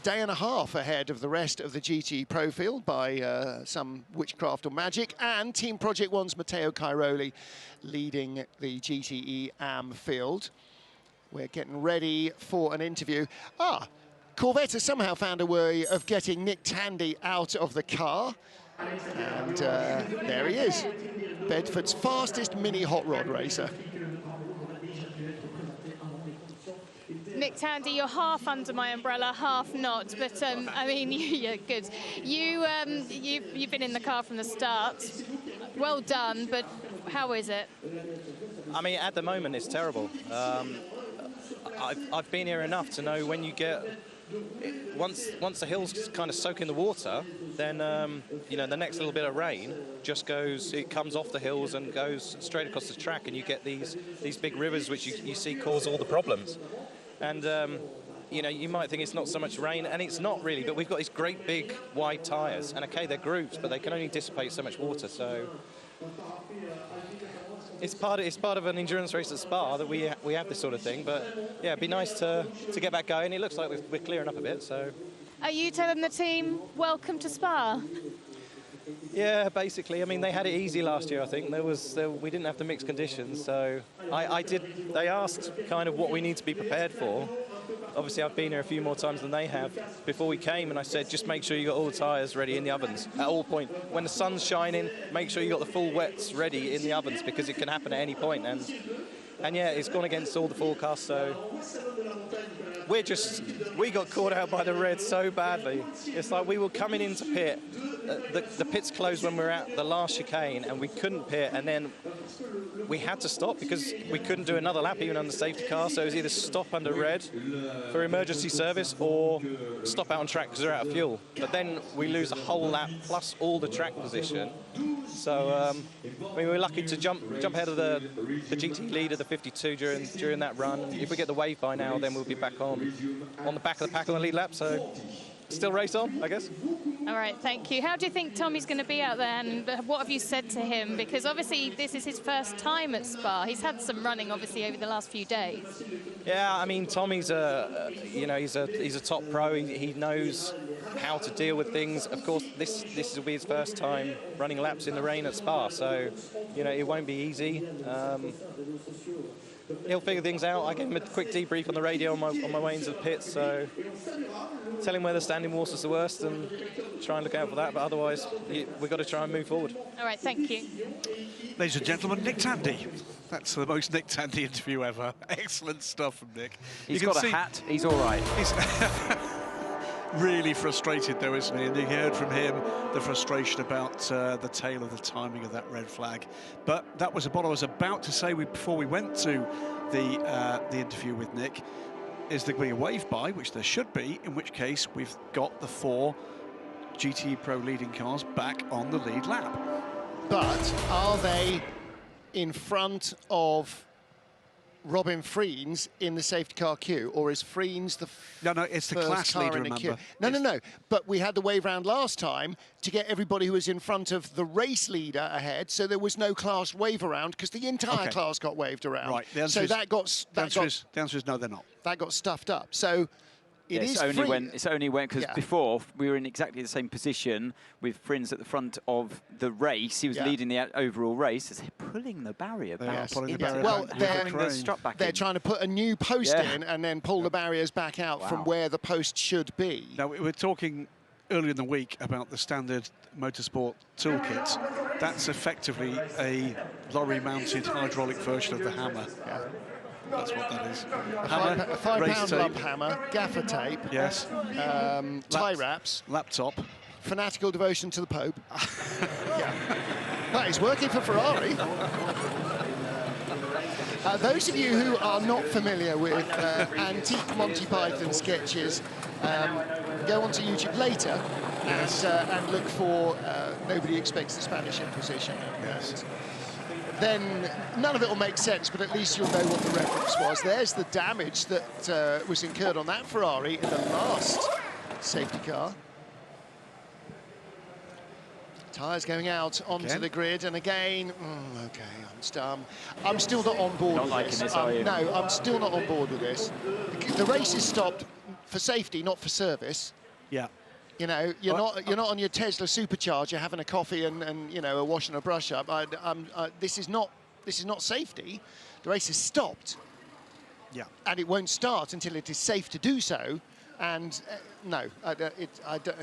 day and a half ahead of the rest of the GTE Pro field by some witchcraft or magic. And Team Project One's Matteo Cairoli leading the GTE AM field. We're getting ready for an interview. Corvette has somehow found a way of getting Nick Tandy out of the car. And there he is, Bedford's fastest mini hot rod racer. Nick Tandy, you're half under my umbrella, half not. But I mean, you're good. You've been in the car from the start. Well done, but how is it? I mean, at the moment, it's terrible. I've been here enough to know when you get... Once the hills kind of soak in the water, then you know, the next little bit of rain just goes, it comes off the hills and goes straight across the track, and you get these big rivers which you see cause all the problems. And you know, you might think it's not so much rain, and it's not really, but we've got these great big wide tyres, and okay, they're grooves, but they can only dissipate so much water. So it's part of an endurance race at Spa that we have this sort of thing. But yeah, it'd be nice to get back going. It looks like we're clearing up a bit. So are you telling the team welcome to Spa? Yeah, basically. I mean, they had it easy last year. I think we didn't have the mixed conditions. So they asked kind of what we need to be prepared for. Obviously, I've been here a few more times than they have before we came, and I said, just make sure you got all the tyres ready in the ovens at all point. When the sun's shining, make sure you got the full wets ready in the ovens, because it can happen at any point. And yeah, it's gone against all the forecasts, so we got caught out by the red so badly. It's like we were coming into pit, the pits closed when we were at the last chicane, and we couldn't pit, and then we had to stop because we couldn't do another lap even on the safety car. So it was either stop under red for emergency service or stop out on track because they're out of fuel. But then we lose a whole lap plus all the track position. So I mean, we were lucky to jump ahead of the GT leader, the 52, during that run. If we get the wave by now, then we'll be back on the back of the pack on the lead lap. So still race on, I guess. All right, thank you. How do you think Tommy's going to be out there, and what have you said to him? Because obviously this is his first time at Spa. He's had some running, obviously, over the last few days. Yeah, I mean, Tommy's he's a top pro. He knows how to deal with things. Of course, this will be his first time running laps in the rain at Spa, so you know it won't be easy. He'll figure things out. I gave him a quick debrief on the radio on my way into the pits, so tell him where the standing water's the worst and try and look out for that. But otherwise, we've got to try and move forward. All right, thank you. Ladies and gentlemen, Nick Tandy. That's the most Nick Tandy interview ever. Excellent stuff from Nick. He's got a hat. He's all right. He's really frustrated, though, isn't he? And you heard from him the frustration about the tail of the timing of that red flag. But that was what I was about to say before we went to the interview with Nick. Is there going to be a wave by, which there should be, in which case we've got the 4 GTE Pro leading cars back on the lead lap. But are they in front of Robin Friens in the safety car queue, or is Friens the it's the class leader, in the queue? remember? No. But we had the wave round last time to get everybody who was in front of the race leader ahead, so there was no class wave around because the entire class got waved around. Right. The answer is no, they're not. That got stuffed up. So it's only when because before we were in exactly the same position with Friens at the front of the race. He was leading the overall race. They're pulling the barrier back. Well, they're in. trying to put a new post in and then pull the barriers back out from where the post should be. Now, we were talking earlier in the week about the standard motorsport toolkit. That's effectively a lorry-mounted hydraulic version of the hammer. That's what that is. A £5 lump hammer, gaffer tape. Yes. Tie wraps. Laptop. Fanatical devotion to the Pope. Yeah. That is working for Ferrari. Those of you who are not familiar with antique Monty Python sketches, go onto YouTube later and look for Nobody Expects the Spanish Inquisition. Yes. Then none of it will make sense, but at least you'll know what the reference was. There's the damage that was incurred on that Ferrari in the last safety car. Tyres going out onto the grid, and again, okay, I'm still not on board with this. No, I'm still not on board with this. The race is stopped for safety, not for service. Yeah. You know, you're not on your Tesla supercharger having a coffee and you know, a wash and a brush up. This is not safety. The race is stopped. Yeah. And it won't start until it is safe to do so. And no,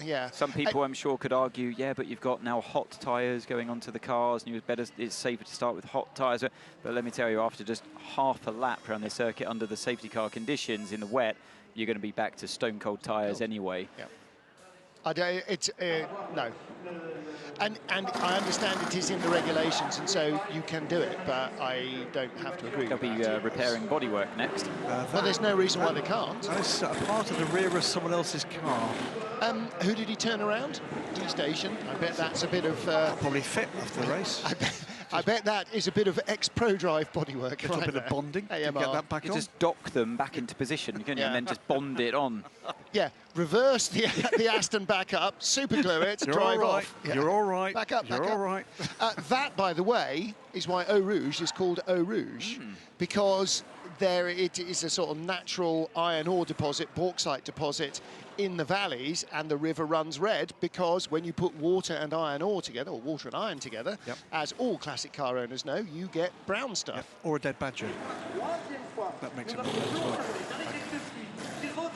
yeah. Some people, I'm sure, could argue, yeah, but you've got now hot tyres going onto the cars, and it's safer to start with hot tyres. But let me tell you, after just half a lap around this circuit under the safety car conditions in the wet, you're going to be back to stone-cold tyres anyway. Yeah. No. And I understand it is in the regulations, and so you can do it, but I don't have to agree with that. They'll be repairing bodywork next. Well, there's no reason why they can't. That's a part of the rear of someone else's car. Who did he turn around? D-Station. I bet that's a bit of... probably fit after the race. I bet that is a bit of ex-Pro Drive bodywork. A bit of bonding. Get that back on. Just dock them back into position, can you? And then just bond it on. Yeah, reverse the Aston back up, super glue it, drive off. Yeah. You're all right. Back up, You're all right. That, by the way, is why Eau Rouge is called Eau Rouge, because there it is a sort of natural iron ore deposit, bauxite deposit in the valleys, and the river runs red because when you put water and iron ore together, or water and iron together, as all classic car owners know, you get brown stuff. Yep. Or a dead badger. That makes it more red as well.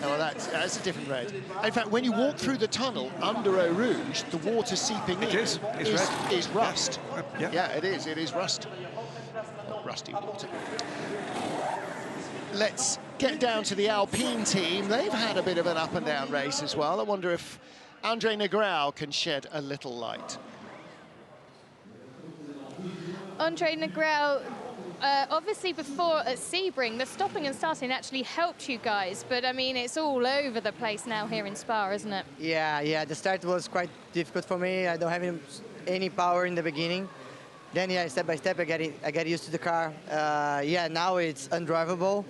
Well, that's a different red. In fact, when you walk through the tunnel under Eau Rouge, the water seeping in is rust. Yeah, it is. It is rust. Rusty water. Let's get down to the Alpine team. They've had a bit of an up and down race as well. I wonder if Andre Negrão can shed a little light. Andre Negrão, obviously before at Sebring, the stopping and starting actually helped you guys, but I mean, it's all over the place now here in Spa, isn't it? Yeah, the start was quite difficult for me. I don't have any power in the beginning. Then, step by step, I get used to the car. Now it's undrivable.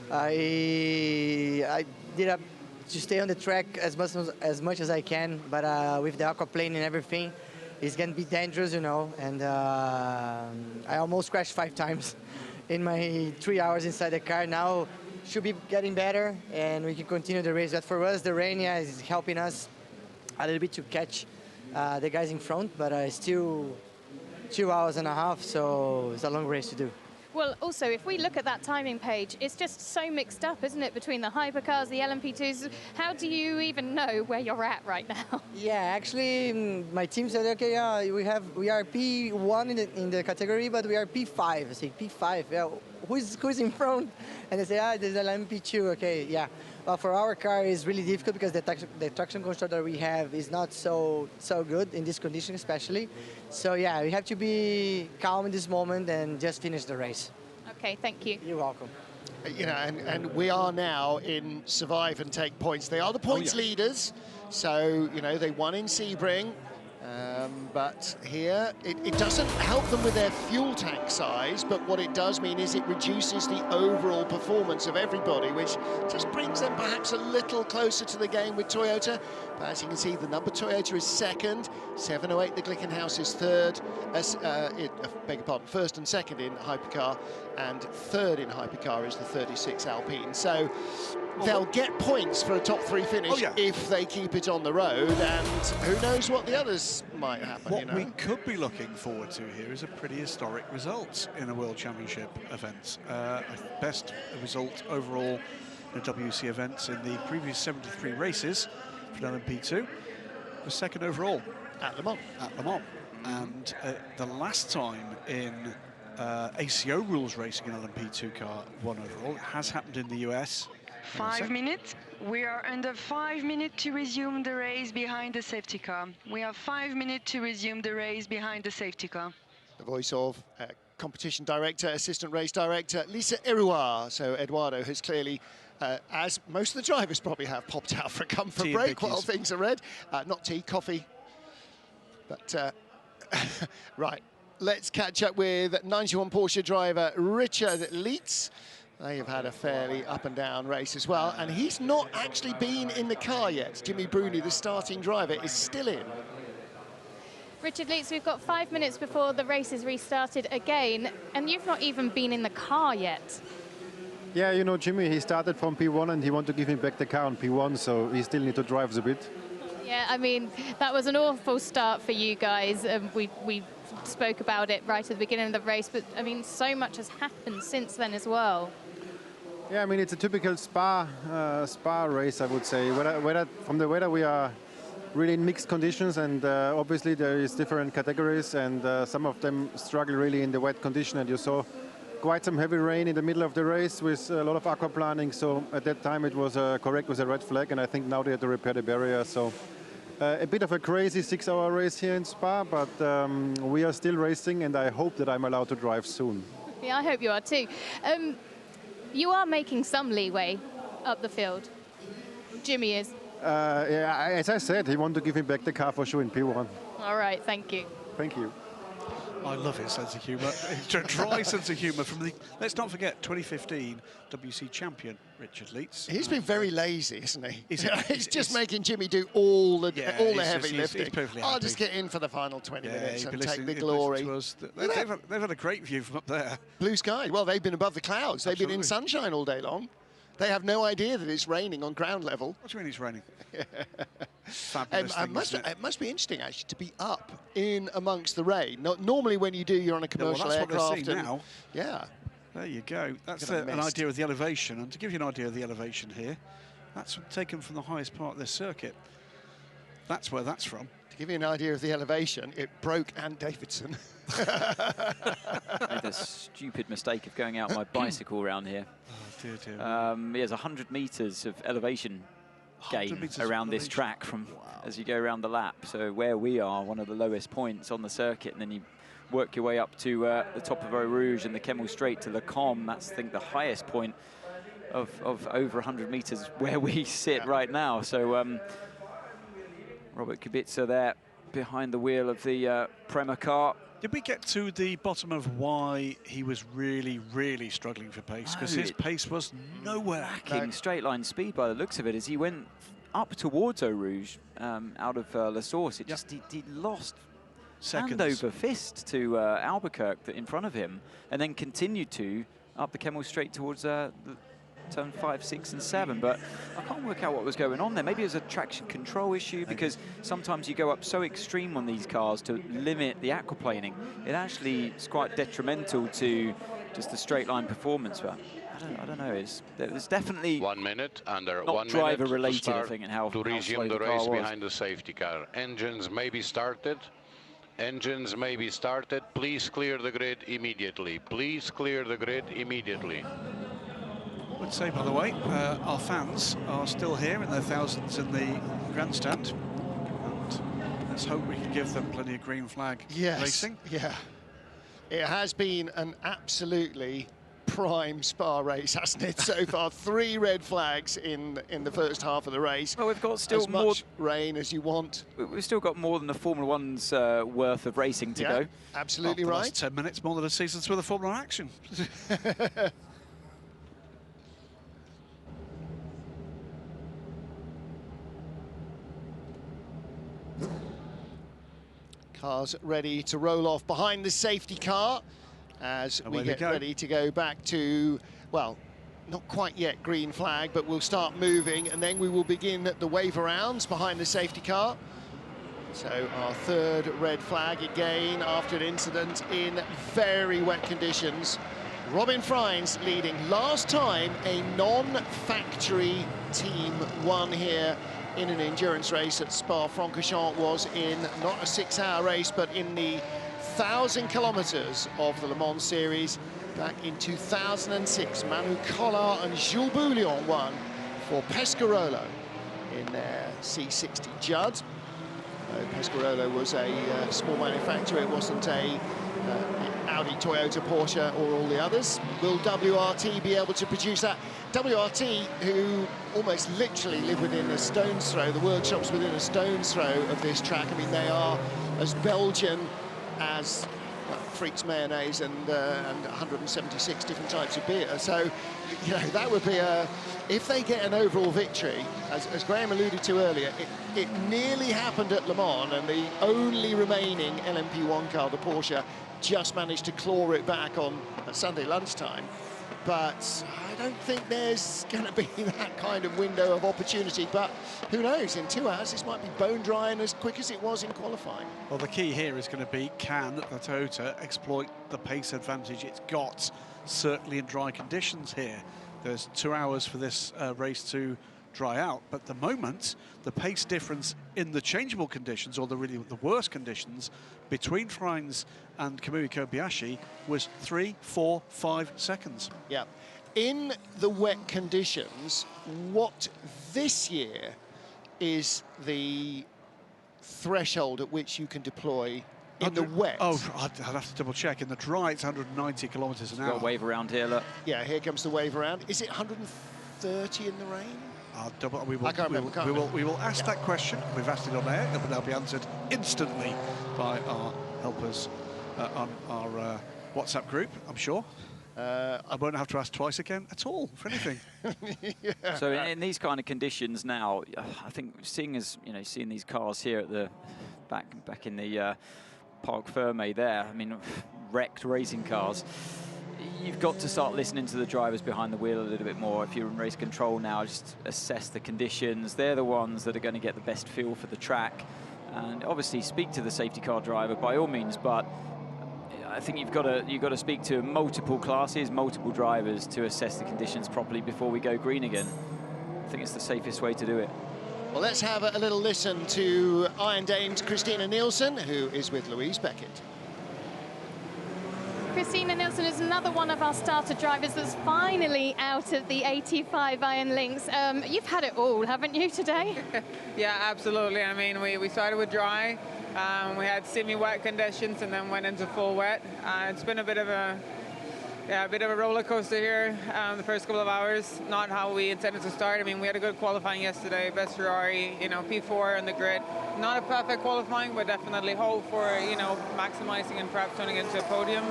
I did have to stay on the track as much as I can, but with the aquaplane and everything, it's going to be dangerous, you know. And I almost crashed 5 times in my 3 hours inside the car. Now should be getting better, and we can continue the race. But for us, the rain is helping us a little bit to catch the guys in front, but still 2 hours and a half, so it's a long race to do. Well, also, if we look at that timing page, it's just so mixed up, isn't it, between the Hypercars, the LMP2s? How do you even know where you're at right now? Yeah, actually, my team said, okay, we are P1 in the category, but we are P5. I say, P5, yeah, who's in front? And they say, there's an LMP2, okay, yeah. Well, for our car, it's really difficult because the traction control that we have is not so good in this condition, especially. So yeah, we have to be calm in this moment and just finish the race. Okay, thank you. You're welcome. You know, and we are now in survive and take points. They are the points leaders, so you know they won in Sebring. But here, it doesn't help them with their fuel tank size, but what it does mean is it reduces the overall performance of everybody, which just brings them perhaps a little closer to the game with Toyota. But as you can see, the number Toyota is second, 708 the Glickenhaus is third, beg your pardon, first and second in Hypercar, and third in Hypercar is the 36 Alpine. So they'll get points for a top 3 finish if they keep it on the road, and who knows what the others might happen. What we could be looking forward to here is a pretty historic result in a World Championship event. Best result overall in a WC events in the previous 73 races for LMP2 was second overall at Le Mans. And the last time in ACO rules racing an LMP2 car won overall. It has happened in the US. 5 minutes. We are under 5 minutes to resume the race behind the safety car. We have 5 minutes to resume the race behind the safety car. The voice of competition director, assistant race director, Lisa Iruar. So Eduardo has clearly, as most of the drivers probably have, popped out for a comfort break while things are red. Not tea, coffee. But, right, let's catch up with 91 Porsche driver Richard Lietz. They have had a fairly up and down race as well, and he's not actually been in the car yet. Jimmy Bruni, the starting driver, is still in. Richard Lietz, we've got 5 minutes before the race is restarted again, and you've not even been in the car yet. Yeah, you know, Jimmy, he started from P1 and he wanted to give him back the car on P1, so he still needs to drive a bit. Yeah, I mean, that was an awful start for you guys. We spoke about it right at the beginning of the race, but, I mean, so much has happened since then as well. Yeah, I mean, it's a typical Spa race, I would say. From the weather, we are really in mixed conditions, and obviously there is different categories, and some of them struggle really in the wet condition, and you saw quite some heavy rain in the middle of the race with a lot of aquaplaning, so at that time it was correct with a red flag, and I think now they had to repair the barrier, so a bit of a crazy 6-hour race here in Spa, but we are still racing, and I hope that I'm allowed to drive soon. Yeah, I hope you are too. You are making some leeway up the field. Jimmy is. Yeah, as I said, he wanted to give him back the car for sure in P1. All right, thank you. Thank you. I love his sense of humour. A dry sense of humour from the, let's not forget, 2015 WC champion, Richard Lietz. He's been very lazy, isn't he? He's just making Jimmy do all the heavy lifting. He's perfectly I'll happy. just get in for the final 20 minutes and take the He'd glory. listen to us. They've had a great view from up there. Blue sky. Well, they've been above the clouds. They've been in sunshine all day long. They have no idea that it's raining on ground level. What do you mean it's raining? Fabulous thing, it must be interesting, actually, to be up in amongst the rain. Normally when you do, you're on a commercial aircraft. What they're seeing now. Yeah. There you go. That's an idea of the elevation. And to give you an idea of the elevation here, that's taken from the highest part of this circuit. That's where that's from. To give you an idea of the elevation, it broke Ant Davidson. Made the stupid mistake of going out my bicycle around here. Oh, dear, dear. There's 100 metres of elevation gain around this track from as you go around the lap. So where we are, one of the lowest points on the circuit, and then you work your way up to the top of Eau Rouge and the Kemmel Straight to the Com. That's, I think, the highest point of over 100 metres where we sit right now. So Robert Kubica there behind the wheel of the Prema car. Did we get to the bottom of why he was really, really struggling for pace? Because his pace was nowhere. Lacking straight line speed by the looks of it. As he went up towards Eau Rouge out of La Source, it just he lost hand over fist to Albuquerque in front of him, and then continued to up the Kemmel Straight towards turn 5, 6, and 7, but I can't work out what was going on there. Maybe it was a traction control issue, because sometimes you go up so extreme on these cars to limit the aquaplaning. It actually is quite detrimental to just the straight line performance. But I don't know. There's definitely 1 minute under not 1 driver minute related, I think, and how to resume the race behind the safety car. Engines may be started. Engines may be started. Please clear the grid immediately. Please clear the grid immediately. I would say, by the way, our fans are still here in their thousands in the grandstand. And let's hope we can give them plenty of green flag racing. Yeah. It has been an absolutely prime Spa race, hasn't it, so far? 3 red flags in the first half of the race. Well, we've got still as much rain as you want. We've still got more than the Formula One's worth of racing to go. Absolutely the right. Last 10 minutes more than a season's worth of Formula One action. Cars ready to roll off behind the safety car as we get ready to go back to, well, not quite yet green flag, but we'll start moving, and then we will begin the wave arounds behind the safety car. So our 3rd red flag again after an incident in very wet conditions. Robin Freins leading. Last time a non-factory team won here in an endurance race at Spa-Francorchamps was in not a 6-hour race, but in the 1,000 kilometres of the Le Mans series. Back in 2006, Manu Collard and Jules Bouillon won for Pescarolo in their C60 Judd. Pescarolo was a small manufacturer, it wasn't a Audi, Toyota, Porsche or all the others. Will WRT be able to produce that? WRT, who almost literally live within a stone's throw, the workshop's within a stone's throw of this track. I mean, they are as Belgian as Freaks mayonnaise and 176 different types of beer. So, you know, that would be if they get an overall victory, as Graham alluded to earlier, it nearly happened at Le Mans, and the only remaining LMP1 car, the Porsche, just managed to claw it back on Sunday lunchtime. But I don't think there's going to be that kind of window of opportunity. But who knows, in 2 hours, this might be bone drying as quick as it was in qualifying. Well, the key here is going to be, can the Toyota exploit the pace advantage it's got, certainly in dry conditions here. There's 2 hours for this race to dry out, but at the moment, the pace difference in the changeable conditions, or the worst conditions, between Freins and Kamui Kobayashi was 3, 4, 5 seconds. Yeah. In the wet conditions, what this year is the threshold at which you can deploy in the wet? Oh, I'd have to double check. In the dry, it's 190 kilometres an hour. Got a wave around here, look. Yeah, here comes the wave around. Is it 130 in the rain? We will ask that question. We've asked it on air, but they'll be answered instantly by our helpers on our WhatsApp group, I'm sure. I won't have to ask twice again at all for anything. Yeah. So in these kind of conditions now, I think seeing these cars here at the back in the Parc Fermé there, I mean, wrecked racing cars. You've got to start listening to the drivers behind the wheel a little bit more. If you're in race control now, just assess the conditions. They're the ones that are going to get the best feel for the track. And obviously speak to the safety car driver by all means, but I think you've got to speak to multiple classes, multiple drivers to assess the conditions properly before we go green again. I think it's the safest way to do it. Well, let's have a little listen to Iron Dame's Christina Nielsen, who is with Louise Beckett. Christina Nielsen is another one of our starter drivers that's finally out of the 85 Iron Lynx. You've had it all, haven't you, today? Yeah, absolutely. I mean, we started with dry. We had semi-wet conditions and then went into full wet. It's been a bit of a roller coaster here the first couple of hours. Not how we intended to start. I mean, we had a good qualifying yesterday, best Ferrari, P4 on the grid. Not a perfect qualifying, but definitely hope for, maximizing and perhaps turning into a podium.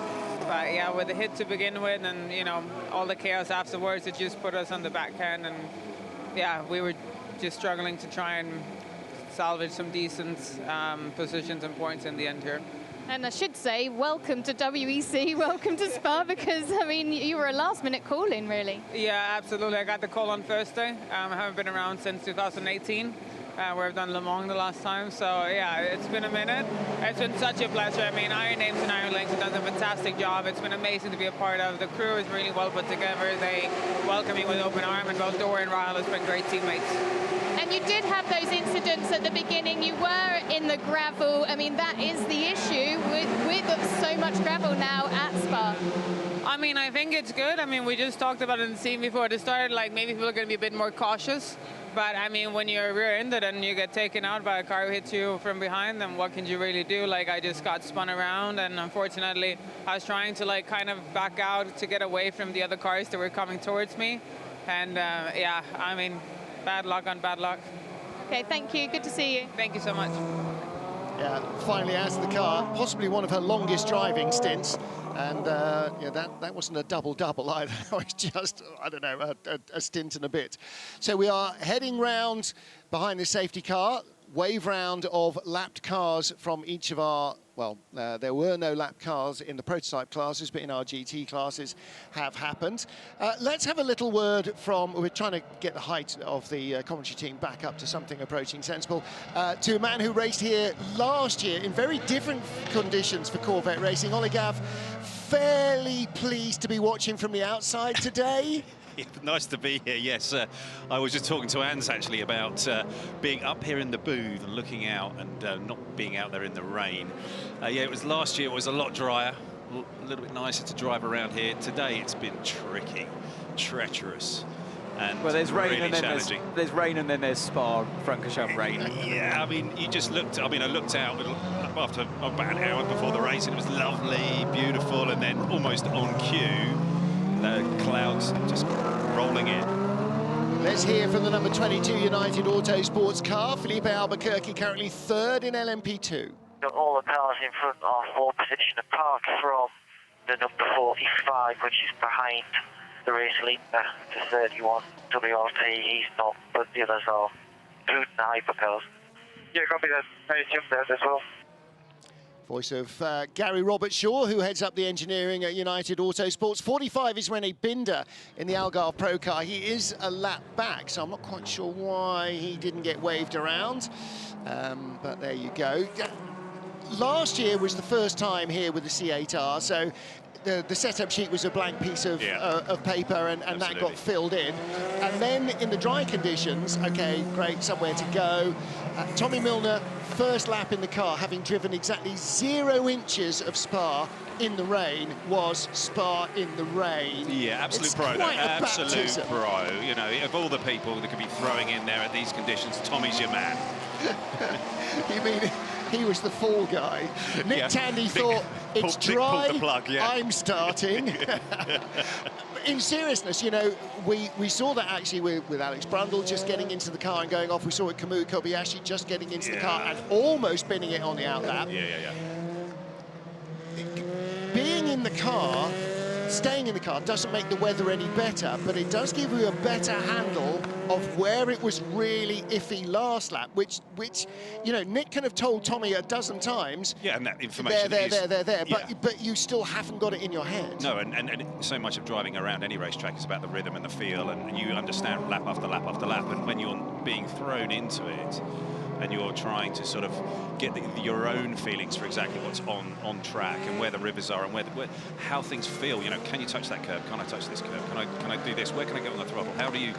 But yeah, with the hit to begin with and, all the chaos afterwards, it just put us on the back end. And yeah, we were just struggling to try and salvage some decent positions and points in the end here. And I should say, welcome to WEC, welcome to Spa, because, I mean, you were a last-minute call-in, really. Yeah, absolutely. I got the call on Thursday. I haven't been around since 2018. Where I've done Le Mans the last time. So yeah, it's been a minute. It's been such a pleasure. I mean, Iron Dames and Iron Lynx have done a fantastic job. It's been amazing to be a part of. The crew is really well put together. They welcome me with open arms, and both Dora and Ryle has been great teammates. And you did have those incidents at the beginning. You were in the gravel. I mean, that is the issue with so much gravel now at Spa. I mean, I think it's good. I mean, we just talked about it in the scene before it started, like maybe people are going to be a bit more cautious. But I mean, when you're rear-ended and you get taken out by a car who hits you from behind, then what can you really do? Like, I just got spun around, and unfortunately, I was trying to like kind of back out to get away from the other cars that were coming towards me. And yeah, I mean, bad luck on bad luck. Okay, thank you. Good to see you. Thank you so much. Yeah, finally out of the car, possibly one of her longest driving stints. And yeah, that wasn't a double-double either. That was just, I don't know, a stint and a bit. So we are heading round behind the safety car, wave round of lapped cars from each of our, well, there were no lapped cars in the prototype classes, but in our GT classes have happened. Let's have a little word from, we're trying to get the height of the commentary team back up to something approaching sensible, to a man who raced here last year in very different conditions for Corvette racing. Ole Gav, fairly pleased to be watching from the outside today. Nice to be here, yes. I was just talking to Ans actually about being up here in the booth and looking out and not being out there in the rain. Yeah, it was last year, it was a lot drier, a little bit nicer to drive around here. Today it's been tricky, treacherous. And well, there's rain really and then there's rain and then there's Spa-Francorchamps rain. Yeah, I mean, you just looked. I mean, I looked out after about an hour before the race, and it was lovely, beautiful, and then almost on cue, the clouds just rolling in. Let's hear from the number 22 United Autosports car, Felipe Albuquerque, currently third in LMP2. All the cars in front are 4 position apart from the number 45, which is behind the race leader, to 31 WRT. He's not, but the others are, including the Hypercars. Yeah, copy that. I assume that as well. Voice of Gary Robertshaw, who heads up the engineering at United Autosports. 45 is René Binder in the Algarve Pro car. He is a lap back, so I'm not quite sure why he didn't get waved around. But there you go. Last year was the first time here with the C8R, so the setup sheet was a blank piece of paper, and that got filled in. And then in the dry conditions, okay, great, somewhere to go. Tommy Milner, first lap in the car, having driven exactly 0 inches of Spa in the rain, was Spa in the rain. Yeah, absolute It's pro, though. quite a Absolute baptism. pro. You know, of all the people that could be throwing in there at these conditions, Tommy's your man. You mean he was the fall guy? Nick Tandy thought, it's Nick dry, pulled the plug, yeah. I'm starting. In seriousness, you know, we saw that actually with Alex Brundle just getting into the car and going off. We saw it Kamui Kobayashi just getting into the car and almost binning it on the outlap. Being in the car, staying in the car, doesn't make the weather any better, but it does give you a better handle of where it was really iffy last lap, which you know, Nick can have told Tommy a dozen times. Yeah, and that information there, but you still haven't got it in your head. No, and so much of driving around any racetrack is about the rhythm and the feel, and you understand lap after lap after lap, and when you're being thrown into it, and you're trying to sort of get your own feelings for exactly what's on track and where the rivers are and where how things feel. You know, can you touch that curve? Can I touch this curve? Can I do this? Where can I get on the throttle? How do you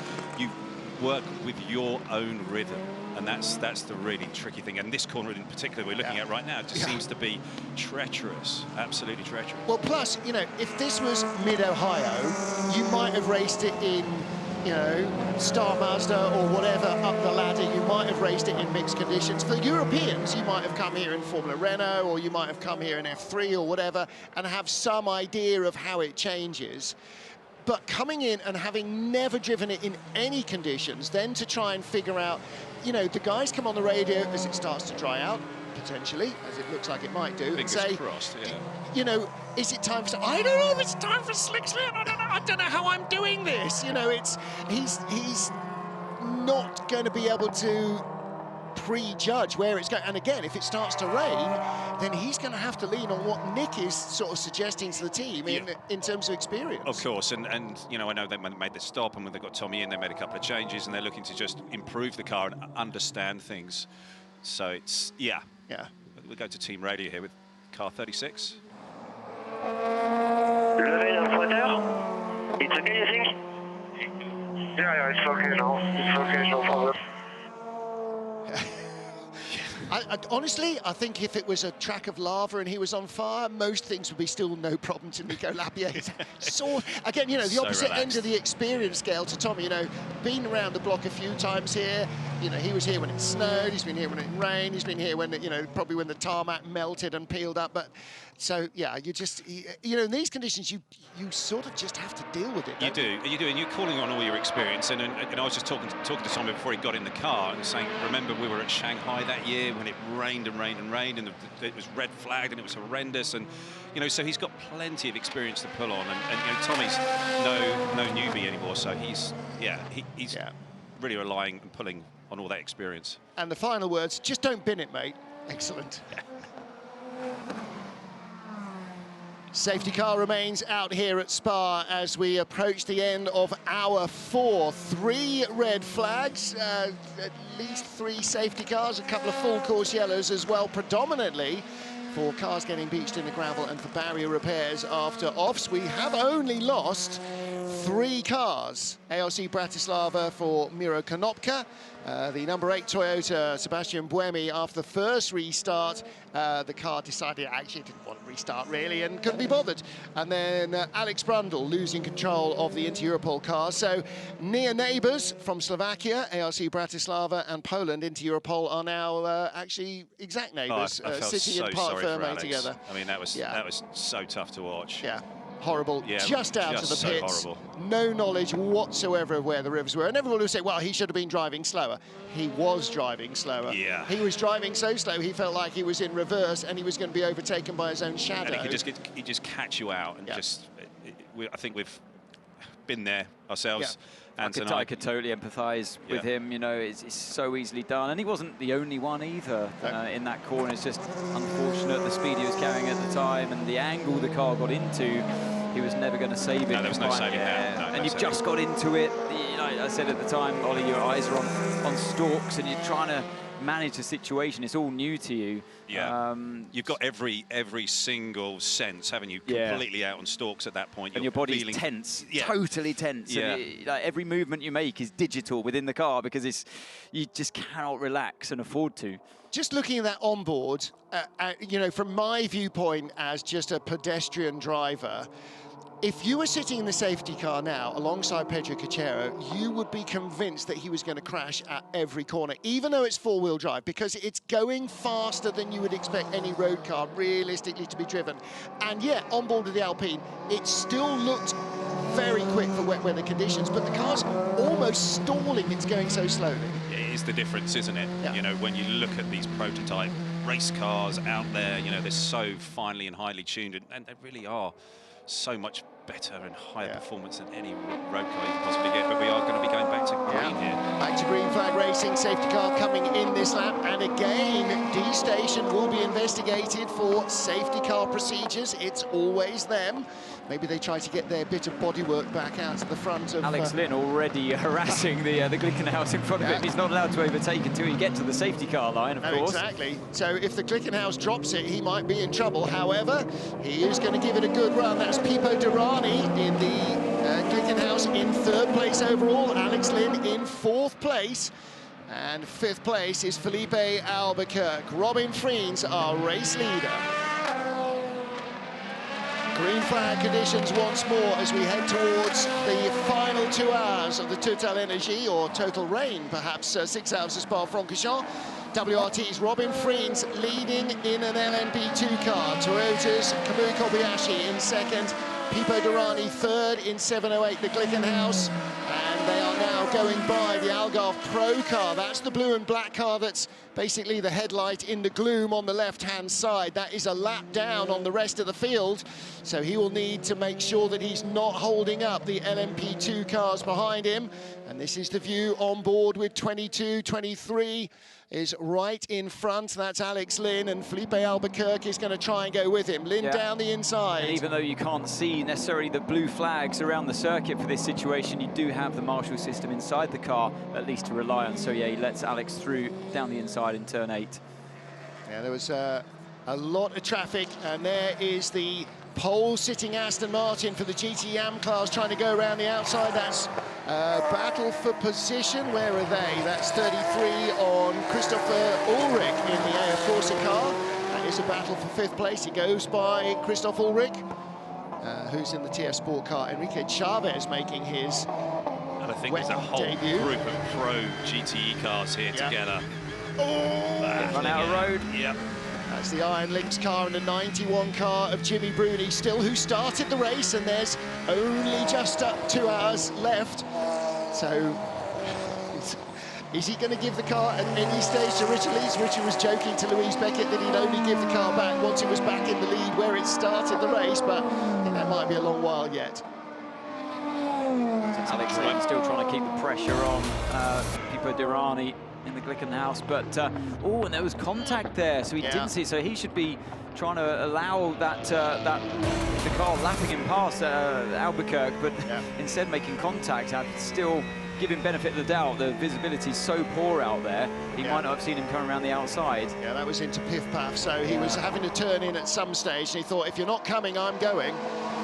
work with your own rhythm? And that's the really tricky thing. And this corner in particular we're looking at right now just seems to be treacherous, absolutely treacherous. Well, plus, you know, if this was mid-Ohio, you might have raced it in, you know, Star Mazda or whatever up the ladder. You might have raced it in mixed conditions. For Europeans, you might have come here in Formula Renault, or you might have come here in F3 or whatever, and have some idea of how it changes. But coming in and having never driven it in any conditions, then to try and figure out, you know, the guys come on the radio as it starts to dry out, potentially, as it looks like it might do, Fingers and say, crossed, yeah. you know, is it time for... I don't know if it's time for slick slip. I don't know how I'm doing this. You know, he's not going to be able to prejudge where it's going. And again, if it starts to rain, then he's going to have to lean on what Nick is sort of suggesting to the team in terms of experience. Of course, and you know, I know they made this stop, and when they got Tommy in, they made a couple of changes, and they're looking to just improve the car and understand things. So it's, yeah. We go to team radio here with car 36. It's okay, you think? Yeah, it's okay now. It's okay, no problem. Honestly, I think if it was a track of lava and he was on fire, most things would be still no problem to Nico Lapierre. Again, you know, the So opposite end relaxed. of the experience scale to Tommy. You know, been around the block a few times here. You know, he was here when it snowed. He's been here when it rained. He's been here when, you know, probably when the tarmac melted and peeled up. But so, yeah, you just, you know, in these conditions, you sort of just have to deal with it. You do, and you're calling on all your experience. And I was just talking to Tommy before he got in the car and saying, remember, we were at Shanghai that year when it rained and rained and rained, and it was red flagged and it was horrendous. And you know, so he's got plenty of experience to pull on. And you know, Tommy's no newbie anymore, so he's really relying and pulling on all that experience. And the final words: just don't bin it, mate. Excellent. Safety car remains out here at Spa as we approach the end of hour 4. 3 red flags, at least 3 safety cars, a couple of full course yellows as well, predominantly for cars getting beached in the gravel and for barrier repairs after offs. We have only lost 3 cars. ALC Bratislava for Miro Konopka. The number 8 Toyota, Sebastian Buemi, after the first restart, the car decided it actually didn't want to restart really and couldn't be bothered. And then Alex Brundle losing control of the Inter-Europol car. So near neighbours from Slovakia, ALC Bratislava and Poland, Inter-Europol are now actually exact neighbours, sitting in Parc Fermé together. I mean, that was so tough to watch. Yeah. Horrible, just out of the pits. Horrible. No knowledge whatsoever of where the rivers were. And everyone will say, well, he should have been driving slower. He was driving slower. Yeah. He was driving so slow, he felt like he was in reverse and he was going to be overtaken by his own shadow. And he just catch you out. And I think we've been there ourselves. Yeah. And I could totally empathise with him. You know, it's so easily done. And he wasn't the only one either in that corner. It's just unfortunate the speed he was carrying at the time and the angle the car got into. He was never going to save it. No, there was no saving that. And you've just got into it. You know, I said at the time, Ollie, your eyes are on stalks and you're trying to manage the situation. It's all new to you. Yeah, you've got every single sense, haven't you? Completely out on stalks at that point. And your body's tense, totally tense. Yeah. And like, every movement you make is digital within the car because you just cannot relax and afford to. Just looking at that onboard, you know, from my viewpoint as just a pedestrian driver, if you were sitting in the safety car now alongside Pedro Cachero, you would be convinced that he was going to crash at every corner, even though it's four-wheel drive, because it's going faster than you would expect any road car realistically to be driven. And yet, on board with the Alpine, it still looked very quick for wet weather conditions, but the car's almost stalling. It's going so slowly. It is the difference, isn't it? Yeah. You know, when you look at these prototype race cars out there, you know, they're so finely and highly tuned, and they really are so much better and higher performance than any road car you can possibly get. But we are going to be going back to green here. Back to green flag racing, safety car coming in this lap. And again, D Station will be investigated for safety car procedures. It's always them. Maybe they try to get their bit of bodywork back out to the front of... Alex Lynn already harassing the Glickenhaus in front of him. He's not allowed to overtake until you get to the safety car line, of course. Exactly. So if the Glickenhaus drops it, he might be in trouble. However, he is going to give it a good run. That's Pipo Derani in the Glickenhaus in 3rd place overall. Alex Lynn in 4th place. And 5th place is Felipe Albuquerque. Robin Friens, our race leader. Green flag conditions once more as we head towards the final 2 hours of the TotalEnergies, or Total Rain, perhaps 6 hours of Spa-Francorchamps. WRT's Robin Friens leading in an LMP2 car. Toyota's Kamui Kobayashi in 2nd. Pipo Derani 3rd in 708, the Glickenhaus. And they are now going by the Algarve Pro car. That's the blue and black car that's basically the headlight in the gloom on the left-hand side. That is a lap down on the rest of the field. So he will need to make sure that he's not holding up the LMP2 cars behind him. And this is the view on board with 22, 23 is right in front. That's Alex Lynn, and Felipe Albuquerque is going to try and go with him. Lynn down the inside. And even though you can't see necessarily the blue flags around the circuit for this situation, you do have the marshal system inside the car, at least to rely on. So yeah, he lets Alex through down the inside in turn 8. Yeah, there was a lot of traffic, and there is the pole-sitting Aston Martin for the GT Am class trying to go around the outside. That's battle for position. Where are they? That's 33 on Christopher Ulrich in the AF Corsa car. That is a battle for 5th place. He goes by Christoph Ulrich, who's in the TF Sport car. Enrique Chavez making his And I think there's a whole group of pro GTE cars here together. Run out of road. Yep. That's the Iron Lynx car and the 91 car of Jimmy Bruni, still who started the race, and there's only just up 2 hours left. So, is he going to give the car at any stage to Richard Lees? Richard was joking to Louise Beckett that he'd only give the car back once it was back in the lead where it started the race, but I think that might be a long while yet. Alex Lynn still trying to keep the pressure on Pipo Derani in the Glickenhaus, but oh, and there was contact there, so he didn't see it. So he should be trying to allow that the car lapping him past Albuquerque, but instead making contact. I'd still give him benefit of the doubt. The visibility is so poor out there, he might not have seen him coming around the outside. Yeah, that was into Piff Paff, so he was having to turn in at some stage, and he thought, if you're not coming, I'm going.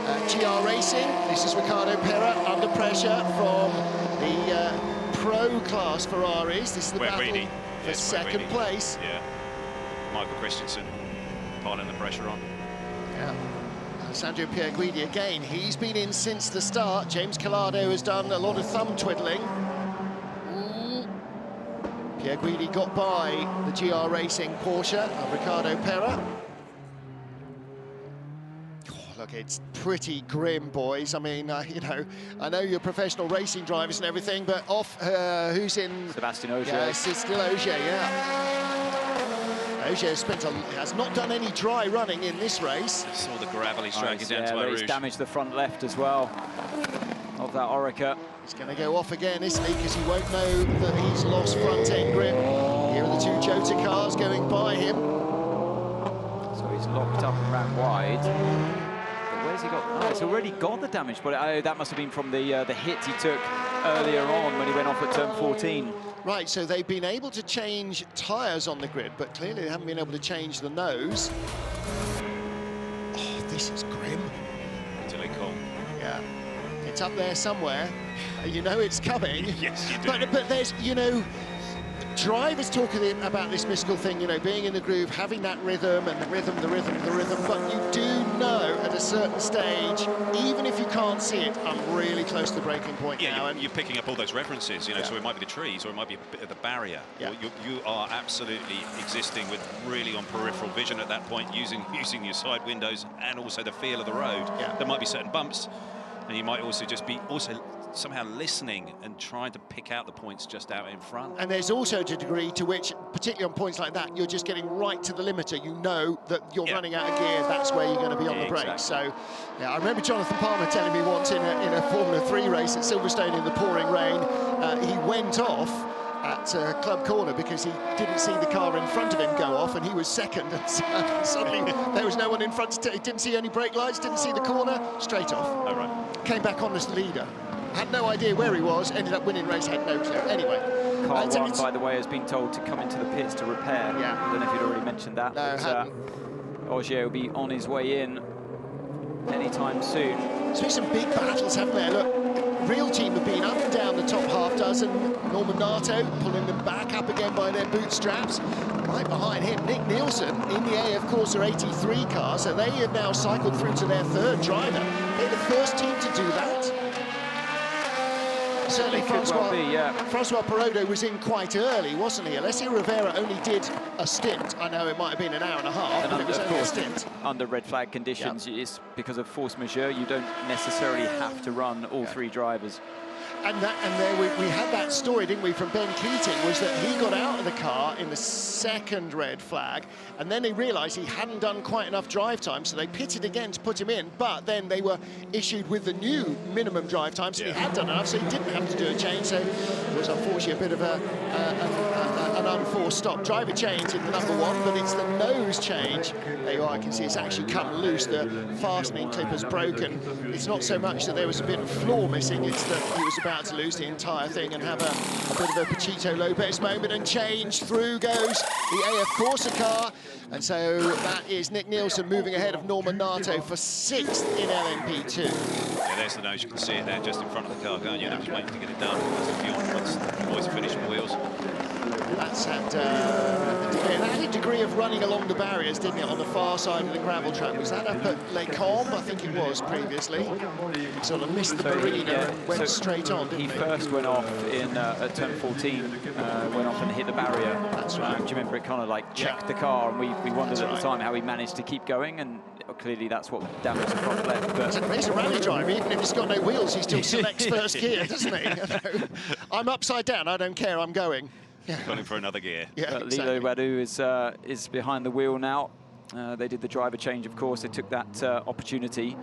GR Racing. This is Ricardo Pera under pressure from the pro class Ferraris. This is the battle for second place. Yeah. Michael Christensen piling the pressure on. Yeah. Alessandro Pierguidi again. He's been in since the start. James Collado has done a lot of thumb twiddling. Pierguidi got by the GR Racing Porsche of Ricardo Pera. Look, it's pretty grim, boys. I mean, you know, I know you're professional racing drivers and everything, but off, who's in? Sebastian Ogier. Yes, it's still Ogier, yeah. Ogier has not done any dry running in this race. I saw the gravelly track is down to Rouge. He's damaged the front left as well of that Oreca. He's going to go off again, isn't he? Because he won't know that he's lost front end grip. Here are the two Jota cars going by him. So he's locked up and ran wide. Where's he got? Oh, it's already got the damage, but that must have been from the hit he took earlier on when he went off at turn 14. Right, so they've been able to change tyres on the grid, but clearly they haven't been able to change the nose. Oh, this is grim. Until it cool. Yeah, it's up there somewhere. You know it's coming. Yes, you do. But there's, you know, drivers talk about this mystical thing, you know, being in the groove, having that rhythm and the rhythm, but you do know at a certain stage, even if you can't see it, I'm really close to the breaking point now. You're picking up all those references, you know, so it might be the trees or it might be a bit of the barrier. Yeah. You are absolutely existing with really on peripheral vision at that point, using your side windows and also the feel of the road. Yeah. There might be certain bumps, and you might also just be somehow listening and trying to pick out the points just out in front. And there's also a degree to which, particularly on points like that, you're just getting right to the limiter. You know that you're running out of gear, that's where you're going to be on the brakes. So, yeah, I remember Jonathan Palmer telling me once in a Formula 3 race at Silverstone in the pouring rain, he went off at Club Corner because he didn't see the car in front of him go off, and he was second, and suddenly there was no one in front. He didn't see any brake lights, didn't see the corner, straight off. Oh, right. Came back on as leader. Had no idea where he was, ended up winning race, had no clue. Anyway. Car 1, by the way, has been told to come into the pits to repair. Yeah. I don't know if you'd already mentioned that. No, but Ogier will be on his way in anytime soon. There's been some big battles, haven't there? Look, real team have been up and down the top half dozen. Norman Nato pulling them back up again by their bootstraps. Right behind him, Nick Nielsen in the AF Corsa 83 car. So they have now cycled through to their third driver. They're the first team to do that. Certainly Francois Perrodo was in quite early, wasn't he? Alessio Rivera only did a stint. I know it might have been an hour and a half, but it was only a stint. Under red flag conditions, it's because of force majeure, you don't necessarily have to run all three drivers. And there we had that story, didn't we, from Ben Keating, was that he got out of the car in the second red flag, and then they realised he hadn't done quite enough drive time, so they pitted again to put him in, but then they were issued with the new minimum drive time, so he had done enough, so he didn't have to do a change, so it was unfortunately a bit of an unforced stop. Driver change in the number 1, but it's the nose change. There you are, I can see it's actually come loose, the fastening clip has broken. It's not so much that there was a bit of floor missing, it's that he was about to lose the entire thing and have a bit of a Pachito Lopez moment, and change through goes the AF Corsa car, and so that is Nick Nielsen moving ahead of Norman Nato for 6th in LMP2. Yeah, there's the nose, you can see it there just in front of the car, can't you? They're just waiting to get it done. That's the fuel once the boys finish the wheels. That's had a degree of running along the barriers, didn't it, on the far side of the gravel track? Was that up at Les Combes? I think it was previously. He sort of missed the marina and went straight on, didn't he? He first went off in at turn 14, went off and hit the barrier. That's right. Do you remember it kind of like checked the car, and we wondered at the time how he managed to keep going, and clearly that's what damaged the front left. But he's a rally driver, even if he's got no wheels, he still selects first gear, doesn't he? I'm upside down, I don't care, I'm going. Yeah. Calling for another gear. Yeah, exactly. Lilo Radu is behind the wheel now. They did the driver change, of course. They took that opportunity.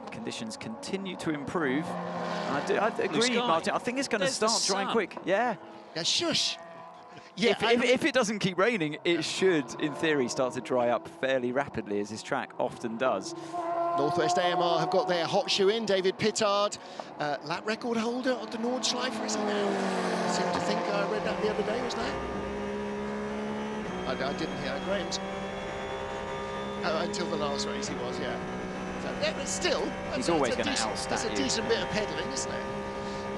Conditions continue to improve. I agree, Martin. I think it's going to start drying quick. Yeah. Yeah, shush. Yeah, if it doesn't keep raining, it should, in theory, start to dry up fairly rapidly, as this track often does. Northwest AMR have got their hot shoe in, David Pittard, lap record holder on the Nordschleife, is he now? I seem to think I read that the other day, was that? I didn't hear Graham's. Until the last race he was, yeah. Yeah, but still, he's always going to That's outstat a you. decent bit of pedalling, isn't it?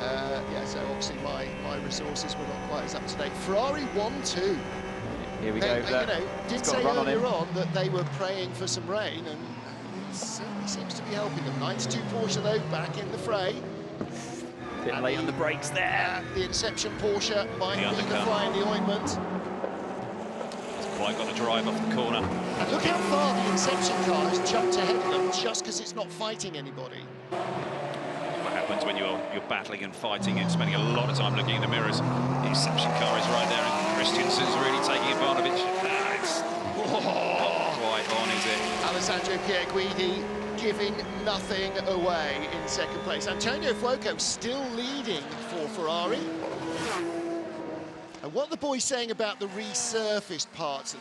Yeah, so obviously my resources were not quite as up to date. Ferrari 1-2. Here we They, go. you know, did say earlier on that they were praying for some rain, and it certainly seems to be helping them. 92 Porsche though back in the fray. Bit late on the brakes there. The Inception Porsche might be the fly in the ointment. Quite got the drive off the corner. And look how far the Inception car has jumped ahead of them just because it's not fighting anybody. What happens when you're battling and fighting and spending a lot of time looking in the mirrors? The Inception car is right there, and Christensen's really taking advantage. It's not quite on, is it? Alessandro Pierguidi giving nothing away in second place. Antonio Fuoco still leading for Ferrari. And what are the boys saying about the resurfaced parts?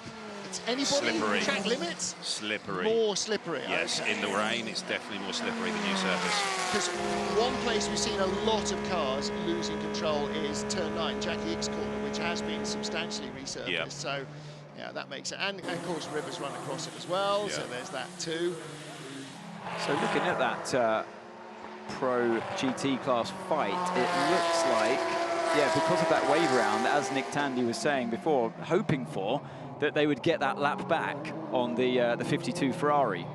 It's anybody? Slippery. Track limits? Slippery. More slippery. Yes, okay. in the rain, it's definitely more slippery than new surface. Because one place we've seen a lot of cars losing control is turn 9, Jackie Hicks corner, which has been substantially resurfaced. Yep. So, yeah, that makes it. And of course, Rivers run across it as well, so there's that too. So looking at that Pro GT class fight, it looks like, yeah, because of that wave round, as Nick Tandy was saying before, hoping for, that they would get that lap back on the 52 Ferrari.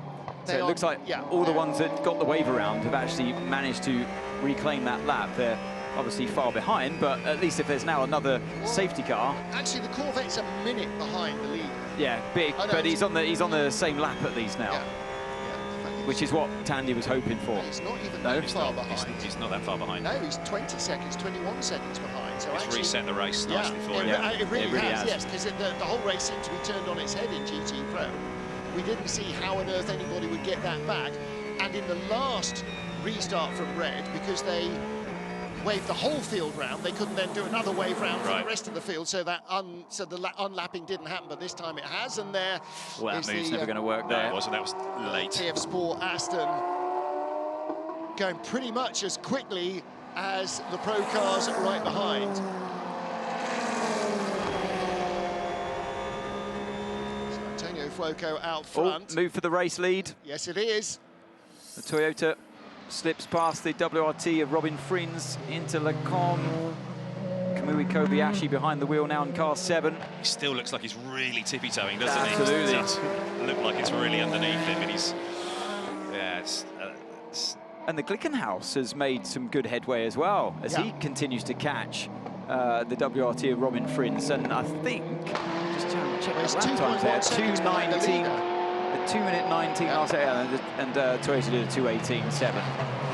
So it looks like all the ones that got the wave around have actually managed to reclaim that lap. They're obviously far behind, but at least if there's now another safety car. Actually, the Corvette's a minute behind the lead. Yeah, big, but he's on the same lap at least now. Yeah. Which is what Tandy was hoping for. He's not even no, that far behind. He's not that far behind. No, he's 20 seconds, 21 seconds behind. So it's actually, reset the race nicely for him. It really has, yes, because the whole race seemed to be turned on its head in GT Pro. We didn't see how on earth anybody would get that back. And in the last restart from Red, because they waved the whole field round, they couldn't then do another wave round for the rest of the field, so that the unlapping didn't happen, but this time it has, and there well, that move's never going to work there. No, it wasn't, that was late. TF Sport Aston going pretty much as quickly as the Pro cars right behind. So Antonio Fuoco out front. Move for the race lead. Yes, it is. The Toyota slips past the WRT of Robin Frins into Lecombe. Kamui Kobayashi behind the wheel now in car 7. He still looks like he's really tippy-toeing, doesn't he? Absolutely. It does look like it's really underneath him, and he's... Yeah, it's and the Glickenhaus has made some good headway as well, as he continues to catch the WRT of Robin Frins. And I think, just check the lap times there, 2:19. 2:19 last and Toyota did a 2:18.7.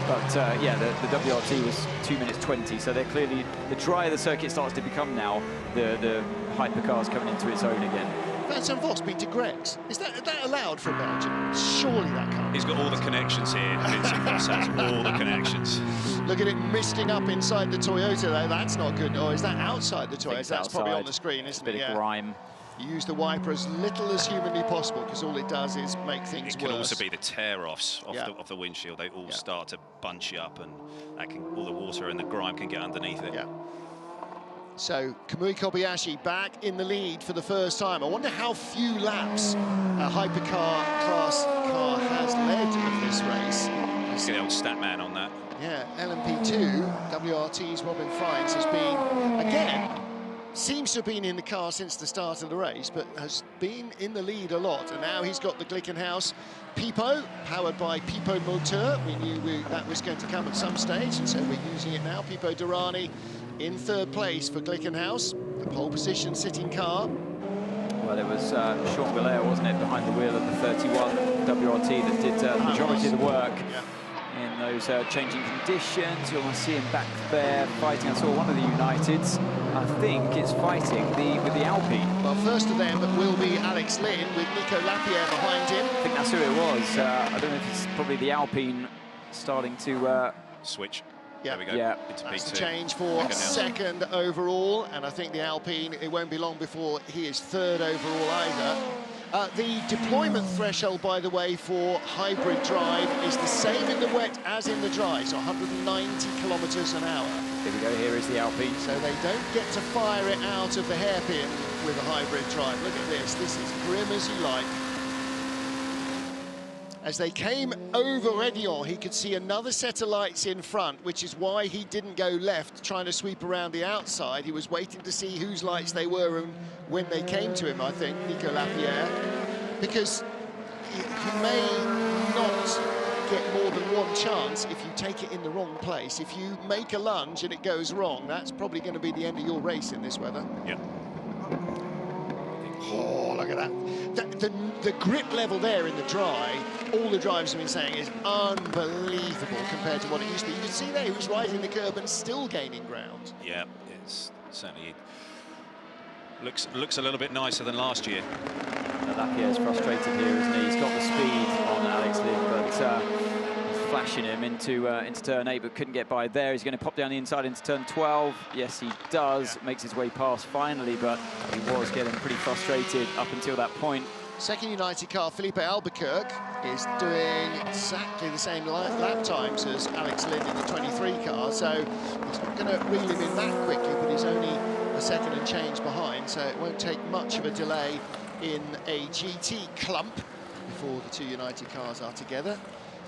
But yeah, the WRT was 2:20, so they're clearly, the drier the circuit starts to become now, the Hypercar's coming into its own again. Van Van Vos beat de Gregs. Is that allowed for a Belgian? Surely that can't. He's got all the connections here. Vincent Vos has all the connections. Look at it misting up inside the Toyota though. That's not good. Or is that outside the Toyota? That's probably on the screen, isn't it? Bit of grime. You use the wiper as little as humanly possible because all it does is make things It can worse. also be the tear-offs off the windshield. They all start to bunch up, and that can, all the water and the grime can get underneath it. Yeah. So Kamui Kobayashi back in the lead for the first time. I wonder how few laps a Hypercar class car has led of this race. Let's get the old stat man on that. Yeah, LMP2, WRT's Robin Frins has been, again, seems to have been in the car since the start of the race, but has been in the lead a lot. And now he's got the Glickenhaus Pipo, powered by Pipo Moteur. We knew that was going to come at some stage, and so we're using it now. Pipo Derani in third place for Glickenhaus, the pole position sitting car. Well, it was Sean Belair, wasn't it, behind the wheel of the 31 WRT that did the majority of the work. In those changing conditions. You'll see him back there fighting. I saw one of the Uniteds, I think it's fighting with the Alpine. Well, first of them will be Alex Lynn with Nico Lapierre behind him. I think that's who it was. I don't know if it's probably the Alpine starting to... switch. Yeah, there we go. Yeah. It's that's P2. the change for second overall, and I think the Alpine, it won't be long before he is third overall either. The deployment threshold, by the way, for hybrid drive is the same in the wet as in the dry, so 190 kilometres an hour. Here we go, here is the Alpine. So they don't get to fire it out of the hairpin with a hybrid drive. Look at this is grim as you like. As they came over Rédillon, he could see another set of lights in front, which is why he didn't go left, trying to sweep around the outside. He was waiting to see whose lights they were and when they came to him, I think, Nico Lapierre, because you may not get more than one chance if you take it in the wrong place. If you make a lunge and it goes wrong, that's probably going to be the end of your race in this weather. Yeah. Oh, look at that. The grip level there in the dry, all the drivers have been saying, is unbelievable compared to what it used to be. You can see there he was riding the curb and still gaining ground. Yeah, it's certainly looks a little bit nicer than last year. Lapierre's frustrated here, isn't he? He's got the speed on Alex Lynn, but he's flashing him into turn 8, but couldn't get by there. He's going to pop down the inside into turn 12. Yes, he does. Makes his way past finally, but he was getting pretty frustrated up until that point. Second United car, Felipe Albuquerque, is doing exactly the same lap times as Alex Lynn in the 23 car, so he's not going to reel him in that quickly, but he's only a second and change behind, so it won't take much of a delay in a GT clump before the two United cars are together.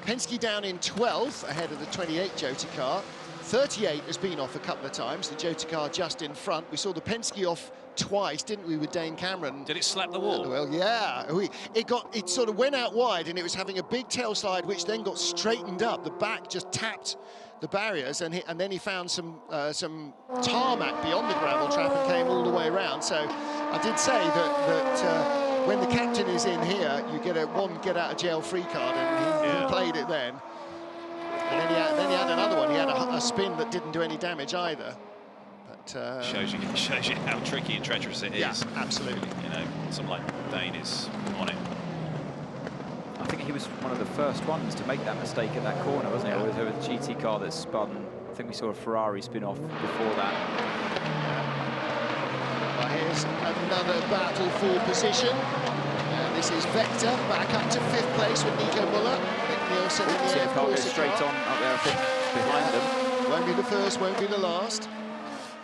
Penske down in 12th ahead of the 28 Jota car. 38 has been off a couple of times, the Jota car just in front. We saw the Penske off twice, didn't we, with Dane Cameron? Did it slap the wall? Well, yeah. It sort of went out wide and it was having a big tail slide, which then got straightened up. The back just tapped the barriers, and then he found some tarmac beyond the gravel trap and came all the way around. So I did say that when the captain is in here, you get one get out of jail free card, and he played it then. And then he had another one. He had a spin that didn't do any damage either. But shows you how tricky and treacherous it is. Yeah, absolutely. You know, someone like Dane is on it. I think he was one of the first ones to make that mistake at that corner, wasn't he? There was a GT car that spun. I think we saw a Ferrari spin off before that. Well, here's another battle for position. This is Vector back up to 5th place with Nico Müller. Nielsen in the car goes straight on up there, I think, behind them. Won't be the first, won't be the last.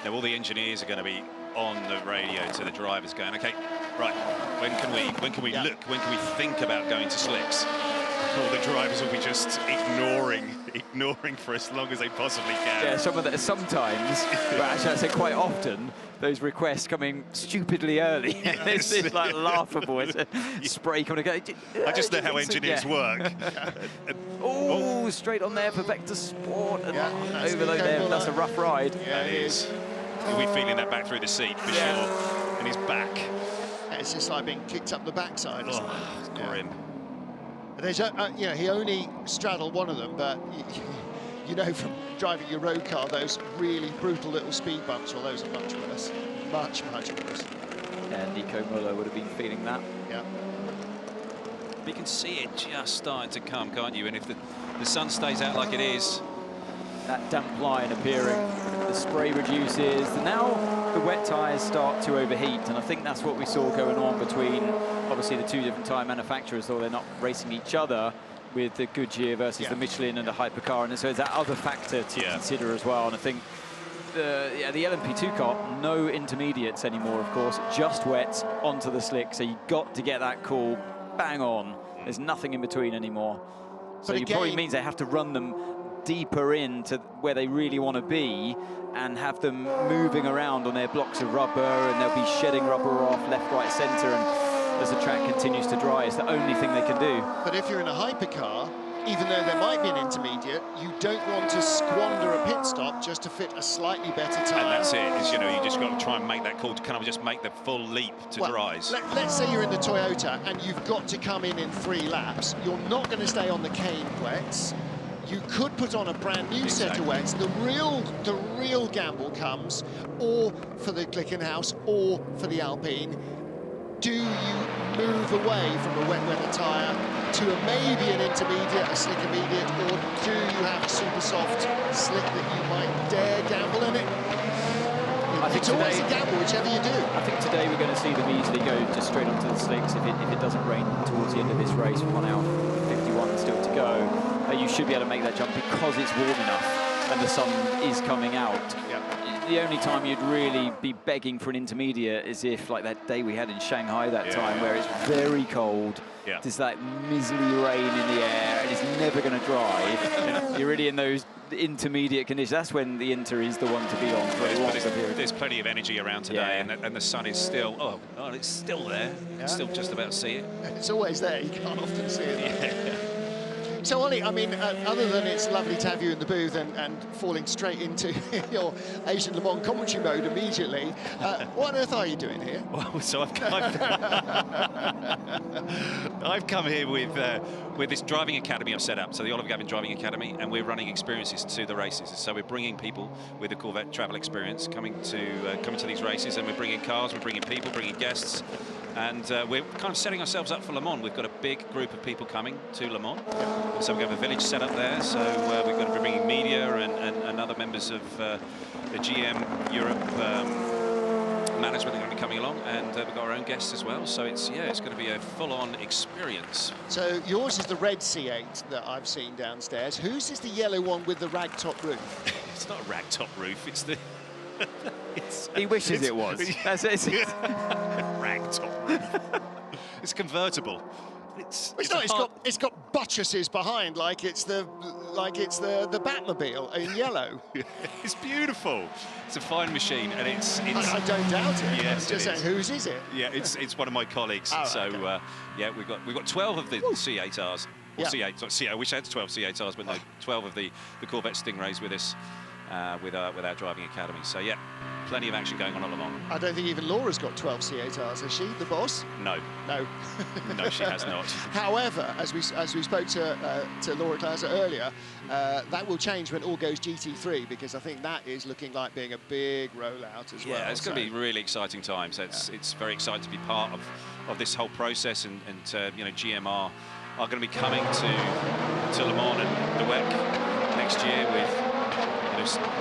Now all the engineers are going to be on the radio to the drivers going, okay, right, when can we look, when can we think about going to slicks? All the drivers will be just ignoring for as long as they possibly can. Yeah, sometimes, but actually I'd say quite often, those requests coming stupidly early. It's like laughable. It's a spray coming to go. I just know how engineers work. Oh, straight on there for Vector Sport. And overload there, that's a rough ride. Yeah, it is. He'll be feeling that back through the seat for sure. And he's back. It's just like being kicked up the backside. Oh, it's grim. There's he only straddled one of them, but you know from driving your road car, those really brutal little speed bumps, well, those are much worse. Much worse. Yeah, Nico Müller would have been feeling that. Yeah. But you can see it just starting to come, can't you? And if the sun stays out like it is, that damp line appearing, the spray reduces, now the wet tyres start to overheat, and I think that's what we saw going on between obviously the two different tyre manufacturers, though they're not racing each other, with the Goodyear versus the Michelin and the Hypercar, and so there's that other factor to consider as well. And I think the LMP2 car, no intermediates anymore, of course, just wet onto the slick, so you got to get that call bang on. There's nothing in between anymore. So it probably means they have to run them deeper into where they really want to be and have them moving around on their blocks of rubber, and they'll be shedding rubber off left, right, centre, and as the track continues to dry, it's the only thing they can do. But if you're in a hypercar, even though there might be an intermediate, you don't want to squander a pit stop just to fit a slightly better tyre. And that's it, is, you know, you just got to try and make that call to kind of just make the full leap to dries. Let's say you're in the Toyota and you've got to come in 3 laps. You're not going to stay on the cane wets. You could put on a brand new set of wets. The real gamble comes, or for the Glickenhaus or for the Alpine. Do you move away from a wet weather tyre to maybe an intermediate, a slick immediate, or do you have a super soft slick that you might dare gamble in it? It's always a gamble, whichever you do. I think today we're going to see them easily go just straight onto the slicks if it doesn't rain towards the end of this race. 1 hour 51 still to go. You should be able to make that jump because it's warm enough and the sun is coming out. the only time you'd really be begging for an intermediate is if, like that day we had in Shanghai that time, where it's very cold, there's that miserly rain in the air, and it's never going to dry. And you're really in those intermediate conditions. That's when the Inter is the one to be on. There's plenty of energy around today, and the sun is still, it's still there. You can still just about see it. It's always there. You can't often see it. So, Ollie, I mean, other than it's lovely to have you in the booth and falling straight into your Asian Le Mans commentary mode immediately, what on earth are you doing here? Well, so I've come here with this driving academy I've set up, so the Oliver Gavin Driving Academy, and we're running experiences to the races. So we're bringing people with the Corvette travel experience coming to these races, and we're bringing cars, we're bringing people, bringing guests. And we're kind of setting ourselves up for Le Mans. We've got a big group of people coming to Le Mans. So we have a village set up there. So we've got to be bringing media and other members of the GM Europe management are going to be coming along. And we've got our own guests as well. So it's going to be a full-on experience. So yours is the red C8 that I've seen downstairs. Whose is the yellow one with the ragtop roof? It's not a ragtop roof. It's the... He wishes it was. That's it. Ragtop. It's convertible. It's got buttresses behind, like it's the Batmobile in yellow. It's beautiful. It's a fine machine, and it's I don't doubt it. Yes, just saying, whose is it? Yeah, it's one of my colleagues. Oh, so okay. we've got 12 of the C8Rs. Or C8. I wish I had 12 C8Rs, but no, 12 of the Corvette Stingrays with us. With our driving academy. So yeah, plenty of action going on at Le Mans. I don't think even Laura's got 12 C8Rs, has she, the boss? No. No. No, she has not. However, as we spoke to Laura Klauser earlier, that will change when all goes GT3, because I think that is looking like being a big rollout as well. Yeah, it's going to be really exciting times. It's very exciting to be part of this whole process, and you know, GM are going to be coming to Le Mans and the WEC next year with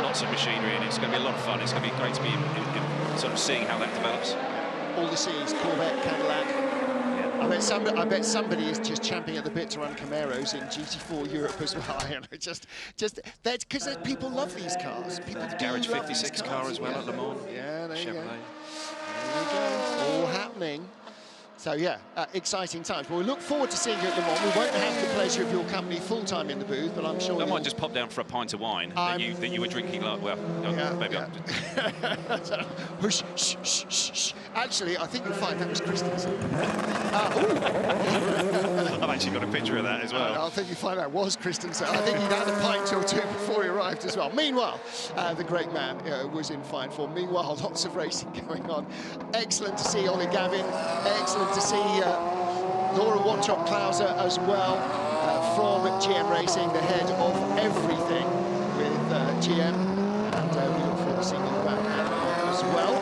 lots of machinery, and it's going to be a lot of fun. It's going to be great to be in sort of seeing how that develops. All the C's, Corvette, Cadillac. Yeah. I bet somebody is just champing at the bit to run Camaros in GT4 Europe as well. You know, just that's because people love these cars. People do Garage love 56 car as well at Le Mans. Yeah, there you go. Chevrolet. There you go. All happening. So yeah, exciting times. Well, we look forward to seeing you at Le Mans. We won't have the pleasure of your company full-time in the booth, but I'm sure I might just pop down for a pint of wine that you were drinking. Maybe. Shh, shh, shh, shh. Actually, I think you'll find that was Christensen. I've actually got a picture of that as well. I think you find that was Christensen. I think he'd had a pint or two before he arrived as well. Meanwhile, the great man was in fine form. Meanwhile, lots of racing going on. Excellent to see Ollie Gavin. Excellent to see Laura Wontrop-Klauser as well from GM Racing, the head of everything with GM, and we look forward to seeing you back at Le Mans as well.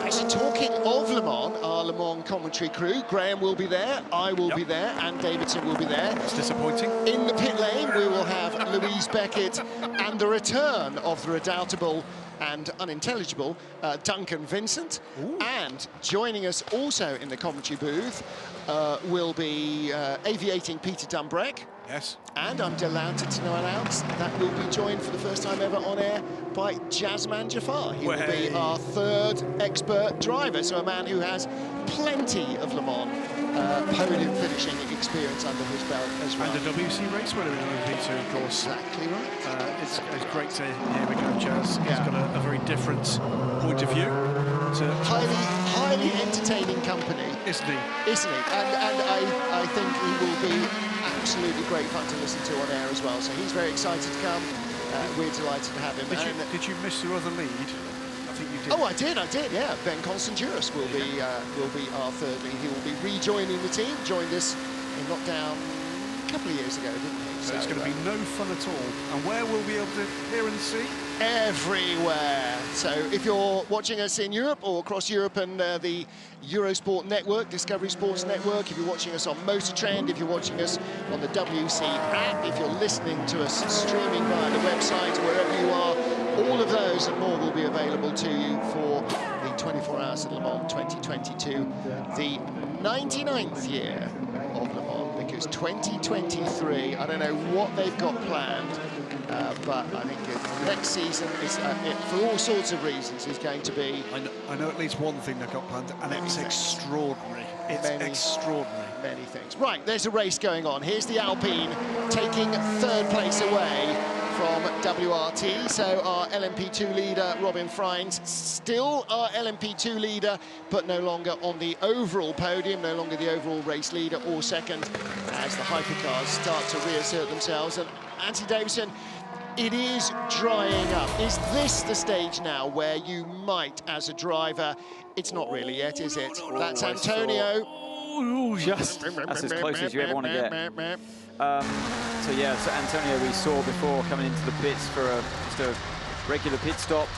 Actually, talking of Le Mans, our Le Mans commentary crew, Graham will be there, I will be there, and Davidson will be there. It's disappointing. In the pit lane, we will have Louise Beckett and the return of the redoubtable and unintelligible Duncan Vincent. Ooh. And joining us also in the commentary booth will be aviating Peter Dumbreck. Yes. And I'm delighted to announce that we'll be joined for the first time ever on air by Jazman Jafar. He will be our third expert driver, so a man who has plenty of Le Mans podium finishing experience under his belt as well. And a WC race winner in LMGTE, of course. Exactly right. It's great to hear we go, Jazz. He's got a very different point of view. Highly entertaining company. Isn't he? Isn't he? And I think he will be absolutely great fun to listen to on air as well. So he's very excited to come. We're delighted to have him. Did you miss your other lead? I think you did. Oh, I did, yeah. Ben Constantiouris will be our third lead. He will be rejoining the team. Joined us in lockdown a couple of years ago, didn't he? So it's going to be no fun at all. And where will we be able to hear and see? Everywhere. So if you're watching us in Europe or across Europe and the Eurosport Network, Discovery Sports Network, if you're watching us on Motor Trend, if you're watching us on the WC app, if you're listening to us streaming via the website, wherever you are, all of those and more will be available to you for the 24 Hours of Le Mans 2022, the 99th year of Le Mans, because 2023, I don't know what they've got planned, but I think next season, is, for all sorts of reasons, is going to be... I know at least one thing they've got planned, and it's extraordinary. It's extraordinary. Many things. Right, there's a race going on. Here's the Alpine taking third place away from WRT. So our LMP2 leader, Robin Freins, still our LMP2 leader, but no longer on the overall podium, no longer the overall race leader or second, as the hypercars start to reassert themselves. And Anthony Davidson, it is drying up. Is this the stage now where you might, as a driver, it's not really yet, is it? That's Antonio. That's as close as you ever want to get. So yeah, so Antonio we saw before coming into the pits for just a regular pit stop,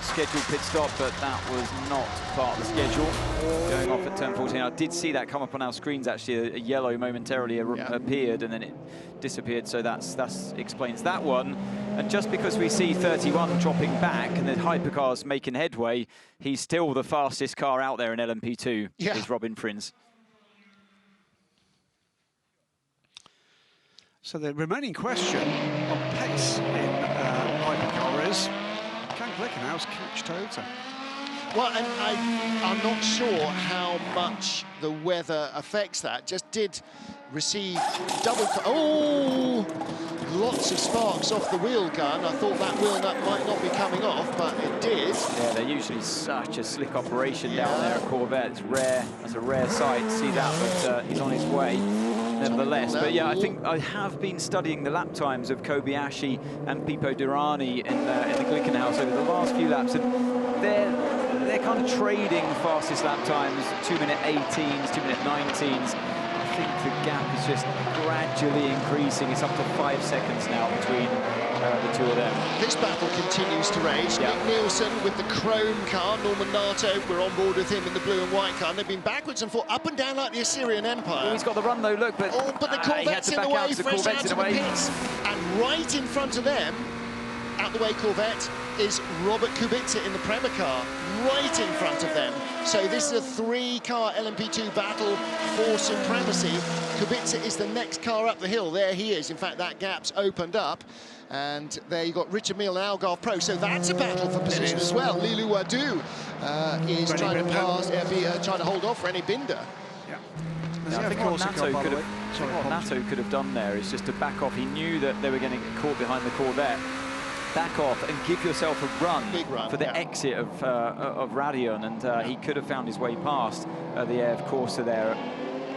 scheduled pit stop, but that was not part of the schedule. Going off at turn 14, I did see that come up on our screens actually. A yellow momentarily appeared and then it disappeared. So that explains that one. And just because we see 31 dropping back and the hypercars making headway, he's still the fastest car out there in LMP2. Is Robin Freins. So the remaining question on pace in Hypercar is, can Glickenhaus catch Toyota? Well, and I'm not sure how much the weather affects that. Just did receive double... Oh! Lots of sparks off the wheel gun. I thought that wheel nut might not be coming off, but it did. Yeah, they're usually such a slick operation down there at Corvette. It's rare. That's a rare sight to see that, but he's on his way. Nevertheless, but yeah, I think I have been studying the lap times of Kobayashi and Pipo Derani in the Glickenhaus over the last few laps, and they're kind of trading fastest lap times, 2-minute 18s, 2-minute 19s. I think the gap is just gradually increasing. It's up to 5 seconds now between the two of them. This battle continues to rage. Nick Nielsen with the chrome car, Norman Nato, we're on board with him in the blue and white car, and they've been backwards and forth, up and down like the Assyrian Empire. Oh, he's got the run though, look, but... Oh, but the Corvette's in the way, fresh out to the pits. And right in front of them, out the way Corvette, is Robert Kubica in the Prema car, right in front of them. So this is a 3-car LMP2 battle for supremacy. Kubica is the next car up the hill. There he is. In fact, that gap's opened up. And there you got Richard Mille and Algarve Pro. So that's a battle for position as well. Lilou Wadou is trying to pass, trying to hold off René Binder. I think what Nato could have done there is just to back off. He knew that they were going to get caught behind the Corvette. Back off and give yourself a run, for the exit of Radion, and he could have found his way past the air of Costa there,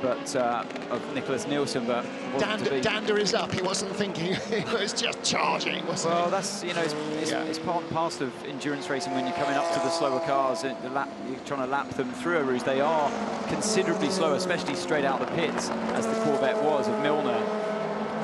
but of Nicholas Nielsen, but Dander is up. He wasn't thinking; he was just charging. Wasn't well, that's it's part and parcel of endurance racing when you're coming up to the slower cars and you're trying to lap them through a route. They are considerably slower, especially straight out the pits, as the Corvette was of Milner.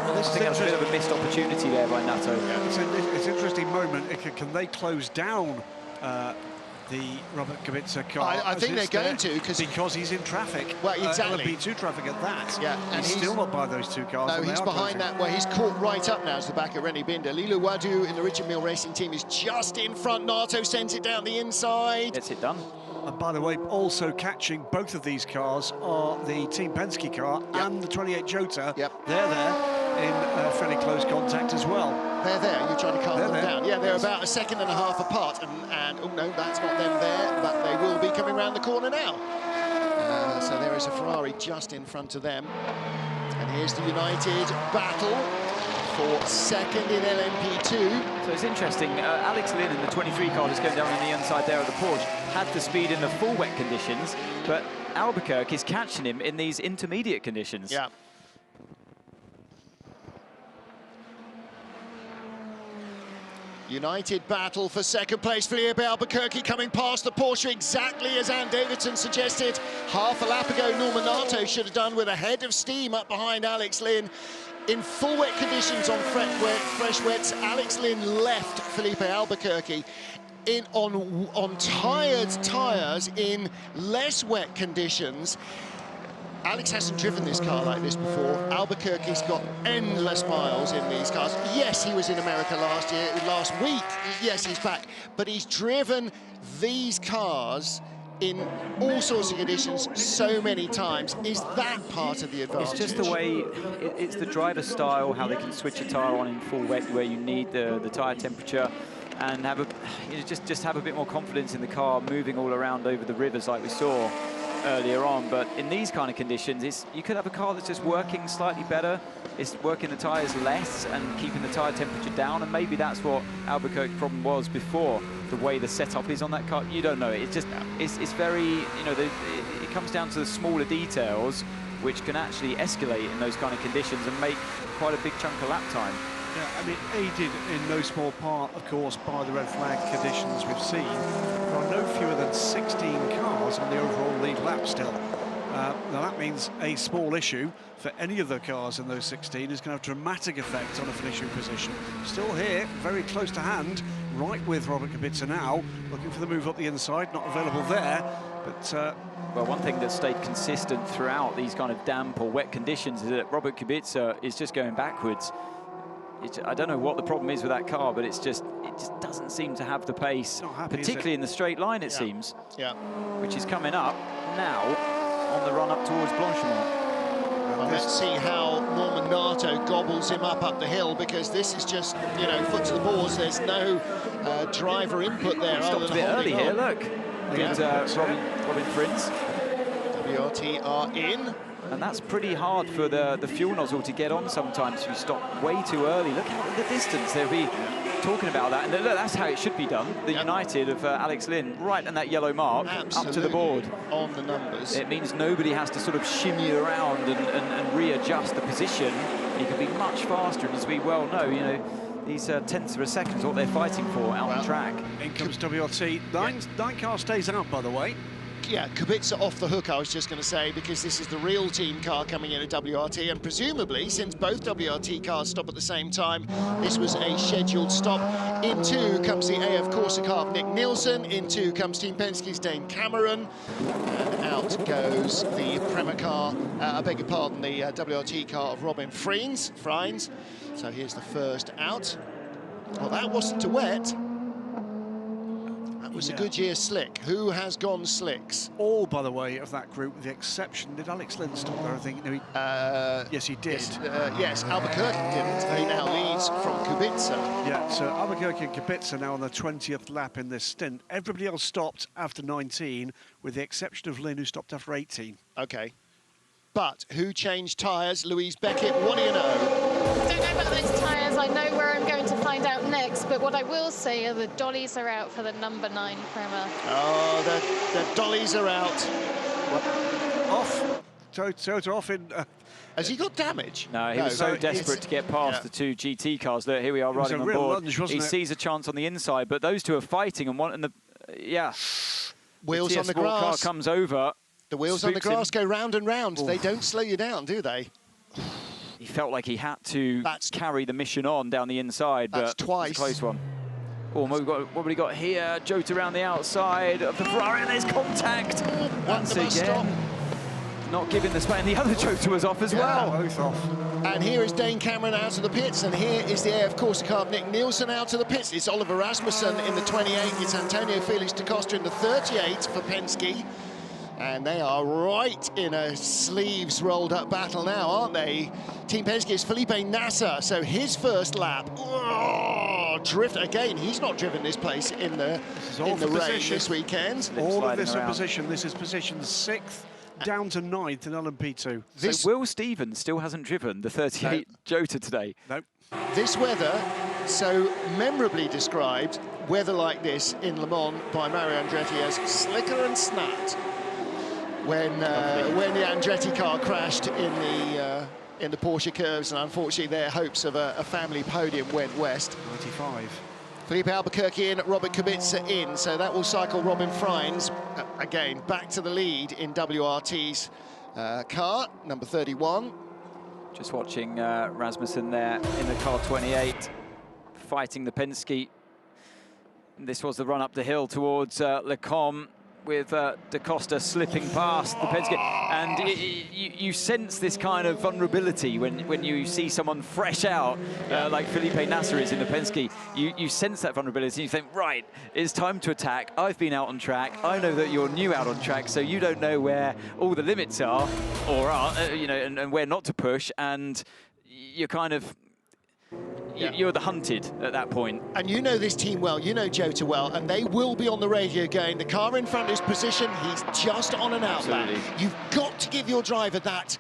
I think that's a bit of a missed opportunity there by Nato. Yeah, it's an interesting moment. Can they close down the Robert Kubica car? I think they're going to, because he's in traffic. Well, exactly. LMP2 traffic at that. Yeah, and he's still not by those two cars. No, he's behind that. Well, he's caught right up now as the back of René Binder. Lilou Wadou in the Richard Mille Racing team is just in front. Nato sends it down the inside. Gets it done. And by the way, also catching both of these cars are the Team Penske car and the 28 Jota. They're there in fairly close contact as well. They're there, you're trying to calm them down. Yeah, they're about 1.5 seconds apart, and oh no, that's not them there, but they will be coming around the corner now. So there is a Ferrari just in front of them. And here's the United battle for second in LMP2. So it's interesting, Alex Lynn in the 23 car just going down on the inside there of the Porsche, had the speed in the full wet conditions, but Albuquerque is catching him in these intermediate conditions. Yeah. United battle for second place. Felipe Albuquerque coming past the Porsche exactly as Ann Davidson suggested. Half a lap ago, Norman Nato should have done with a head of steam up behind Alex Lynn. In full wet conditions on fresh wets, Alex Lynn left Felipe Albuquerque. On tired tyres in less wet conditions. Alex hasn't driven this car like this before. Albuquerque's got endless miles in these cars. Yes, he was in America last week. Yes, he's back. But he's driven these cars in all sorts of conditions so many times. Is that part of the advantage? It's just the way, it's the driver style, how they can switch a tyre on in full wet, where you need the tyre temperature, and have just have a bit more confidence in the car moving all around over the rivers like we saw earlier on. But in these kind of conditions, you could have a car that's just working slightly better. It's working the tyres less and keeping the tyre temperature down, and maybe that's what Albuquerque's problem was before. The way the setup is on that car, you don't know. It's just, it's very, you know, it comes down to the smaller details, which can actually escalate in those kind of conditions and make quite a big chunk of lap time. Yeah, I mean, aided in no small part, of course, by the red flag conditions we've seen. There are no fewer than 16 cars on the overall lead lap still. Now that means a small issue for any of the cars in those 16 is going to have dramatic effect on a finishing position. Still here, very close to hand, right with Robert Kubica now, looking for the move up the inside, not available there, but... Well, one thing that stayed consistent throughout these kind of damp or wet conditions is that Robert Kubica is just going backwards. I don't know what the problem is with that car, but it just doesn't seem to have the pace, particularly in the straight line, it seems. Yeah. Which is coming up now on the run up towards Blanchimont. Well, let's see how Norman Nato gobbles him up the hill, because this is just, you know, foot to the balls. There's no driver input there. Stopped a bit early here, look. Good Robin Prince. WRT are in. And that's pretty hard for the fuel nozzle to get on sometimes if you stop way too early. Look out at the distance. They'll be talking about that. And look, that's how it should be done. The United of Alex Lynn, right on that yellow mark, absolutely, up to the board. On the numbers. It means nobody has to sort of shimmy around and readjust the position. You can be much faster, and as we well know, you know, these tenths of a second is what they're fighting for out on track. In comes WRT. Nine car stays out, by the way. Yeah, Kubica off the hook, I was just going to say, because this is the real team car coming in at WRT, and presumably, since both WRT cars stop at the same time, this was a scheduled stop. In two comes the AF Corsa car of Nick Nielsen, in two comes Team Penske's Dane Cameron, and out goes the Prema car, I beg your pardon, the WRT car of Robin Friens. So here's the first out. Well, that wasn't too wet. That was a Goodyear slick. Who has gone slicks? All, by the way, of that group, with the exception, did Alex Lynn stop there, I think? No, yes, he did. Yes, Albuquerque didn't. He now leads from Kubica. Yeah, so Albuquerque and Kubica now on the 20th lap in this stint. Everybody else stopped after 19, with the exception of Lynn, who stopped after 18. OK. But who changed tyres? Louise Beckett, what do you know? Don't know about those tyres. I know where I'm going to find out next, but what I will say are the dollies are out for the number 9 Prema. Oh, the dollies are out. Off. Total off in... Has he got damage? No, he was so desperate to get past the two GT cars. Look, here we are riding on board. Lunge, he sees a chance on the inside, but those two are fighting, and one, and the wheels on the grass. Car comes over. The wheels on the grass go round and round. Oof. They don't slow you down, do they? He felt like he had to carry the mission on down the inside, but twice. It's a close one. Oh, what have we got here? Jota around the outside of the Ferrari, and there's contact. Once again, not giving the space, and the other Jota was off as well. Both off. And here is Dane Cameron out of the pits, and here is the AF Corsa car of Nick Nielsen out of the pits. It's Oliver Rasmussen in the 28, it's Antonio Felix da Costa in the 38 for Penske. And they are right in a sleeves rolled up battle now, aren't they? Team Penske is Felipe Nasser, so his first lap. Oh, drift again. He's not driven this place in the rain this weekend. All of this in position. This is position 6th down to 9th in LMP2. So Will Stevens still hasn't driven the 38 Jota today. Nope. This weather, so memorably described, weather like this in Le Mans by Mario Andretti as slicker and snat. When the Andretti car crashed in the Porsche curves, and unfortunately their hopes of a family podium went west. 95. Felipe Albuquerque in, Robert Kubica in, so that will cycle Robin Friens again back to the lead in WRT's car, number 31. Just watching Rasmussen there in the car 28, fighting the Penske. This was the run up the hill towards Le Combe. with Da Costa slipping past the Penske. And you sense this kind of vulnerability when you see someone fresh out, like Felipe Nasser is in the Penske. You sense that vulnerability. You think, right, it's time to attack. I've been out on track. I know that you're new out on track, so you don't know where all the limits are, or you know, and where not to push. And you're kind of... You're the hunted at that point. And you know this team well, you know Jota well, and they will be on the radio going, the car in front is positioned, he's just on an outlet. You've got to give your driver that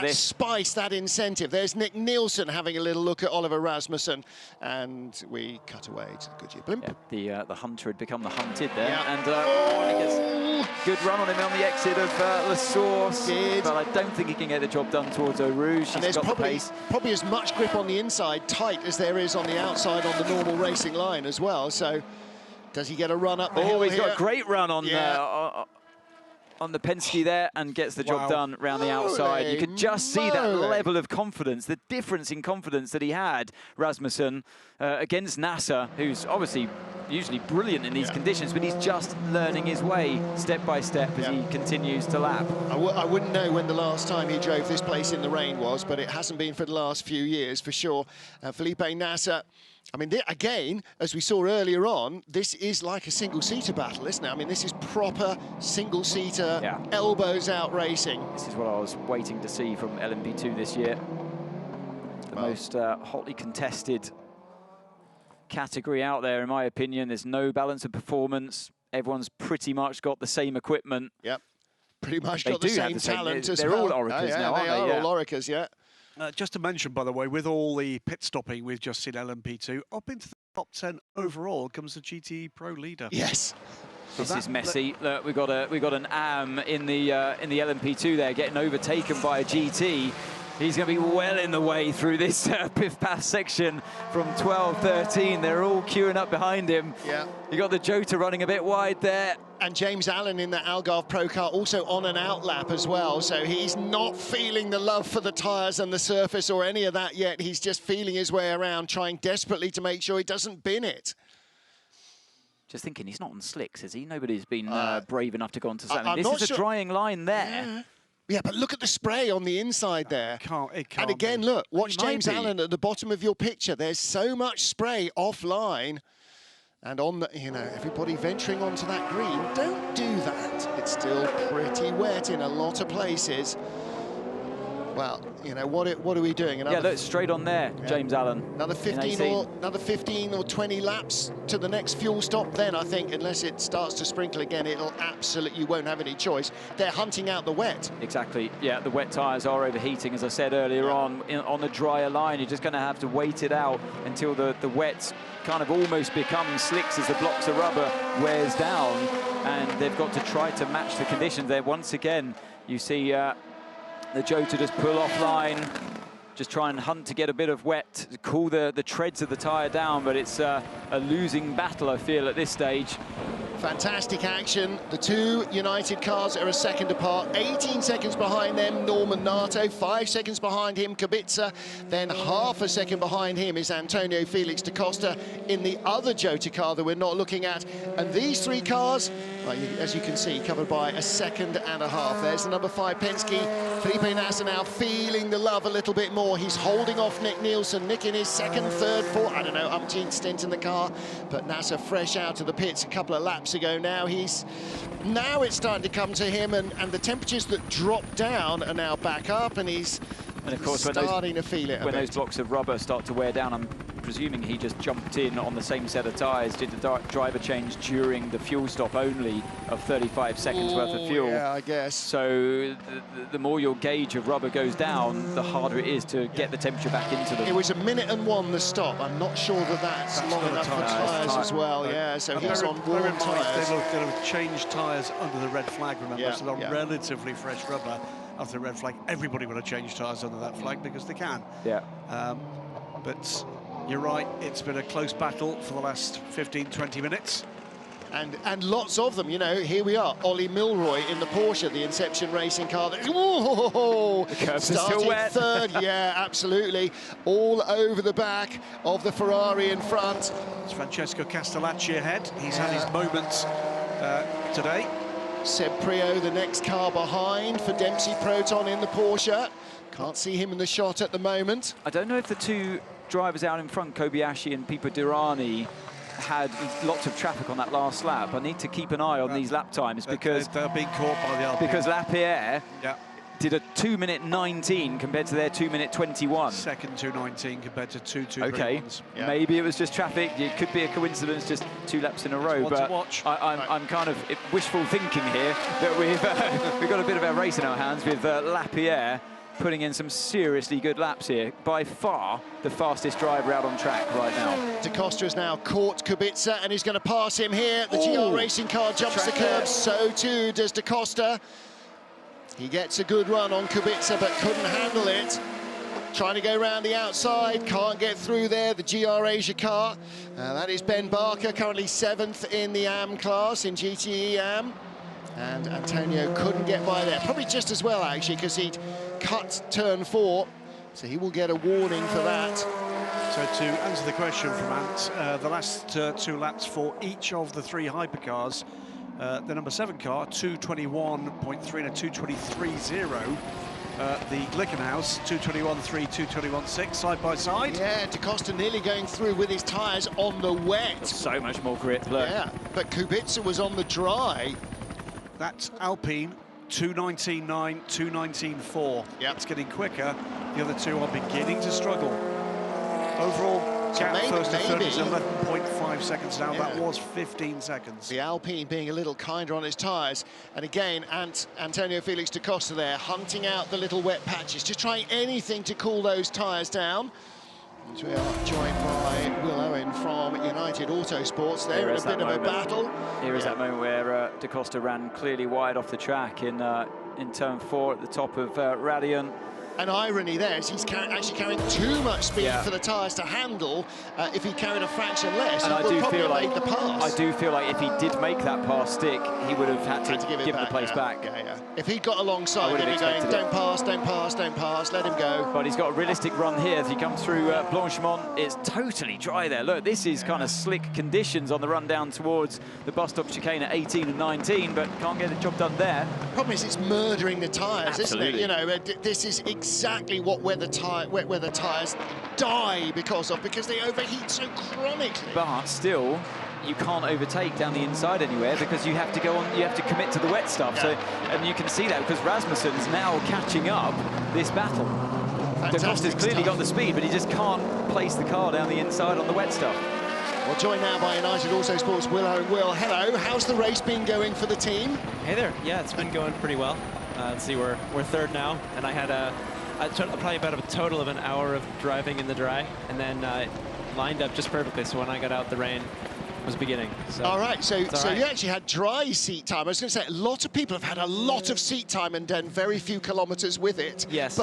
spice, that incentive. There's Nick Nielsen having a little look at Oliver Rasmussen, and we cut away to the Goodyear blimp. Yeah, the hunter had become the hunted there, and good run on him on the exit of La Source, but I don't think he can get the job done towards Eau Rouge. And there's probably as much grip on the inside, tight, as there is on the outside on the normal racing line as well. So does he get a run up the hill he's here? got a great run on the Penske there, and gets the job done round the outside. You could just see that level of confidence, the difference in confidence that he had, Rasmussen, against Nasser, who's obviously usually brilliant in these conditions, but he's just learning his way step by step as he continues to lap. I wouldn't know when the last time he drove this place in the rain was, but it hasn't been for the last few years, for sure. Felipe Nasser, I mean, again, as we saw earlier on, this is like a single-seater battle, isn't it? I mean, this is proper single-seater, elbows out racing. This is what I was waiting to see from LMP2 this year. The most hotly contested category out there, in my opinion. There's no balance of performance. Everyone's pretty much got the same equipment. Yep, pretty much got the same talent as well. They're all Oricas now, aren't they? They are all Oricas, yeah. Just to mention, by the way, with all the pit stopping we've just seen LMP2, up into the top 10 overall comes the GTE Pro leader. Yes. This is messy. Look, we got an AM in the LMP2 there, getting overtaken by a GT. He's going to be well in the way through this Piff Pass section from 12, 13. They're all queuing up behind him. Yeah. You got the Jota running a bit wide there. And James Allen in the Algarve Pro car also on an outlap as well. So he's not feeling the love for the tyres and the surface or any of that yet. He's just feeling his way around, trying desperately to make sure he doesn't bin it. Just thinking, he's not on slicks, is he? Nobody's been brave enough to go onto something. This is a sure. drying line there. Yeah, but look at the spray on the inside there. It can't and again, look, watch James be. Allen at the bottom of your picture. There's so much spray offline. And on the, you know, everybody venturing onto that green, don't do that. It's still pretty wet in a lot of places. Well, you know, what are we doing? Look, straight on there, James Allen. Another 15 or 20 laps to the next fuel stop. Then I think, unless it starts to sprinkle again, it'll absolutely, you won't have any choice. They're hunting out the wet. Exactly. Yeah, the wet tyres are overheating, as I said earlier on the drier line. You're just going to have to wait it out until the wet kind of almost becomes slicks as the blocks of rubber wears down, and they've got to try to match the conditions there. Once again, you see the Jota just pull offline, just try and hunt to get a bit of wet, to cool the treads of the tyre down, but it's a losing battle, I feel, at this stage. Fantastic action. The two United cars are a second apart. 18 seconds behind them, Norman Nato. 5 seconds behind him, Kubica. Then half a second behind him is Antonio Felix da Costa in the other Jota car that we're not looking at. And these three cars, as you can see, covered by a second and a half. There's the number 5 Penske. Felipe Nasser now feeling the love a little bit more. He's holding off Nick Nielsen. Nick in his second, third, fourth, I don't know, umpteenth stint in the car. But Nasser fresh out of the pits a couple of laps ago now. Now it's starting to come to him, and the temperatures that dropped down are now back up, and he's of course, starting to feel it a when bit. those blocks of rubber start to wear down, I'm presuming he just jumped in on the same set of tyres, did the driver change during the fuel stop only of 35 seconds worth of fuel. Yeah, I guess. So the more your gauge of rubber goes down, the harder it is to get the temperature back into them. It was 1 minute and 1 the stop. I'm not sure that's long enough for tyres as well. Yeah, so he's on warm tyres. They're going to change tyres under the red flag, remember, so they're relatively fresh rubber after the red flag. Everybody will have changed tyres under that flag because they can. Yeah. But you're right, it's been a close battle for the last 15, 20 minutes. And lots of them, you know, here we are, Ollie Milroy in the Porsche, the Inception Racing car. Whoa, the curbs are still wet. Third, yeah, absolutely. All over the back of the Ferrari in front. It's Francesco Castellacci ahead. He's had his moments today. Seb Prio, the next car behind for Dempsey Proton in the Porsche. Can't see him in the shot at the moment. I don't know if the two drivers out in front, Kobayashi and Pipo Durrani, had lots of traffic on that last lap. I need to keep an eye on these lap times because they're being caught by the Alpine. Because Lapierre did a 2:19 compared to their 2:21. Second 2:19 compared to 2:2. Okay, maybe it was just traffic. It could be a coincidence, just 2 laps in a row. But I'm kind of wishful thinking here that we've got a bit of a race in our hands with Lapierre putting in some seriously good laps here. By far the fastest driver out on track right now. Da Costa has now caught Kubica and he's going to pass him here. The GR racing car jumps the curb, so too does Da Costa. He gets a good run on Kubica but couldn't handle it. Trying to go around the outside, can't get through there, the GR Asia car. That is Ben Barker, currently 7th in the AM class, in GTE AM. And Antonio couldn't get by there. Probably just as well, actually, because he'd cut turn 4. So he will get a warning for that. So to answer the question from Ant, the last 2 laps for each of the 3 hypercars, the number 7 car, 2:21.3 and a 2:23.0. The Glickenhaus, 2:21.3, 2:21.6, side by side. Yeah, Da Costa nearly going through with his tyres on the wet. So much more grip, look. Yeah, but Kubica was on the dry. That's Alpine, 2:19.9, 2:19.4. Yeah, it's getting quicker. The other 2 are beginning to struggle. Overall, gap first to third is 11.5 seconds now. That was 15 seconds. The Alpine being a little kinder on his tyres. And again, Antonio Felix da Costa there, hunting out the little wet patches, just trying anything to cool those tyres down. As we are joined by Will Owen from United Autosports. They're in a bit of a battle. Here is that moment where Da Costa ran clearly wide off the track in turn 4 at the top of Radion. An irony there is he's actually carrying too much speed for the tyres to handle. If he carried a fraction less, he would probably have made the pass. I do feel like if he did make that pass stick, he would have had to give the place back. If he'd got alongside, he'd be going, don't pass, don't pass, don't pass, let him go. But he's got a realistic run here. As he comes through Blanchemont, it's totally dry there. Look, this is kind of slick conditions on the run down towards the bus stop chicane at 18 and 19, but can't get the job done there. Problem is, it's murdering the tyres, isn't it? You know, this is exactly what wet weather tyres die because they overheat so chronically. But still, you can't overtake down the inside anywhere because you have to go on, you have to commit to the wet stuff. So, and you can see that because Rasmussen's now catching up this battle. Da Costa's clearly got the speed, but he just can't place the car down the inside on the wet stuff. Well, joined now by United Autosports, Will Owen. Will, hello. How's the race been going for the team? Hey there. Yeah, it's been going pretty well. Let's see, we're 3rd now, and I had probably about a total of an hour of driving in the dry, and then lined up just perfectly. So when I got out, the rain was beginning. So, all right, so you actually had dry seat time. I was going to say, a lot of people have had a lot of seat time and done very few kilometres with it. Yes.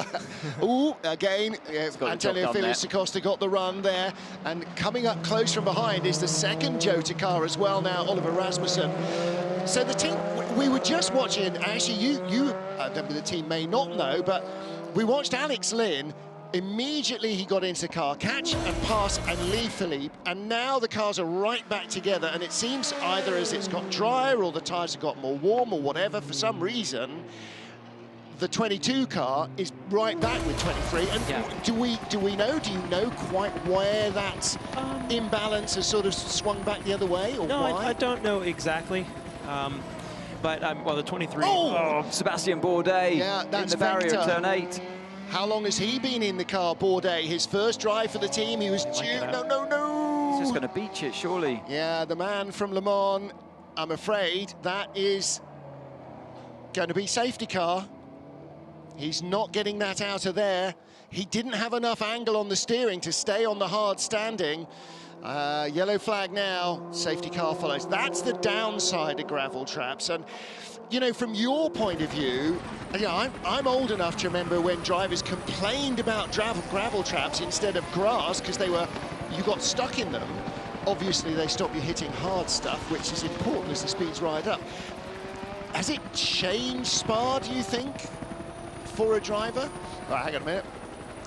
Ooh, again, Antonio Felix da Costa got the run there, and coming up close from behind is the 2nd Jota car as well now, Oliver Rasmussen. So the team, we were just watching, and actually you the team may not know, but we watched Alex Lynn. Immediately he got into the car, catch and pass and leave Philippe, and now the cars are right back together, and it seems either as it's got drier or the tyres have got more warm or whatever, for some reason, the 22 car is right back with 23. And do you know quite where that imbalance has sort of swung back the other way, or why? I don't know exactly. But well, the 23. Oh, Sebastian Bourdais in the barrier of turn 8. How long has he been in the car, Bourdais? His first drive for the team, he was due. No. He's just going to beach it, surely. Yeah, the man from Le Mans, I'm afraid that is going to be safety car. He's not getting that out of there. He didn't have enough angle on the steering to stay on the hard standing. Yellow flag now, safety car follows. That's the downside of gravel traps. And you know, from your point of view, I'm old enough to remember when drivers complained about gravel traps instead of grass because you got stuck in them. Obviously, they stop you hitting hard stuff, which is important as the speeds ride up. Has it changed Spa, do you think, for a driver? Right, hang on a minute.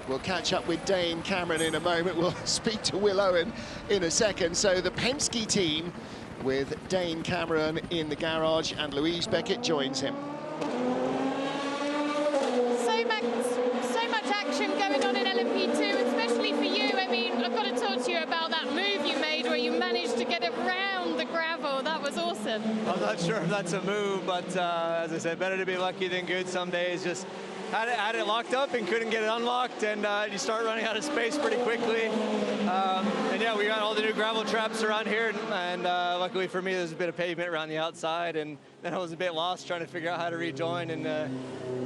We'll catch up with Dane Cameron in a moment. We'll speak to Will Owen in a second. So the Penske team with Dane Cameron in the garage, and Louise Beckett joins him. So much action going on in LMP2, especially for you. I mean, I've got to talk to you about that move you made where you managed to get around the gravel. That was awesome. I'm not sure if that's a move, but as I said, better to be lucky than good some days. Just had it locked up and couldn't get it unlocked, and you start running out of space pretty quickly. And yeah, we got all the new gravel traps around here, and luckily for me, there's a bit of pavement around the outside, and then I was a bit lost trying to figure out how to rejoin, and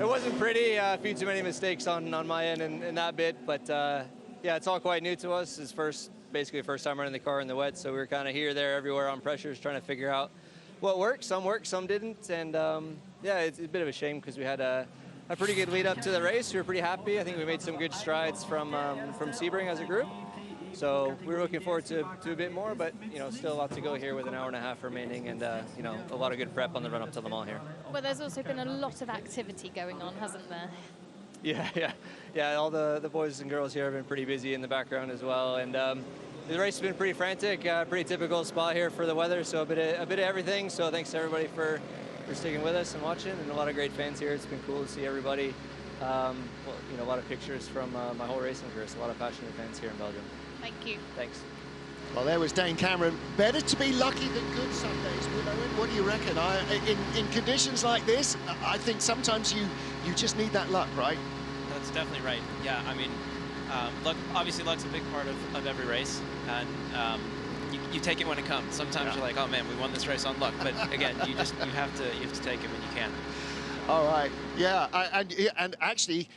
it wasn't pretty. A few too many mistakes on my end in that bit, but yeah, it's all quite new to us. It's basically the first time running the car in the wet, so we were kind of here, there, everywhere on pressures, trying to figure out what worked, some didn't, and yeah, it's a bit of a shame because we had a pretty good lead up to the race. We were pretty happy. I think we made some good strides from Sebring as a group. So we were looking forward to a bit more, but you know, still a lot to go here with an hour and a half remaining, and you know, a lot of good prep on the run up to Le Mans here. Well, there's also been a lot of activity going on, hasn't there? Yeah. All the boys and girls here have been pretty busy in the background as well, and the race has been pretty frantic, pretty typical Spa here for the weather. So a bit of everything. So thanks to everybody for sticking with us and watching, and a lot of great fans here. It's been cool to see everybody. Well, you know, a lot of pictures from my whole racing career. So a lot of passionate fans here in Belgium. Thank you. Thanks. Well, there was Dane Cameron. Better to be lucky than good some days. What do you reckon? In conditions like this, I think sometimes you just need that luck, right? That's definitely right. Yeah, I mean, luck. Obviously, luck's a big part of every race, and you take it when it comes. Sometimes you're like, oh man, we won this race on luck, but again, you have to take it when you can. All right. Yeah, and actually,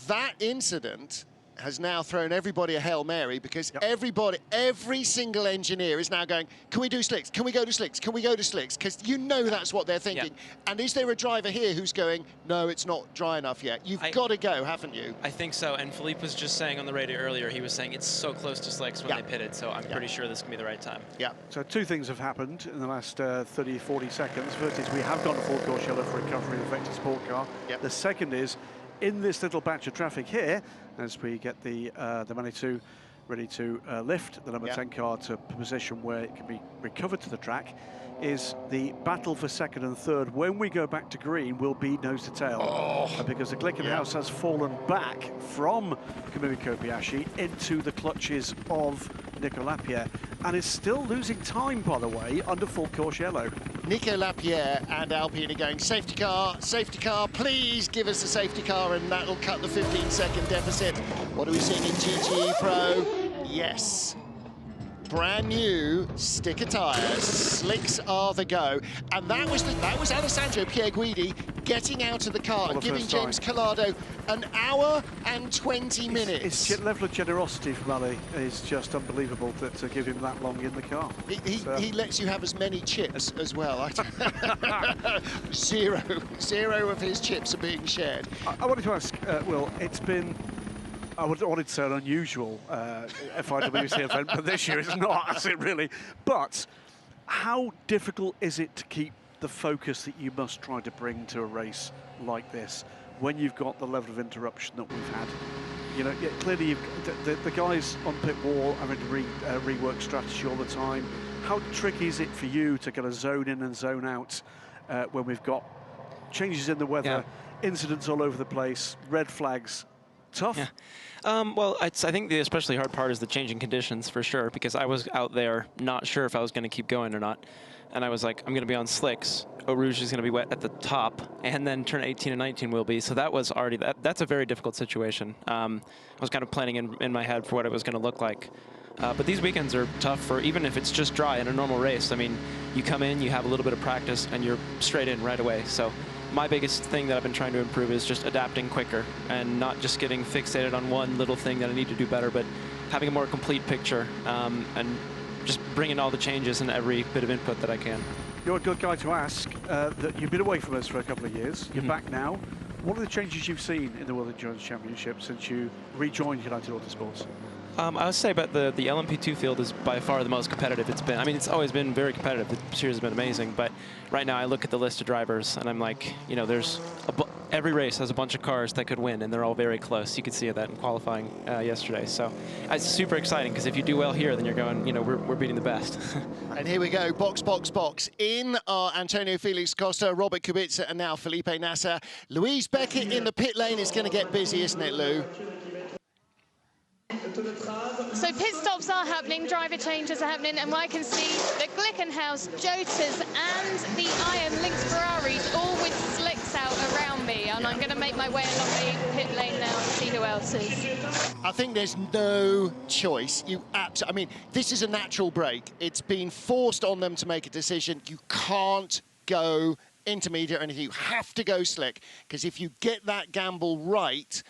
that incident has now thrown everybody a Hail Mary, because every single engineer is now going, can we do slicks? Can we go to slicks? Can we go to slicks? Because you know that's what they're thinking. And is there a driver here who's going, no, it's not dry enough yet? You've got to go, haven't you? I think so. And Philippe was just saying on the radio earlier, he was saying it's so close to slicks when they pitted, so I'm pretty sure this can be the right time. Yeah. So two things have happened in the last 30, 40 seconds. First is we have gone to Francorchamps for recovery of Vector Sport Car. The second is, in this little batch of traffic here, as we get the Manitou ready to lift the number 10 car to a position where it can be recovered to the track, is the battle for second and third when we go back to green will be nose to tail. Because the Glickenhaus has fallen back from Kamui Kobayashi into the clutches of Nico Lapierre, and is still losing time, by the way, under full course yellow. Nico Lapierre and Alpine are going, safety car, please give us a safety car, and that'll cut the 15-second deficit. What are we seeing in GTE Pro? Yes. Brand new sticker tyres, slicks are the go, and that was Alessandro Pierguidi getting out of the car and giving James Collado an hour and 20 minutes. His level of generosity from Ali is just unbelievable to give him that long in the car. He lets you have as many chips as well. Zero of his chips are being shared. I wanted to ask, Will, it's been, I wanted to say an unusual FIWC event, but this year it's not, is it really? But how difficult is it to keep the focus that you must try to bring to a race like this when you've got the level of interruption that we've had? You know, clearly the guys on pit wall having to rework strategy all the time. How tricky is it for you to kind of zone in and zone out when we've got changes in the weather, incidents all over the place, red flags? Tough? Yeah. Well, I think the especially hard part is the changing conditions, for sure, because I was out there not sure if I was going to keep going or not. And I was like, I'm going to be on slicks. Eau Rouge is going to be wet at the top, and then turn 18 and 19 will be. So that was already, that's a very difficult situation. I was kind of planning in my head for what it was going to look like. But these weekends are tough for, even if it's just dry in a normal race. I mean, you come in, you have a little bit of practice, and you're straight in right away. So my biggest thing that I've been trying to improve is just adapting quicker and not just getting fixated on one little thing that I need to do better, but having a more complete picture and just bringing all the changes and every bit of input that I can. You're a good guy to ask. That you've been away from us for a couple of years. You're back now. What are the changes you've seen in the World Endurance Championship since you rejoined United Autosports? I would say about the LMP2 field is by far the most competitive it's been. I mean, it's always been very competitive. The series has been amazing, but right now I look at the list of drivers and I'm like, you know, there's every race has a bunch of cars that could win, and they're all very close. You could see that in qualifying yesterday. So it's super exciting because if you do well here, then you're going, you know, we're beating the best. And here we go, box, box, box. In are Antonio Felix Costa, Robert Kubica, and now Felipe Nasser. Louise Beckett in the pit lane. Is going to get busy, isn't it, Lou? So pit stops are happening, driver changes are happening, and I can see the Glickenhaus, Jotas, and the Iron Lynx Ferraris all with slicks out around me, and I'm going to make my way along the pit lane now and see who else is. I think there's no choice. I mean, this is a natural break. It's been forced on them to make a decision. You can't go intermediate or anything. You have to go slick, because if you get that gamble right,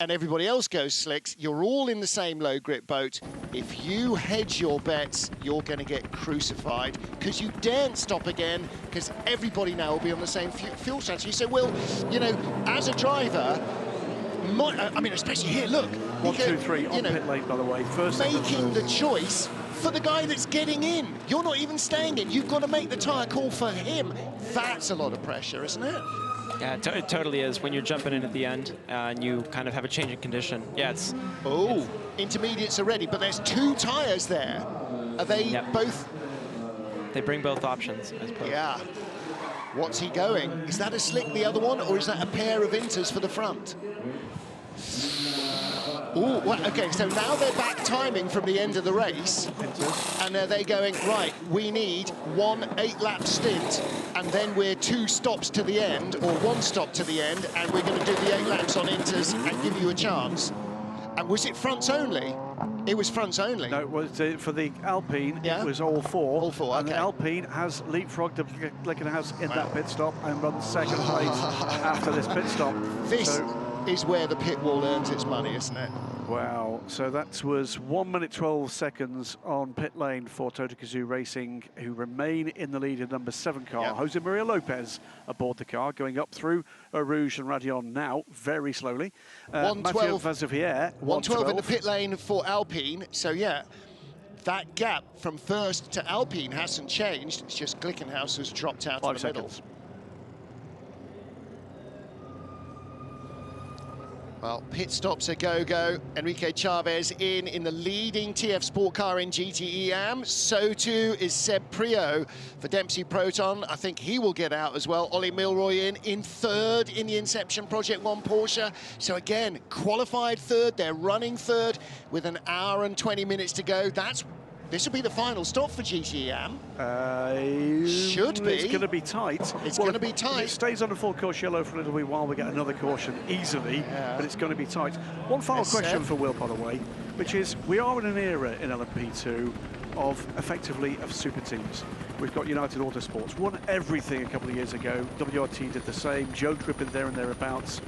and everybody else goes slicks, you're all in the same low grip boat. If you hedge your bets, you're going to get crucified, because you daren't stop again, because everybody now will be on the same fuel strategy. So, Will, you know, as a driver, I mean, especially here, look. 1, 2, 3 on pit lane, by the way. First making the choice for the guy that's getting in. You're not even staying in. You've got to make the tyre call for him. That's a lot of pressure, isn't it? Yeah, it totally is. When you're jumping in at the end and you kind of have a change in condition. Yeah, it's... Oh, intermediates are ready, but there's 2 tyres there. Are they both... They bring both options, I suppose. Yeah. What's he going? Is that a slick, the other one, or is that a pair of inters for the front? Ooh, well, okay, so now they're back timing from the end of the race, and they're going, right, we need 1 8-lap stint, and then we're 2 stops to the end, or 1 stop to the end, and we're going to do the 8 laps on inters and give you a chance. And was it fronts only? It was fronts only. No, it was for the Alpine, it was all 4. All 4, and the Alpine has leapfrogged the Glickenhaus in that pit stop and run second place after this pit stop. This is where the pit wall earns its money, isn't it? Wow, so that was 1 minute 12 seconds on pit lane for Toto Gazoo Racing, who remain in the lead in number 7 car. Jose Maria Lopez aboard the car, going up through Rouge and Radion now, very slowly. 112 112 in the pit lane for Alpine, so yeah, that gap from first to Alpine hasn't changed, it's just Glickenhaus has dropped out of the middle. Well, pit stops a go-go. Enrique Chavez in the leading TF Sport Car in GTE AM. So too is Seb Prio for Dempsey Proton. I think he will get out as well. Ollie Milroy in 3rd in the Inception Project 1 Porsche. So again, qualified 3rd. They're running 3rd with 1 hour and 20 minutes to go. This will be the final stop for GTE-AM. Should be. It's going to be tight. It's going to be tight. If it stays on the full course yellow for a little bit while we get another caution easily, but it's going to be tight. One final question for Will, by the way, which is, we are in an era in LMP2 of effectively of super teams. We've got United Autosports, won everything a couple of years ago. WRT did the same. Joe Crippen there and thereabouts.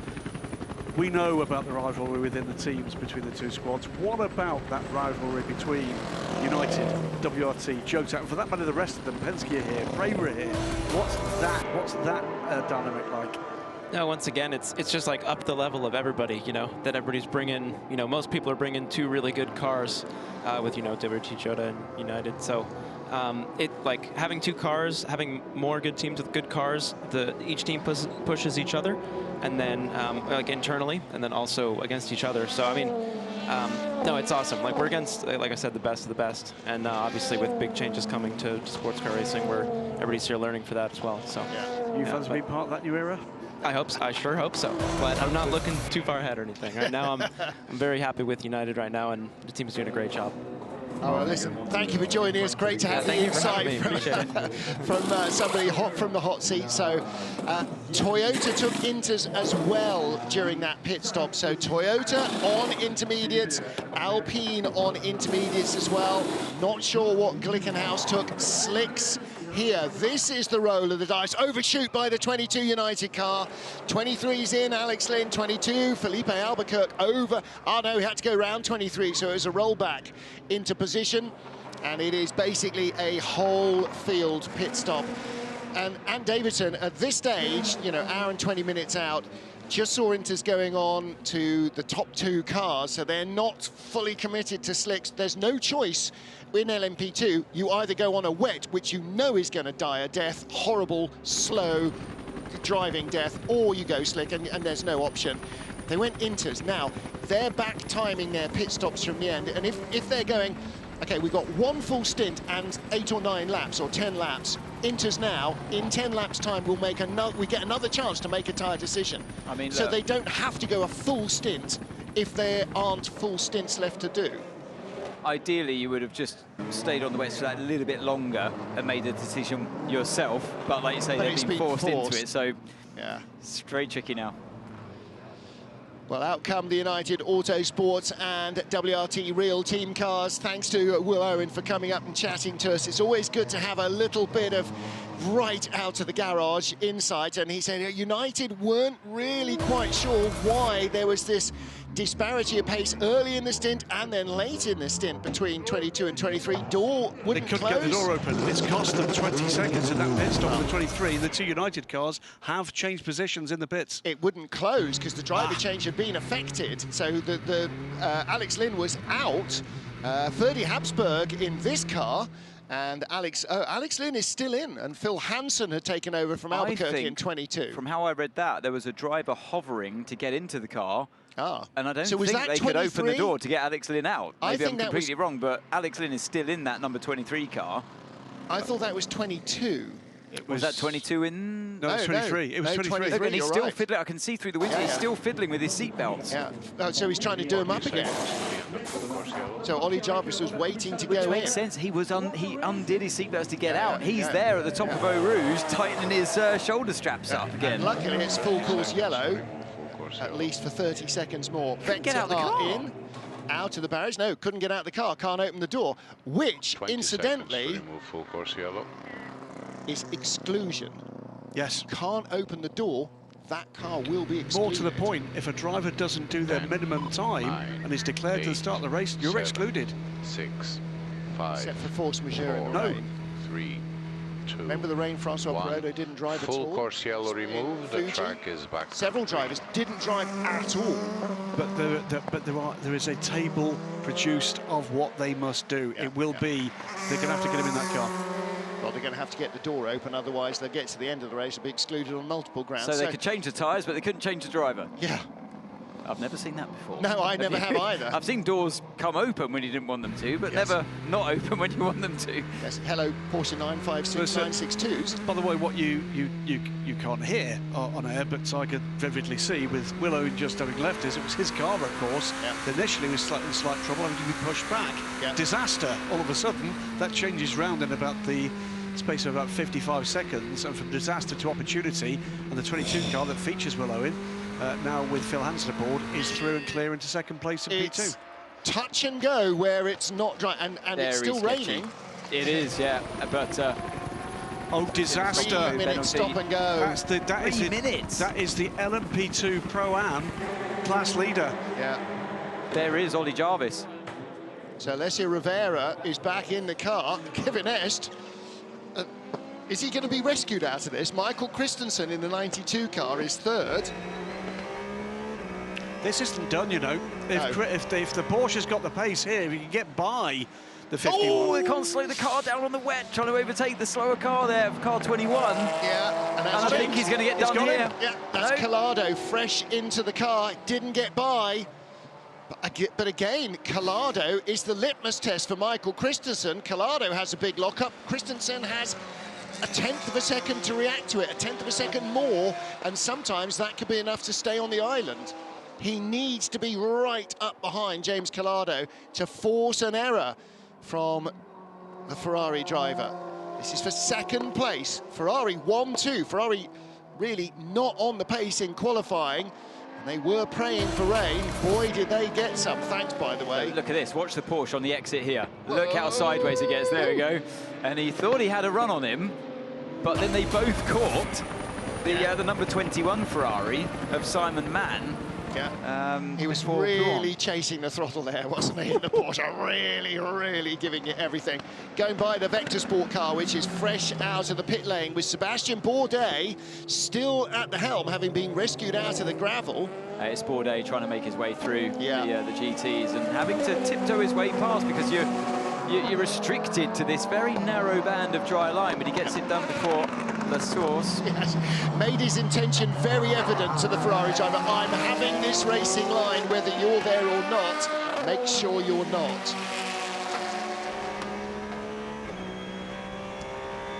We know about the rivalry within the teams between the 2 squads. What about that rivalry between United, WRT, Jota, and for that matter, the rest of them? Penske are here, Braver here. What's that dynamic like? No, once again, it's just like up the level of everybody, you know, that everybody's bringing, you know, most people are bringing 2 really good cars with, you know, WRT, Jota, and United. So like having 2 cars, having more good teams with good cars, each team pushes each other, and then like internally, and then also against each other. So I mean, no, it's awesome. Like we're against, like I said, the best of the best, and obviously with big changes coming to sports car racing, where everybody's here learning for that as well. So you fans be part of that new era? I hope so. I sure hope so. But I'm not looking too far ahead or anything. Right now, I'm very happy with United right now, and the team's doing a great job. Oh, well, listen, thank you for joining us. Great to have the insight from somebody hot from the hot seat. So Toyota took inters as well during that pit stop. So Toyota on intermediates, Alpine on intermediates as well. Not sure what Glickenhaus took. Slicks here. This is the roll of the dice. Overshoot by the 22 United car. 23's in, Alex Lynn. 22, Felipe Albuquerque over. Oh, no, he had to go round 23, so it was a rollback into position. And it is basically a whole field pit stop. And Davidson, at this stage, you know, hour and 20 minutes out, just saw Inters going on to the top 2 cars, so they're not fully committed to slicks. There's no choice in LMP2. You either go on a wet, which you know is going to die a death, horrible, slow driving death, or you go slick, and there's no option. They went Inters. Now, they're back timing their pit stops from the end, and if they're going, okay, we've got 1 full stint and 8 or 9 laps or 10 laps, Inters now, in 10 laps time, we get another chance to make a tyre decision. I mean, so they don't have to go a full stint if there aren't full stints left to do. Ideally, you would have just stayed on the wet for that a little bit longer and made the decision yourself. But like you say, they've been forced into it, so yeah, it's very tricky now. Well, out come the United Autosports and WRT Real Team cars. Thanks to Will Owen for coming up and chatting to us. It's always good to have a little bit of right out of the garage insight. And he said United weren't really quite sure why there was this disparity of pace early in the stint and then late in the stint between 22 and 23. Door wouldn't close. They couldn't get the door open. It's cost them 20 seconds in that pit stop of the 23. The 2 United cars have changed positions in the pits. It wouldn't close because the driver change had been affected. So the Alex Lynn was out. Ferdy Habsburg in this car. And Alex Lynn is still in, and Phil Hansen had taken over from Albuquerque in 22. From how I read that, there was a driver hovering to get into the car. And I don't think they could open the door to get Alex Lynn out. Maybe I'm completely wrong, but Alex Lynn is still in that number 23 car. I thought that was 22. Was that 22 in? No, it was 23. It was 23. Look, and he's still fiddling. I can see through the window. He's still fiddling with his seatbelts. Yeah. So he's trying to do him up again. So Ollie Jarvis was waiting to go in. Which makes sense. He undid his seatbelts to get out. He's there at the top of Eau Rouge, tightening his shoulder straps up again. And luckily, it's full course yellow, at least for 30 seconds more. Get out of the car. In. Out of the barrage. No, couldn't get out of the car. Can't open the door. Which, incidentally, full course yellow. Is exclusion. Yes. Can't open the door. That car will be excluded. More to the point, if a driver doesn't do their minimum time and is declared to the start of the race, you're excluded. 6, 5, except for force majeure in the rain. 3, 2. Remember the rain, Francois Perotto didn't drive at all. Full course yellow removed. The track is back. Several drivers didn't drive at all. But there is a table produced of what they must do. It will be they're going to have to get him in that car. Well, they're going to have to get the door open, otherwise they'll get to the end of the race and be excluded on multiple grounds. So they could change the tyres, but they couldn't change the driver. Yeah. I've never seen that before. No, I never have either. I've seen doors come open when you didn't want them to, but never not open when you want them to. Yes. Hello, Porsche 956-962s. By the way, what you can't hear on air, but I could vividly see with Willow just having left us, it was his car, of course. That initially was in slight trouble, having to be pushed back. Disaster. All of a sudden, that changes round in about the space of about 55 seconds, and from disaster to opportunity, and the 22 car that features Will Owen, now with Phil Hansen aboard, is through and clear into second place in P2. Touch and go where it's not dry, and it's still raining. It is, yeah, but oh, disaster! 3 minutes stop and go. That is the LMP2 Pro-Am class leader. Yeah. There is Ollie Jarvis. So Alessio Rivera is back in the car. Kevin Est. Is he going to be rescued out of this? Michael Christensen in the 92 car is third. This isn't done, you know. If the Porsche's got the pace here, if you can get by the 51. Oh, they can't slow the car down on the wet, trying to overtake the slower car there, car 21. Yeah, and I think he's going to get done here. Yeah, that's Collado fresh into the car, didn't get by. But again, Collado is the litmus test for Michael Christensen. Collado has a big lockup. Christensen has a 1/10 of a second to react to it, a 1/10 of a second more, and sometimes that could be enough to stay on the island. He needs to be right up behind James Collado to force an error from the Ferrari driver. This is for second place. Ferrari 1-2. Ferrari really not on the pace in qualifying. And they were praying for rain. Boy, did they get some. Thanks, by the way. Look at this. Watch the Porsche on the exit here. Look how sideways it gets. There we go. And he thought he had a run on him, but then they both caught the number 21 Ferrari of Simon Mann. Yeah. He was really chasing the throttle there, wasn't he, in the Porsche? Really giving it everything. Going by the Vector Sport car, which is fresh out of the pit lane, with Sebastian Bourdais still at the helm, having been rescued out of the gravel. It's Bourdais trying to make his way through the GTs and having to tiptoe his way past, because you're restricted to this very narrow band of dry line, but he gets it done before the source. Yes, made his intention very evident to the Ferrari driver. I'm having this racing line, whether you're there or not. Make sure you're not.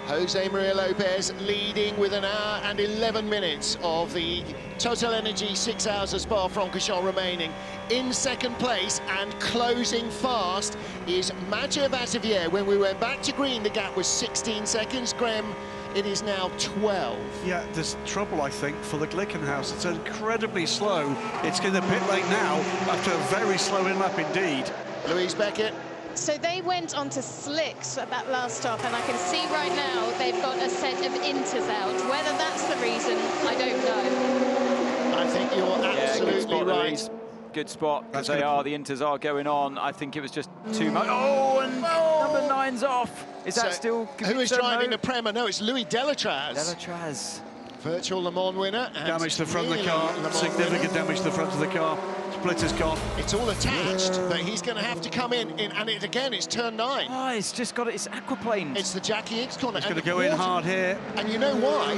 Jose Maria Lopez leading with 1 hour and 11 minutes of the TotalEnergies 6 hours of Spa-Francorchamps remaining. In second place and closing fast is Mathieu Vassivière. When we went back to green, the gap was 16 seconds. Graham, it is now 12. Yeah, there's trouble, I think, for the Glickenhaus. It's incredibly slow. It's in the pit lane now after a very slow in-lap indeed. Louise Beckett. So they went on to slicks at that last stop, and I can see right now they've got a set of inters out. Whether that's the reason, I don't know. I think you're absolutely good spot, right. Louise. Good spot, because the inters are going on. I think it was just too much. Oh, and number 9's off. Is that still... Who is driving the Prema? No, it's Louis Delatraz. Delatraz. Virtual Le Mans winner. Damage to the front of the car. Significant damage to the front of the car. Splitter's gone. It's all attached, but he's going to have to come in and again, it's turn 9. Oh, it's just got its aquaplane. It's the Jackie Hicks corner. It's going to go in hard here. And you know why?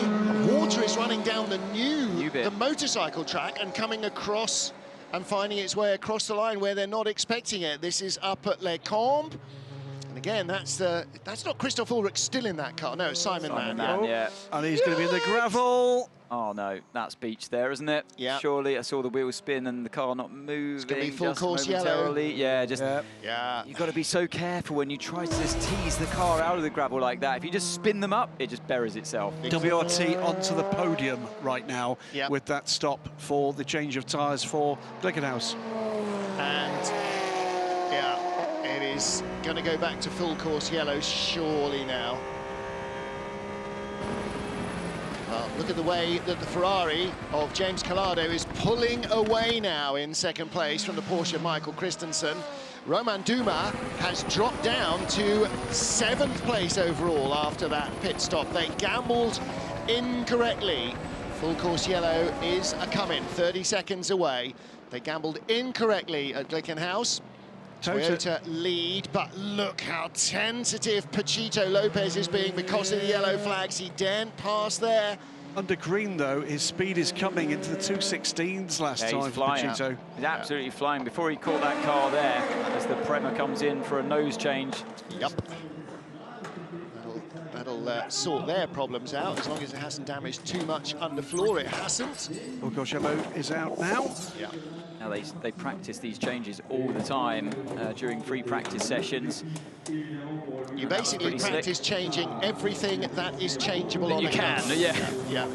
Water is running down the the motorcycle track and coming across and finding its way across the line where they're not expecting it. This is up at Les Combes. And again, that's not Christoph Ulrich still in that car. No, it's Simon Mann. Yeah. And he's going to be in the gravel. Oh no, that's beach there, isn't it? Yeah. Surely I saw the wheel spin and the car not moving. It's going to be full course yellow. Yeah, yeah. You've got to be so careful when you try to just tease the car out of the gravel like that. If you just spin them up, it just buries itself. WRT onto the podium right now with that stop for the change of tyres for Glickenhaus. And yeah, it is going to go back to full course yellow surely now. Well, look at the way that the Ferrari of James Calado is pulling away now in second place from the Porsche of Michael Christensen. Romain Dumas has dropped down to 7th place overall after that pit stop. They gambled incorrectly. Full course yellow is a coming, 30 seconds away. They gambled incorrectly at Glickenhaus. Toyota lead, but look how tentative Pachito Lopez is being because of the yellow flags. He daren't pass there. Under green, though, his speed is coming into the 216s last time he's for flying. Pachito. He's absolutely flying before he caught that car there as the Prema comes in for a nose change. Yep. That'll sort their problems out as long as it hasn't damaged too much underfloor. It hasn't. Of course, Yellow is out now. Yeah. Now they practice these changes all the time during free practice sessions. You basically practice changing everything that is changeable on you a can, car. yeah.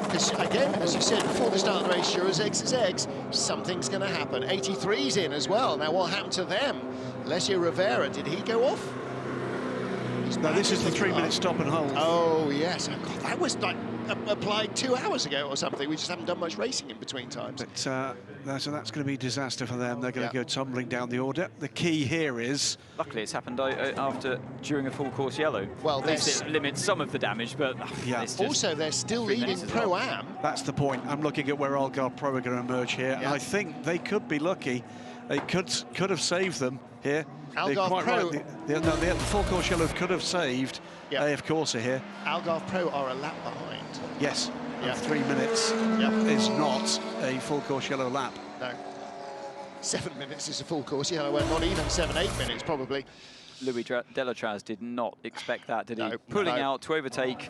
Because again, as you said before the start of the race, sure as eggs is eggs, something's going to happen. 83's in as well. Now what happened to them? Alessio Rivera, did he go off? No, this is the 3-minute stop and hold. Oh yes, oh, God, that was like applied 2 hours ago or something. We just haven't done much racing in between times. But, so that's going to be a disaster for them. They're going to go tumbling down the order. The key here is... Luckily, it's happened during a full course yellow. Well, at least it limits some of the damage, but it's just also they're still leading Pro-Am. That's the point. I'm looking at where Algarve Pro are going to emerge here, and I think they could be lucky. They could have saved them here. Algarve Pro... the full course yellow could have saved AF Corsa here. Algarve Pro are a lap behind. Yes, 3 minutes is not a full course yellow lap. No. 7 minutes is a full course yellow, well, not even 7-8 minutes probably. Louis Delatraz did not expect that, did he? Pulling out to overtake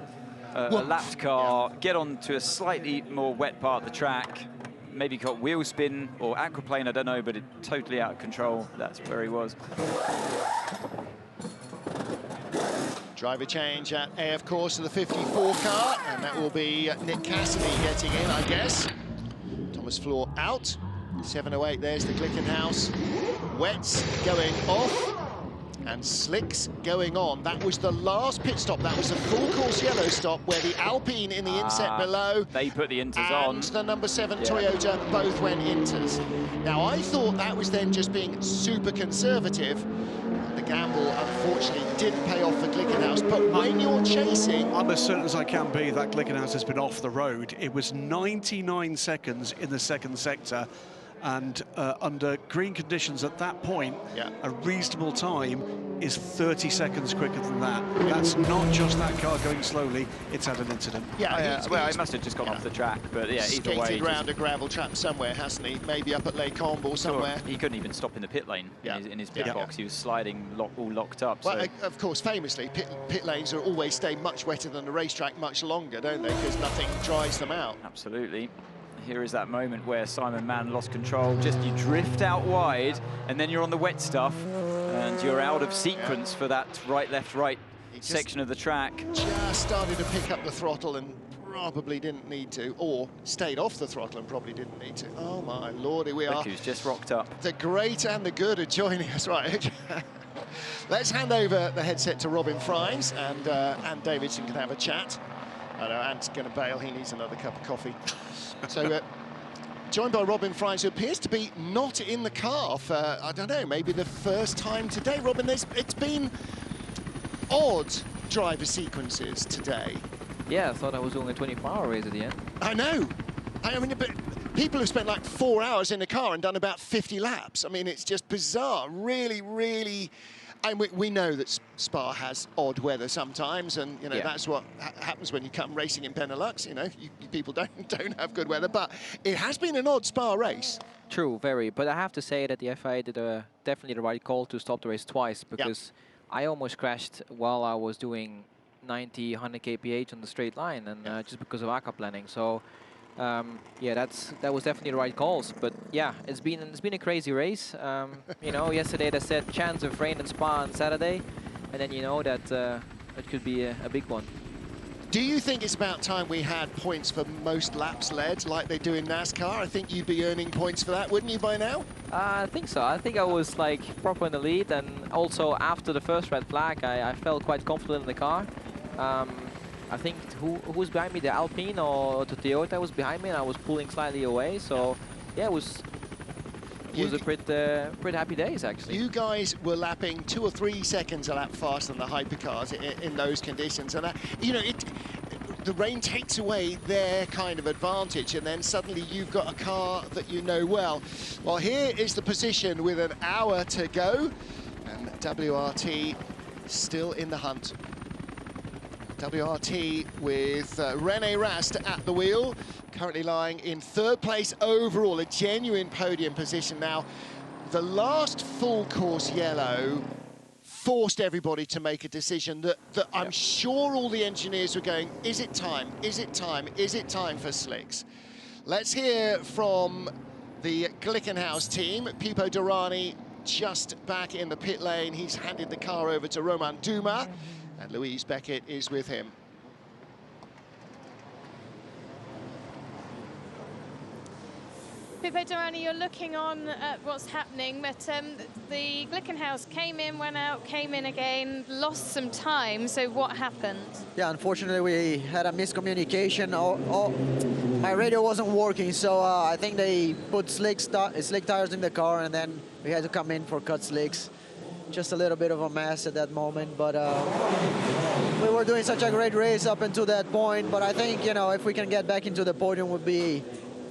a lapped car, get onto a slightly more wet part of the track, maybe got wheel spin or aquaplane, I don't know, but it totally out of control. That's where he was. Driver change at AF Corsa to the 54 car, and that will be Nick Cassidy getting in, I guess. Thomas Floor out. 708, there's the Glickenhaus. Wets going off. And slicks going on. That was the last pit stop. That was a full course yellow stop where the Alpine in the inset below. They put the inters on. And the number 7 Toyota both went inters. Now, I thought that was then just being super conservative. The gamble, unfortunately, didn't pay off for Glickenhaus. But when you're chasing... I'm as certain as I can be that Glickenhaus has been off the road. It was 99 seconds in the second sector. And under green conditions at that point, a reasonable time is 30 seconds quicker than that. That's not just that car going slowly, it's had an incident. Well, he must have just gone off the track, but yeah, either way. Skated round a gravel trap somewhere, hasn't he? Maybe up at Les Combles somewhere. He couldn't even stop in the pit lane in his pit box. He was sliding all locked up. Well, of course, famously, pit lanes always stay much wetter than the racetrack much longer, don't they? Because nothing dries them out. Absolutely. Here is that moment where Simon Mann lost control. Just you drift out wide, and then you're on the wet stuff, and you're out of sequence for that right, left, right section of the track. Just started to pick up the throttle and probably didn't need to, or stayed off the throttle and probably didn't need to. Oh my lord, here we are. Who's just rocked up. The great and the good are joining us, right? Let's hand over the headset to Robin Frimes, and Davidson can have a chat. I know Ant's going to bail, he needs another cup of coffee. So, joined by Robin Frimes, who appears to be not in the car for, I don't know, maybe the first time today. Robin, it's been odd driver sequences today. Yeah, I thought I was doing a 24-hour race at the end. I know. I mean, but people have spent like 4 hours in the car and done about 50 laps. I mean, it's just bizarre. Really, really... And we know that Spa has odd weather sometimes, and you know that's what happens when you come racing in Benelux. You know, you people don't have good weather, but it has been an odd Spa race. True, very. But I have to say that the FIA did definitely the right call to stop the race twice, because I almost crashed while I was doing 90, 100 kph on the straight line, and just because of aqua planning. So. Yeah, that was definitely the right calls, but yeah, it's been a crazy race. You know, yesterday they said chance of rain in Spa on Saturday, and then you know that it could be a big one. Do you think it's about time we had points for most laps led, like they do in NASCAR? I think you'd be earning points for that, wouldn't you, by now? I think so. I think I was like proper in the lead, and also after the first red flag, I felt quite confident in the car. I think who was behind me, the Alpine or the Toyota was behind me, and I was pulling slightly away. So yeah, it was a pretty happy days actually. You guys were lapping 2 or 3 seconds a lap faster than the Hypercars in those conditions, and you know the rain takes away their kind of advantage, and then suddenly you've got a car that you know well. Well, here is the position with an hour to go, and WRT still in the hunt. WRT with René Rast at the wheel, currently lying in 3rd place overall, a genuine podium position. Now, the last full course yellow forced everybody to make a decision that I'm sure all the engineers were going, is it time, is it time, is it time for slicks? Let's hear from the Glickenhaus team. Pipo Derani just back in the pit lane. He's handed the car over to Romain Dumas, and Louise Beckett is with him. Pipo Derani, you're looking on at what's happening, but the Glickenhaus came in, went out, came in again, lost some time, so what happened? Yeah, unfortunately we had a miscommunication. My radio wasn't working, so I think they put slick tires in the car, and then we had to come in for cut slicks. Just a little bit of a mess at that moment, but we were doing such a great race up until that point. But I think, you know, if we can get back into the podium, would be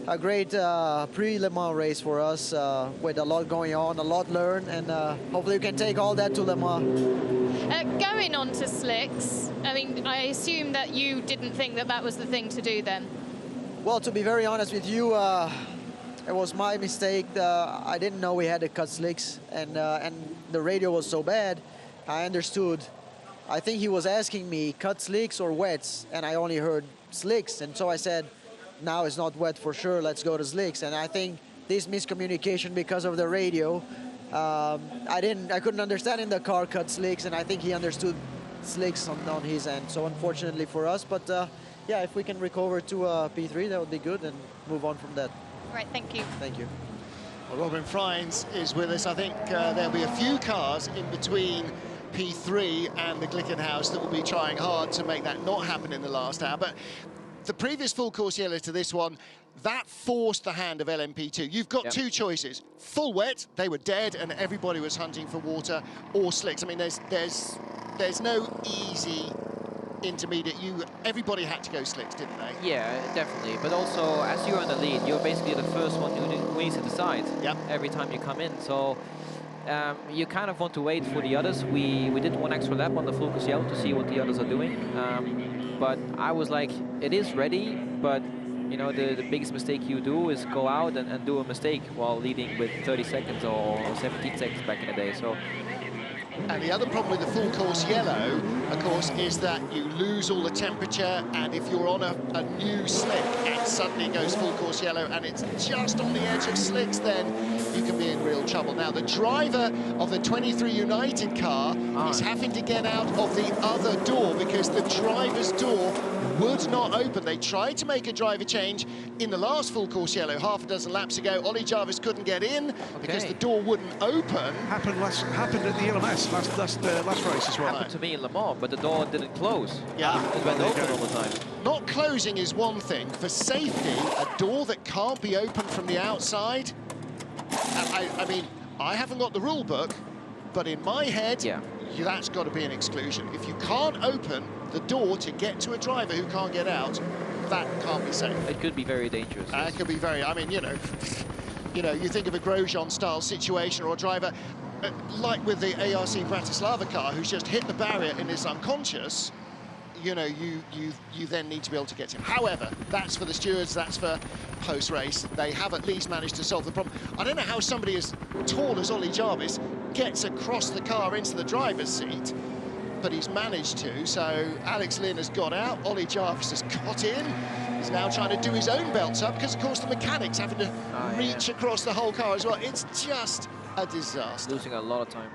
a great pre-Le Mans race for us, with a lot going on, a lot learned, and hopefully we can take all that to Le Mans. Going on to slicks, I mean, I assume that you didn't think that that was the thing to do then? Well, to be very honest with you, it was my mistake. I didn't know we had to cut slicks, and the radio was so bad. I understood. I think he was asking me cut slicks or wets, and I only heard slicks, and so I said, now it's not wet for sure, let's go to slicks. And I think this miscommunication because of the radio, I couldn't understand in the car cut slicks, and I think he understood slicks on his end. So unfortunately for us, but yeah, if we can recover to P3, that would be good, and move on from that. Right, thank you. Thank you. Well, Robin Frimes is with us. I think there'll be a few cars in between P3 and the Glickenhaus that will be trying hard to make that not happen in the last hour. But the previous full course yellow to this one, that forced the hand of LMP2. You've got two choices. Full wet, they were dead, and everybody was hunting for water, or slicks. I mean, there's no easy intermediate. Everybody had to go slicks, didn't they? Yeah, definitely. But also, as you're in the lead, you're basically the first one who needs to decide every time you come in. So you kind of want to wait for the others. We did one extra lap on the full course yellow to see what the others are doing. But I was like, it is ready, but you know, the biggest mistake you do is go out and do a mistake while leading with 30 seconds or 17 seconds back in the day. So. And the other problem with the full course yellow, of course, is that you lose all the temperature, and if you're on a new slick and suddenly it goes full course yellow and it's just on the edge of slicks, then you can be in real trouble. Now, the driver of the 23 United car is having to get out of the other door because the driver's door would not open. They tried to make a driver change in the last full course yellow half a dozen laps ago. Ollie Jarvis couldn't get in because the door wouldn't open. Happened at the LMS last race as well. Happened to me in Le Mans, but the door didn't close. Yeah, it went open all the time. Not closing is one thing. For safety, a door that can't be opened from the outside. I mean, I haven't got the rule book, but in my head, that's got to be an exclusion. If you can't open the door to get to a driver who can't get out, that can't be safe. It could be very dangerous. It could be very. I mean, you know, you think of a Grosjean-style situation or a driver like with the ARC Bratislava car who's just hit the barrier and is unconscious. You know, you then need to be able to get to him. However, that's for the stewards, that's for post-race. They have at least managed to solve the problem. I don't know how somebody as tall as Ollie Jarvis gets across the car into the driver's seat, but he's managed to. So Alex Lynn has got out, Ollie Jarvis has got in. He's now trying to do his own belts up because, of course, the mechanic's having to reach across the whole car as well. It's just a disaster. Losing a lot of time.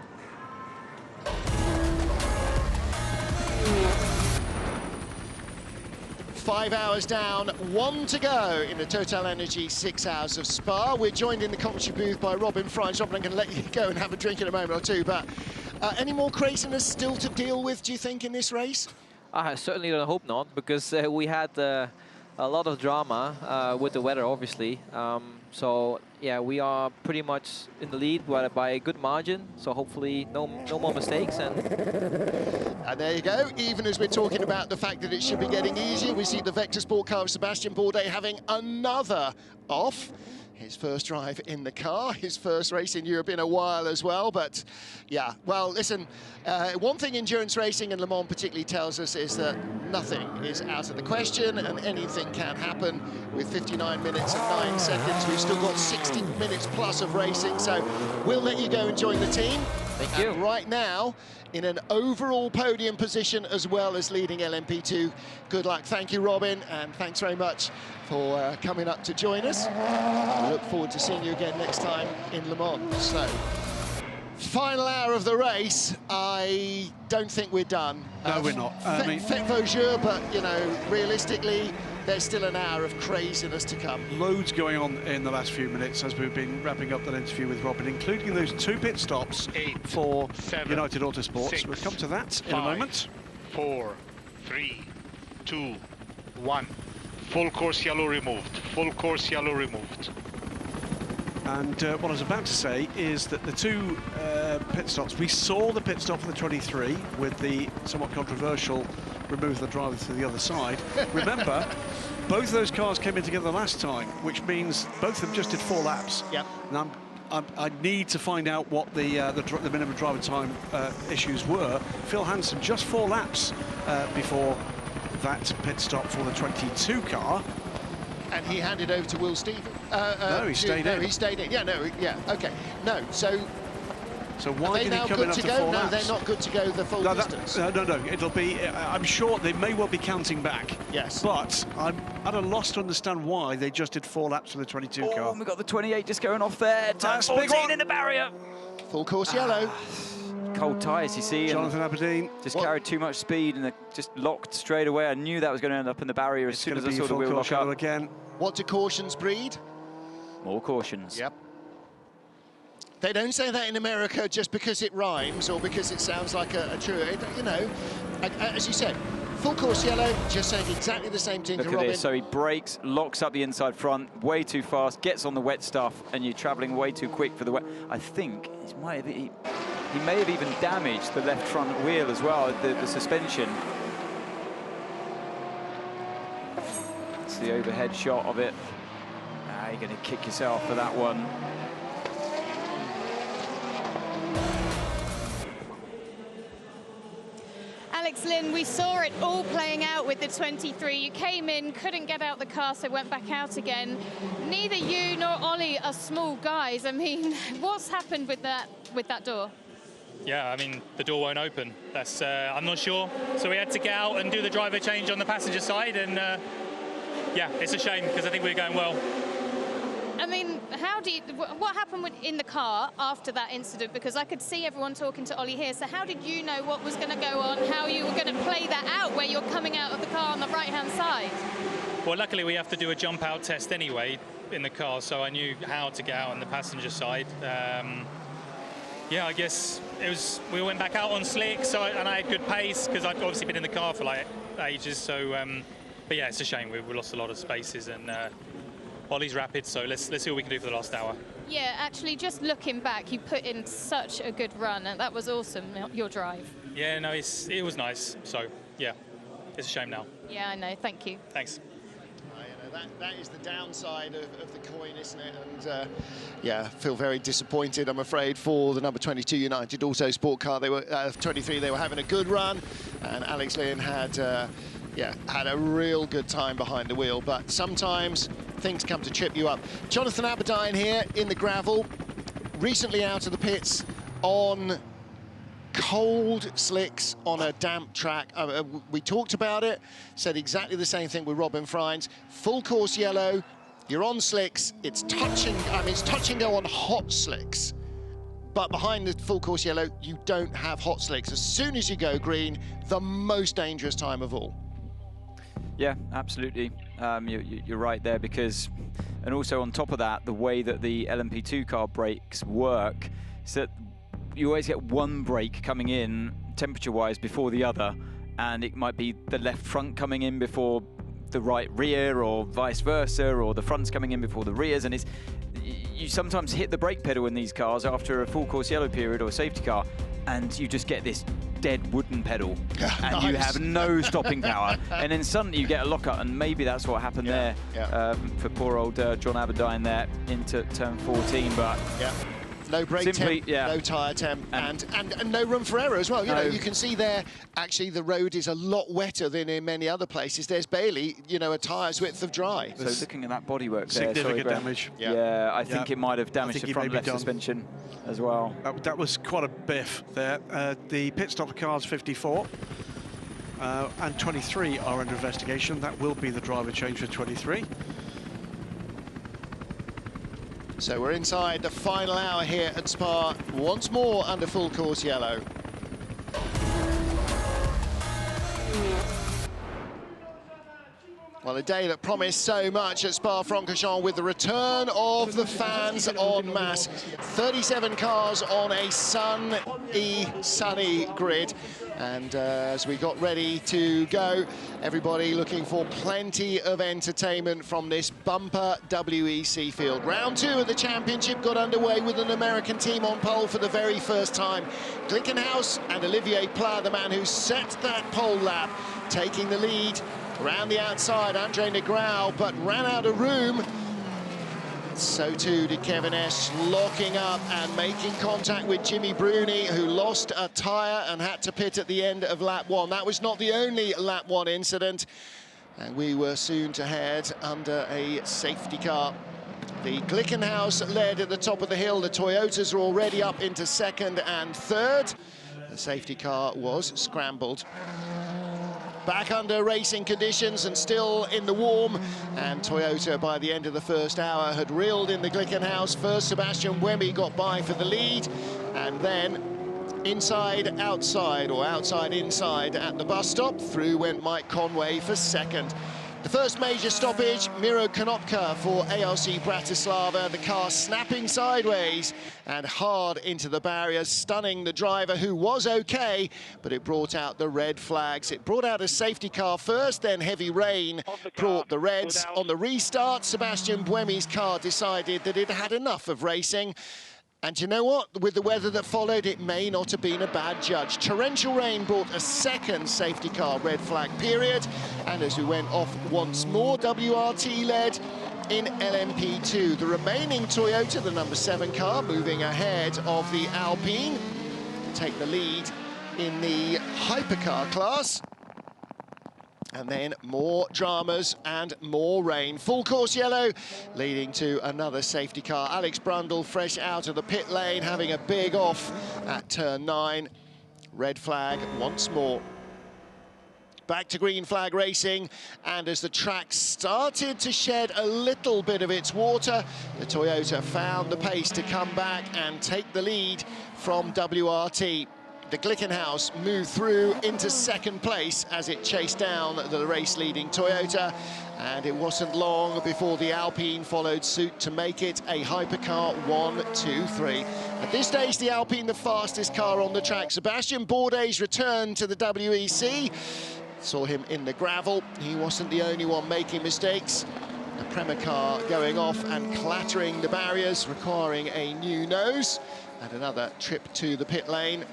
5 hours down, 1 to go in the TotalEnergies 6 hours of Spa. We're joined in the commentary booth by Robin Fries. Robin, I'm going to let you go and have a drink in a moment or two, but any more craziness still to deal with, do you think, in this race? I certainly don't hope not, because we had a lot of drama with the weather, obviously. So, yeah, we are pretty much in the lead by a good margin. So hopefully no more mistakes. And there you go. Even as we're talking about the fact that it should be getting easier, we see the Vector Sport car of Sebastian Bourdais having another off. His first drive in the car, his first race in Europe in a while as well. But yeah, well, listen, one thing endurance racing and Le Mans particularly tells us is that nothing is out of the question and anything can happen. With 59 minutes and 9 seconds, we've still got 60 minutes plus of racing. So we'll let you go and join the team. Thank you. And right now, in an overall podium position as well as leading LMP2. Good luck. Thank you, Robin, and thanks very much for coming up to join us. I look forward to seeing you again next time in Le Mans. So, final hour of the race. I don't think we're done. No, we're not. Fête vos jours, but, you know, realistically, there's still an hour of craziness to come. Loads going on in the last few minutes as we've been wrapping up that interview with Robin, including those 2 pit stops for United Autosports. 6, We'll come to that in a moment. 4, 3, 2, 1. Full course yellow removed. Full course yellow removed. And what I was about to say is that the 2 pit stops, we saw the pit stop for the 23 with the somewhat controversial remove the driver to the other side. Remember, both of those cars came in together last time, which means both of them just did 4 laps. Yep. And I need to find out what the minimum driver time issues were. Phil Hansen, just 4 laps before that pit stop for the 22 car. And he handed over to Will Stevens. No, he stayed in. No, he stayed in. Yeah, no, yeah, okay. No, so why did he come in after 4 laps? No, they're not good to go the full distance. No, it'll be, I'm sure they may well be counting back. Yes. But I'm at a loss to understand why they just did 4 laps for the 22 car. Oh, and we've got the 28 just going off there. Turn That's a big 14 one. in the barrier. Full course yellow. Cold tyres, you see. Jonathan Aberdeen. Just carried too much speed and just locked straight away. I knew that was going to end up in the barrier as soon as I saw the wheel lock up. Again. What do cautions breed? More cautions. Yep. They don't say that in America just because it rhymes or because it sounds like a true, you know, as you said, full course yellow, just saying exactly the same thing to Robin. Look at this, so he brakes, locks up the inside front way too fast, gets on the wet stuff, and you're traveling way too quick for the wet. I think he may have even damaged the left front wheel as well, the suspension. It's the overhead shot of it. You're going to kick yourself for that one. Alex Lynn, we saw it all playing out with the 23. You came in, couldn't get out the car, so went back out again. Neither you nor Ollie are small guys. I mean, what's happened with that door? Yeah, I mean, the door won't open. That's I'm not sure. So we had to get out and do the driver change on the passenger side, and yeah, it's a shame because I think we were going well. I mean, what happened in the car after that incident? Because I could see everyone talking to Ollie here. So how did you know what was going to go on, how you were going to play that out where you're coming out of the car on the right-hand side? Well, luckily we have to do a jump out test anyway in the car, so I knew how to get out on the passenger side. Yeah, I guess it was. We went back out on slick, and I had good pace because I'd obviously been in the car for like ages. So, but yeah, it's a shame we lost a lot of spaces, and Ollie's rapid. So let's see what we can do for the last hour. Yeah, actually, just looking back, you put in such a good run, and that was awesome. Your drive. Yeah, no, it was nice. So yeah, it's a shame now. Yeah, I know. Thank you. Thanks. That is the downside of the coin, isn't it? And yeah, feel very disappointed, I'm afraid, for the number 22 United Auto Sport car. They were 23. They were having a good run, and Alex Lynn had had a real good time behind the wheel. But sometimes things come to trip you up. Jonathan Aberdeen here in the gravel, recently out of the pits on cold slicks on a damp track. We talked about it, said exactly the same thing with Robin Freins. Full course yellow, you're on slicks, it's touching, it's touch and go on hot slicks. But behind the full course yellow, you don't have hot slicks. As soon as you go green, the most dangerous time of all. Yeah, absolutely. You're right there because, and also on top of that, the way that the LMP2 car brakes work is that you always get one brake coming in temperature-wise before the other, and it might be the left front coming in before the right rear, or vice versa, or the front's coming in before the rears, and you sometimes hit the brake pedal in these cars after a full course yellow period or a safety car, and you just get this dead wooden pedal, and nice. You have no stopping power, and then suddenly you get a lockout, and maybe that's what happened there for poor old John Aberdeen there into turn 14, but. Yeah. No brake temp, no tyre temp, and no room for error as well. You know, you can see there, actually, the road is a lot wetter than in many other places. There's barely, a tyre's width of dry. So looking at that bodywork there, significant damage. Yeah, I think it might have damaged the front left suspension as well. That was quite a biff there. The pit stop cars 54 and 23 are under investigation. That will be the driver change for 23. So we're inside the final hour here at Spa, once more under full course yellow. Well, a day that promised so much at Spa-Francorchamps with the return of the fans en masse. 37 cars on a sunny grid. And as we got ready to go, everybody looking for plenty of entertainment from this bumper WEC field. Round 2 of the championship got underway with an American team on pole for the very first time. Glickenhaus and Olivier Pla, the man who set that pole lap, taking the lead. Around the outside, Andre Negrão, but ran out of room. So too did Kevin S, locking up and making contact with Jimmy Bruni, who lost a tyre and had to pit at the end of lap 1. That was not the only lap 1 incident, and we were soon to head under a safety car. The Glickenhaus led at the top of the hill. The Toyotas are already up into second and third. The safety car was scrambled. Back under racing conditions and still in the warm, and Toyota by the end of the first hour had reeled in the Glickenhaus. First Sebastian Buemi got by for the lead, and then inside outside, or outside inside at the bus stop, through went Mike Conway for second. The first major stoppage, Miro Konopka for ARC Bratislava. The car snapping sideways and hard into the barriers, stunning the driver, who was okay, but it brought out the red flags. It brought out a safety car first, then heavy rain brought the reds. On the restart, Sebastian Buemi's car decided that it had enough of racing. And you know what? With the weather that followed, it may not have been a bad judge. Torrential rain brought a second safety car red flag period. And as we went off once more, WRT led in LMP2. The remaining Toyota, the number 7 car, moving ahead of the Alpine, take the lead in the Hypercar class. And then more dramas and more rain. Full course yellow, leading to another safety car. Alex Brundle, fresh out of the pit lane, having a big off at turn 9. Red flag once more. Back to green flag racing, and as the track started to shed a little bit of its water, the Toyota found the pace to come back and take the lead from WRT. The Glickenhaus moved through into second place as it chased down the race-leading Toyota, and it wasn't long before the Alpine followed suit to make it a Hypercar 1, 2, 3. At this stage, the Alpine the fastest car on the track. Sebastian Bourdais returned to the WEC. Saw him in the gravel. He wasn't the only one making mistakes. The Prema car going off and clattering the barriers, requiring a new nose, and another trip to the pit lane.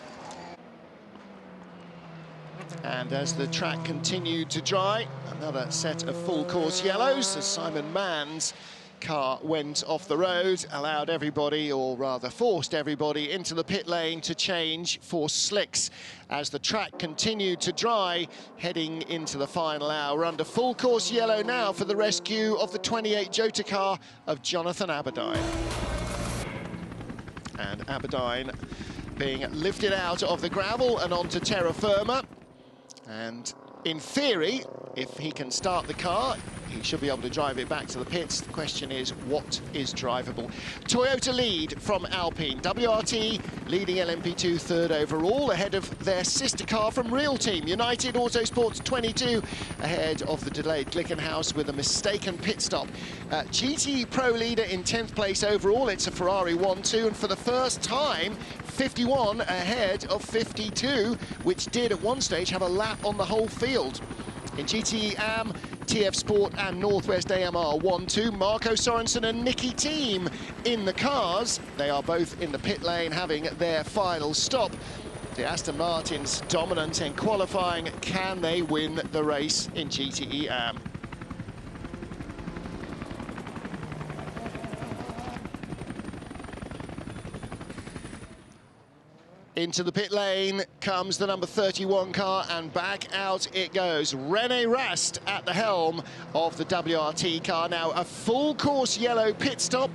And as the track continued to dry, another set of full course yellows as Simon Mann's car went off the road, allowed everybody, or rather forced everybody, into the pit lane to change for slicks. As the track continued to dry, heading into the final hour. We're under full course yellow now for the rescue of the 28 Jota car of Jonathan Aberdeen. And Aberdeen being lifted out of the gravel and onto terra firma. And in theory, if he can start the car, he should be able to drive it back to the pits. The question is, what is drivable? Toyota lead from Alpine. WRT leading LMP2 third overall, ahead of their sister car from Real Team. United Autosports 22 ahead of the delayed Glickenhaus with a mistaken pit stop. GT Pro leader in 10th place overall. It's a Ferrari 1-2, and for the first time, 51 ahead of 52, which did at one stage have a lap on the whole field. In GTE AM, TF Sport and Northwest AMR 1-2, Marco Sorensen and Nicky Thiem in the cars. They are both in the pit lane having their final stop. The Aston Martins dominant in qualifying. Can they win the race in GTE AM? Into the pit lane comes the number 31 car, and back out it goes. René Rast at the helm of the WRT car. Now, a full course yellow pit stop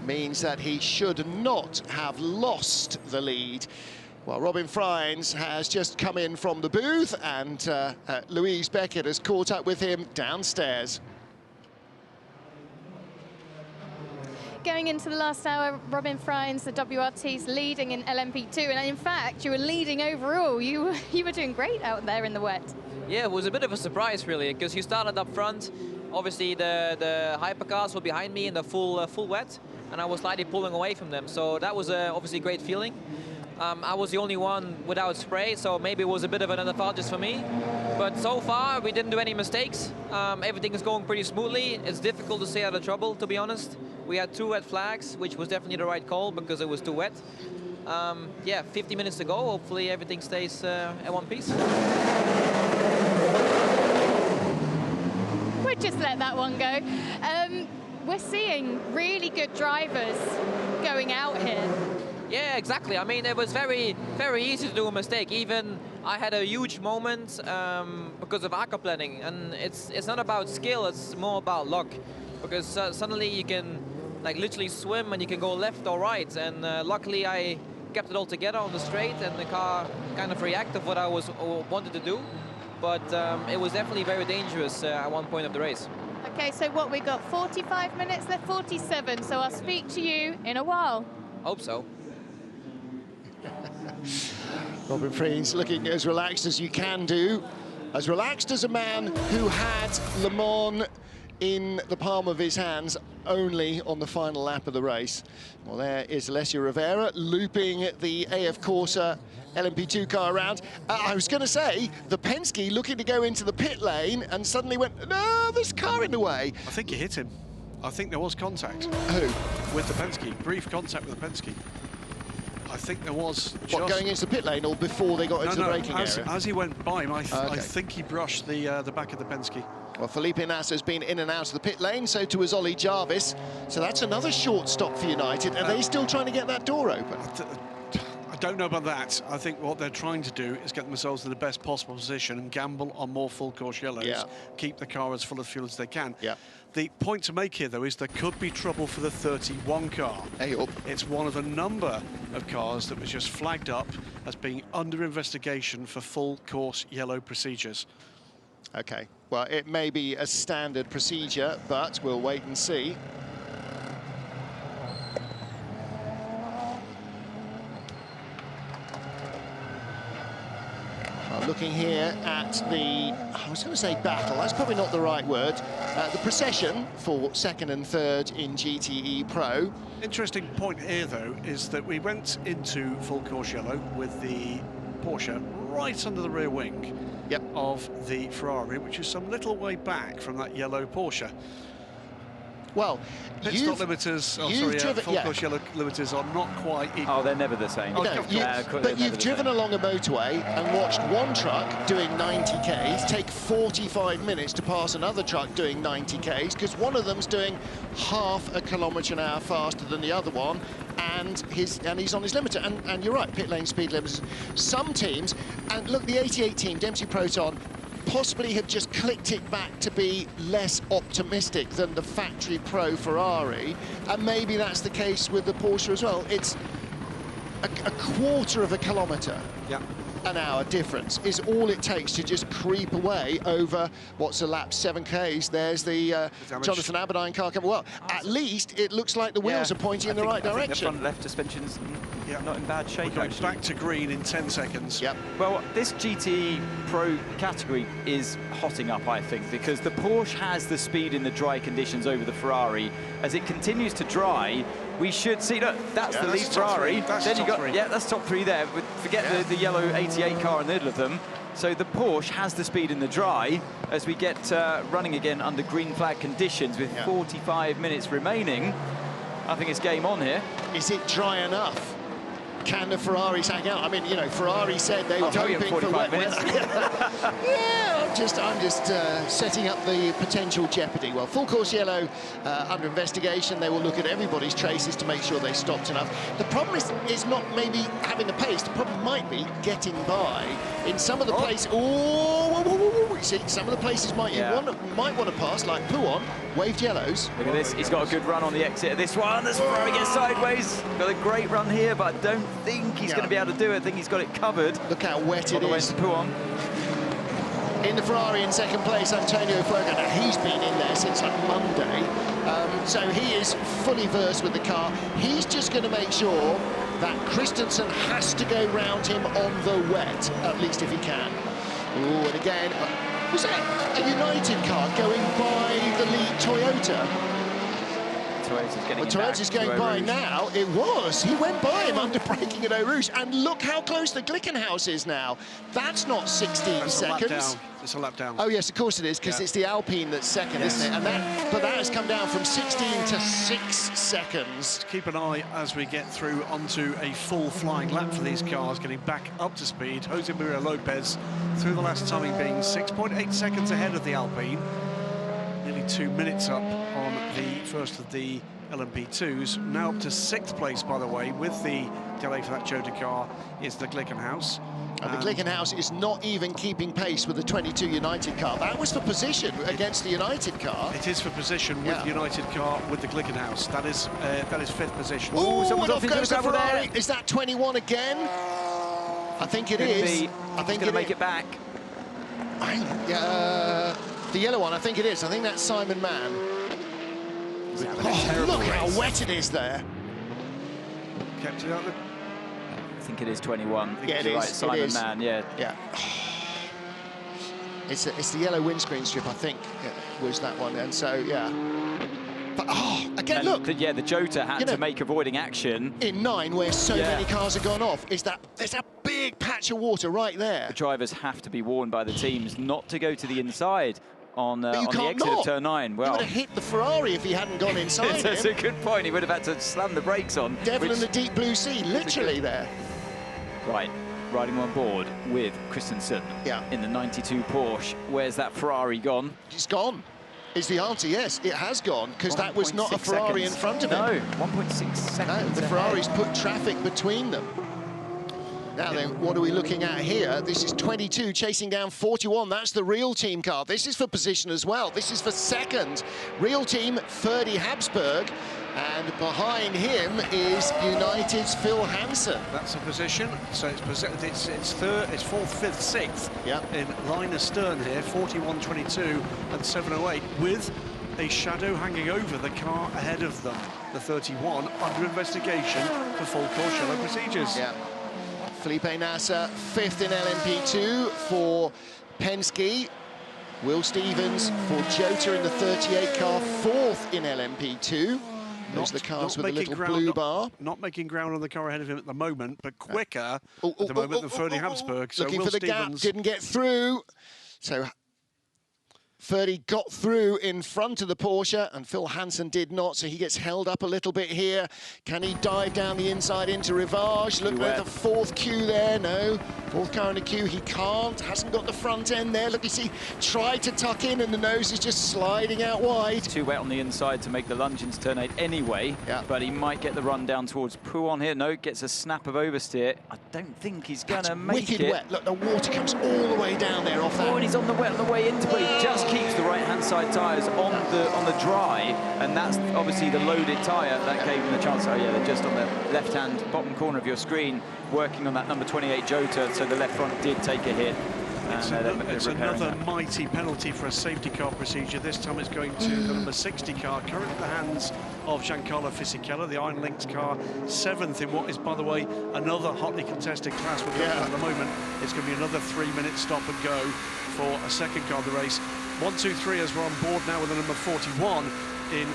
means that he should not have lost the lead. Well, Robin Freins has just come in from the booth, and Louise Beckett has caught up with him downstairs. Going into the last hour, Robin Freins, the WRT's leading in LMP2, and in fact, you were leading overall. You were doing great out there in the wet. Yeah, it was a bit of a surprise, really, because you started up front. Obviously, the hypercars were behind me in the full wet, and I was slightly pulling away from them. So that was obviously a great feeling. I was the only one without spray, so maybe it was a bit of an advantage for me. But so far, we didn't do any mistakes. Everything is going pretty smoothly. It's difficult to stay out of trouble, to be honest. We had 2 red flags, which was definitely the right call because it was too wet. Yeah, 50 minutes to go. Hopefully everything stays in one piece. We'll just let that one go. We're seeing really good drivers going out here. Yeah, exactly. I mean, it was very, very easy to do a mistake. Even I had a huge moment because of aquaplaning, and it's not about skill, it's more about luck. Because suddenly you can like literally swim and you can go left or right, and luckily I kept it all together on the straight, and the car kind of reacted what I wanted to do. But it was definitely very dangerous at one point of the race. Okay, so what, we got 45 minutes left, 47, so I'll speak to you in a while. Hope so. Robin Freins looking as relaxed as you can do as relaxed as a man who had Le Mans in the palm of his hands only on the final lap of the race. Well, there is Alessio Rivera looping the AF Corsa LMP2 car around. I was going to say, the Penske looking to go into the pit lane and suddenly went, no, there's a car in the way. I think he hit him. I think there was contact. Who? With the Penske, brief contact with the Penske. I think there was. What, going into the pit lane or before they got into the braking area? As he went by him, I think he brushed the back of the Penske. Well, Felipe Nasser's been in and out of the pit lane, so too has Ollie Jarvis. So that's another short stop for United. Are they still trying to get that door open? I don't know about that. I think what they're trying to do is get themselves in the best possible position and gamble on more full course yellows, keep the car as full of fuel as they can. The point to make here, though, is there could be trouble for the 31 car. It's one of a number of cars that was just flagged up as being under investigation for full course yellow procedures. Okay, well, it may be a standard procedure, but we'll wait and see. Looking here at the, I was going to say battle, that's probably not the right word, the procession for second and third in GTE Pro. Interesting point here, though, is that we went into full course yellow with the Porsche right under the rear wing of the Ferrari, which is some little way back from that yellow Porsche. Well, pit stop limiters, full course yellow limiters are not quite equal. Oh, they're never the same. But you've driven along a motorway and watched one truck doing 90 Ks take 45 minutes to pass another truck doing 90 Ks, because one of them's doing half a kilometre an hour faster than the other one, and he's on his limiter. And you're right, pit lane speed limiters. Some teams, and look, the 88 team, Dempsey Proton, possibly have just clicked it back to be less optimistic than the factory pro Ferrari, and maybe that's the case with the Porsche as well. It's a quarter of a kilometre an hour difference is all it takes to just creep away over what's a lap 7 Ks. There's the Jonathan Aberdeen car coming. Well, at least it looks like the wheels are pointing in the right direction. The front left suspension's not in bad shape. We're going back to green in 10 seconds. Well, this GTE Pro category is hotting up, I think, because the Porsche has the speed in the dry conditions over the Ferrari. As it continues to dry, we should see, look, that's the lead Ferrari. Then you got, that's top three there. But forget the yellow 88 car in the middle of them. So the Porsche has the speed in the dry as we get running again under green flag conditions with 45 minutes remaining. I think it's game on here. Is it dry enough? Can the Ferraris hang out? I mean, you know, Ferrari said they were hoping for wet weather. I'm just setting up the potential jeopardy. Well, full course yellow under investigation. They will look at everybody's traces to make sure they stopped enough. The problem is not maybe having the pace. The problem might be getting by in some of the places. You see, some of the places might want to pass, like Pouon, waved yellows. Look at this. He's got a good run on the exit of this one. This Ferrari gets sideways. Got a great run here, but I don't think he's going to be able to do it. I think he's got it covered. Look how wet it is. Pouon. In the Ferrari in second place, Antonio Fuoco. Now, he's been in there since like Monday, so he is fully versed with the car. He's just going to make sure that Christensen has to go round him on the wet, at least if he can. Ooh, and again, was that a United car going by the lead Toyota? Toyota's going by now. It was. He went by him under braking at Eau Rouge. And look how close the Glickenhaus is now. That's not 16 seconds. It's a lap down. Oh, yes, of course it is, because it's the Alpine that's second, isn't it? And but that has come down from 16 to 6 seconds. Keep an eye as we get through onto a full flying lap for these cars, getting back up to speed. Jose Maria Lopez through the last timing being 6.8 seconds ahead of the Alpine. Nearly 2 minutes up on the first of the LMP2s. Now up to 6th place, by the way, with the delay for that Jota car is the Glickenhaus. And the Glickenhaus is not even keeping pace with the 22 United car. That was for position against the United car. It is for position with the United car with the Glickenhaus. That is 5th position. Oh, someone's off goes the Ferrari. Is that 21 again? I think it is. I think it'll make it back. The yellow one, I think it is. I think that's Simon Mann. Look how wet it is there. Kept it up there. I think it is 21. Yeah, it is. Right, Simon Mann, yeah. It's the yellow windscreen strip, I think, was that one. And so, yeah. But, oh, again, and look. The Jota had to make avoiding action. In 9, where so many cars have gone off, there's a big patch of water right there. The drivers have to be warned by the teams not to go to the inside on the exit of turn 9. Well, he would have hit the Ferrari if he hadn't gone inside. That's a good point. He would have had to slam the brakes on. Devil in the deep blue sea, literally there. Right, riding on board with Christensen in the 92 Porsche. Where's that Ferrari gone? It's gone. Is the answer, yes, it has gone, because that was not a Ferrari in front of him. No, 1.6 seconds. No, the Ferraris put traffic between them. Now then, what are we looking at here? This is 22 chasing down 41. That's the real team car. This is for position as well. This is for second. Real team, Ferdy Habsburg. And behind him is United's Phil Hansen. That's a position. So it's third, it's fourth, fifth, sixth. In line astern here, 41.22 and 7.08, with a shadow hanging over the car ahead of them. The 31 under investigation for full course shallow procedures. Yeah. Felipe Nasser, 5th in LMP2 for Penske. Will Stevens for Jota in the 38 car, 4th in LMP2. Those are the cars with a little blue bar. Not making ground on the car ahead of him at the moment, but quicker at the moment than Ferdy Habsburg. So looking Will for the Stevens gap, didn't get through. So Ferdy got through in front of the Porsche, and Phil Hansen did not, so he gets held up a little bit here. Can he dive down the inside into Rivage? Look at the 4th queue there. No, 4th car in the queue. He can't. Hasn't got the front end there. Look, you see, tried to tuck in, and the nose is just sliding out wide. Too wet on the inside to make the lunge into turn 8 anyway, but he might get the run down towards Pouon here. No, gets a snap of oversteer. I don't think he's going to make it. Wicked wet. Look, the water comes all the way down there off that. Oh, and he's on the wet on the way into, but he just keeps the right-hand side tyres on the dry, and that's obviously the loaded tyre that gave him the chance. Oh yeah, they're just on the left-hand bottom corner of your screen, working on that number 28 Jota, so the left front did take a hit. It's another mighty penalty for a safety car procedure. This time it's going to the number 60 car, currently in the hands of Giancarlo Fisichella, the Iron Lynx car, 7th in what is, by the way, another hotly contested class. We're going at the moment. It's going to be another 3-minute stop and go for a second car of the race. 1, 2, 3 as we're on board now with the number 41 in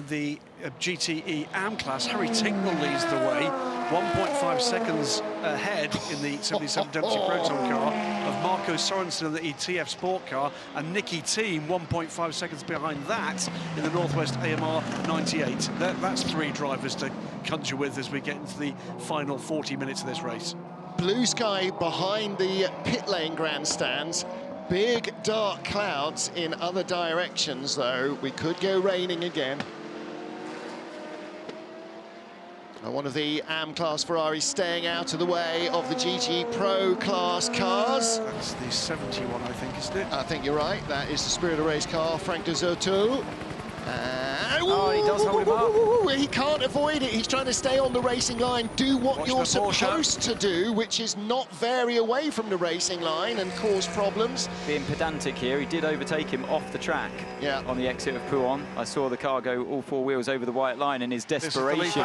the GTE AM class. Harry Tincknell leads the way, 1.5 seconds ahead in the 77 Dempsey Proton car of Marco Sorensen in the ETF Sport car, and Nicky Thiem 1.5 seconds behind that in the Northwest AMR 98. That's 3 drivers to conjure with as we get into the final 40 minutes of this race. Blue sky behind the pit lane grandstands. Big dark clouds in other directions, though. We could go raining again. And one of the AM class Ferraris staying out of the way of the GT Pro class cars. That's the 71, I think, isn't it? I think you're right. That is the Spirit of Race car, Frank de Zoto. Oh, he does hold him up. He can't avoid it. He's trying to stay on the racing line, do what you're supposed to do, which is not vary away from the racing line and cause problems. Being pedantic here, he did overtake him off the track on the exit of Pouon. I saw the car go all 4 wheels over the white line in his desperation.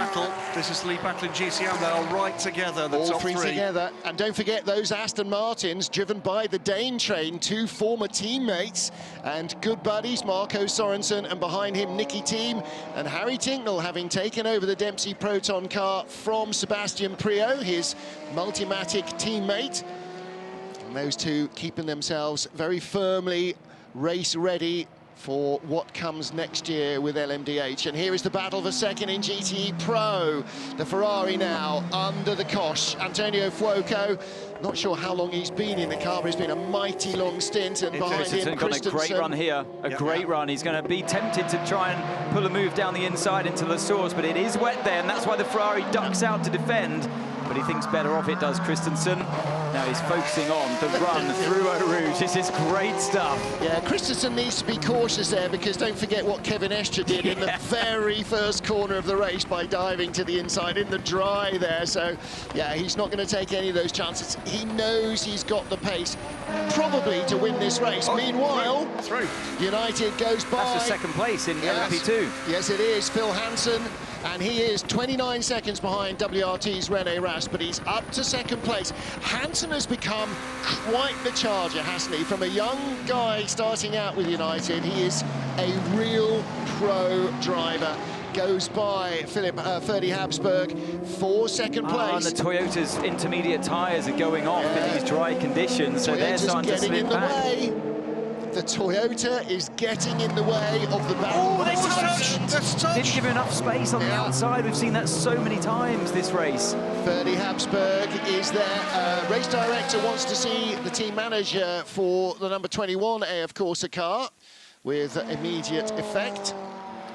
This is the lead battle in GCM. They're all right together, the all top three together. And don't forget those Aston Martins driven by the Dane train, 2 former teammates and good buddies, Marco Sorensen, and behind him Nicky Thiem, and Harry Tincknell having taken over the Dempsey Proton car from Sebastian Priaulx, his Multimatic teammate. And those two keeping themselves very firmly race ready for what comes next year with LMDH. And here is the battle for second in GTE Pro. The Ferrari now under the cosh. Antonio Fuoco, not sure how long he's been in the car, but it's been a mighty long stint. And behind him, Christensen. Got a great run here, a great run. He's going to be tempted to try and pull a move down the inside into the source, but it is wet there, and that's why the Ferrari ducks out to defend. But he thinks better of it, does Christensen. Now he's focusing on the run through Eau Rouge. This is great stuff. Yeah, Christensen needs to be cautious there, because don't forget what Kevin Estre did in the very first corner of the race by diving to the inside in the dry there. So, yeah, he's not going to take any of those chances. He knows he's got the pace, probably, to win this race. Meanwhile, United goes by. That's the second place in LMP2. Yes, it is. Phil Hansen And he is 29 seconds behind WRT's René Rast, but he's up to second place. Hansen has become quite the charger, hasn't he? From a young guy starting out with United, he is a real pro driver. Goes by Ferdy Habsburg for second place. And the Toyota's intermediate tyres are going off in these dry conditions, so they're starting to slip back. The Toyota is getting in the way of the battle. Oh, didn't give him enough space on the outside. We've seen that so many times this race. Ferdy Habsburg is there. Race director wants to see the team manager for the number 21 AF Corsa car with immediate effect.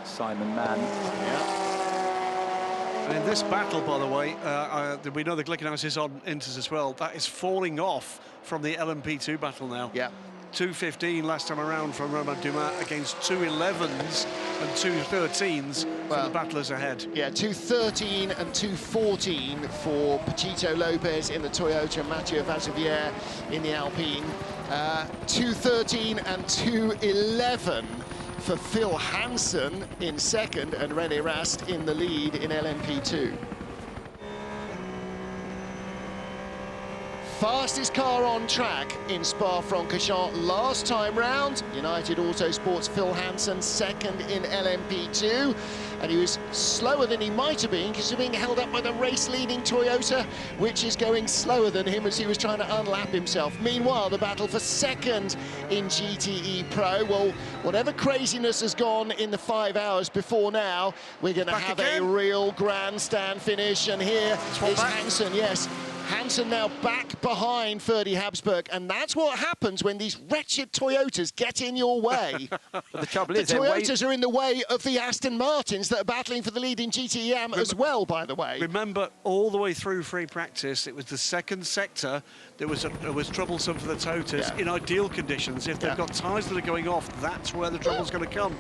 Simon Mann. And in this battle, by the way, we know the Glickenhaus is on Inters as well. That is falling off from the LMP2 battle now. Yeah. 2:15 last time around from Romain Dumas against 2:11s and 2:13s for the battlers ahead. Yeah, 2:13 and 2:14 for Pachito Lopez in the Toyota, Mathieu Vazevière in the Alpine. 2:13 and 2:11 for Phil Hansen in second and René Rast in the lead in LMP2. Fastest car on track in Spa-Francorchamps last time round. United Autosport's Phil Hansen second in LMP2. And he was slower than he might have been because he's being held up by the race-leading Toyota, which is going slower than him as he was trying to unlap himself. Meanwhile, the battle for second in GTE Pro. Well, whatever craziness has gone in the 5 hours before now, we're going to have a real grandstand finish. And here is Hansen, yes. Hansen now back behind Ferdy Habsburg, and that's what happens when these wretched Toyotas get in your way. But the trouble is, the Toyotas are in the way of the Aston Martins that are battling for the lead in GTE as well, by the way. Remember, all the way through free practice, it was the second sector that was troublesome for the Toyotas in ideal conditions. If they've got tyres that are going off, that's where the trouble's going to come.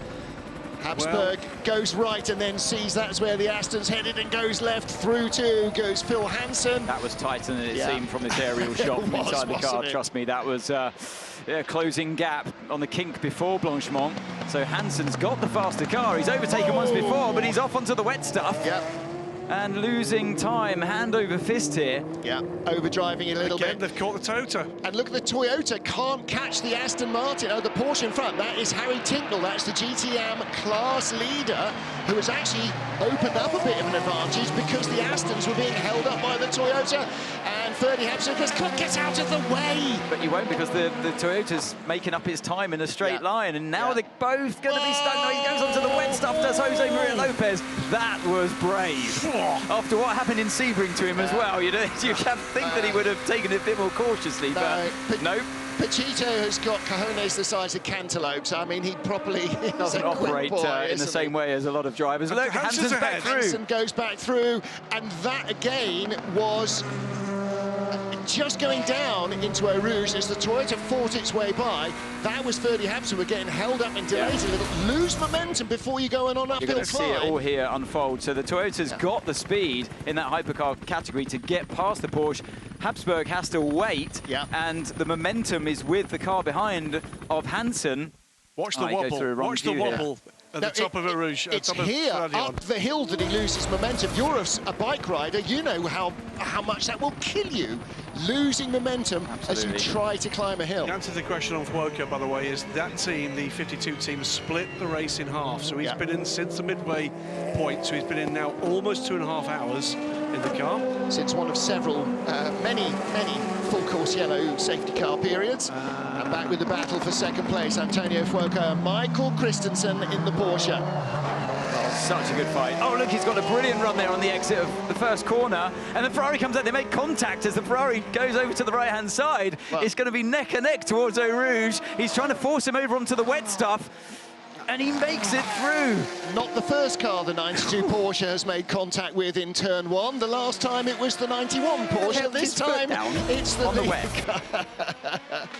Habsburg goes right and then sees that's where the Aston's headed and goes left. Through to goes Phil Hansen. That was tighter than it seemed from this aerial shot from inside the car. Trust me, that was closing gap on the kink before Blanchemont. So Hansen's got the faster car. He's overtaken once before, but he's off onto the wet stuff. And losing time, hand over fist here. Yeah, overdriving a little bit. They've caught the Toyota. And look, the Toyota can't catch the Aston Martin. Oh, the Porsche in front. That is Harry Tincknell. That's the GTM class leader who has actually opened up a bit of an advantage because the Astons were being held up by the Toyota. And Ferdy Habsburg goes, come on, get out of the way. But you won't because the Toyota's making up his time in a straight line. And now they're both going to be stuck. No, he goes onto the wet stuff, does Jose Maria Lopez. That was brave. After what happened in Sebring to him as well, you have to think that he would have taken it a bit more cautiously, but no. Pachito has got cojones the size of cantaloupes. I mean, he properly doesn't operate in the same way as a lot of drivers. Look, Hansen's back through. Hansen goes back through, and that again was just going down into Eau Rouge as the Toyota fought its way by. That was Ferdy Habsburg getting held up and delayed a little. Lose momentum before you go on uphill climb. You're going to see it all here unfold. So the Toyota's got the speed in that hypercar category to get past the Porsche. Habsburg has to wait, and the momentum is with the car behind of Hansen. Watch the wobble. Watch the wobble. At the top of Eau Rouge. It's here, up the hill, that he loses momentum. You're a bike rider, you know how much that will kill you, losing momentum as you try to climb a hill. The answer to the question on Fuoka, by the way, is that team, the 52 team, split the race in half. So he's been in since the midway point, so he's been in now almost 2.5 hours in the car. Since one of several, many full course yellow safety car periods. And back with the battle for second place, Antonio Fuoka and Michael Christensen in the Porsche. Oh, such a good fight. Oh, look, he's got a brilliant run there on the exit of the first corner. And the Ferrari comes out. They make contact as the Ferrari goes over to the right-hand side. It's going to be neck and neck towards Eau Rouge. He's trying to force him over onto the wet stuff. And he makes it through. Not the first car the 92 Porsche has made contact with in turn one. The last time it was the 91 Porsche. This time it's the wet.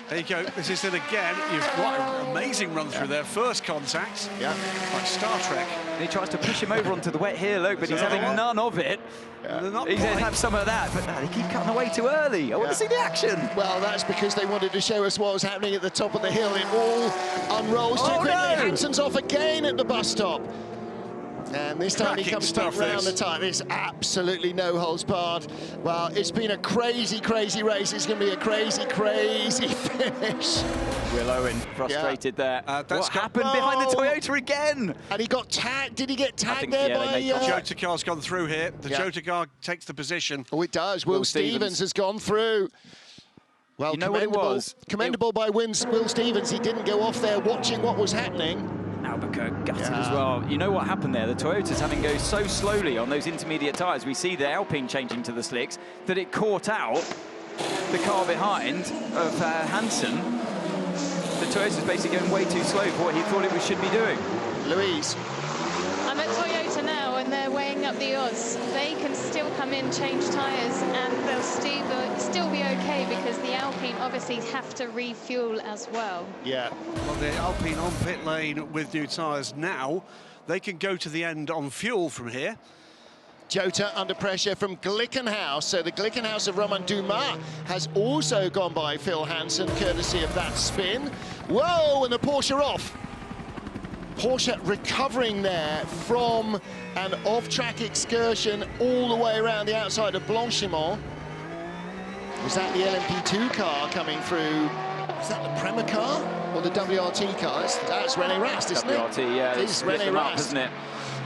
There you go. This is it again. You've got an amazing run through there. First contact. Like Star Trek. And he tries to push him over onto the wet here, look, but he's having none of it. He's going to have some of that, but no, they keep cutting away too early. I want to see the action. Well, that's because they wanted to show us what was happening at the top of the hill. It all unrolls too quickly. Hansen's off again at the bus stop. And this time he comes back round the tyre. It's absolutely no holds barred. Well, it's been a crazy, crazy race. It's going to be a crazy, crazy finish. Will Owen frustrated there. What happened behind the Toyota again? And he got tagged. Did he get tagged there by... Jota car's gone through here. The Jota car takes the position. Oh, it does. Will Stevens has gone through. Well, you know what it was? Commendable by Will Stevens. He didn't go off there watching what was happening. Albuquerque gutted as well. You know what happened there? The Toyota's having go so slowly on those intermediate tyres. We see the Alpine changing to the slicks, that it caught out the car behind of Hansen. The Toyota's basically going way too slow for what he thought it should be doing. Louise. I'm at Toyota now, and they're weighing up the odds. They can still come in, change tyres, and they'll still be okay, because the Alpine obviously have to refuel as well. Yeah. Well, the Alpine on pit lane with new tyres now. They can go to the end on fuel from here. Jota under pressure from Glickenhaus. So the Glickenhaus of Romain Dumas has also gone by Phil Hansen, courtesy of that spin. Whoa, and the Porsche off. Porsche recovering there from an off-track excursion all the way around the outside of Blanchimont. Was that the LMP2 car coming through? Is that the Prema car or the WRT car? That's René Rast, isn't it? WRT, yeah. It's René Rast, isn't it?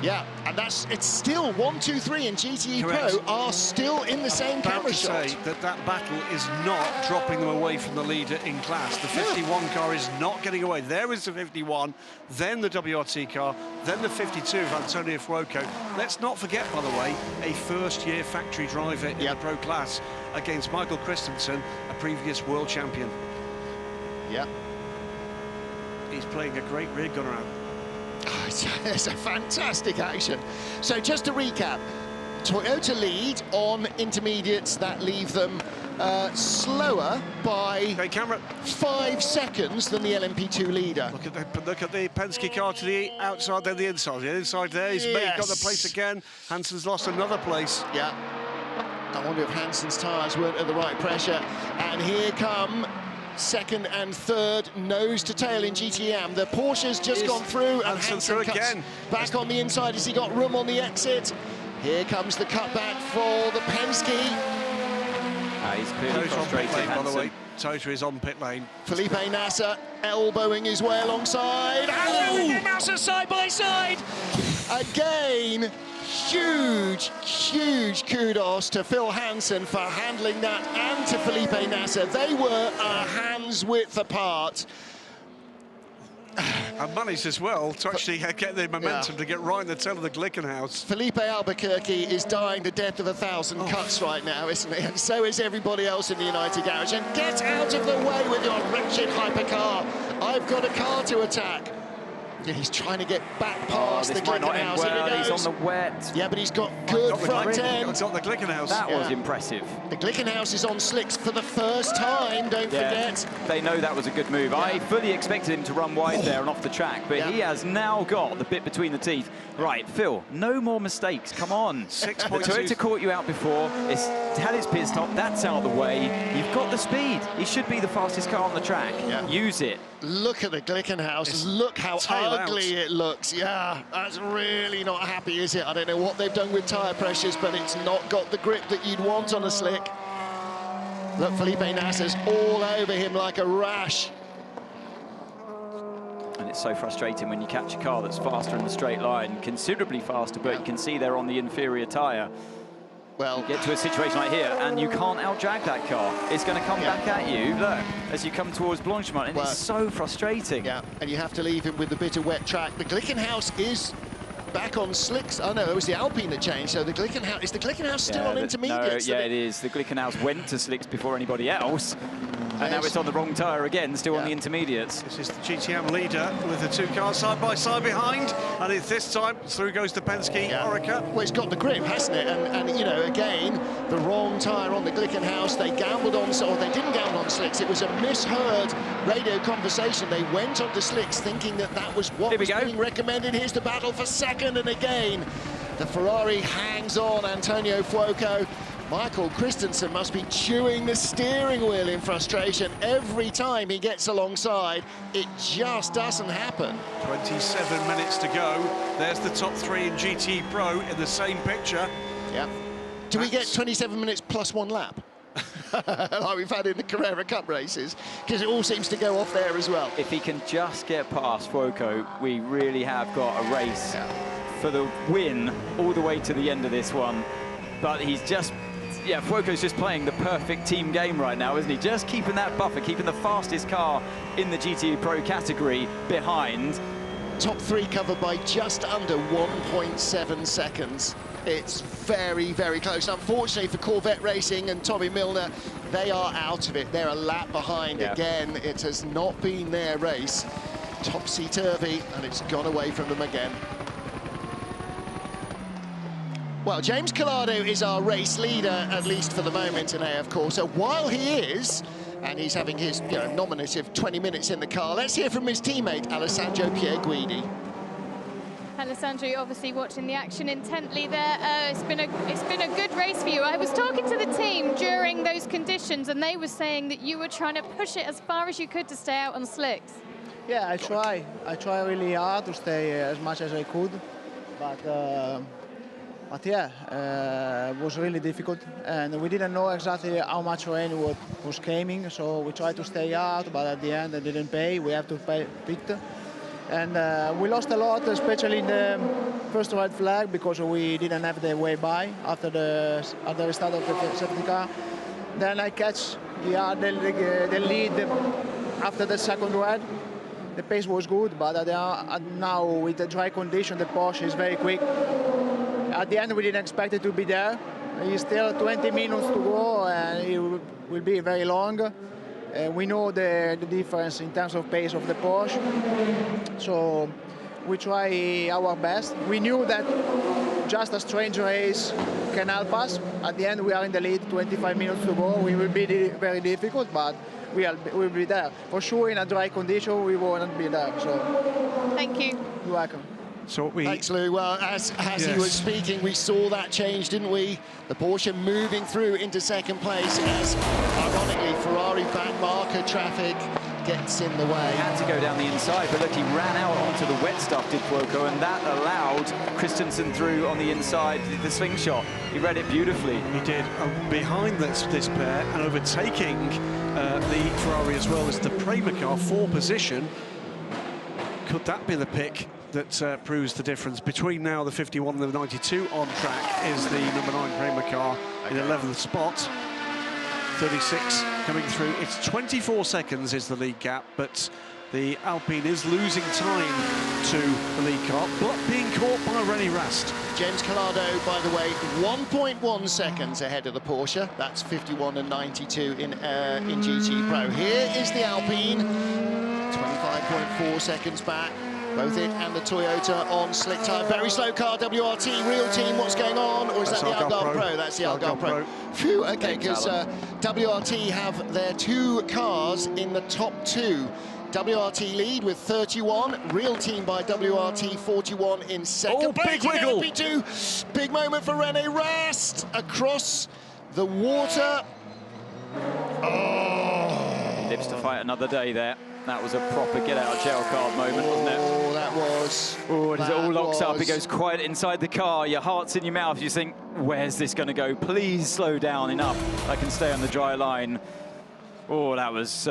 Yeah, and it's still 1, 2, 3, and GTE Pro are still in the same camera shot. Say that battle is not dropping them away from the leader in class. The 51 car is not getting away. There is the 51, then the WRT car, then the 52 of Antonio Fuoco. Let's not forget, by the way, a first-year factory driver in the Pro class against Michael Christensen, a previous world champion. Yeah. He's playing a great rear gunner out. Oh, it's a fantastic action. So just to recap, Toyota lead on intermediates that leave them slower by 5 seconds than the LMP2 leader. Look at the Penske car to the outside, then the inside. The inside there, he's got the place again. Hansen's lost another place. Yeah. I wonder if Hansen's tyres weren't at the right pressure. And here come second and third, nose to tail in GTM. The Porsche's just gone through, and Hansen cuts again back on the inside as he got room on the exit. Here comes the cutback for the Penske. He's clearly frustrated, by the way. Tota is on pit lane. Felipe Nasser elbowing his way alongside. And Nasser side by side. Again, huge kudos to Phil Hansen for handling that, and to Felipe Nasser. They were a hand's width apart. And managed as well to actually get the momentum to get right in the tail of the Glickenhaus. Felipe Albuquerque is dying the death of 1,000 cuts right now, isn't he? And so is everybody else in the United Garage. And get out of the way with your wretched hypercar. I've got a car to attack. Yeah, he's trying to get back past the Glickenhaus. Well, he's on the wet. Yeah, but he's got good front end. He's got the Glickenhaus. That was impressive. The Glickenhaus is on slicks for the first time, don't forget. They know that was a good move. I fully expected him to run wide there and off the track, but he has now got the bit between the teeth. Right, Phil, no more mistakes. Come on. 6.2. The Toyota caught you out before. It's had its pit stop. That's out of the way. You've got the speed. He should be the fastest car on the track. Use it. Look at the Glickenhaus. Look how ugly it looks. Yeah, that's really not happy, is it? I don't know what they've done with tyre pressures, but it's not got the grip that you'd want on a slick. Look, Felipe Nasser's all over him like a rash. And it's so frustrating when you catch a car that's faster in the straight line, considerably faster, but you can see they're on the inferior tyre. Well, you get to a situation like here, and you can't out-drag that car. It's going to come back at you, look, as you come towards Blanchimont, and it's so frustrating. Yeah, and you have to leave him with the bit of wet track. The Glickenhaus is back on slicks. Oh, no, it was the Alpine that changed, so the Glickenhaus... Is the Glickenhaus still on intermediates? No, it is. The Glickenhaus went to slicks before anybody else. And now it's on the wrong tyre again, still on the intermediates. This is the GTM leader with the two cars side by side behind. And it's this time, through goes the Penske Orica. Well, it's got the grip, hasn't it? And you know, again, the wrong tyre on the Glickenhaus. They gambled on, or they didn't gamble on slicks. It was a misheard radio conversation. They went on the slicks thinking that that was what was being recommended. Here's the battle for second, and again, the Ferrari hangs on. Antonio Fuoco Michael Christensen must be chewing the steering wheel in frustration every time he gets alongside. It just doesn't happen. 27 minutes to go. There's the top 3 in GTE Pro in the same picture. Yeah. Do we get 27 minutes plus 1 lap? Like we've had in the Carrera Cup races, because it all seems to go off there as well. If he can just get past Fuoco, we really have got a race for the win all the way to the end of this one. But he's just, yeah, Fuoco's just playing the perfect team game right now, isn't he? Just keeping that buffer, keeping the fastest car in the GTE Pro category behind. Top 3 covered by just under 1.7 seconds. It's very, very close. Unfortunately for Corvette Racing and Tommy Milner, they are out of it. They're a lap behind again. It has not been their race. Topsy-turvy, and it's gone away from them again. Well, James Collado is our race leader, at least for the moment today, of course. So while he is, and he's having his nominative 20 minutes in the car, let's hear from his teammate, Alessandro Pierguidi. Alessandro, you're obviously watching the action intently there. It's been a good race for you. I was talking to the team during those conditions, and they were saying that you were trying to push it as far as you could to stay out on slicks. Yeah, I try really hard to stay as much as I could, but yeah, it was really difficult, and we didn't know exactly how much rain was coming, so we tried to stay out, but at the end it didn't pay. We have to pit. And we lost a lot, especially in the first red flag, because we didn't have the way by after the start of the safety car. Then I catch the lead after the second red. The pace was good, but now with the dry condition, the Porsche is very quick. At the end, we didn't expect it to be there. It's still 20 minutes to go, and it will be very long. We know the difference in terms of pace of the Porsche, so we try our best. We knew that just a strange race can help us. At the end, we are in the lead, 25 minutes to go. We will be very difficult, but we'll be there. For sure, in a dry condition, we won't be there. So, thank you. You're welcome. So Thanks, Lou. Well, as he was speaking, we saw that change, didn't we? The Porsche moving through into second place as, ironically, Ferrari back marker traffic gets in the way. He had to go down the inside, but look, he ran out onto the wet stuff, did Fuoco, and that allowed Christensen through on the inside, the slingshot. He read it beautifully. He did. Behind this pair and overtaking the Ferrari as well as the Prema car, 4 position. Could that be the pick that proves the difference? Between now the 51 and the 92 on track is the number 9 Prema car in 11th spot. 36 coming through. It's 24 seconds is the lead gap, but the Alpine is losing time to the lead car, but being caught by René Rast. James Collado, by the way, 1.1 seconds ahead of the Porsche. That's 51 and 92 in GT Pro. Here is the Alpine, 25.4 seconds back. Both it and the Toyota on slick tyre. Very slow car, WRT, real team, what's going on? Or is that the Algarve Pro? That's the Algarve Pro. Phew, okay, because WRT have their 2 cars in the top 2. WRT lead with 31, real team by WRT 41 in second place. Big wiggle! LP2. Big moment for René Rast across the water. Oh! Lives to fight another day there. That was a proper get-out-of-jail card moment, wasn't it? Oh, that was. Oh, and as it all locks up, it goes quiet inside the car. Your heart's in your mouth. You think, where's this going to go? Please slow down enough. I can stay on the dry line. Oh, that was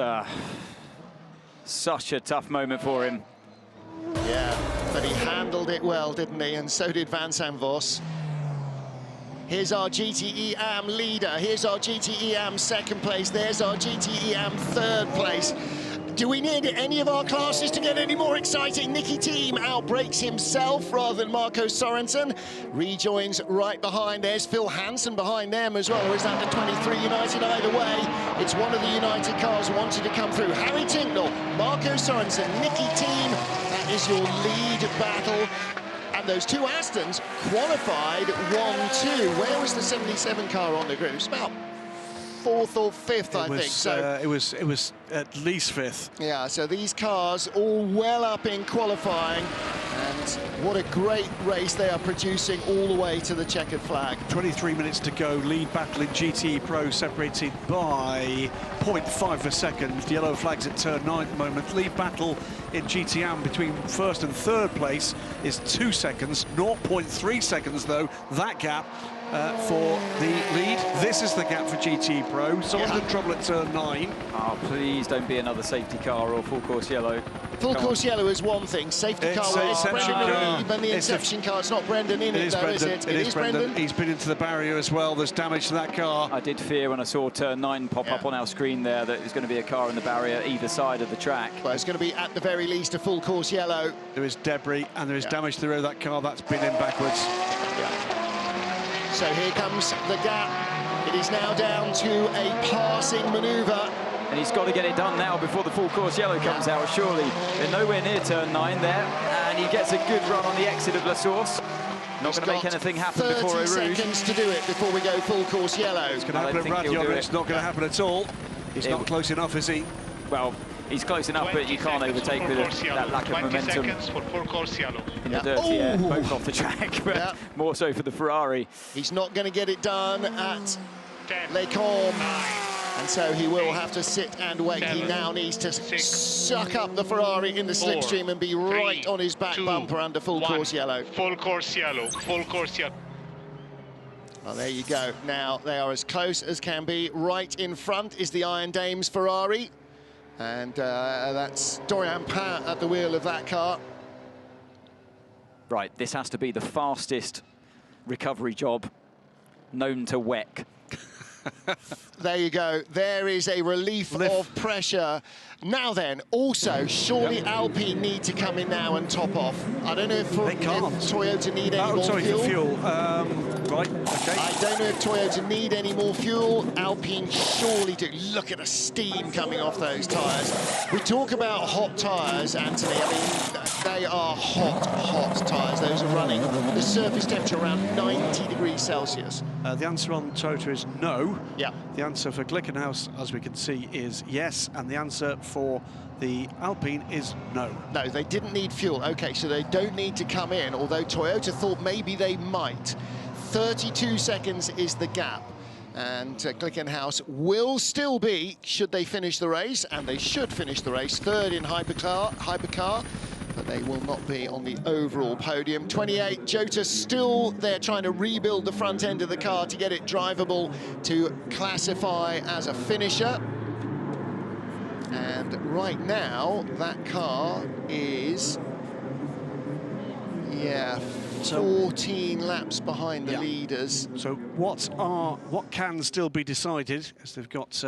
such a tough moment for him. Yeah, but he handled it well, didn't he? And so did Vincent Vos. Here's our GTE AM leader. Here's our GTE AM second place. There's our GTE AM third place. Do we need any of our classes to get any more exciting? Nicky Team outbreaks himself rather than Marco Sorensen. Rejoins right behind. There's Phil Hansen behind them as well. Or is that the 23 United? Either way, it's one of the United cars wanting to come through. Harry Tincknell, Marco Sorensen, Nicky Team. That is your lead battle. And those 2 Astons qualified 1-2. Where was the 77 car on the grid? It was about 4th or 5th, I think. So it was at least 5th. Yeah, so these cars all well up in qualifying, and what a great race they are producing all the way to the checkered flag. 23 minutes to go. Lead battle in GTE Pro separated by 0.5 of a second. The yellow flag's at turn 9 at the moment. Lead battle in GTM between first and third place is 2 seconds. 0.3 seconds, though, that gap for the lead. This is the gap for GTE Pro. Someone's in trouble at turn 9. Oh, please don't be another safety car or full course yellow. Full course yellow is one thing. Safety car, well, it's Brendan and the Inception car. It's not Brendan in it, though, is it? It is Brendan. He's been into the barrier as well. There's damage to that car. I did fear when I saw turn 9 pop up on our screen there that there's going to be a car in the barrier either side of the track. Well, it's going to be at the very least a full course yellow. There is debris and there is damage to the rear of that car. That's been in backwards. So here comes the gap. It is now down to a passing manoeuvre. And he's got to get it done now before the full course yellow comes out, surely. They're nowhere near turn 9 there, and he gets a good run on the exit of La Source. Not going to make anything happen before Eau Rouge. 30 seconds to do it before we go full course yellow. It's going to happen at Radion. It's not going to happen at all. He's not close enough, is he? Well, he's close enough, but you can't overtake with that lack of momentum. 20 seconds for full course yellow. In the dirty air, both off the track, but more so for the Ferrari. He's not going to get it done at Les Combes. And so he will have to sit and wait. He now needs to suck up the Ferrari in the slipstream and be right on his back bumper under full course yellow. Full course yellow, full course yellow. Well, there you go. Now they are as close as can be. Right in front is the Iron Dames Ferrari. And that's Dorian Pain at the wheel of that car. Right, this has to be the fastest recovery job known to WEC. There you go. There is a relief of pressure. Now then, also, surely Alpine need to come in now and top off. I don't know if Toyota need any more fuel. Right, okay. I don't know if Toyota need any more fuel. Alpine surely do. Look at the steam coming off those tyres. We talk about hot tyres, Anthony. I mean, they are hot tyres. Those are running. The surface temperature around 90 degrees Celsius. The answer on Toyota is no. Yeah. The answer for Glickenhaus, as we can see, is yes. And the answer for the Alpine is no. No, they didn't need fuel. OK, so they don't need to come in, although Toyota thought maybe they might. 32 seconds is the gap. And Glickenhaus will still be, should they finish the race, and they should finish the race, third in Hypercar, but they will not be on the overall podium. 28, Jota still there trying to rebuild the front end of the car to get it drivable to classify as a finisher. And right now, that car is, 14 laps behind the leaders. So what can still be decided, as they've got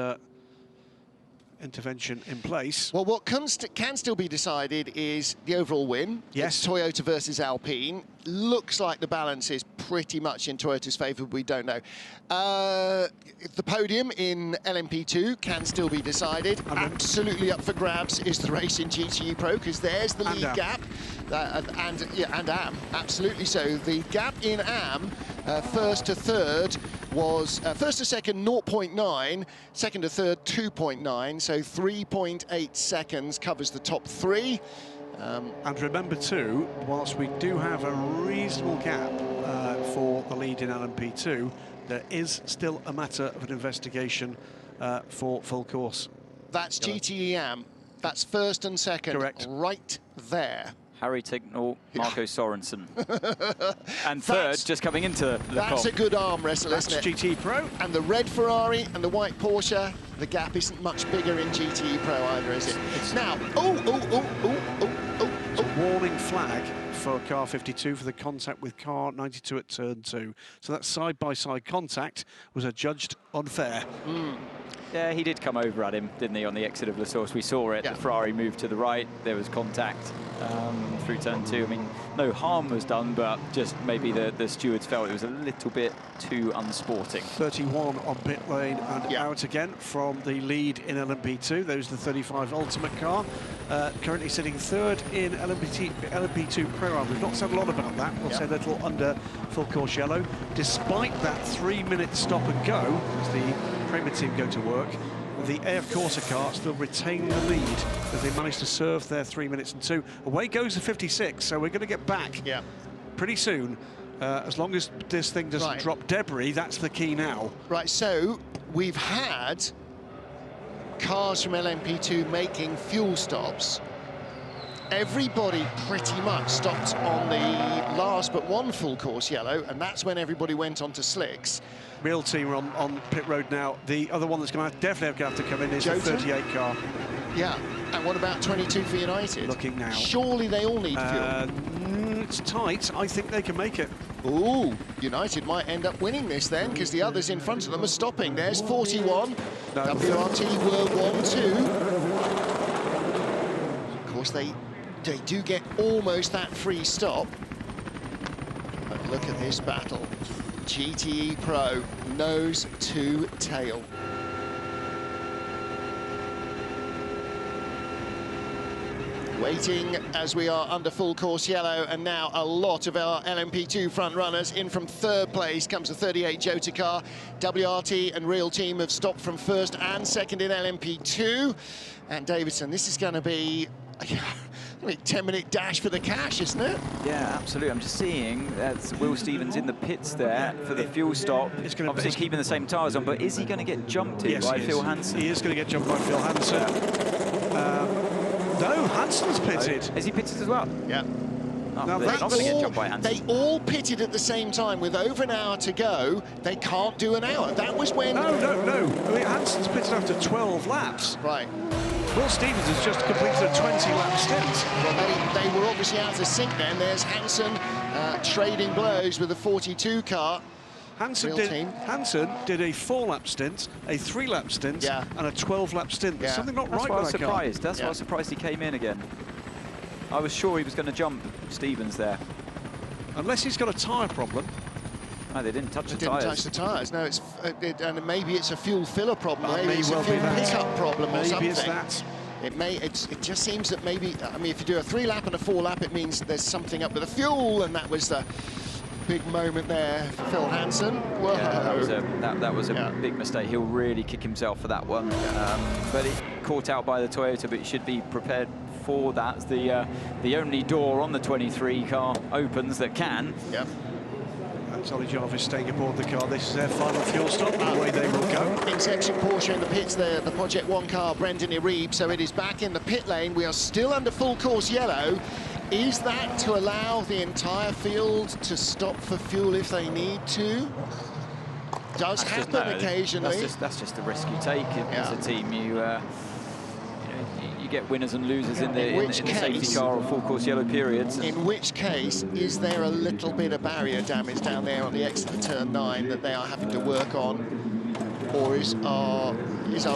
intervention in place? Well, what can still be decided is the overall win. Yes. It's Toyota versus Alpine. Looks like the balance is pretty much in Toyota's favour, we don't know. The podium in LMP2 can still be decided. Absolutely up for grabs is the race in GTE Pro, because there's the lead gap. And AM, absolutely so. The gap in AM, first to third, was first to second 0.9, second to third 2.9, so 3.8 seconds covers the top three. And remember too, whilst we do have a reasonable gap for the lead in LMP2, there is still a matter of an investigation for full course. That's GTE AM. That's first and second. Correct. Right there. Harry Tignall, Marco Sorensen. And third, just coming into the That's a good arm wrestle, isn't it? GTE Pro. And the red Ferrari and the white Porsche, the gap isn't much bigger in GTE Pro either, is it? It's now, warning flag for car 52 for the contact with car 92 at turn 2. So that side-by-side contact was adjudged unfair. Yeah, he did come over at him, didn't he, on the exit of La Source? We saw it. The Ferrari moved to the right. There was contact through turn 2. I mean, no harm was done, but just maybe the stewards felt it was a little bit too unsporting. 31 on pit lane and out again from the lead in LMP2. There's the 35 Ultimate car. Currently sitting third in LMP2 Pro. We've not said a lot about that. We'll say a little under full course yellow. Despite that 3-minute stop and go, as the Prema team go to work, the AF Corsa car still retain the lead as they manage to serve their 3 minutes and 2. Away goes the 56, so we're going to get back pretty soon. As long as this thing doesn't drop debris, that's the key now. Right, so we've had cars from LMP2 making fuel stops. Everybody pretty much stopped on the last but one full course yellow, and that's when everybody went on to slicks. Real team are on pit road now. The other one that's going to definitely have to come in is the 38 car. Yeah, and what about 22 for United? Looking now. Surely they all need fuel. It's tight. I think they can make it. Ooh, United might end up winning this then, because the others in front of them are stopping. There's 41. No. WRT were 1-2. Of course, they do get almost that free stop. But look at this battle. GTE Pro, nose to tail. Waiting as we are under full course yellow, and now a lot of our LMP2 front runners. In from third place comes the 38 Jota car. WRT and Real Team have stopped from first and second in LMP2. And Davidson, this is going to be a 10-minute dash for the cash, isn't it? Yeah, absolutely. I'm just seeing that's Will Stevens in the pits there for the fuel stop. Obviously keeping the same tyres on, but is he going to get jumped in by Phil Hansen? He is going to get jumped by Phil Hansen. No, Hansen's pitted. Is he pitted as well? Yeah. Oh, they're not going to get jumped by Hansen. They all pitted at the same time with over an hour to go. They can't do an hour. That was when... No. I mean, Hansen's pitted after 12 laps. Right. Will Stevens has just completed a 20-lap stint. Well, they were obviously out of sync then. There's Hansen trading blows with the 42 car. Hansen did a 4-lap stint, a 3-lap stint, and a 12-lap stint. There's something not right with that car. That's why I was surprised he came in again. I was sure he was going to jump Stevens there. Unless he's got a tyre problem. No, they didn't touch the tyres. They didn't touch the tyres. No, and maybe it's a fuel filler problem. Maybe it's a fuel pickup problem or something. Maybe it's that. It just seems that maybe, I mean, if you do a 3-lap and a 4-lap, it means there's something up with the fuel, and that was the big moment there for Phil Hansen. Whoa. Yeah, that was a big mistake. He'll really kick himself for that one. But he caught out by the Toyota, but he should be prepared for that. The only door on the 23 car opens that can. Yep. That's Ollie Jarvis staying aboard the car. This is their final fuel stop. Away they will go. In section Porsche in the pits there, the Project 1 car, Brendan Iribe. So it is back in the pit lane. We are still under full course yellow. Is that to allow the entire field to stop for fuel if they need to? Does happen occasionally. That's just the risk you take as a team. You get winners and losers in the safety car or full course yellow periods. In which case, is there a little bit of barrier damage down there on the exit of turn 9 that they are having to work on? Or is our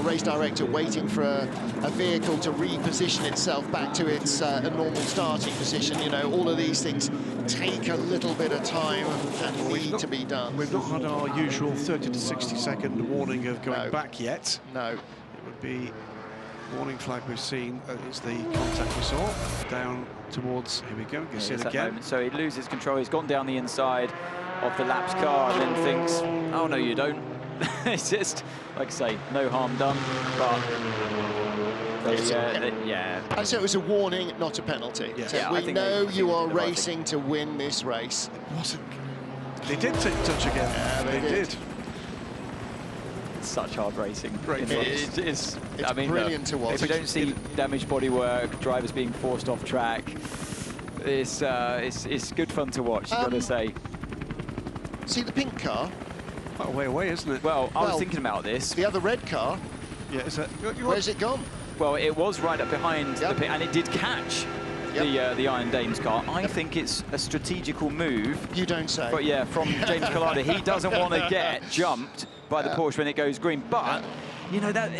race director waiting for a vehicle to reposition itself back to its normal starting position? You know, all of these things take a little bit of time and need to be done. We've not had our usual 30 to 60 second warning of going back yet. No. It would be warning flag we've seen. It's the contact we saw down towards, here we go, you can see it again. So he loses control. He's gone down the inside of the Laps car and then thinks, oh no, you don't. It's just, like I say, no harm done, but So it was a warning, not a penalty. Yeah. So we know you are racing to win this race. It wasn't. They did touch again. Yeah, they did. It's such hard racing. Great fun. It's brilliant to watch. If we don't see damaged bodywork, drivers being forced off track, it's good fun to watch, you've got to say. See the pink car? Quite a way away, isn't it? Well, I was thinking about this. The other red car? Yeah, where's it gone? Well, it was right up behind the pit, and it did catch the Iron Dames car. I think it's a strategical move. You don't say. But yeah, from James Collada. He doesn't want to get jumped by the Porsche when it goes green. But, you know, that...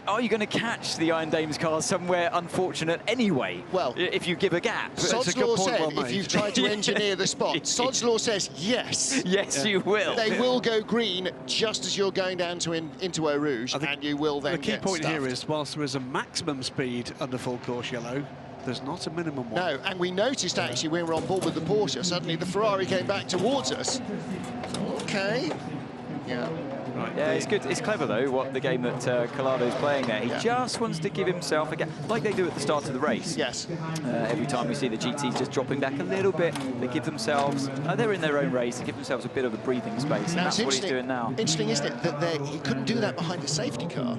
Are you going to catch the Iron Dames car somewhere unfortunate anyway? Well, if you give a gap. Sod's Law said if you've tried to engineer the spot, Sod's Law says yes. Yes, you will. They will go green just as you're going down into Eau Rouge, and you will then get the key point stuffed. here is, whilst there is a maximum speed under full course yellow, there's not a minimum one. No, and we noticed actually when we were on board with the Porsche, suddenly the Ferrari came back towards us. Okay. Yeah. Right, yeah, it's good. It's clever, though, what the game that Collado is playing there. He just wants to give himself a gap, like they do at the start of the race. Yes. Every time we see the GTs just dropping back a little bit, they give themselves, they're in their own race, they give themselves a bit of a breathing space, and that's what he's doing now. Interesting, isn't it, that he couldn't do that behind a safety car?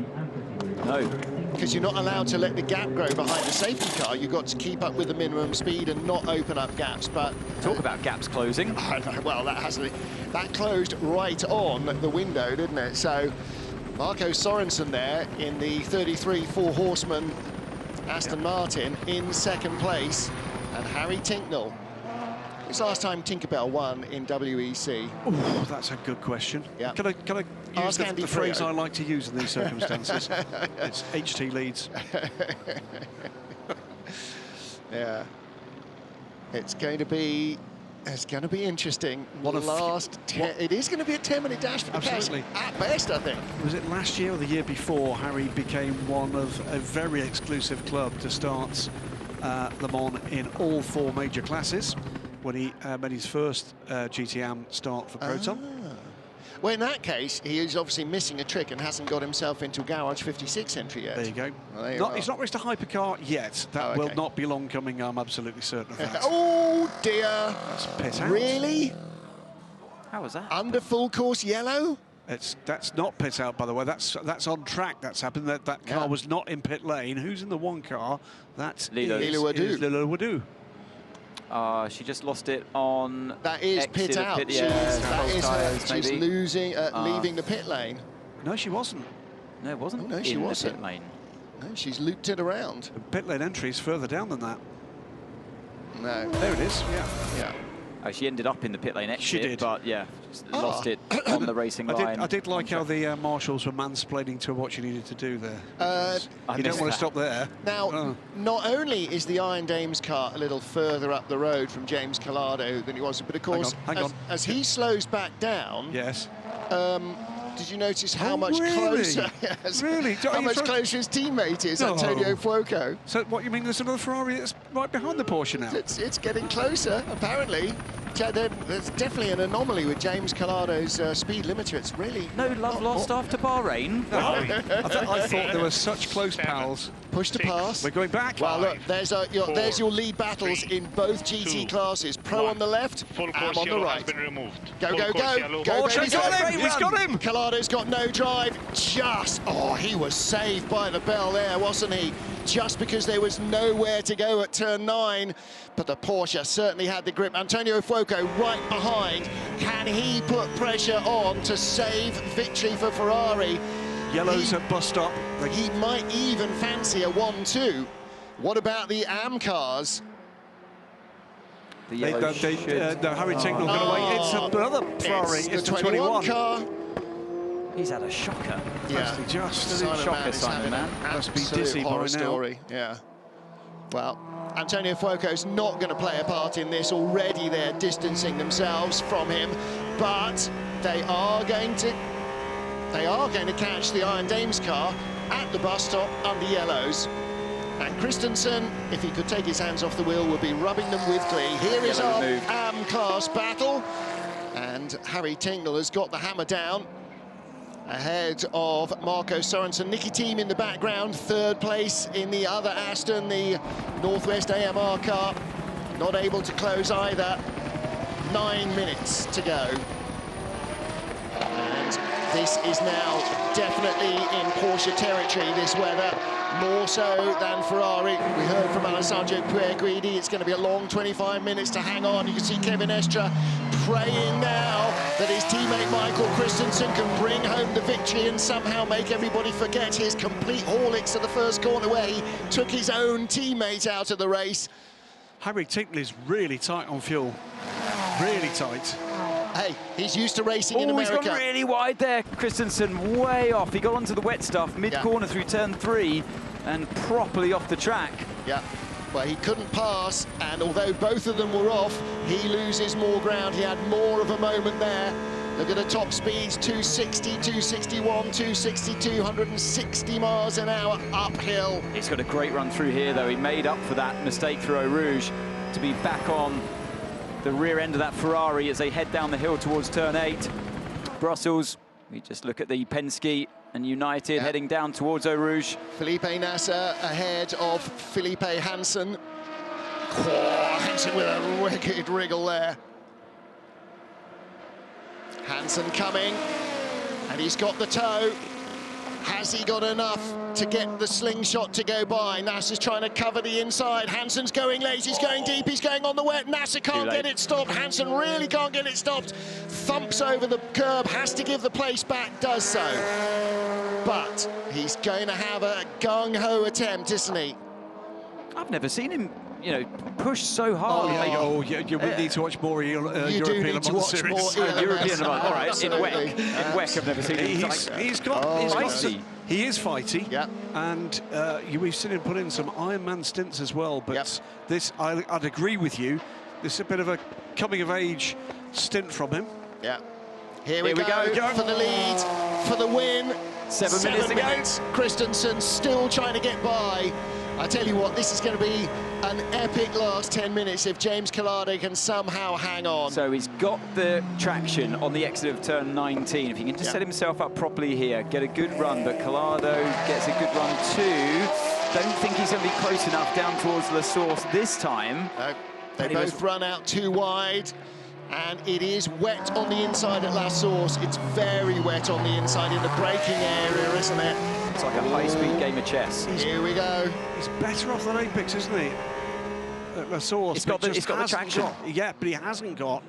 No. Because you're not allowed to let the gap grow behind the safety car. You've got to keep up with the minimum speed and not open up gaps. But talk about gaps closing. Well, that closed right on the window, didn't it? So Marco Sorensen there in the 33 Four Horsemen Aston Martin in second place, and Harry Tincknell. It's last time Tinkerbell won in WEC. Oh, that's a good question. Yeah. Can I use the phrase I like to use in these circumstances? It's HT leads. Yeah. It's going to be interesting. It is going to be a 10-minute dash for the pace at best, I think. Was it last year or the year before Harry became one of a very exclusive club to start Le Mans in all 4 major classes when he made his first GTM start for Proton? Well, in that case, he is obviously missing a trick and hasn't got himself into Garage 56 entry yet. There you go. Well, he's not raced a hypercar yet. That will not be long coming, I'm absolutely certain of that. Oh, dear. That's pit out. Really? How was that? Under full course yellow? That's not pit out, by the way. That's on track. That's happened. That car was not in pit lane. Who's in the one car? That's Lilo Wadu. She just lost it on. That is pit out. She's losing, leaving the pit lane. No, she wasn't. No, it wasn't. Oh, no, she wasn't. Pit lane. No, she's looped it around. The pit lane entry is further down than that. No. There it is. Yeah. Oh, she ended up in the pit lane exit. She did, but yeah, lost it on the racing line. I did like how the marshals were mansplaining to her what she needed to do there. You don't want to stop there. Now, not only is the Iron Dames car a little further up the road from James Collado than he was, but of course, as he slows back down. Yes. Did you notice how much closer? How much closer his teammate is, Antonio Fuoco? So what you mean? There's another Ferrari that's right behind the Porsche now. It's getting closer, apparently. There's definitely an anomaly with James Collado's speed limiter. It's really no love lost after Bahrain. No. I thought they were such close pals. Push to pass. We're going back. Well, look, there's your lead battles in both GT classes. Pro on the left, Am on the right. Go, go, go. Go, he's got him. He's got him. Collado's got no drive. He was saved by the bell there, wasn't he? Just because there was nowhere to go at turn 9. But the Porsche certainly had the grip. Antonio Fuoco right behind. Can he put pressure on to save victory for Ferrari? Yellow's at bus stop. He might even fancy a 1-2. What about the AM cars? The Harry Tincknell going away. It's another Ferrari. It's the 21 car. He's had a shocker. Yeah, just a shocker, Simon Man. Must be dizzy by now. Story. Yeah. Well, Antonio Fuoco's not going to play a part in this. Already they're distancing themselves from him, but they are going to catch the Iron Dames car at the bus stop under yellows. And Christensen, if he could take his hands off the wheel, would be rubbing them with glee. Here is our AM class battle, and Harry Tincknell has got the hammer down ahead of Marco Sorensen. Nicky Thiem in the background, third place in the other Aston, the Northwest AMR car. Not able to close either. 9 minutes to go. And this is now definitely in Porsche territory, this weather, more so than Ferrari. We heard from Alessandro Pierguidi, it's going to be a long 25 minutes to hang on. You can see Kevin Estre praying now that his teammate Michael Christensen can bring home the victory and somehow make everybody forget his complete haulix at the first corner where he took his own teammate out of the race. Harry Tincknell is really tight on fuel. Really tight. Hey, he's used to racing in America. He's gone really wide there. Christensen way off. He got onto the wet stuff mid-corner through turn 3 and properly off the track. Yeah, well, he couldn't pass, and although both of them were off, he loses more ground. He had more of a moment there. Look at the top speeds, 260, 261, 260, 260 miles an hour uphill. He's got a great run through here, though. He made up for that mistake through Eau Rouge to be back on the rear end of that Ferrari as they head down the hill towards turn 8. Brussels We just look at the Penske and United heading down towards Eau Rouge. Felipe Nasser ahead of Felipe Hansen. Oh, Hansen with a wicked wriggle there. Hansen coming, and he's got the toe. Has he got enough to get the slingshot to go by? Nasser's trying to cover the inside. Hansen's going late, he's going deep, he's going on the wet. Nasser can't get it stopped. Hansen really can't get it stopped. Thumps over the curb, has to give the place back, does so. But he's going to have a gung-ho attempt, isn't he? I've never seen him, you know, push so hard. You need to watch more European Le Mans series. European Le Mans, all right, in WEC. In WEC, I've never seen him. He is fighty, and we've seen him put in some Ironman stints as well, but this, I'd agree with you, this is a bit of a coming-of-age stint from him. Yeah. Here we go for the lead, for the win. 7 minutes to go. Christensen still trying to get by. I tell you what, this is going to be an epic last 10 minutes if James Collado can somehow hang on. So he's got the traction on the exit of turn 19. If he can just set himself up properly here, get a good run, but Collado gets a good run too. Don't think he's going to be close enough down towards La Source this time. No, they both run out too wide. And it is wet on the inside at La Source. It's very wet on the inside in the braking area, isn't it? It's like a high-speed game of chess. Here we go. He's better off than Apex, isn't he? At La Source. He's got the traction. But he hasn't got.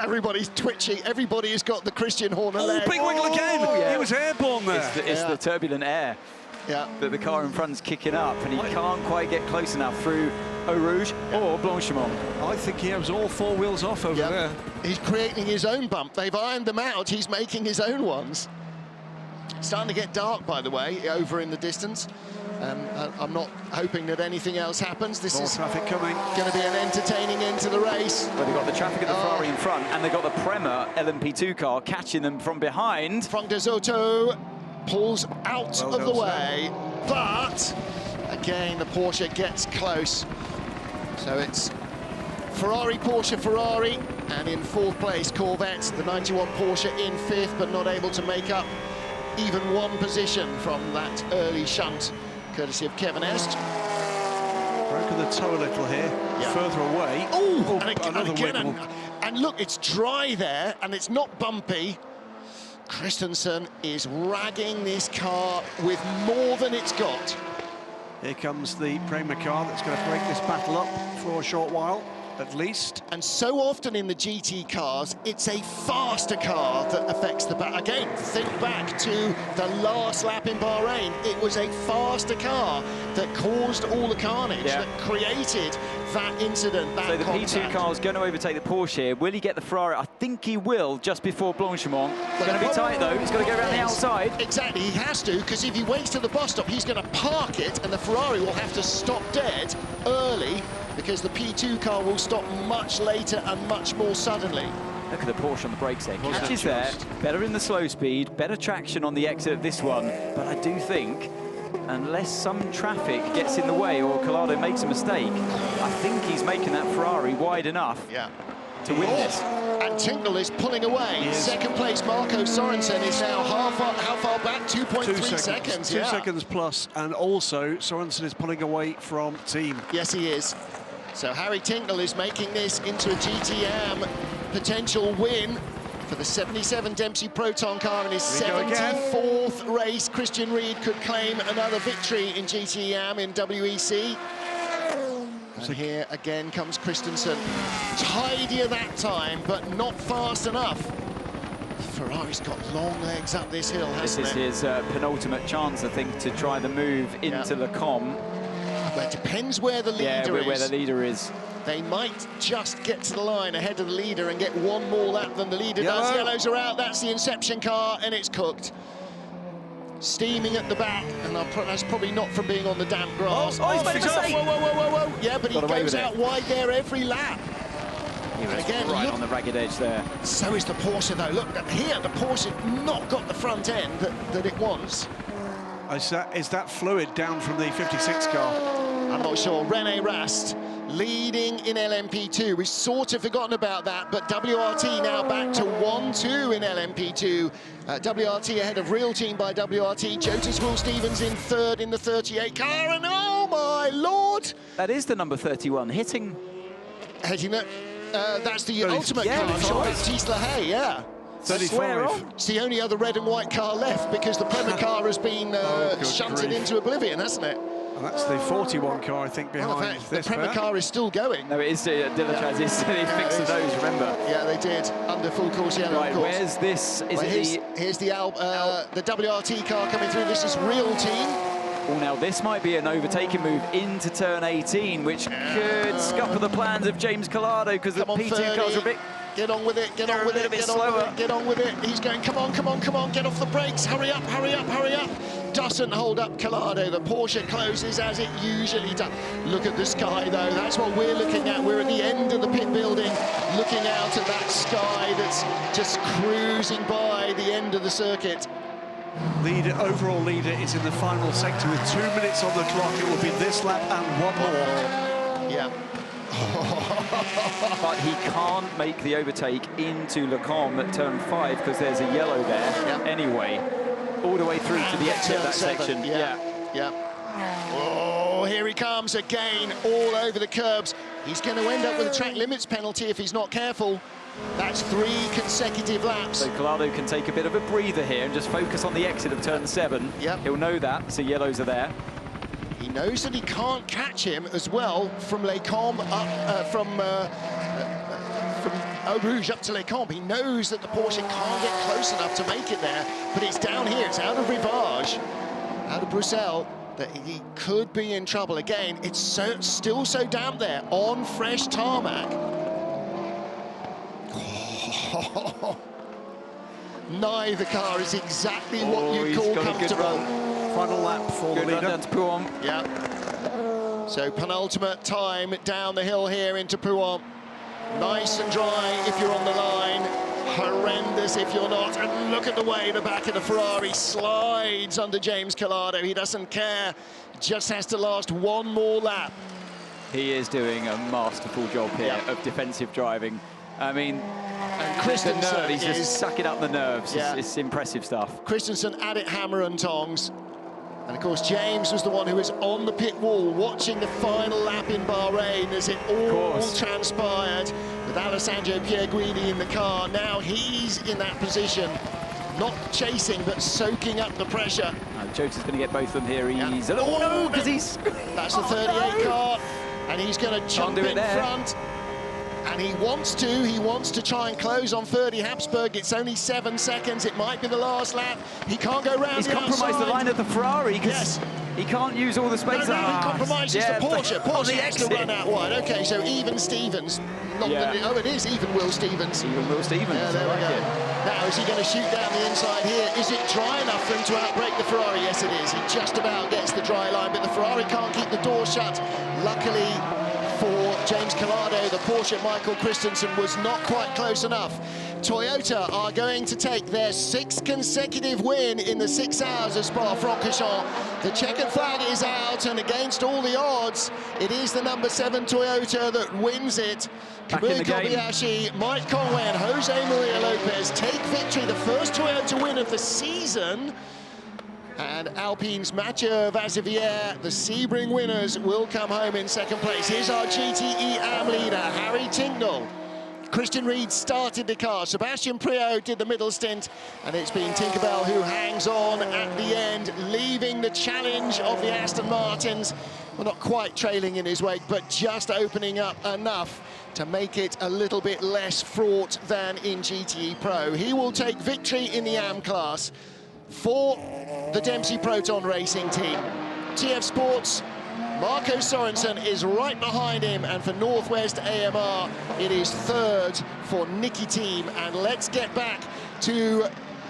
Everybody's twitchy. Everybody has got the Christian Horner leg. Big wiggle again. He was airborne there. It's the turbulent air. Yeah. That the car in front's kicking up, and he can't quite get close enough through Eau Rouge or Blanchimont. I think he has all four wheels off over there. He's creating his own bump. They've ironed them out. He's making his own ones. It's starting to get dark, by the way, over in the distance. I'm not hoping that anything else happens. This is traffic coming. Going to be an entertaining end to the race. Well, they've got the traffic of the Ferrari in front, and they've got the Prema LMP2 car catching them from behind. Frank de Soto pulls out of the way, but again the Porsche gets close. So it's Ferrari, Porsche, Ferrari, and in fourth place Corvette, the 91 Porsche in fifth, but not able to make up even one position from that early shunt, courtesy of Kevin Est. Broken the toe a little here, further away. Oh, another and look, it's dry there, and it's not bumpy. Christensen is ragging this car with more than it's got. Here comes the Prema car that's going to break this battle up for a short while, at least. And so often in the GT cars, it's a faster car that affects the back. Again, think back to the last lap in Bahrain. It was a faster car that caused all the carnage, that created that incident, that contact. So the P2 car is going to overtake the Porsche here. Will he get the Ferrari? I think he will, just before Blanchimont. It's going to be tight, though. He's got to go around the outside. Exactly, he has to, because if he waits to the bus stop, he's going to park it, and the Ferrari will have to stop dead early, because the P2 car will stop much later and much more suddenly. Look at the Porsche on the brakes there. Catches there, better in the slow speed, better traction on the exit of this one. But I do think, unless some traffic gets in the way or Collado makes a mistake, I think he's making that Ferrari wide enough to win this. And Tinkle is pulling away. Second place, Marco Sorensen is now how far back? 2.3 seconds. 2 seconds plus, and also Sorensen is pulling away from team. Yes, he is. So Harry Tinkle is making this into a GTM potential win for the 77 Dempsey Proton car in his 74th race. Christian Reed could claim another victory in GTM in WEC. And here again comes Christensen. Tidier that time, but not fast enough. Ferrari's got long legs up this hill, hasn't it? This is his penultimate chance, I think, to try the move into Le Com. Well, it depends where the leader is. Where the leader is. They might just get to the line ahead of the leader and get one more lap than the leader does. Yellows are out, that's the Inception car, and it's cooked. Steaming at the back, and that's probably not from being on the damp grass. Oh, he's made a mistake. Whoa. Yeah, but he goes out wide there every lap. He was right on the ragged edge there. So is the Porsche, though. Look, here, the Porsche not got the front end that it wants. Is that fluid down from the 56 car? I'm not sure. René Rast leading in LMP2. We've sort of forgotten about that, but WRT now back to 1-2 in LMP2. WRT ahead of Real Team by WRT. Jotas Will Stevens in third in the 38 car, and oh my lord! That is the number 31, hitting it. That's the ultimate car, Jean-Baptiste Lahey, yeah. 35. It's the only other red and white car left because the Prema car has been shunted into oblivion, hasn't it? And that's the 41 car, I think, behind this. The Prema car is still going. No, it is Dilachaz. They fixed the nose, remember? Yeah, they did, under full course yellow, right, of course. Where's this? Here's the WRT car coming through. This is Real Team. Oh, now this might be an overtaking move into turn 18, which could scupper the plans of James Collado, because the P2 cars are a bit... Get on with it, get on with it, get on with it. He's going, come on, get off the brakes, hurry up. Doesn't hold up Collado. The Porsche closes as it usually does. Look at the sky, though. That's what we're looking at. We're at the end of the pit building, looking out at that sky that's just cruising by the end of the circuit. Overall leader is in the final sector with 2 minutes on the clock. It will be this lap and one more. Yeah. But he can't make the overtake into Le Combe at turn 5 because there's a yellow there anyway, all the way through to the exit of that section. Yeah. Oh, here he comes again, all over the curbs. He's going to end up with a track limits penalty if he's not careful. That's 3 consecutive laps. So Collado can take a bit of a breather here and just focus on the exit of turn 7. Yep. He'll know that, so yellows are there. He knows that he can't catch him as well from Les Combes up, from Eau Rouge up to Les Combes. He knows that the Porsche can't get close enough to make it there, but it's down here, it's out of Rivage, out of Bruxelles, that he could be in trouble. Again, it's still so damp there on fresh tarmac. Neither car is exactly what you call comfortable. Final lap for the leader. Yeah. So penultimate time down the hill here into Pouhon. Nice and dry if you're on the line. Horrendous if you're not. And look at the way the back of the Ferrari slides under James Collado. He doesn't care. Just has to last one more lap. He is doing a masterful job here of defensive driving. I mean, Christensen he's just sucking up the nerves. Yeah. It's impressive stuff. Christensen at it hammer and tongs. And of course, James was the one who was on the pit wall watching the final lap in Bahrain as it all transpired with Alessandro Pierguidi in the car. Now he's in that position, not chasing, but soaking up the pressure. Jotas is going to get both of them here. He's... Oh, no, because he's... That's the 38 car, and he's going to jump in front. And he wants to try and close on 30 Habsburg. It's only 7 seconds. It might be the last lap. He can't go round. He's compromised the line of the Ferrari because he can't use all the space. No, he compromises the Porsche. Porsche has to run out wide. Okay, so even Stevens. Oh, it is even Will Stevens. Even Will Stevens. Yeah, there we go. Now, is he going to shoot down the inside here? Is it dry enough for him to outbrake the Ferrari? Yes, it is. He just about gets the dry line, but the Ferrari can't keep the door shut. Luckily for James Collado, the Porsche Michael Christensen was not quite close enough. Toyota are going to take their 6th consecutive win in the 6 hours of Spa-Francorchamps. The checkered flag is out, and against all the odds, it is the number 7 Toyota that wins it. Kamui Kobayashi, Mike Conway and Jose Maria Lopez take victory, the first Toyota win of the season. And Alpine's Mathieu Vazivière, the Sebring winners, will come home in 2nd place. Here's our GTE AM leader, Harry Tincknell. Christian Reed started the car. Sebastian Priaulx did the middle stint, and it's been Tinkerbell who hangs on at the end, leaving the challenge of the Aston Martins. Well, not quite trailing in his wake, but just opening up enough to make it a little bit less fraught than in GTE Pro. He will take victory in the AM class for the Dempsey Proton Racing team. TF Sports, Marco Sorensen is right behind him, and for Northwest AMR, it is 3rd for Nicky Team. And let's get back to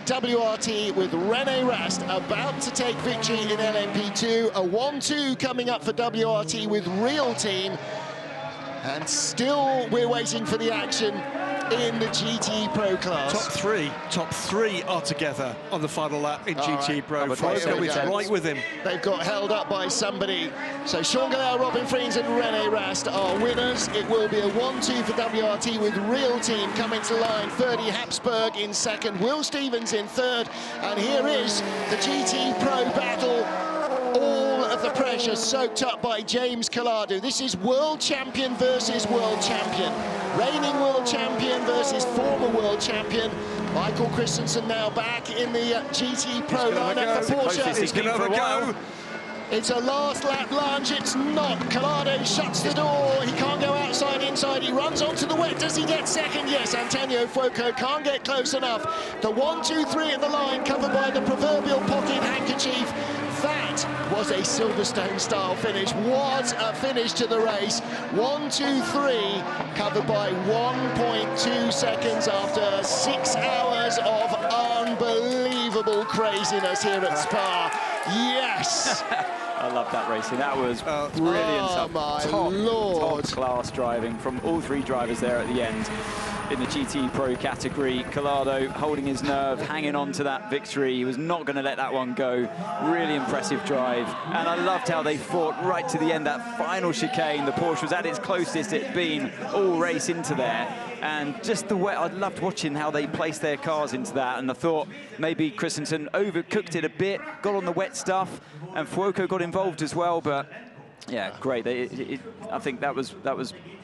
WRT with René Rast about to take victory in LMP2. A 1-2 coming up for WRT with Real Team. And still, we're waiting for the action in the GTE Pro class. Top three are together on the final lap in GTE Pro. Fuoco is right with him. They've got held up by somebody. So Sean Gallagher, Robin Friens and René Rast are winners. It will be a 1-2 for WRT with Real Team coming to line. Ferdy Habsburg in second, Will Stevens in third. And here is the GTE Pro battle. All of the pressure soaked up by James Collado. This is world champion versus world champion. Reigning world champion versus former world champion. Michael Christensen now back in the GTE Pro lineup for Porsche. He's going to have a go. It's a last lap lunge, it's not. Collado shuts the door, he can't go outside, inside, he runs onto the wet. Does he get second? Yes, Antonio Fuoco can't get close enough. The 1-2-3 at the line, covered by the proverbial pocket handkerchief. That was a Silverstone-style finish. What a finish to the race. 1-2-3, covered by 1.2 seconds after 6 hours of unbelievable craziness here at Spa. Yes! I love that racing. That was brilliant stuff. My Lord. Top class driving from all three drivers there at the end in the GT Pro category. Collado holding his nerve, hanging on to that victory. He was not going to let that one go. Really impressive drive. And I loved how they fought right to the end. That final chicane, the Porsche was at its closest it's been all race into there. And just the way, I loved watching how they placed their cars into that. And I thought maybe Christensen overcooked it a bit, got on the wet stuff, and Fuoco got involved as well. But yeah, great. I think that was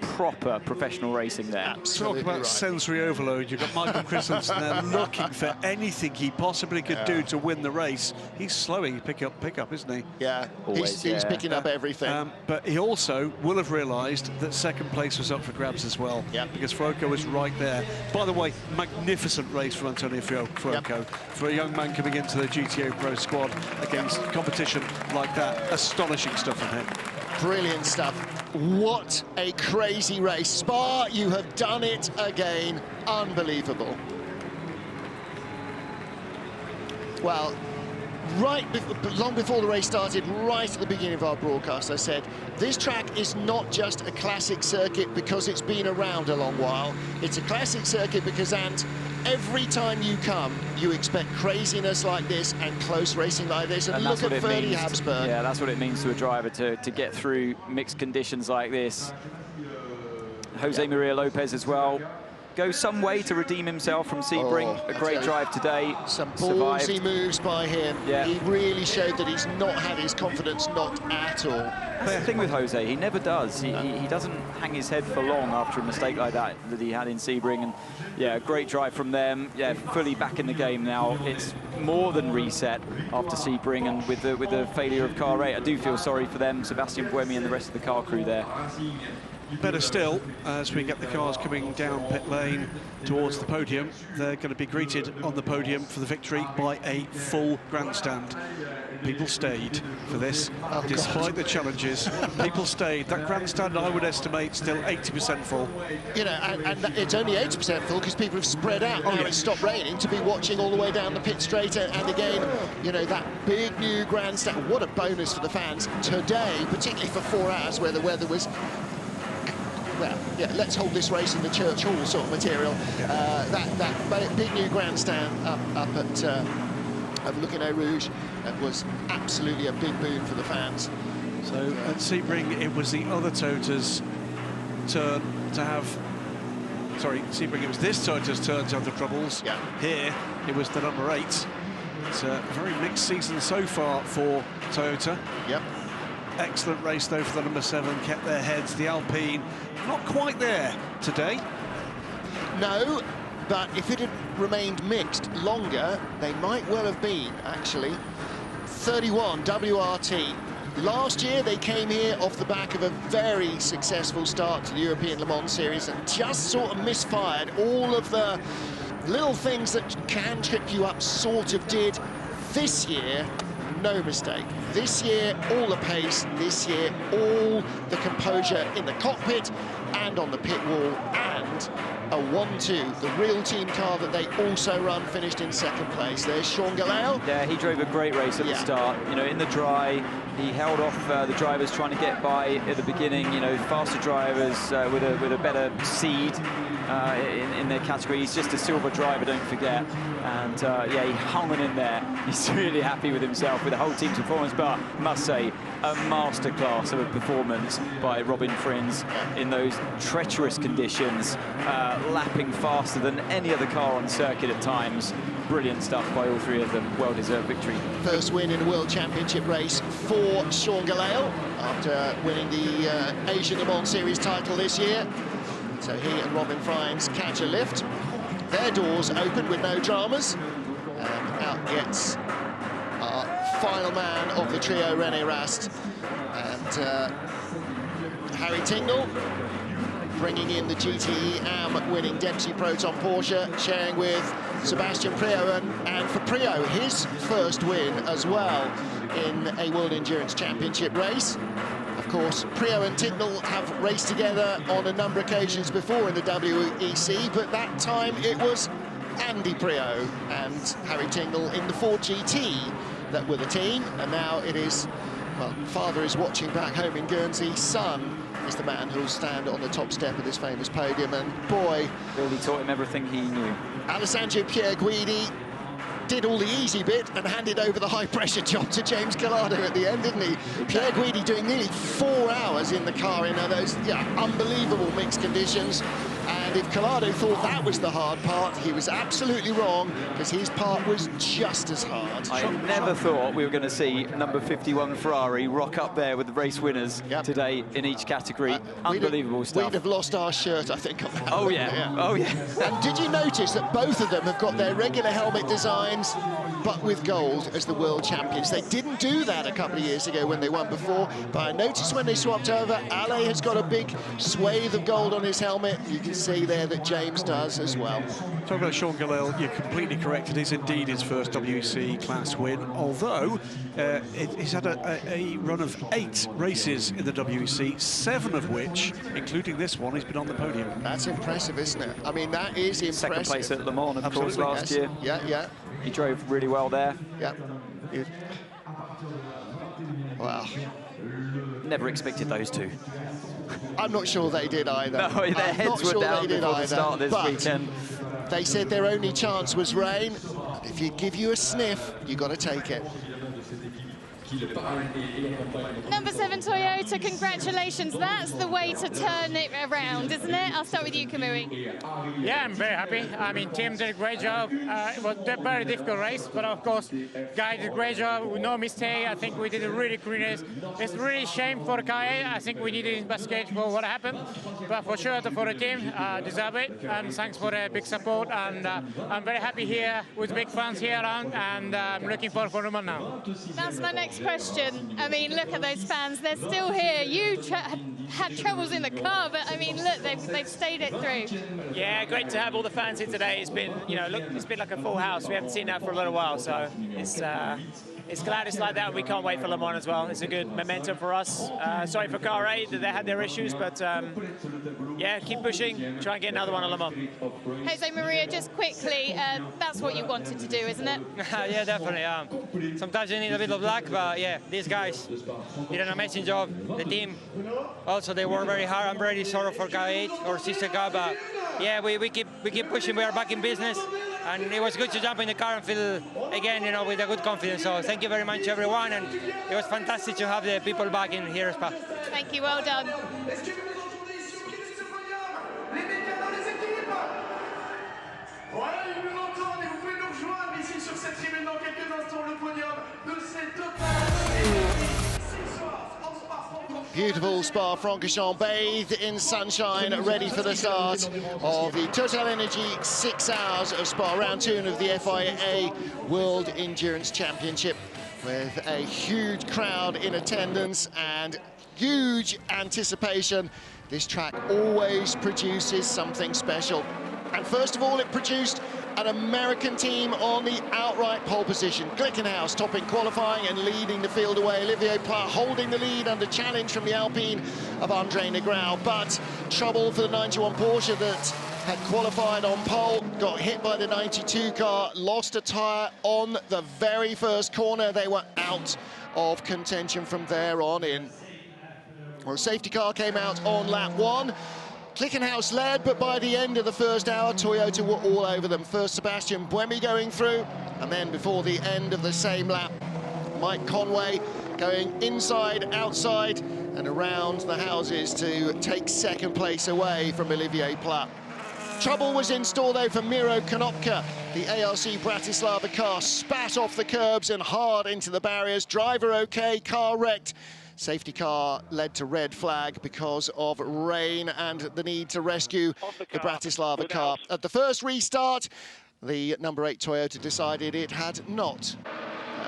proper professional racing there. Talk about sensory overload. You've got Michael Christensen there looking for anything he possibly could do to win the race. He's slowing pick up, isn't he? Yeah, he's picking up everything. But he also will have realised that second place was up for grabs as well. Yeah. Because Fuoco was right there. By the way, magnificent race from Antonio Fuoco. Yep. For a young man coming into the GTO Pro squad against competition like that, astonishing stuff from him. Brilliant stuff. What a crazy race. Spa, you have done it again. Unbelievable. Well, long before the race started, right at the beginning of our broadcast, I said, this track is not just a classic circuit because it's been around a long while. It's a classic circuit because, every time you come, you expect craziness like this and close racing like this. And look at Ferdy Habsburg. Yeah, that's what it means to a driver to get through mixed conditions like this. Jose Maria Lopez as well. Goes some way to redeem himself from Sebring. A great drive today. Some ballsy moves by him. Yeah. He really showed that he's not had his confidence knocked at all. That's the thing with Jose, he never does. He doesn't hang his head for long after a mistake like that he had in Sebring. And yeah, great drive from them. Yeah, fully back in the game now. It's more than reset after Sebring, and with the failure of car 8, I do feel sorry for them, Sebastian Buemi and the rest of the car crew there. Better still, as we get the cars coming down pit lane towards the podium, they're going to be greeted on the podium for the victory by a full grandstand. People stayed for this, despite the challenges. People stayed. That grandstand, I would estimate, still 80% full. You know, and it's only 80% full because people have spread out. Now it's stopped raining to be watching all the way down the pit straight. And again, you know, that big new grandstand. What a bonus for the fans today, particularly for 4 hours where the weather was, well, yeah, let's hold this race in the church hall sort of material. That big new grandstand up at overlooking Eau Rouge was absolutely a big boon for the fans. So at Sebring, it was the other Tota's turn to have. Sorry, Sebring, it was this Tota's turn to have the troubles. Yeah. Here, it was the number 8. It's a very mixed season so far for Toyota. Yep. Excellent race though for the number 7, kept their heads. The Alpine, not quite there today. No, but if it had remained mixed longer, they might well have been, actually. 31, WRT. Last year, they came here off the back of a very successful start to the European Le Mans Series and just sort of misfired. All of the little things that can trip you up sort of did. This year, no mistake. This year, all the pace. This year, all the composure in the cockpit. and on the pit wall, and a 1-2, the real team car that they also run, finished in second place. There's Sean Galao. Yeah, he drove a great race at the start. You know, in the dry, he held off the drivers trying to get by at the beginning. You know, faster drivers with a better seed in their category. He's just a silver driver, don't forget. And yeah, he hung on in there. He's really happy with himself, with the whole team's performance. But I must say, a masterclass of a performance by Robin Frins in those treacherous conditions, lapping faster than any other car on circuit at times. Brilliant stuff by all three of them. Well-deserved victory. First win in a World Championship race for Sean Galao after winning the Asian Le Mans Series title this year. So he and Robin Frins catch a lift. Their doors open with no dramas. And out gets our final man of the trio, René Rast. And Harry Tingle bringing in the GTE AM winning Dempsey Proton Porsche, sharing with Sebastian Priaulx, and for Priaulx, his first win as well in a World Endurance Championship race. Of course, Priaulx and Tingle have raced together on a number of occasions before in the WEC, but that time it was Andy Priaulx and Harry Tingle in the Ford GT that were the team, and now it is, well, father is watching back home in Guernsey, son is the man who'll stand on the top step of this famous podium, and boy... Really taught him everything he knew. Alessandro Pierre Guidi did all the easy bit and handed over the high-pressure job to James Collado at the end, didn't he? Pierre Guidi doing nearly 4 hours in the car in those unbelievable mixed conditions. And if Collado thought that was the hard part, he was absolutely wrong, because his part was just as hard. I never thought we were going to see number 51 Ferrari rock up there with the race winners today in each category. Unbelievable stuff. We'd have lost our shirt, I think, on that. Oh, yeah. Oh, yeah. And did you notice that both of them have got their regular helmet designs, but with gold as the world champions? They didn't do that a couple of years ago when they won before, but I noticed when they swapped over, Ale has got a big swathe of gold on his helmet. You can see there that James does as well. Talking about Sean Galal, you're completely correct. It is indeed his first WEC class win, although he's had a run of 8 races in the WEC, 7 of which, including this one, he's been on the podium. That's impressive, isn't it? I mean, that is impressive. Second place at Le Mans, of course, last year. Yeah, yeah. He drove really well there. Yeah. Wow. Never expected those two. I'm not sure they did either. No, their heads were down before the start of this weekend. They said their only chance was rain. If you give you a sniff, you got to take it. Number 7 Toyota, congratulations. That's the way to turn it around, isn't it? I'll start with you, Kamui. Yeah, I'm very happy. I mean, team did a great job. It was a very difficult race, but of course, Guy did a great job with no mistake. I think we did a really great race. It's really a shame for Guy. I think we needed to investigate for what happened, but for sure for the team, deserve it. And thanks for the big support. And I'm very happy here with big fans here around, and I'm looking forward for Le Mans now. That's my next question. I mean, look at those fans. They're still here. You had troubles in the car, but I mean, look, they've stayed it through. Yeah, great to have all the fans here today. It's been, you know, look, it's been like a full house. We haven't seen that for a little while, so it's glad it's like that. We can't wait for Le Mans as well. It's a good momentum for us. Sorry for Car 8 that they had their issues, but yeah, keep pushing. Try and get another one at Le Mans. Jose Maria, just quickly, that's what you wanted to do, isn't it? Yeah, definitely. Sometimes you need a bit of luck, but yeah, these guys did an amazing job. The team also, they work very hard. I'm very sorry for Car 8 or sister car, but yeah, we keep pushing. We are back in business. And it was good to jump in the car and feel, again, you know, with a good confidence. So thank you very much, everyone. And it was fantastic to have the people back in here at Spa. Thank you, well done. Beautiful Spa-Francorchamps bathed in sunshine, ready for the start of the TotalEnergies 6 hours of Spa, round 2 of the FIA World Endurance Championship, with a huge crowd in attendance and huge anticipation. This track always produces something special. And first of all, it produced an American team on the outright pole position. Glickenhaus topping qualifying and leading the field away. Olivier Pla holding the lead under challenge from the Alpine of Andre Negrão. But trouble for the 91 Porsche that had qualified on pole, got hit by the 92 car, lost a tyre on the very first corner. They were out of contention from there on in. Well, a safety car came out on lap 1. Glickenhaus led, but by the end of the first hour, Toyota were all over them. First, Sebastian Buemi going through, and then before the end of the same lap, Mike Conway going inside, outside, and around the houses to take second place away from Olivier Pla. Trouble was in store, though, for Miro Konopka. The ARC Bratislava car spat off the curbs and hard into the barriers. Driver okay, car wrecked. Safety car led to red flag because of rain and the need to rescue the Bratislava car. At the first restart, the number 8 Toyota decided it had not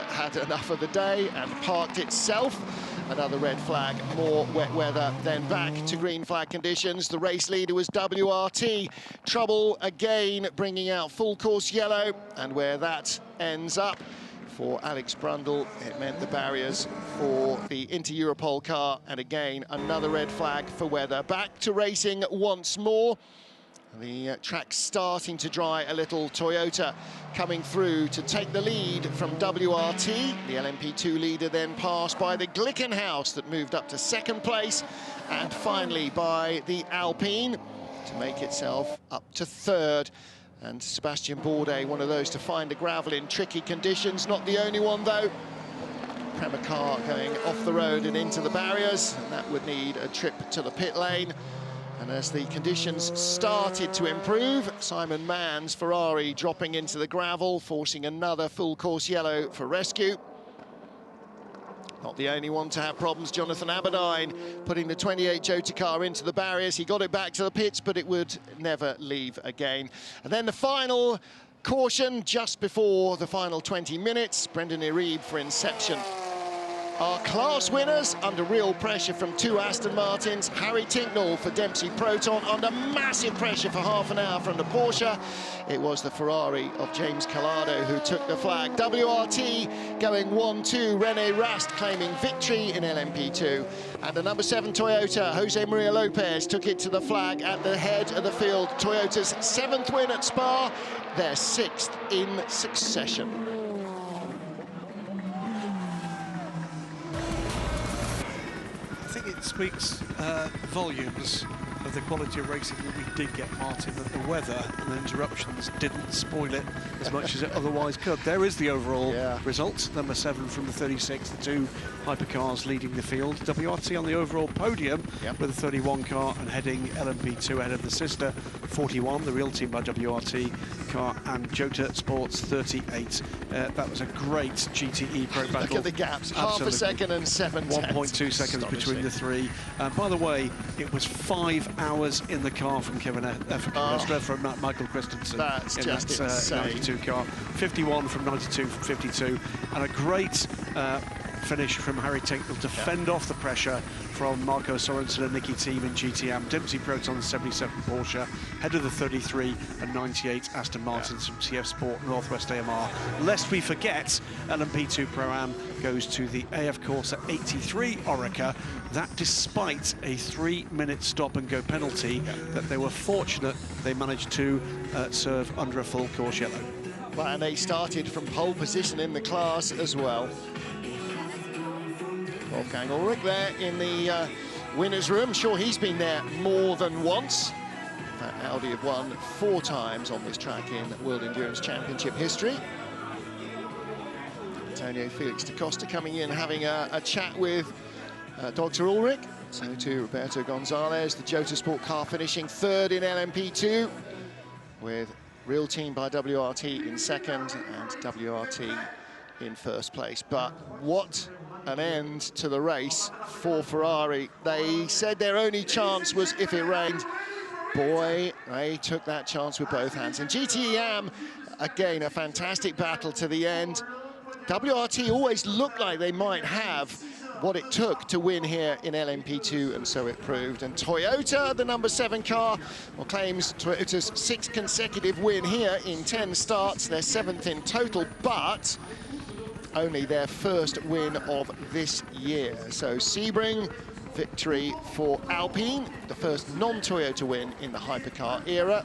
had enough of the day and parked itself. Another red flag, more wet weather, then back to green flag conditions. The race leader was WRT. Trouble again, bringing out full course yellow, and where that ends up for Alex Brundle, it meant the barriers for the Inter-Europol car, and again, another red flag for weather. Back to racing once more. The track starting to dry a little. Toyota coming through to take the lead from WRT. The LMP2 leader then passed by the Glickenhaus that moved up to second place, and finally by the Alpine to make itself up to third. And Sebastian Bourdais, one of those to find the gravel in tricky conditions. Not the only one, though. Prema car going off the road and into the barriers, and that would need a trip to the pit lane. And as the conditions started to improve, Simon Mann's Ferrari dropping into the gravel, forcing another full course yellow for rescue. Not the only one to have problems, Jonathan Aberdeen putting the 28 Jota car into the barriers. He got it back to the pits, but it would never leave again. And then the final caution just before the final 20 minutes, Brendan Iribe for Inception. Our class winners under real pressure from 2 Aston Martins. Harry Tincknell for Dempsey Proton under massive pressure for half an hour from the Porsche. It was the Ferrari of James Calado who took the flag. WRT going 1-2. René Rast claiming victory in LMP2. And the number 7 Toyota, Jose Maria Lopez, took it to the flag at the head of the field. Toyota's 7th win at Spa, their 6th in succession. It speaks volumes of the quality of racing that we did get, Martin, that the weather and the interruptions didn't spoil it as much as it otherwise could. There is the overall result. Number 7 from the 36, the 2 hypercars leading the field. WRT on the overall podium with a 31 car and heading LMP2 ahead of the sister 41, the real team by WRT car, and Jota Sports 38. That was a great GTE Pro battle. Look at the gaps, half a second and 7 1.2 seconds between the 3. By the way, it was 5 hours in the car from from Michael Christensen. That's in just that 92 car. 51 from 92 from 52. And a great finish from Harry Tincknell to fend off the pressure from Marco Sorensen and Nicky Team in GTM. Dempsey Proton 77 Porsche, head of the 33 and 98 Aston Martins from TF Sport Northwest AMR. Lest we forget, LMP2 Pro-Am goes to the AF Corsa 83 Orica. That despite a 3-minute stop-and-go penalty that they were fortunate they managed to serve under a full course yellow. Well, and they started from pole position in the class as well. Wolfgang Ulrich there in the winner's room. Sure, he's been there more than once. In fact, Audi have won 4 times on this track in World Endurance Championship history. Antonio Felix da Costa coming in, having a chat with Dr. Ulrich. So too Roberto Gonzalez, the Jota Sport car finishing 3rd in LMP2, with real team by WRT in 2nd and WRT in 1st place. But what an end to the race for Ferrari. They said their only chance was if it rained. Boy, they took that chance with both hands. And GTE Am, again, a fantastic battle to the end. WRT always looked like they might have what it took to win here in LMP2, and so it proved. And Toyota, the number 7 car, well, claims Toyota's 6th consecutive win here in 10 starts, their 7th in total, but only their first win of this year. So Sebring, victory for Alpine, the first non-Toyota win in the Hypercar era.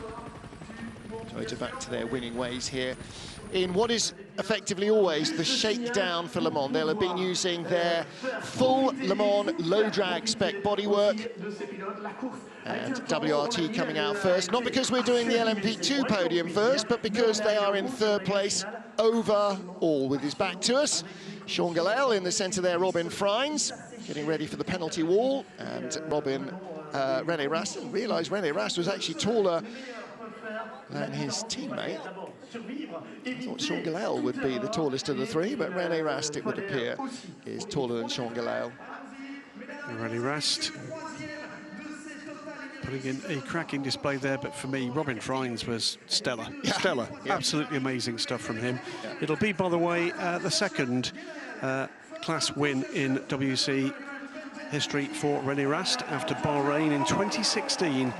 Toyota back to their winning ways here in what is effectively always the shakedown for Le Mans. They'll have been using their full Le Mans low drag spec bodywork, and WRT coming out first, not because we're doing the LMP2 podium first, but because they are in 3rd place overall. With his back to us, Sean Gallel in the centre there, Robin Freins getting ready for the penalty wall, and René Rast. I didn't realise René Rast was actually taller than his teammate. I thought Sean Gallel would be the tallest of the 3, but René Rast, it would appear, is taller than Sean Gallel. René Rast putting in a cracking display there, but for me, Robin Freins was stellar. Yeah. Stellar. Yeah. Absolutely amazing stuff from him. Yeah. It'll be, by the way, the 2nd class win in WC history for René Rast after Bahrain in 2016.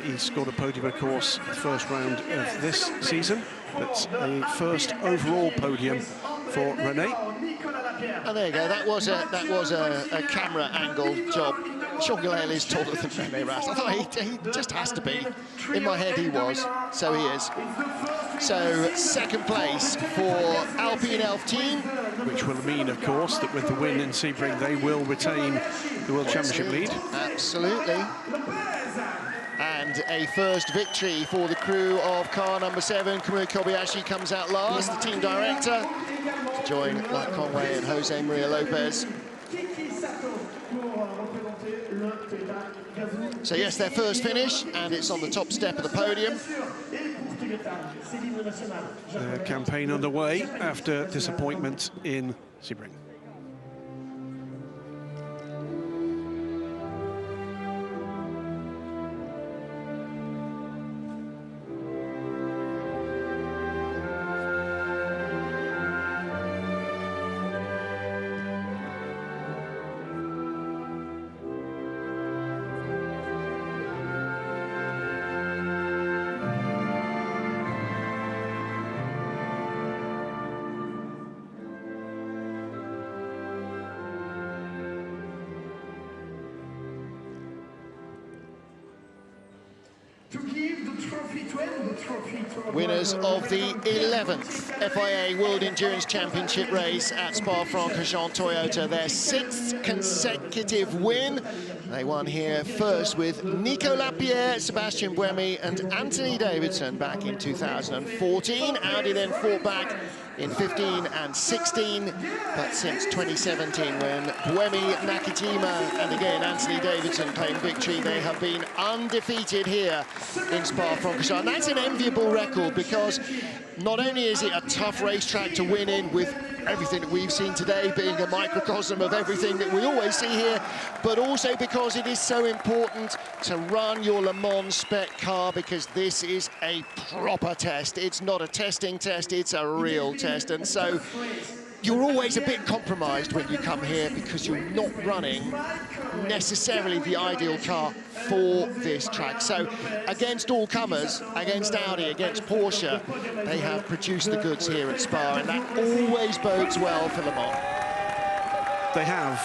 He scored a podium, of course, the first round of this season. That's a first overall podium for René. Oh, there you go. That was a camera angle job. Sean Gallel is taller than René Rast. I thought he just has to be. In my head, he was. So he is. So 2nd place for Alpine Elf team. Which will mean, of course, that with the win in Sebring, they will retain the World Championship lead. Absolutely. And a first victory for the crew of car number 7. Kamui Kobayashi comes out last, the team director, to join Mike Conway and Jose Maria Lopez. So yes, their first finish, and it's on the top step of the podium. Campaign underway after disappointment in Sebring. Winners of the 11th FIA World Endurance Championship race at Spa-Francorchamps, Toyota, their 6th consecutive win. They won here first with Nico Lapierre, Sébastien Buemi and Anthony Davidson back in 2014. Audi then fought back in 15 and 16, but since 2017 when Buemi, Nakajima and again Anthony Davidson claimed victory, they have been undefeated here in Spa-Francorchamps. And that's an enviable record because not only is it a tough racetrack to win in, with everything that we've seen today being a microcosm of everything that we always see here, but also because it is so important to run your Le Mans spec car, because this is a proper test. It's not a testing test, it's a real test. And so you're always a bit compromised when you come here because you're not running necessarily the ideal car for this track. So against all comers, against Audi, against Porsche, they have produced the goods here at Spa, and that always bodes well for Le Mans. They have,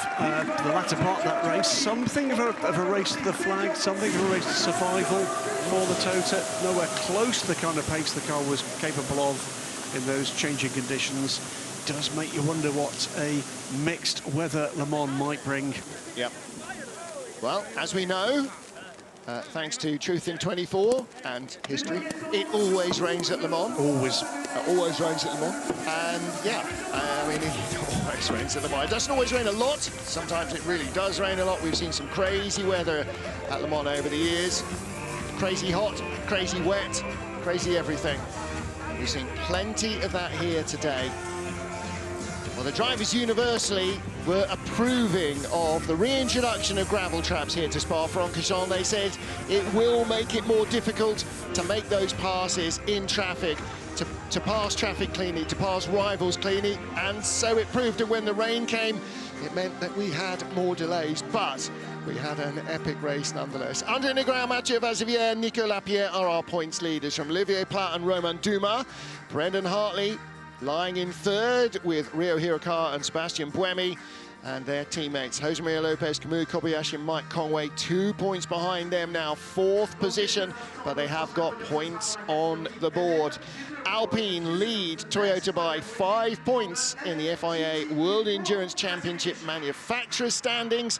the latter part of that race, something of a race to the flag, something of a race to survival for the Tota. Nowhere close to the kind of pace the car was capable of in those changing conditions. Does make you wonder what a mixed weather Le Mans might bring. Yep. Well, as we know, thanks to Truth in 24 and history, it always rains at Le Mans. Always. Always rains at Le Mans. And yeah, I mean, it always rains at Le Mans. It doesn't always rain a lot. Sometimes it really does rain a lot. We've seen some crazy weather at Le Mans over the years. Crazy hot, crazy wet, crazy everything. We've seen plenty of that here today. Well, the drivers universally were approving of the reintroduction of gravel traps here to Spa-Francorchamps. They said it will make it more difficult to make those passes in traffic to pass traffic cleanly, to pass rivals cleanly, and so it proved. And when the rain came, it meant that we had more delays, but we had an epic race nonetheless. Under the ground, Mathieu Vazivière, Nico Lapierre are our points leaders. From Olivier Plat and Romain Dumas, Brendan Hartley lying in third with Rio Hirakawa and Sebastian Buemi, and their teammates Jose Maria Lopez, Kamui Kobayashi and Mike Conway, 2 points behind them now, 4th position, but they have got points on the board. Alpine lead Toyota by 5 points in the FIA World Endurance Championship manufacturers standings,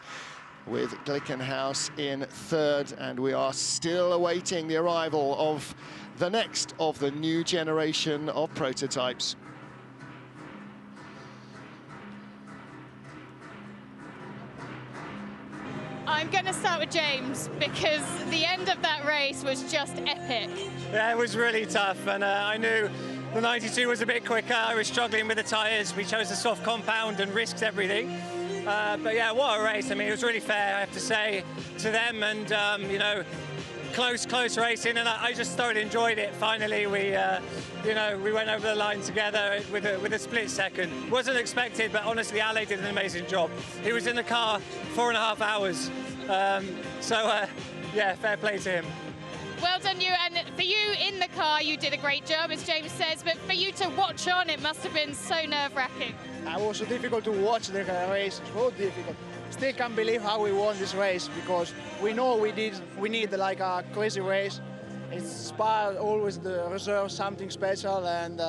with Glickenhaus in third, and we are still awaiting the arrival of the next of the new generation of prototypes. I'm going to start with James, because the end of that race was just epic. Yeah, it was really tough, and I knew the 92 was a bit quicker. I was struggling with the tyres. We chose the soft compound and risked everything. But yeah, what a race. I mean, it was really fair, I have to say, to them, and, you know, close racing, and I just thoroughly enjoyed it. Finally, we, you know, we went over the line together with a split second. Wasn't expected, but honestly, Ale did an amazing job. He was in the car 4.5 hours, yeah, fair play to him. Well done, you. And for you in the car, you did a great job, as James says, but for you to watch on, it must have been so nerve-wracking. It was so difficult to watch the race, so difficult. Still can't believe how we won this race, because we know we need like a crazy race. It's Spa, always the reserve, something special, and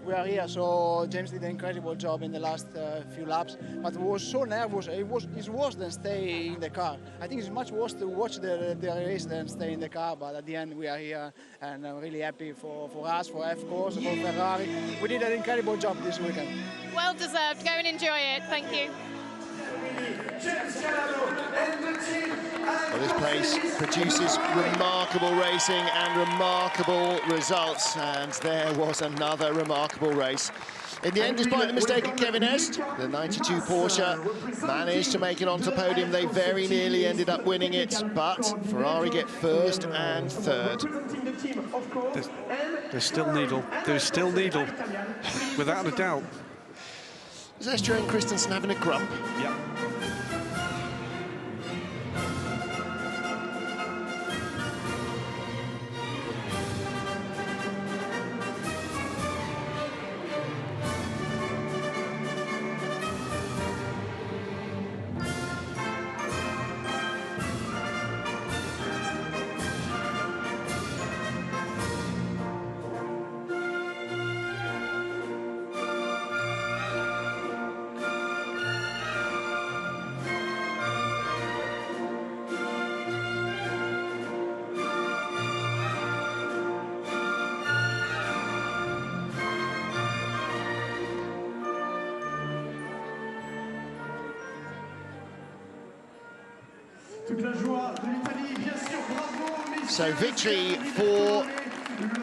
we are here. So James did an incredible job in the last few laps, but was so nervous. It's worse than stay in the car. I think it's much worse to watch the race than stay in the car, but at the end we are here, and I'm really happy for us, for F-Course, for Ferrari. We did an incredible job this weekend. Well deserved. Go and enjoy it. Thank you. Well, this place produces remarkable racing and remarkable results, and there was another remarkable race. In the end, despite the mistake of Kevin Est, the 92 Porsche managed to make it onto the podium. They very nearly ended up winning it, but Ferrari get first and third. There's still Needle. There's still Needle, without a doubt. Is Estre and Christensen having a grump? Yeah. So victory for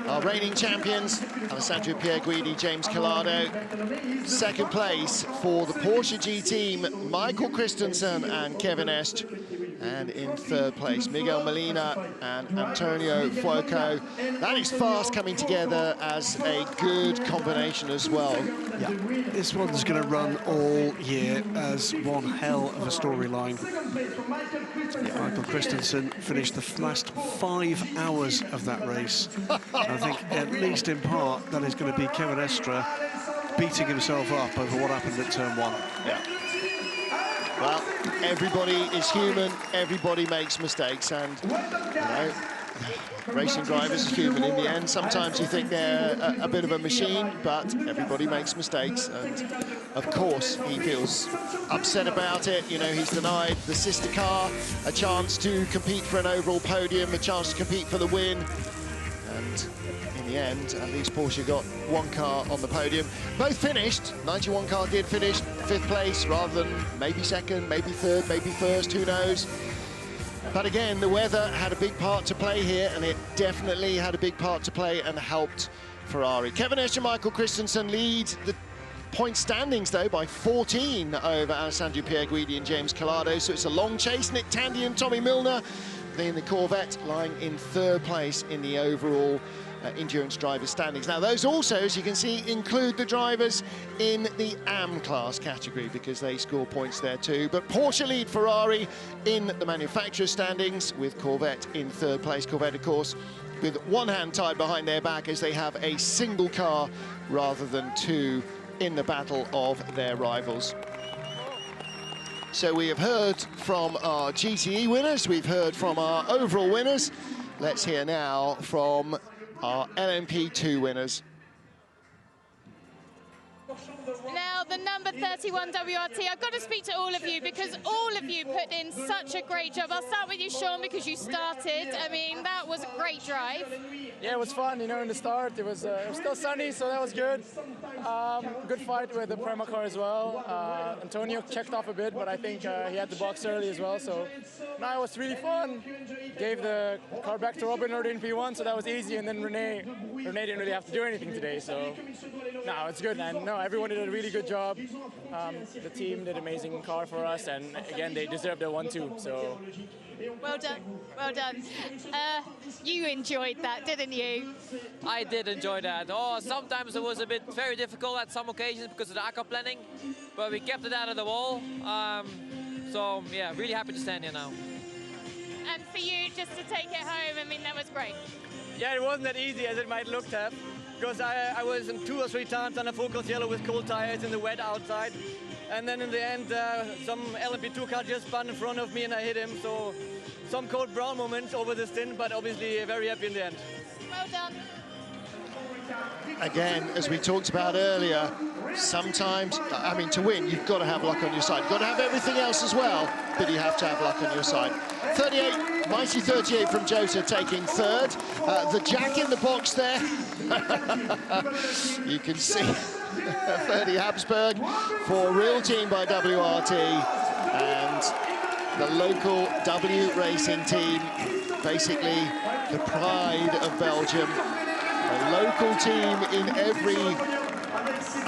our reigning champions, Alessandro Pierguidi, James Collado. Second place for the Porsche G team, Michael Christensen and Kevin Est. And in third place, Miguel Molina and Antonio Fuoco. That is fast coming together as a good combination as well. Yeah, this one's going to run all year as one hell of a storyline. Yeah, Michael Christensen finished the last 5 hours of that race. I think, at least in part, that is going to be Kevin Estre beating himself up over what happened at turn 1. Yeah. Well, everybody is human, everybody makes mistakes, and, you know, racing drivers are human in the end. Sometimes you think they're a bit of a machine, but everybody makes mistakes, and of course he feels upset about it. You know, he's denied the sister car a chance to compete for an overall podium, a chance to compete for the win, and in the end, at least Porsche got one car on the podium. Both finished. 91 car did finish 5th place rather than maybe 2nd, maybe 3rd, maybe 1st, who knows. But again, the weather had a big part to play here, and it definitely had a big part to play and helped Ferrari. Kevin Estre and Michael Christensen lead the point standings, though, by 14 over Alessandro Pierguidi and James Collado. So it's a long chase. Nick Tandy and Tommy Milner, in the Corvette, lying in 3rd place in the overall endurance driver standings. Now, those also, as you can see, include the drivers in the AM class category because they score points there too. But Porsche lead Ferrari in the manufacturer standings with Corvette in 3rd place. Corvette, of course, with one hand tied behind their back as they have a single car rather than two in the battle of their rivals. So we have heard from our GTE winners, we've heard from our overall winners. Let's hear now from our LMP2 winners. Now, the number 31 WRT, I've got to speak to all of you because all of you put in such a great job. I'll start with you, Sean, because you started. I mean, that was a great drive. Yeah, it was fun, you know, in the start. It was still sunny, so that was good. Good fight with the Prema car as well. Antonio checked off a bit, but I think he had the box early as well. So, no, it was really fun. Gave the car back to Robin early in P1, so that was easy. And then Renee didn't really have to do anything today, so no, it's good. And no, everyone did a really good job. The team did an amazing car for us, and again, they deserved their 1-2. So. Well done, well done. You enjoyed that, didn't you? I did enjoy that. Oh, sometimes it was a bit very difficult at some occasions because of the aqua planning, but we kept it out of the wall. So yeah, really happy to stand here now. And for you, just to take it home, I mean, that was great. Yeah, it wasn't that easy as it might look have, because I was 2 or 3 times on a focus yellow with cold tires in the wet outside. And then in the end, some LMP2 car just spun in front of me and I hit him. So some cold brown moments over the stint, but obviously very happy in the end. Well done. Again, as we talked about earlier, sometimes, I mean, to win, you've got to have luck on your side. You've got to have everything else as well, but you have to have luck on your side. 38, mighty 38 from Jota taking 3rd. The jack in the box there. You can see Ferdy Habsburg for Real Team by WRT, and the local W Racing team, basically the pride of Belgium. A local team in every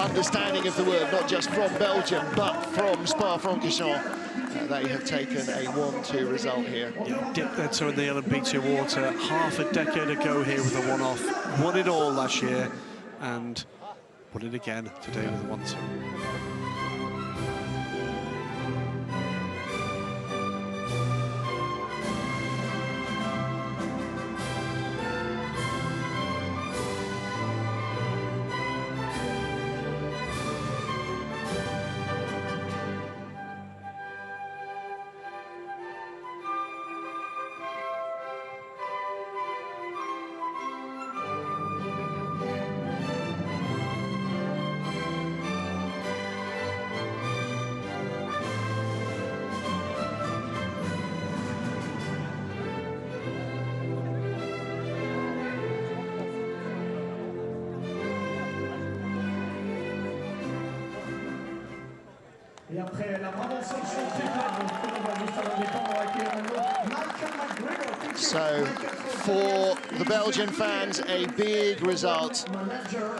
understanding of the word, not just from Belgium, but from Spa-Francorchamps. They have taken a 1-2 result here. Yeah, dipped their toe in the LMP2 water half a decade ago here with a one-off. Won it all last year and won it again today with a 1-2. So, for the Belgian fans, a big result.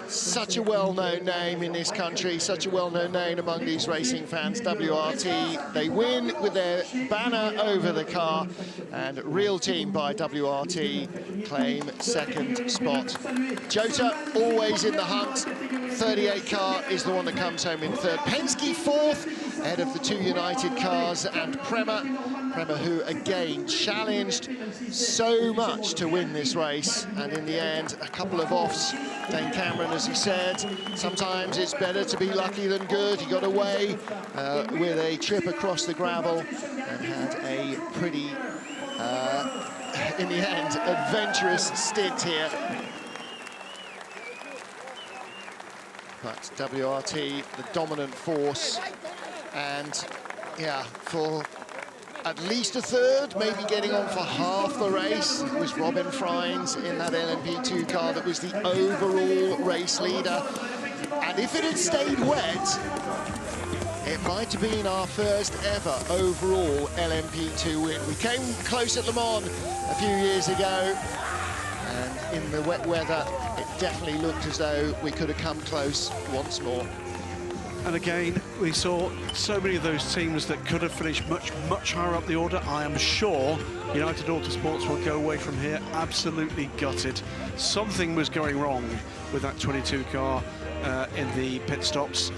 Such a well-known name in this country, such a well-known name among these racing fans, WRT. They win with their banner over the car, and Real Team by WRT claim 2nd spot. Jota always in the hunt. 38 car is the one that comes home in 3rd. Penske 4th, ahead of the 2 United cars, and Prema, who again challenged so much to win this race, and in the end a couple of offs. Dane Cameron, as he said, sometimes it's better to be lucky than good. He got away with a trip across the gravel and had a pretty, in the end, adventurous stint here. But WRT, the dominant force, and yeah, for at least a 3rd, maybe getting on for half the race, it was Robin Freins in that LMP2 car that was the overall race leader. And if it had stayed wet, it might have been our first ever overall LMP2 win. We came close at Le Mans a few years ago, and in the wet weather, it definitely looked as though we could have come close once more. And again, we saw so many of those teams that could have finished much higher up the order. I am sure United Autosports will go away from here absolutely gutted. Something was going wrong with that 22 car in the pit stops,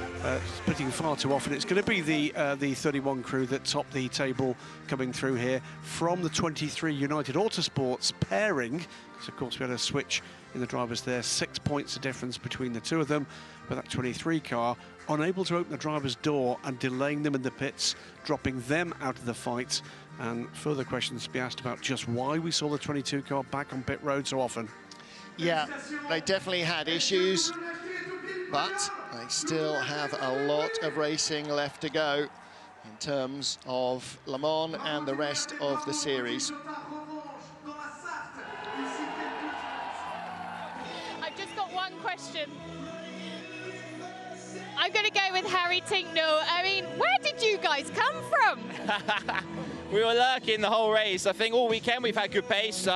splitting far too often. It's going to be the 31 crew that top the table coming through here from the 23 United Autosports pairing, because of course we had a switch in the drivers there, 6 points of difference between the two of them, but that 23 car unable to open the driver's door and delaying them in the pits, dropping them out of the fight, and further questions to be asked about just why we saw the 22 car back on pit road so often. Yeah, they definitely had issues, but they still have a lot of racing left to go in terms of Le Mans and the rest of the series. I've just got one question. I'm going to go with Harry Tincknell. I mean, where did you guys come from? We were lurking the whole race. I think all weekend we've had good pace.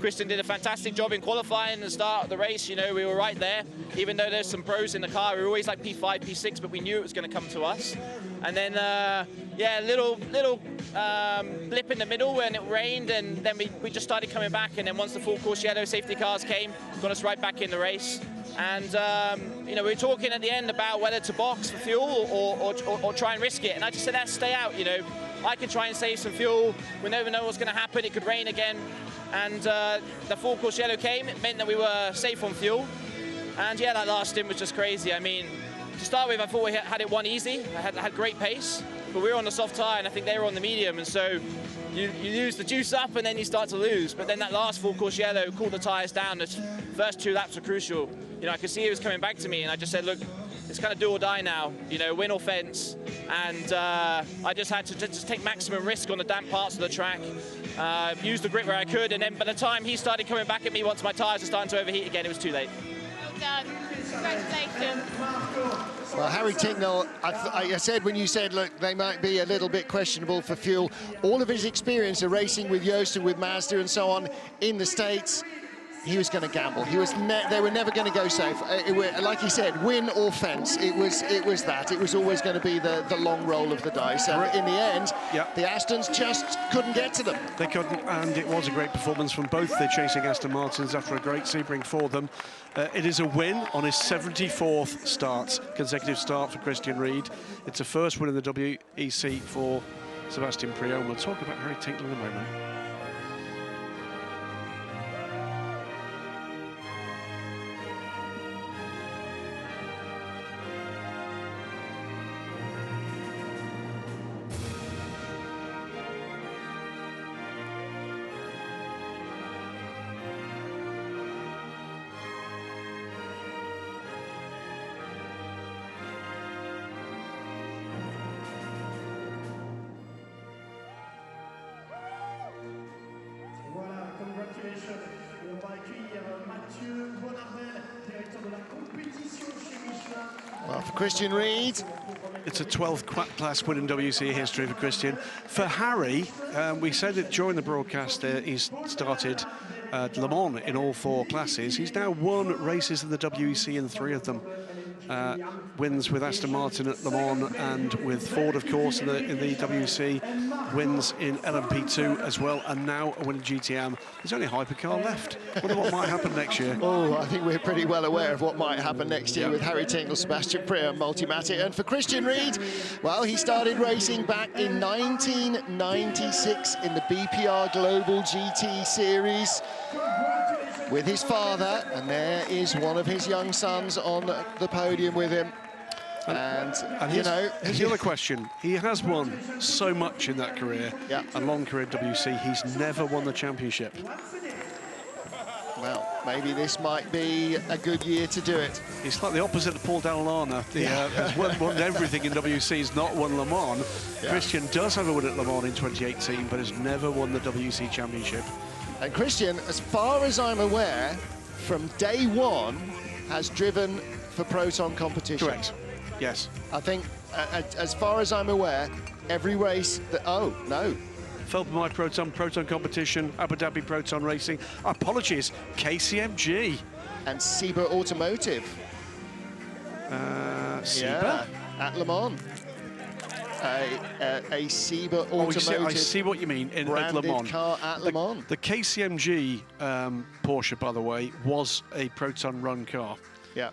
Christian did a fantastic job in qualifying and the start of the race. You know, we were right there. Even though there's some pros in the car, we were always like P5, P6, but we knew it was going to come to us. And then, yeah, little blip in the middle when it rained, and then we just started coming back. And then once the full course yellow safety cars came, got us right back in the race. And, you know, we were talking at the end about whether to box for fuel or try and risk it. And I just said, let's stay out, you know. I can try and save some fuel. We never know what's going to happen. It could rain again. And the full course yellow came. It meant that we were safe on fuel. And, yeah, that last stint was just crazy. I mean, to start with, I thought we had it won easy. I had great pace. But we were on the soft tyre, and I think they were on the medium. And so you use the juice up, and then you start to lose. But then that last full course yellow cooled the tyres down. The first 2 laps were crucial. You know, I could see he was coming back to me, and I just said, look, it's kind of do or die now, you know, win or fence. And I just had to just take maximum risk on the damp parts of the track, use the grip where I could, and then by the time he started coming back at me once my tyres were starting to overheat again, it was too late. Well done. Congratulations. Well, Harry Tincknell, I said when you said, look, they might be a little bit questionable for fuel, all of his experience of racing with Yost and with Mazda and so on in the States, he was going to gamble. They were never going to go safe. Like he said, win or fence. It was that. It was always going to be the long roll of the dice. And in the end, the Astons just couldn't get to them. They couldn't, and it was a great performance from both the chasing Aston Martins after a great Sebring for them. It is a win on his 74th consecutive start for Christian Ried. It's a first win in the WEC for Sebastian Priaulx. We'll talk about Harry Tincknell in a moment. Well, for Christian Ried, it's a 12th class win in WC history for Christian. For Harry, we said it during the broadcast, he's started Le Mans in all 4 classes. He's now won races in the WEC in 3 of them. Wins with Aston Martin at Le Mans and with Ford, of course, in the WEC. Wins in LMP2 as well, and now a win in GTM. There's only a Hypercar left. Wonder what might happen next year. Oh, I think we're pretty well aware of what might happen next year with Harry Tincknell, Sebastian Priaulx, Multimatic. And for Christian Ried, well, he started racing back in 1996 in the BPR Global GT Series with his father, and there is one of his young sons on the podium with him. And you know, here's the other question. He has won so much in that career, a long career in WC. He's never won the championship. Well, maybe this might be a good year to do it. He's like the opposite of Paul Dallana. Has won everything in WC, he's not won Le Mans. Christian does have a win at Le Mans in 2018, but has never won the WC championship. And Christian, as far as I'm aware, from day one, has driven for Proton competition. Correct. Yes. I think, as far as I'm aware, every race that... Oh, no. Felbermai Proton competition, Abu Dhabi Proton Racing. Apologies, KCMG. And Seba Automotive. Seba? at Le Mans. A Seba Automotive. I see what you mean in at Le Mans. Car at Le Mans. The KCMG Porsche, by the way, was a Proton Run car. Yeah.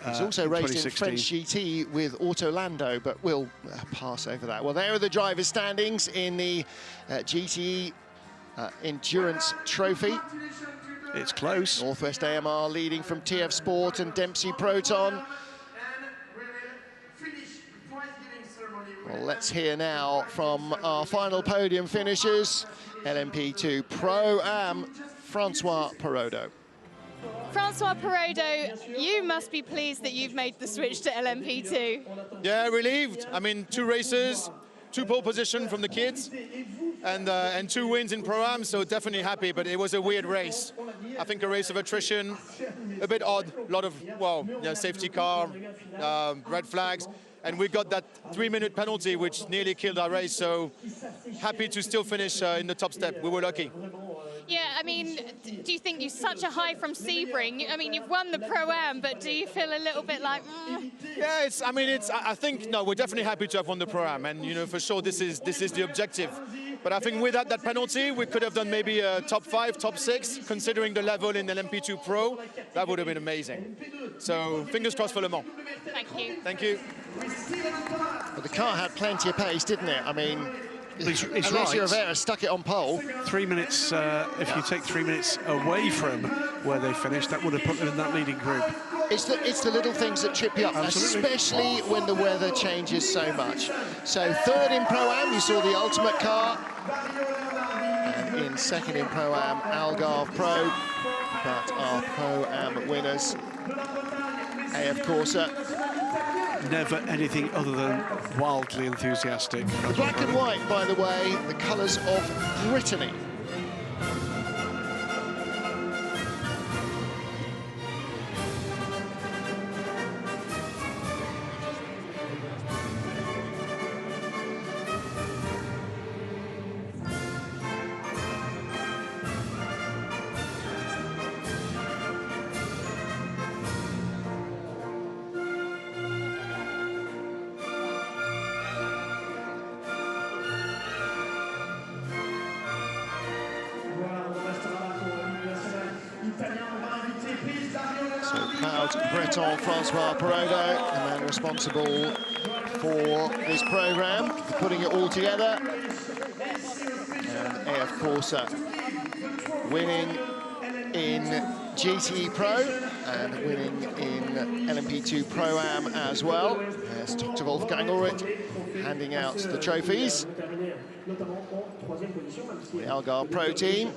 He's also raced in French GT with Autolando, but we'll pass over that. Well, there are the drivers' standings in the GTE Endurance Trophy. It's close. Northwest AMR leading from TF Sport and Dempsey Proton. Well, let's hear now from our final podium finishers. LMP2 Pro-Am, Francois Perrodo. Francois Perrodo, you must be pleased that you've made the switch to LMP2. Yeah, relieved. I mean, 2 races, 2 pole position from the kids, and 2 wins in Pro-Am, so definitely happy, but it was a weird race. I think a race of attrition, a bit odd, a lot of, well, yeah, safety car, red flags, and we got that 3-minute penalty, which nearly killed our race, so happy to still finish in the top step. We were lucky. Yeah, I mean, do you think you're such a high from Sebring? I mean, you've won the Pro-Am, but do you feel a little bit like, Yeah, I think, no, we're definitely happy to have won the Pro-Am, and, you know, for sure this is the objective. But I think without that penalty, we could have done maybe a top 5, top 6, considering the level in LMP2 Pro. That would have been amazing. So, fingers crossed for Le Mans. Thank you. Thank you. Well, the car had plenty of pace, didn't it? I mean, It's Alessio right. Rivera stuck it on pole. 3 minutes, if you take 3 minutes away from where they finished, that would have put them in that leading group. It's the little things that trip you up, Absolutely. especially when the weather changes so much. So 3rd in Pro-Am, you saw the ultimate car. And in 2nd in Pro-Am, Algarve Pro. But our Pro-Am winners, AF Corsa. Never anything other than wildly enthusiastic. The black and white, by the way, the colours of Brittany. Breton Francois Perrodo, the man responsible for this programme, for putting it all together. And AF Corsa winning in GTE Pro and winning in LMP2 Pro-Am as well. There's Dr. Wolfgang Ulrich handing out the trophies. The Algarve Pro team,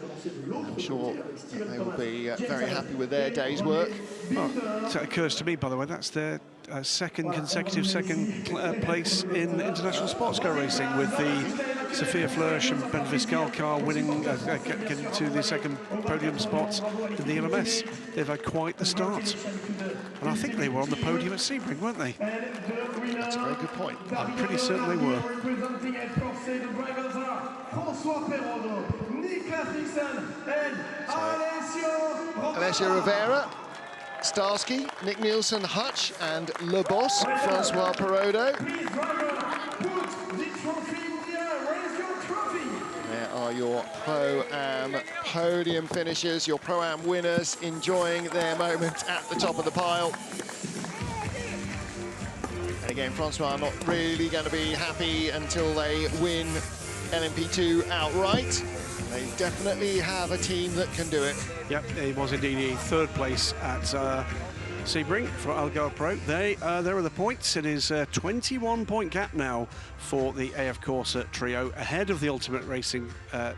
I'm sure they will be very happy with their day's work. Well, that occurs to me, by the way, that's their second consecutive place in international sports car racing, with the Sophia Flörsch and Ben Viscal car winning, getting to the second podium spot in the LMS. They've had quite the start. And I think they were on the podium at Sebring, weren't they? That's a very good point. I'm pretty certain they were. Alessio Rivera, Starsky, Nick Nielsen, Hutch, and Le Boss, Francois Perrodo. There are your Pro-Am podium finishers, your Pro-Am winners enjoying their moment at the top of the pile. And again, Francois not really going to be happy until they win LMP2 outright. They definitely have a team that can do it. Yep, it was indeed a 3rd place at Sebring for Algarve Pro. There are the points. It is a 21-point gap now for the AF Corsa trio, ahead of the Ultimate Racing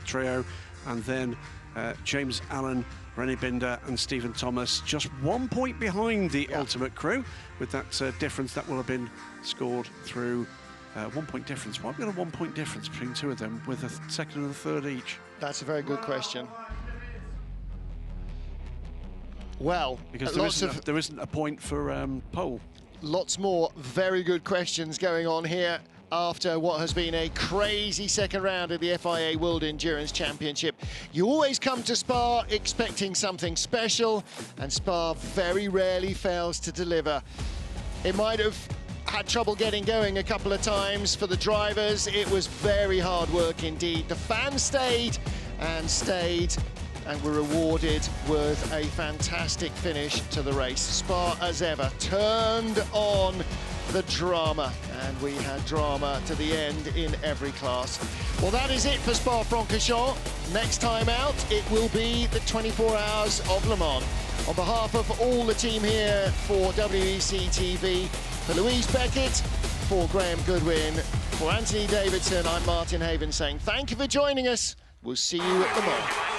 trio, and then James Allen, René Binder and Stephen Thomas just 1 point behind the Ultimate crew, with that difference that will have been scored through 1 point difference. Why have we got a 1 point difference between 2 of them with a 2nd and a 3rd each? That's a very good question. Well, because there isn't a point for pole. Lots more very good questions going on here after what has been a crazy second round of the FIA World Endurance Championship. You always come to Spa expecting something special, and Spa very rarely fails to deliver. It might have had trouble getting going a couple of times. For the drivers, it was very hard work indeed. The fans stayed and were rewarded with a fantastic finish to the race. Spa, as ever, turned on the drama, and we had drama to the end in every class. Well, that is it for Spa-Francorchamps. Next time out, it will be the 24 Hours of Le Mans. On behalf of all the team here for WEC TV, for Louise Beckett, for Graham Goodwin, for Anthony Davidson, I'm Martin Haven saying thank you for joining us. We'll see you at Le Mans.